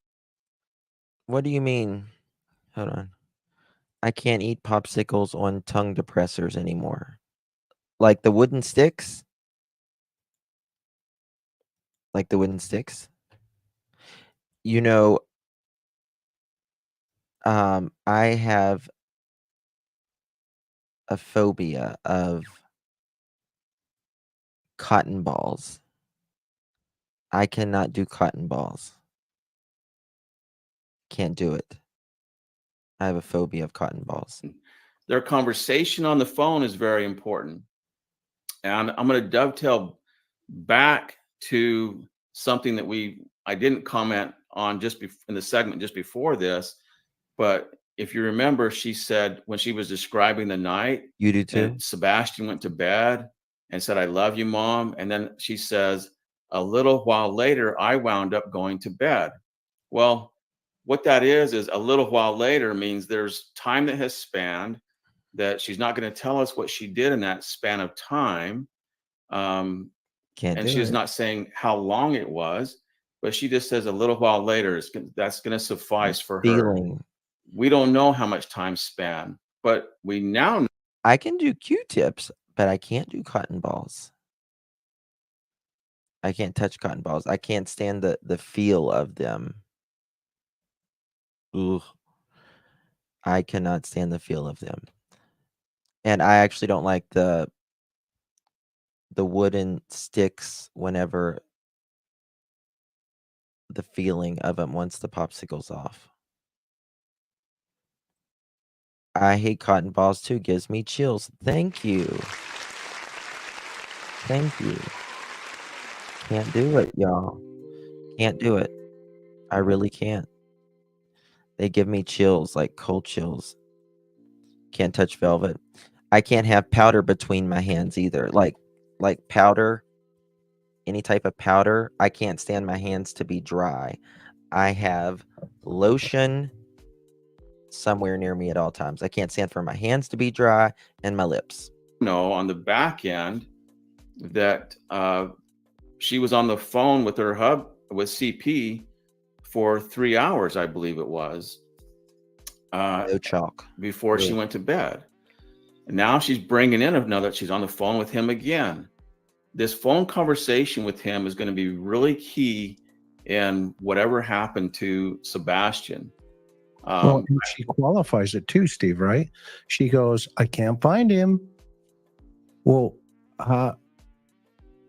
What do you mean? Hold on. I can't eat popsicles on tongue depressors anymore. Like the wooden sticks? Like the wooden sticks? You know, I have a phobia of cotton balls. I cannot do cotton balls. Can't do it. I have a phobia of cotton balls. Their conversation on the phone is very important. And I'm going to dovetail back to something that I didn't comment on just in the segment just before this, but if you remember, she said when she was describing the night, you do too. and Sebastian went to bed, and said, "I love you, Mom." And then she says, "A little while later, I wound up going to bed." Well, what that is a little while later means there's time that has spanned, that she's not going to tell us what she did in that span of time. Can't And do she's it. not saying how long it was, but she just says a little while later. That's going to suffice for her. Feeling. We don't know how much time span, but we now know. I can do Q-tips, but I can't do cotton balls. I can't touch cotton balls. I can't stand the feel of them. Ugh. I cannot stand the feel of them. And I actually don't like the wooden sticks whenever the feeling of them once the popsicle's off. I hate cotton balls too. Gives me chills. Thank you. Thank you. Can't do it, y'all. Can't do it. I really can't. They give me chills, like cold chills. Can't touch velvet. I can't have powder between my hands either. Like powder, any type of powder. I can't stand my hands to be dry. I have lotion somewhere near me at all times. I can't stand for my hands to be dry and my lips. Know on the back end that she was on the phone with her hub with CP for 3 hours, I believe it was. No chalk. Before she went to bed. And now she's bringing in another, she's on the phone with him again. This phone conversation with him is going to be really key in whatever happened to Sebastian. Well, and she qualifies it too, Steve, right? She goes, "I can't find him." Well,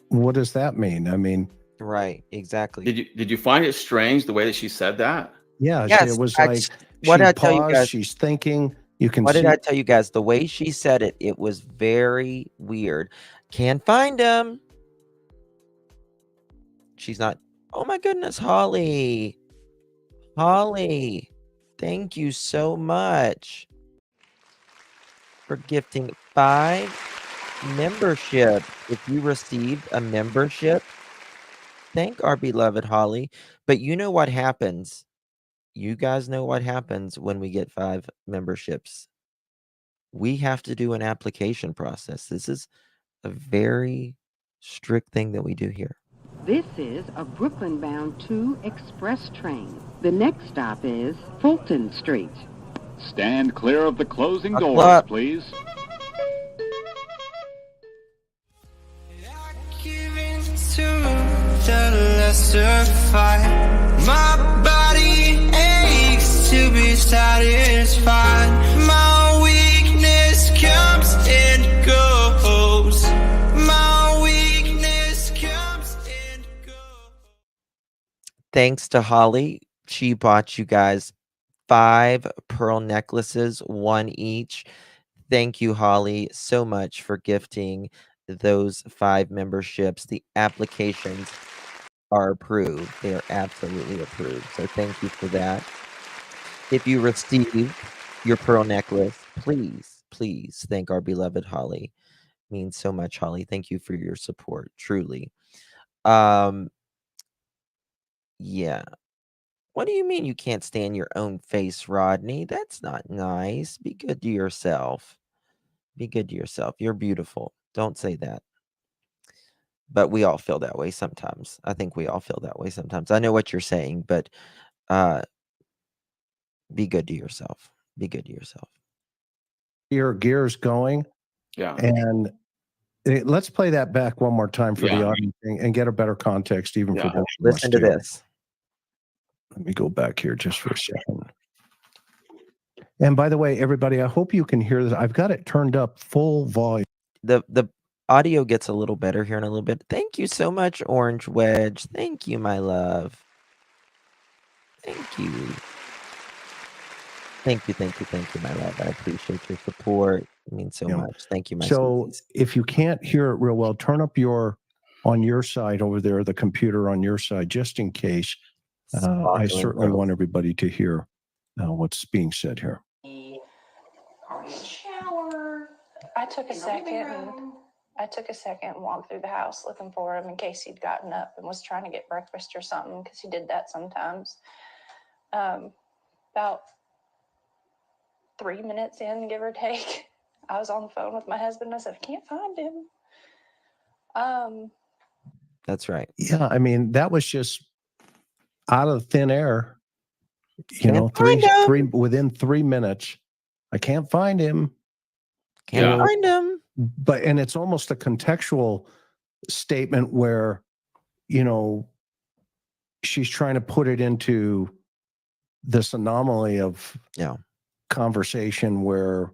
what does that mean? I mean, right, exactly. Did you find it strange the way that she said that? Yeah, Yes, it was I like what she did I tell you paused, guys? she's thinking. You can What see. did I tell you guys? The way she said it, it was very weird. Can't find him. She's not. Oh my goodness, Holly. Holly, thank you so much for gifting 5 membership. If you received a membership, thank our beloved Holly. But you know what happens? You guys know what happens when we get 5 memberships. We have to do an application process. This is a very strict thing that we do here. This is a Brooklyn-bound 2 express train. The next stop is Fulton Street. Stand clear of the closing Buckle doors, up. please. To the lesser fight, my body aches to be satisfied. My weakness comes and goes. My weakness comes and goes. Thanks to Holly, she bought you guys 5 pearl necklaces, 1 each. Thank you, Holly, so much for gifting those 5 memberships. The applications are approved. They are absolutely approved. So thank you for that. If you receive your pearl necklace, please thank our beloved Holly. It means so much, Holly. Thank you for your support, truly. Yeah. What do you mean you can't stand your own face, Rodney? That's not nice. Be good to yourself. Be good to yourself. You're beautiful. Don't say that. But we all feel that way sometimes. I think we all feel that way sometimes. I know what you're saying, but be good to yourself. Be good to yourself. Your gears going. Yeah. And let's play that back one more time for the Yeah. audience and get a better context even for Yeah. those of Listen us to too. this. Let me go back here just for a second. And by the way, everybody, I hope you can hear this. I've got it turned up full volume. The audio gets a little better here in a little bit. Thank you so much, Orange Wedge. Thank you, my love. Thank you. Thank you, my love. I appreciate your support. It means so much. Thank you, my So sweeties. if you can't hear it real well, turn up on your side over there, the computer on your side, just in case. I Sparkling certainly girls. want everybody to hear what's being said here. Are we in the shower? I took a In the living second and room? I took a second and walked through the house looking for him in case he'd gotten up and was trying to get breakfast or something, because he did that sometimes. About 3 minutes in, give or take, I was on the phone with my husband. I said, I can't find him. That's right. Yeah, I mean, that was just out of thin air. You know, Can't find him. within 3 minutes, I can't find him. Can't find him. But and it's almost a contextual statement where, you know, she's trying to put it into this anomaly of conversation where,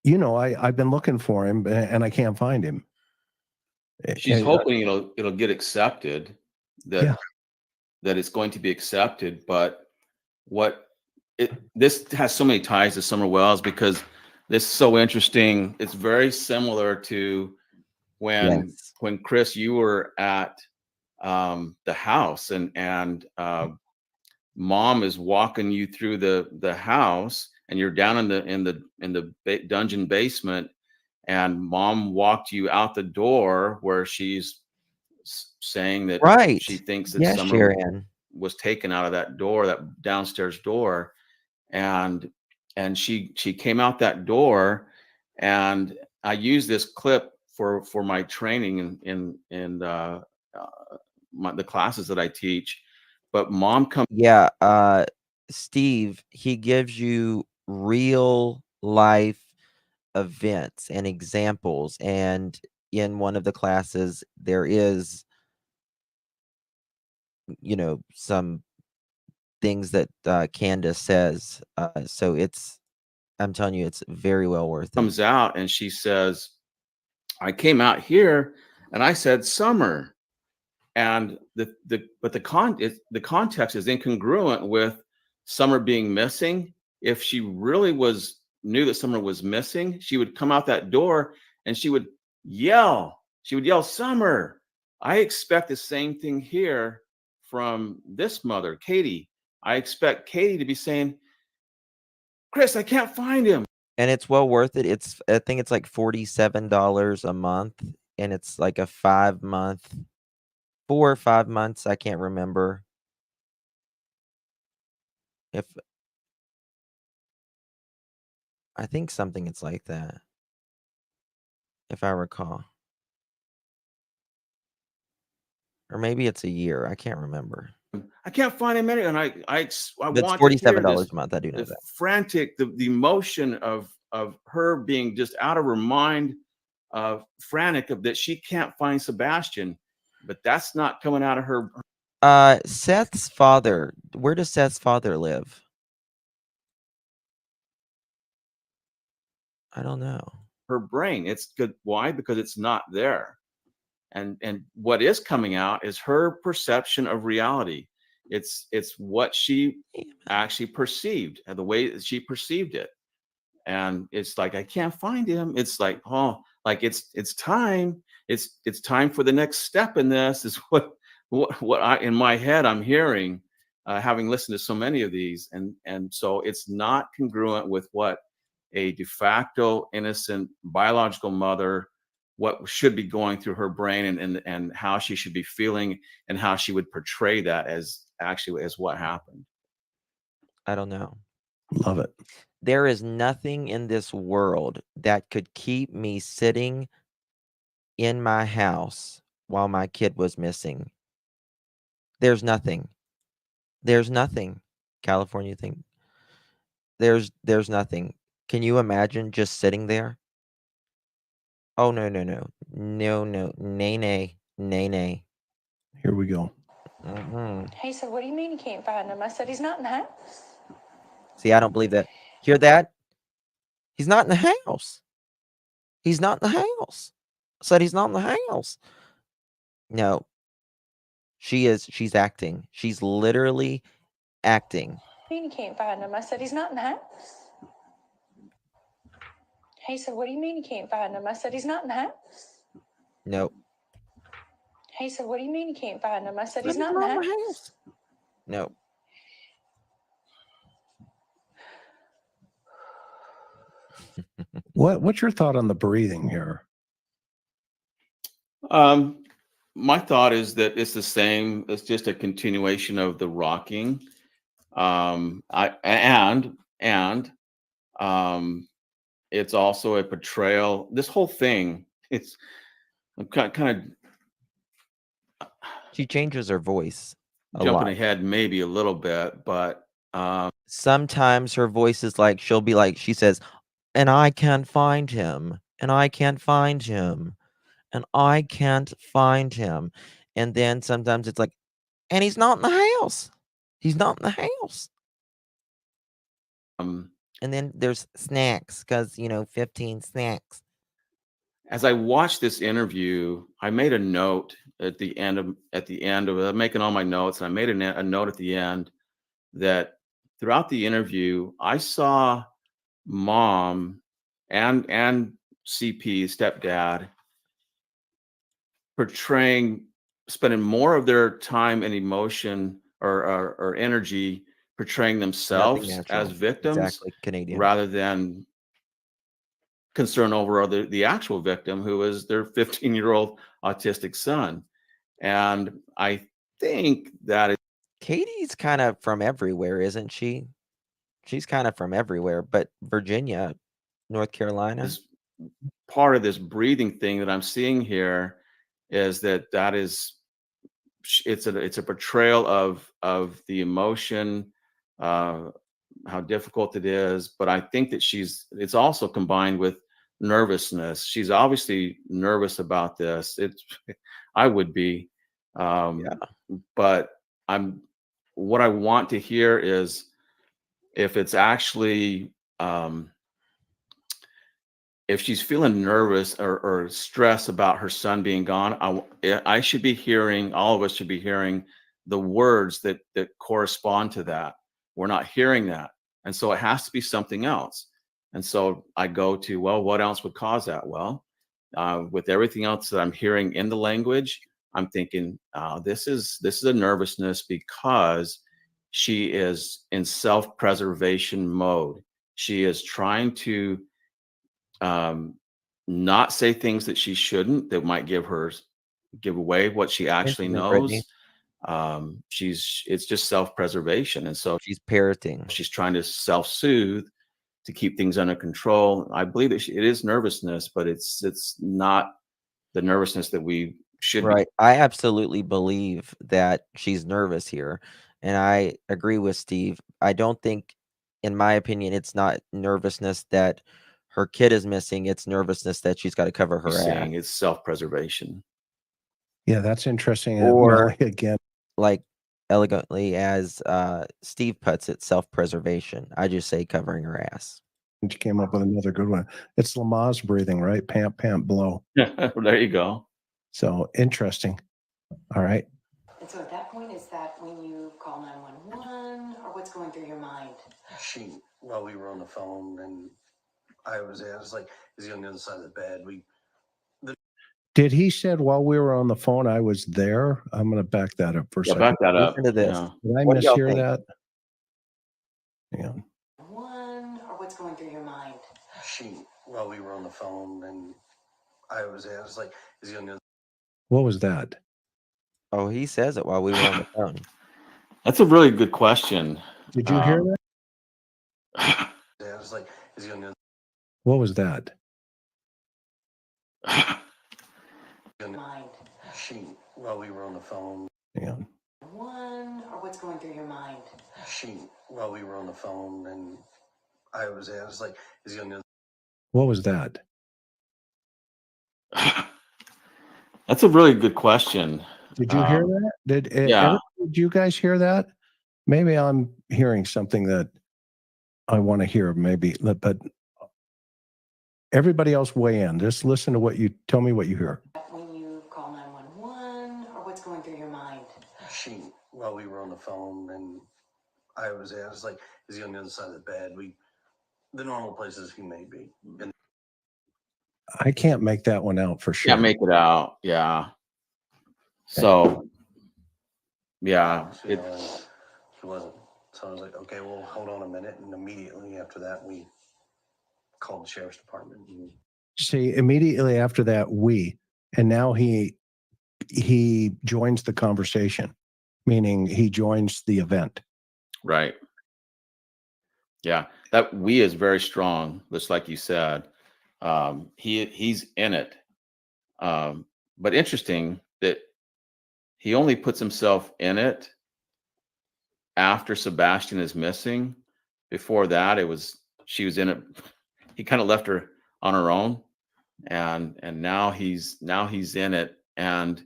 you know, I've been looking for him and I can't find him. She's And, hoping it'll get accepted, that it's going to be accepted. But this has so many ties to Summer Wells, because this is so interesting. It's very similar to when Chris, you were at the house, and Mom is walking you through the house, and you're down in the dungeon basement, and Mom walked you out the door where she's saying that she thinks that Summer was taken out of that door, that downstairs door, and she came out that door. And I use this clip for my training in the classes that I teach. But Mom comes. Steve, he gives you real life events and examples, and in one of the classes there is, you know, some things that Candace says, so I'm telling you, it's very well worth it. Comes out and she says, I came out here and I said Summer, and the context is incongruent with Summer being missing. If she really knew that Summer was missing, she would come out that door and she would yell Summer. I expect the same thing here from this mother, Katie. I expect Katie to be saying, Chris, I can't find him. And it's well worth it. I think it's like $47 a month, and it's like a 5-month, 4 or 5 months. I can't remember. I think something it's like that, if I recall. Or maybe it's a year. I can't remember. I can't find him anywhere, and I That's want $47 to hear a month. I do know that. Frantic, the emotion of her being just out of her mind, frantic that she can't find Sebastian, but that's not coming out of her. Seth's father. Where does Seth's father live? I don't know. Her brain. It's good. Why? Because it's not there. And what is coming out is her perception of reality. It's what she actually perceived, and the way that she perceived it. And it's like, I can't find him. It's like, oh, like it's time. It's time for the next step in this, is what I, in my head, I'm hearing, having listened to so many of these. And so it's not congruent with what a de facto innocent biological mother, what should be going through her brain, and how she should be feeling, and how she would portray that as what happened. I don't know. Love it. There is nothing in this world that could keep me sitting in my house while my kid was missing. There's nothing. There's nothing. California thing. There's nothing. Can you imagine just sitting there? Oh, no. Nay. Here we go. He said, what do you mean you can't find him? I said, he's not in the house. See, I don't believe that. Hear that? He's not in the house. He's not in the house. I said he's not in the house. No. She's acting. She's literally acting. What do you mean you can't find him? I said, he's not in the house. He said, what do you mean you can't find him? I said, he's not in the house. Nope. He said, what do you mean you can't find him? I said, he's not in the house. Nope. What's your thought on the breathing here? My thought is that it's the same. It's just a continuation of the rocking. And it's also a portrayal. This whole thing, it's kind of She changes her voice a jumping lot. ahead maybe a little bit, but Sometimes her voice is like she'll be like she says, "And I can't find him, and I can't find him, and I can't find him." And then sometimes it's like, "And he's not in the house. He's not in the house." And then there's snacks because 15 snacks. as I watched this interview, I made a note at the end of it. I'm making all my notes, and I made a note at the end that throughout the interview, I saw mom and CP stepdad spending more of their time and emotion or energy portraying Nothing themselves as natural. victims Exactly. Canadian. rather than concern over the actual victim, who is their 15-year-old autistic son. And I think that is Katie's kind of from everywhere, isn't she? She's kind of from everywhere, but Virginia, North Carolina. part of this breathing thing that I'm seeing here is that is it's a portrayal of the emotion, how difficult it is. But I think that it's also combined with nervousness. She's obviously nervous about this. I would be, but what I want to hear is if it's actually if she's feeling nervous or stressed about her son being gone, I should be hearing, all of us should be hearing the words that correspond to that. We're not hearing that. And so it has to be something else. And so I go to, well, what else would cause that? Well, with everything else that I'm hearing in the language, I'm thinking, this is a nervousness because she is in self-preservation mode. She is trying to not say things that she shouldn't, that might give away what she actually Intimate, Brittany. knows. It's just self-preservation, and so She's parroting. she's trying to self-soothe to keep things under control. I believe that it is nervousness, but it's not the nervousness that we should be. Right. I absolutely believe that she's nervous here. And I agree with Steve. I don't think, in my opinion, it's not nervousness that her kid is missing. It's nervousness that she's got to cover her She's ass. saying it's self-preservation. Yeah, that's interesting. Or Molly, again, like elegantly as Steve puts it, self-preservation. I just say covering her ass. she came up with another good one. It's Lamaze breathing, right? Pant, pant, blow. There you go. So interesting. All right. And so at that point, is that when you call 911 or what's going through your mind? While we were on the phone, and I was like, is he on the other side of the bed? Did he said while we were on the phone, I was there? I'm going to back that up for a second. Back that up. Listen to this. Yeah. Did I What do y'all mishear think? that? Yeah. One or what's going through your mind? While we were on the phone, and I was like, is he on the other? What was that? Oh, he says it while we were on the phone. That's a really good question. Did you hear that? I was like, is he on the other? What was that? Mind. While we were on the phone. Yeah. One or what's going through your mind? While we were on the phone, and I was like, is he on the other? What was that? That's a really good question. Did you hear that? Yeah. Did you guys hear that? Maybe I'm hearing something that I want to hear, maybe, but everybody else weigh in. Just listen to tell me what you hear. When you call 911 or what's going through your mind? While we were on the phone, and I was like, is he on the other side of the bed? The normal places he may be. And I can't make that one out for sure. Can't make it out. Yeah. So, yeah. he wasn't. So I was like, okay, well, hold on a minute. And immediately after that, we called the sheriff's department. See, immediately after that, and now he joins the conversation, meaning he joins the event. Right. Yeah, that we is very strong, just like you said. He's in it. But interesting that he only puts himself in it after Sebastian is missing. Before that, she was in it. He kind of left her on her own, and now he's in it. And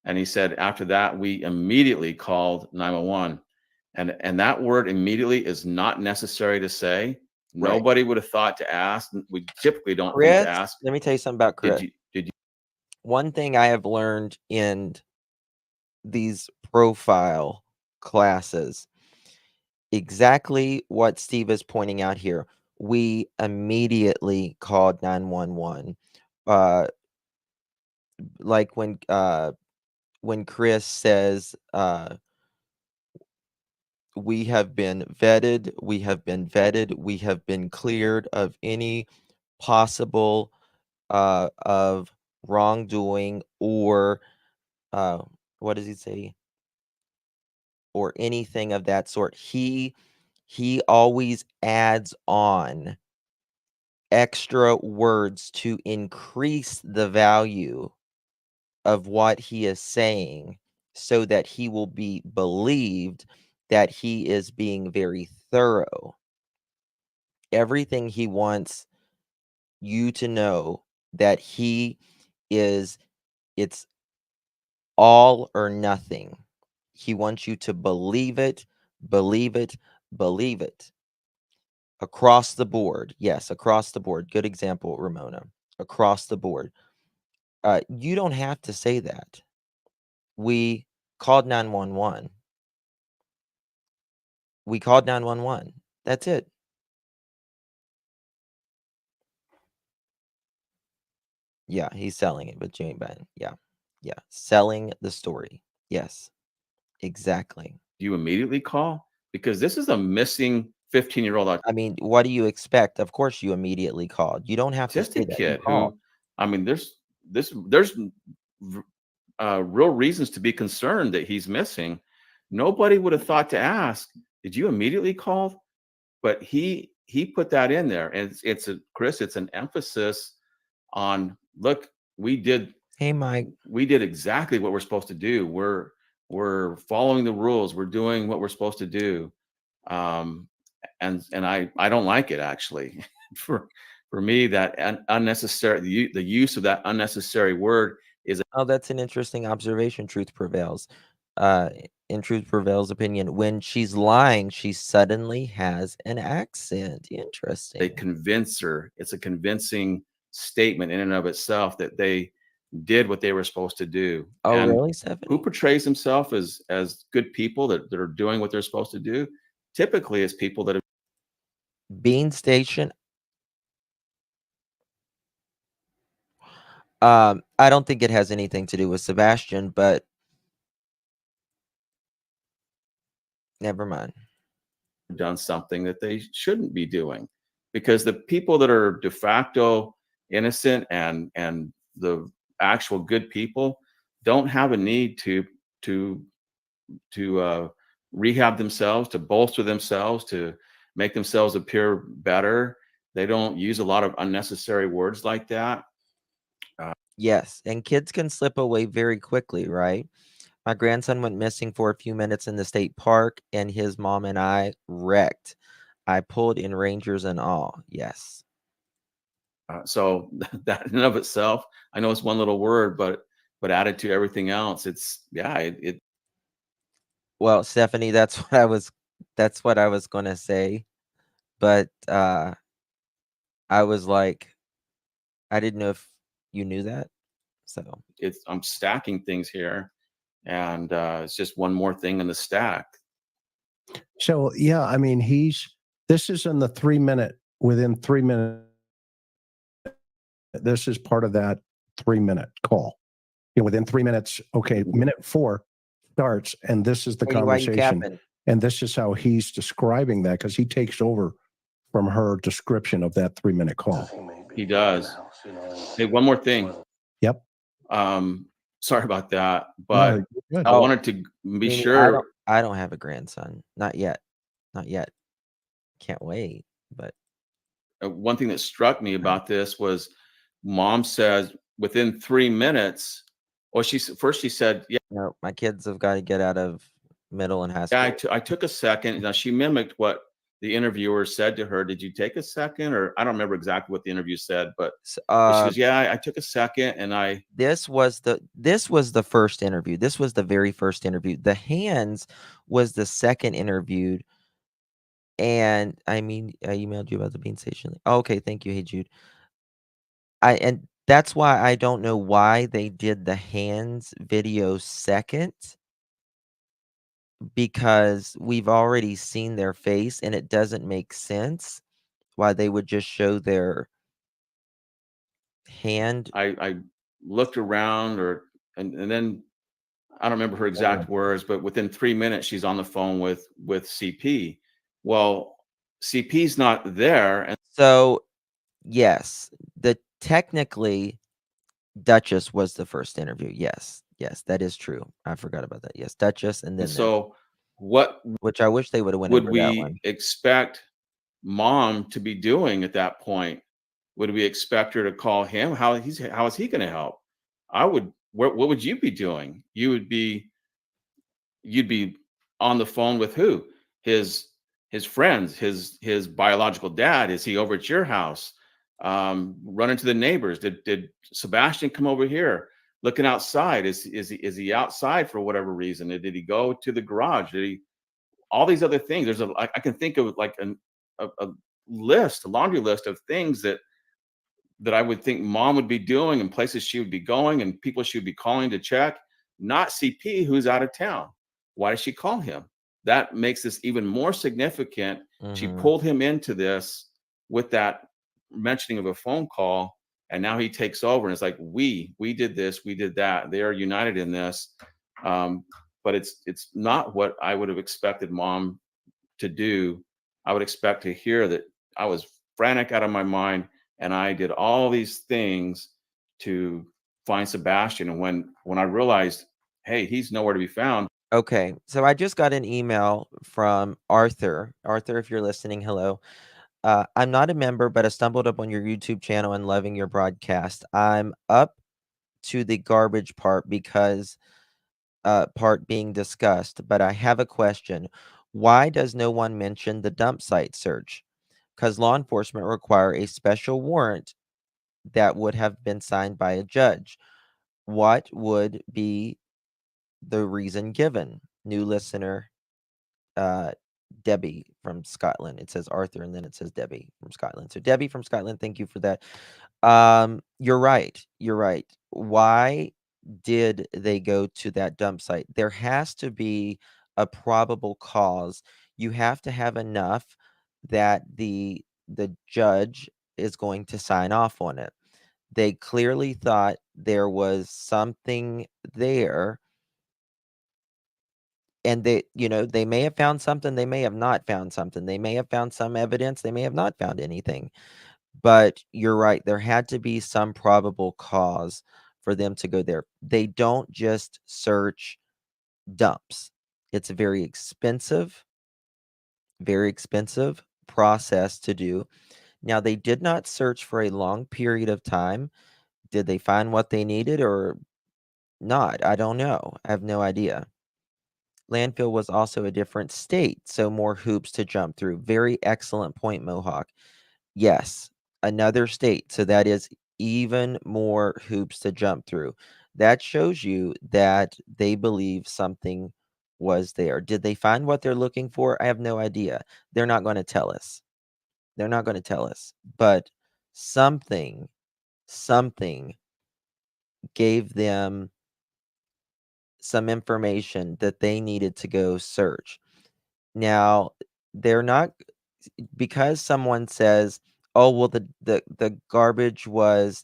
he said after that we immediately called 911. And that word immediately is not necessary to say. Right. Nobody would have thought to ask. We typically don't think Chris, to ask. let me tell you something about Chris. Did you? One thing I have learned in these profile classes, exactly what Steve is pointing out here. We immediately called 911. Like when Chris says, we have been vetted, we have been cleared of any possible of wrongdoing or what does he say? Or anything of that sort. He always adds on extra words to increase the value of what he is saying so that he will be believed that he is being very thorough. Everything he wants you to know that it's all or nothing. He wants you to believe it, believe it, believe it. Across the board. Yes, across the board. Good example, Ramona. Across the board. You don't have to say that. We called 911. We called 911. That's it. Yeah, he's selling it with Jimmy Ben. Yeah. Yeah. Selling the story. Yes. Exactly. You immediately call? Because this is a missing 15-year-old I mean, what do you expect? Of course you immediately called. You don't have to say autistic that. You kid called. who, I mean, there's real reasons to be concerned that he's missing. Nobody would have thought to ask, did you immediately call? But he put that in there, and it's Chris, it's an emphasis on, look, we did exactly what we're supposed to do. We're following the rules. We're doing what we're supposed to do. And I don't like it, actually. for me, that unnecessary, the use of that unnecessary word is Oh, that's an interesting observation. Truth prevails. In Truth Prevails' opinion, when she's lying, she suddenly has an accent. Interesting. they convince her. It's a convincing statement in and of itself that they did what they were supposed to do. Oh, And really, Stephanie? who portrays himself as good people that are doing what they're supposed to do? Typically, it's people that have Bean Station. I don't think it has anything to do with Sebastian, but never mind. done something that they shouldn't be doing, because the people that are de facto innocent and the actual good people don't have a need to rehab themselves, to bolster themselves, to make themselves appear better. They don't use a lot of unnecessary words like that. Yes, and kids can slip away very quickly, right? My grandson went missing for a few minutes in the state park, and his mom and I wrecked. I pulled in rangers and all. Yes. So that in and of itself, I know it's one little word, but added to everything else, it's it Well, Stephanie, that's what I was gonna say, but I was like, I didn't know if you knew that. So I'm stacking things here, and it's just one more thing in the stack. So yeah, I mean, this is in the 3 minute, within 3 minutes. This is part of that 3 minute call. Within 3 minutes, okay, minute 4 starts, and this is the why you conversation. capping? And this is how he's describing that, because he takes over from her description of that 3 minute call. He does. Hey, one more thing. Yep. Sorry about that, No, but you're good. I Oh, wanted to be Mimi, sure. I don't have a grandson. Not yet. Not yet. Can't wait. But One thing that struck me about this was mom says within 3 minutes, well, first she said, yeah, no, my kids have got to get out of middle and high school. I took a second. Now she mimicked what the interviewer said to her. Did you take a second? Or I don't remember exactly what the interview said, but she goes, yeah, I took a second and this was the first interview. This was the very first interview. The hands was the second interview. And I mean, I emailed you about the bean station. Oh, okay, thank you. Hey Jude. And that's why I don't know why they did the hands video second, because we've already seen their face and it doesn't make sense why they would just show their hand. I looked around and then I don't remember her exact words, but within 3 minutes she's on the phone with CP. Well, CP's not there, and So, yes, the technically Duchess was the first interview. Yes. Yes, that is true. I forgot about that. Yes, Duchess and then them. so what Which I wish they would have went would over that we one. expect mom to be doing at that point? Would we expect her to call him? How is he going to help? I would. What would you be doing? You'd be on the phone with who? His friends, his biological dad. Is he over at your house? Run into the neighbors. Did Sebastian come over here? Looking outside. Is he outside for whatever reason? Did he go to the garage? Did he? All these other things. I can think of like a list, a laundry list of things that I would think mom would be doing and places she would be going and people she would be calling to check, not CP who's out of town. Why does she call him? That makes this even more significant. She Mhm. pulled him into this with that mentioning of a phone call, and now he takes over and it's like we did this, we did that. They are united in this, but it's not what I would have expected mom to do. I would expect to hear that I was frantic out of my mind and I did all these things to find Sebastian. And when I realized, hey, he's nowhere to be found. Okay, so I just got an email from Arthur. Arthur, if you're listening, hello. I'm not a member, but I stumbled up on your YouTube channel and loving your broadcast. I'm up to the garbage part because part being discussed, but I have a question. Why does no one mention the dump site search? Because law enforcement require a special warrant that would have been signed by a judge. What would be the reason given? New listener, Debbie from Scotland. It says Arthur and then it says Debbie from Scotland. So Debbie from Scotland, thank you for that. You're right. You're right. Why did they go to that dump site? There has to be a probable cause. You have to have enough that the judge is going to sign off on it. They clearly thought there was something there, and they may have found something, they may have not found something, they may have found some evidence, they may have not found anything. But you're right, there had to be some probable cause for them to go there. They don't just search dumps. It's a very expensive process to do. Now, they did not search for a long period of time. Did they find what they needed or not? I don't know. I have no idea. Landfill was also a different state, so more hoops to jump through. Very excellent point, Mohawk. Yes, another state, so that is even more hoops to jump through. That shows you that they believe something was there. Did they find what they're looking for? I have no idea. They're not going to tell us. They're not going to tell us. But something gave them some information that they needed to go search. Now, they're not, because someone says, "Oh, well, the garbage was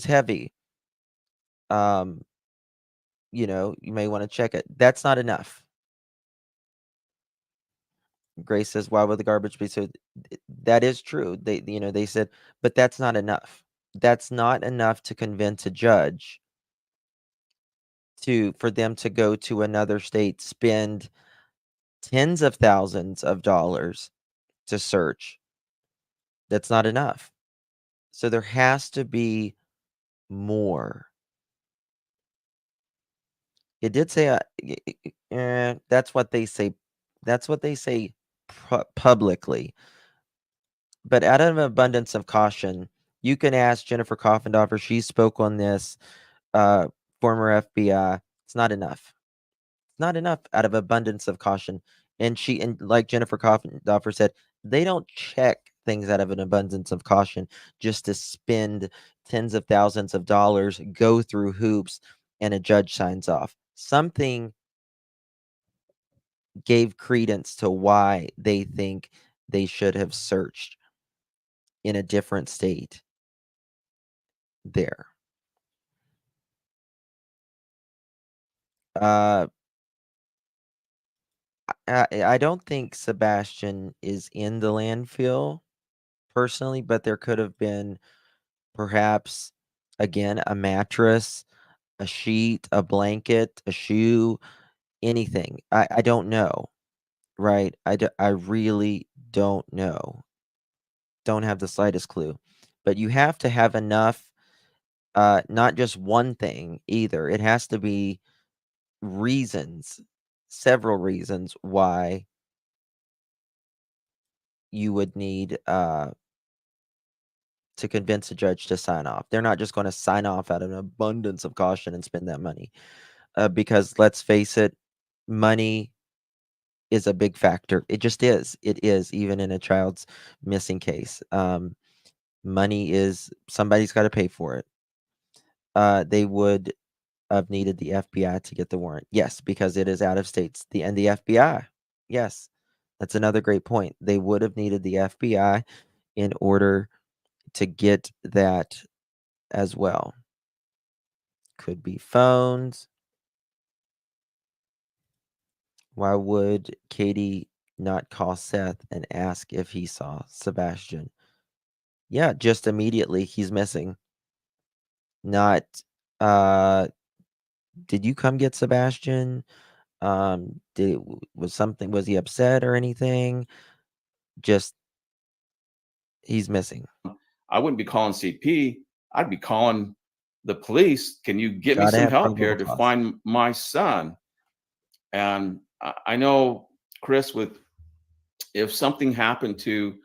heavy." You may want to check it. That's not enough. Grace says, "Why would the garbage be so?" That is true. They said, but that's not enough. That's not enough to convince a judge for them to go to another state, spend tens of thousands of dollars to search. That's not enough. So there has to be more. It did say that's what they say. That's what they say publicly. But out of an abundance of caution, you can ask Jennifer Coffendorfer. She spoke on this. Former FBI. It's not enough. It's not enough out of abundance of caution. And like Jennifer Coffendorfer said, they don't check things out of an abundance of caution just to spend tens of thousands of dollars, go through hoops, and a judge signs off. Something gave credence to why they think they should have searched in a different state there. I don't think Sebastian is in the landfill personally, but there could have been perhaps, again, a mattress, a sheet, a blanket, a shoe, anything. I don't know, right? I really don't know. Don't have the slightest clue. But you have to have enough, not just one thing either. It has to be reasons, several reasons why you would need to convince a judge to sign off. They're not just going to sign off out of an abundance of caution and spend that money. Because let's face it, money is a big factor. It just is. It is, even in a child's missing case. Money is, somebody's got to pay for it. They would have needed the FBI to get the warrant. Yes, because it is out of states. The FBI. Yes, that's another great point. They would have needed the FBI in order to get that as well. Could be phones. Why would Katie not call Seth and ask if he saw Sebastian? Yeah, just immediately he's missing. Not did you come get Sebastian? Was he upset or anything? Just he's missing. I wouldn't be calling CP. I'd be calling the police. Can you get me Gotta some have help here probable to cause. find my son? And I know, Chris, if something happened to,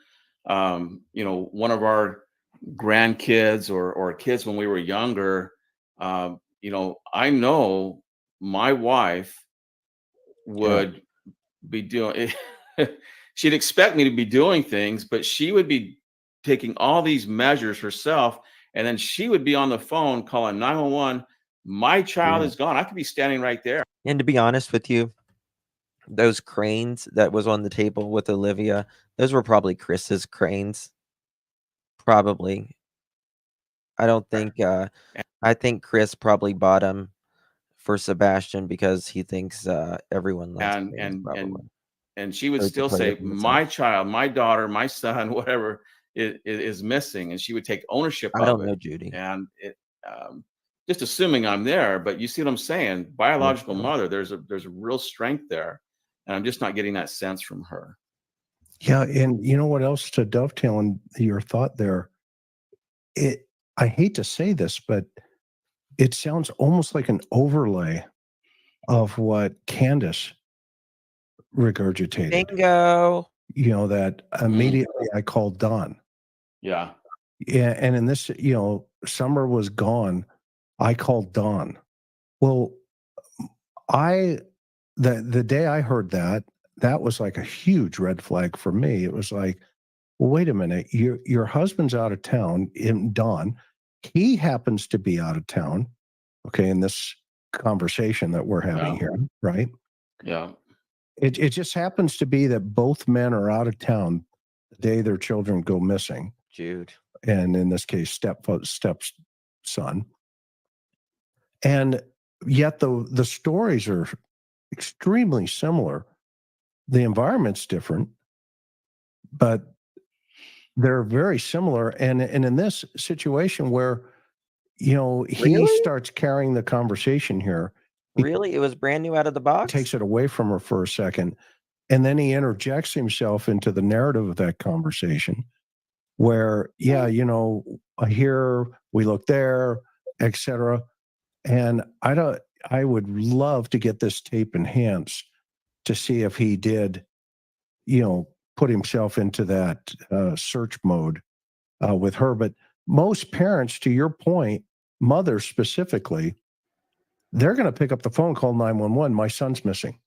one of our grandkids or kids when we were younger, I know my wife would be doing. She'd expect me to be doing things, but she would be taking all these measures herself, and then she would be on the phone calling 911. My child Yeah. is gone. I could be standing right there. And to be honest with you, those cranes that was on the table with Olivia, those were probably Chris's cranes. Probably. I don't think I think Chris probably bought them for Sebastian because he thinks everyone loves cranes, probably. And she would So to still play say, it from the my side. child, my daughter, my son, whatever is missing, and she would take ownership I of don't it. know, Judy. And just assuming I'm there, but you see what I'm saying? Biological Yeah. mother, there's a real strength there, and I'm just not getting that sense from her. Yeah, and you know what else, to dovetail on your thought there? I hate to say this, but it sounds almost like an overlay of what Candace regurgitated. Bingo. You know, that immediately I called Don. Yeah. Yeah, and in this, Summer was gone. I called Don. Well, the day I heard that was like a huge red flag for me. It was like, well, wait a minute, your husband's out of town, Don. He happens to be out of town. Okay, in this conversation that we're having here, right? Yeah. It just happens to be that both men are out of town the day their children go missing. Jude. And in this case, stepson. And yet the stories are extremely similar. The environment's different, but they're very similar. And in this situation where, he Really? starts carrying the conversation here, Really? It was brand new out of the box? Takes it away from her for a second. And then he interjects himself into the narrative of that conversation where, yeah, you know, here, we look there, etc. And I would love to get this tape enhanced to see if he did, you know, put himself into that search mode with her. But most parents, to your point, mothers specifically, they're going to pick up the phone, call 911. My son's missing.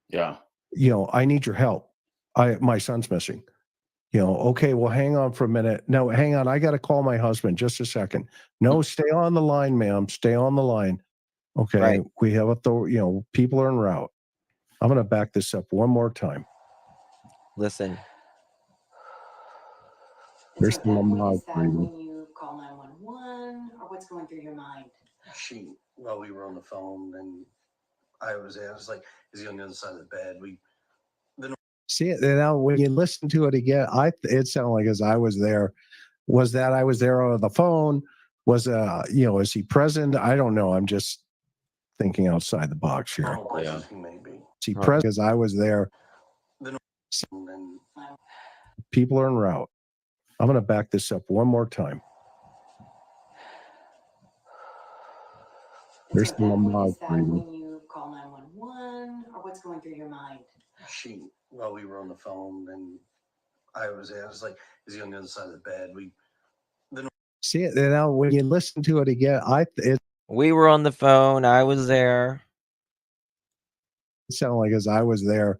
Yeah. You know, I need your help. My son's missing. You know, okay, well, hang on for a minute. No, hang on. I got to call my husband. Just a second. No, stay on the line, ma'am. Stay on the line. Okay. Right. We have you know, people are en route. I'm going to back this up one more time. Listen. There's So the what is that breathing. when you call 911 or what's going through your mind? While we were on the phone, and I was like, is he on the other side of the bed? See it now when you listen to it again. It sounded like as I was there. Was that I was there on the phone? Was you know, is he present? I don't know. I'm just thinking outside the box here. Yeah. He may be. Is he present? Because I was there. And People are en route. I'm going to back this up one more time. There's the What is that breathing. when you call 911 or what's going through your mind? While we were on the phone, and I was like, is he on the other side of the bed? See it now when you listen to it again. We were on the phone. I was there. It sounded like as I was there.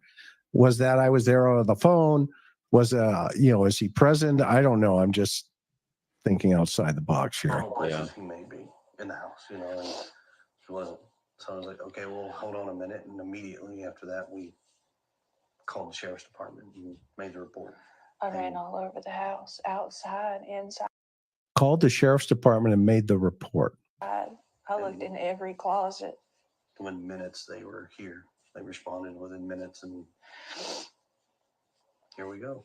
Was that I was there on the phone? Was you know, is he present? I don't know. I'm just thinking outside the box here. He may be in the house, you know, and he wasn't. So I was like, okay, well, hold on a minute. And immediately after that, we called the sheriff's department and made the report. I ran all over the house, outside, inside. Called the sheriff's department and made the report. I looked in every closet. Within minutes, they were here. They responded within minutes, and here we go.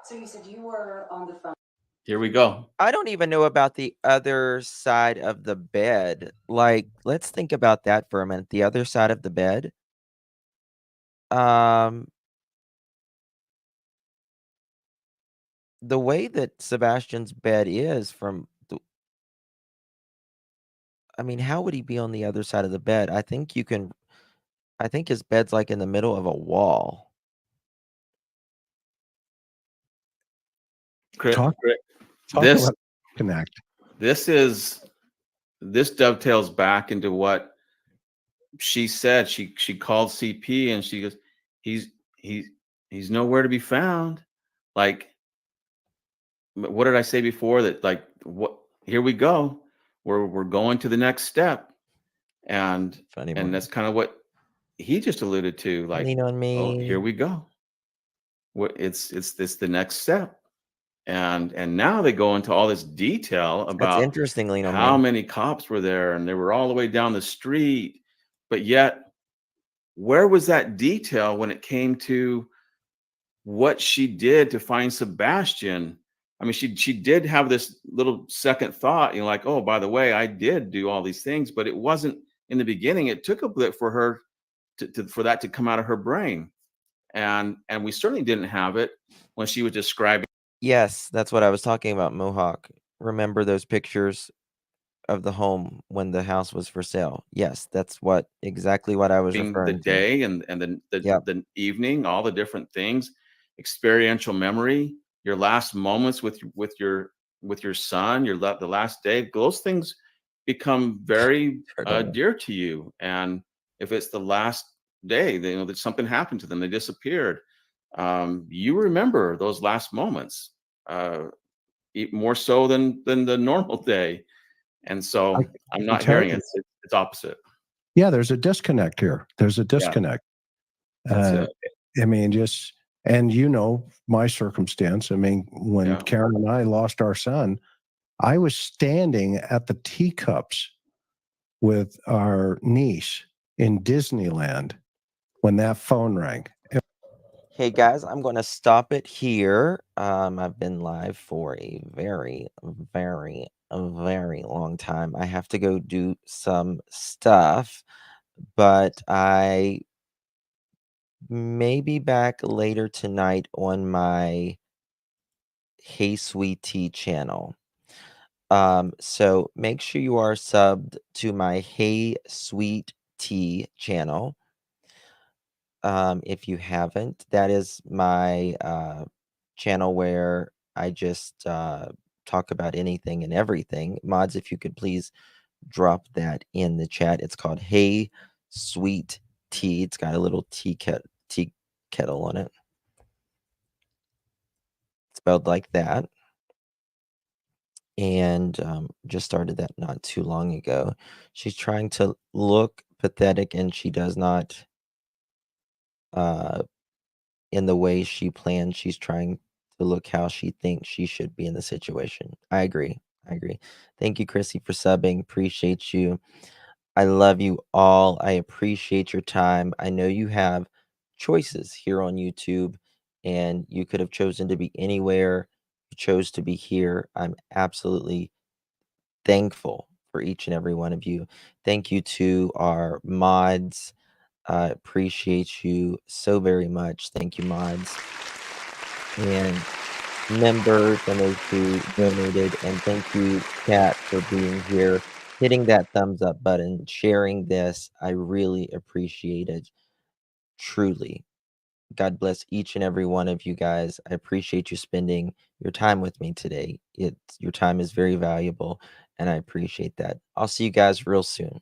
So you said you were on the phone. Here we go. I don't even know about the other side of the bed. Like, let's think about that for a minute. The other side of the bed. The way that Sebastian's bed is I mean, how would he be on the other side of the bed? I think his bed's like in the middle of a wall. Talk This about connect. This dovetails back into what she said. She called CP and she goes, he's nowhere to be found. Like, what did I say before? That like, what? Here we go. We're going to the next step, and that's kind of what he just alluded to. Like, lean on me. oh, here we go. It's the next step, and now they go into all this detail about That's interesting, lean on how me. many cops were there, and they were all the way down the street. But yet, where was that detail when it came to what she did to find Sebastian? I mean, she did have this little second thought, you know, like, oh, by the way, I did do all these things, but it wasn't in the beginning. It took a bit for her for that to come out of her brain, and we certainly didn't have it when she was describing. Yes, that's what I was talking about, Mohawk. Remember those pictures of the home when the house was for sale? Yes, that's exactly what I was referring The day and the evening, all the different things, experiential memory, your last moments with your son, the last day, those things become very dear to you. And if it's the last day, you know that something happened to them, they disappeared. You remember those last moments more so than the normal day. And so I'm not hearing it. It's opposite. Yeah, there's a disconnect here. There's a disconnect. That's it. I mean, and you know my circumstance. I mean, when Karen and I lost our son, I was standing at the teacups with our niece in Disneyland when that phone rang. Hey guys, I'm going to stop it here. I've been live for a very, very, very long time. I have to go do some stuff. but I may be back later tonight on my Hey Sweet Tea channel. So make sure you are subbed to my Hey Sweet Tea channel. If you haven't, that is my channel where I just talk about anything and everything. Mods, if you could please drop that in the chat. It's called Hey Sweet Tea. It's got a little tea kettle on it. Spelled like that. And just started that not too long ago. She's trying to look pathetic, and she does not in the way she planned. She's trying to look how she thinks she should be in the situation. I agree. Thank you, Chrissy, for subbing. Appreciate you. I love you all. I appreciate your time. I know you have choices here on YouTube, and you could have chosen to be anywhere. You chose to be here. I'm absolutely thankful for each and every one of you. Thank you to our mods. I appreciate you so very much. Thank you, mods. And members and those who donated. And thank you, Kat, for being here, hitting that thumbs up button, sharing this. I really appreciate it. Truly. God bless each and every one of you guys. I appreciate you spending your time with me today. Your time is very valuable, and I appreciate that. I'll see you guys real soon.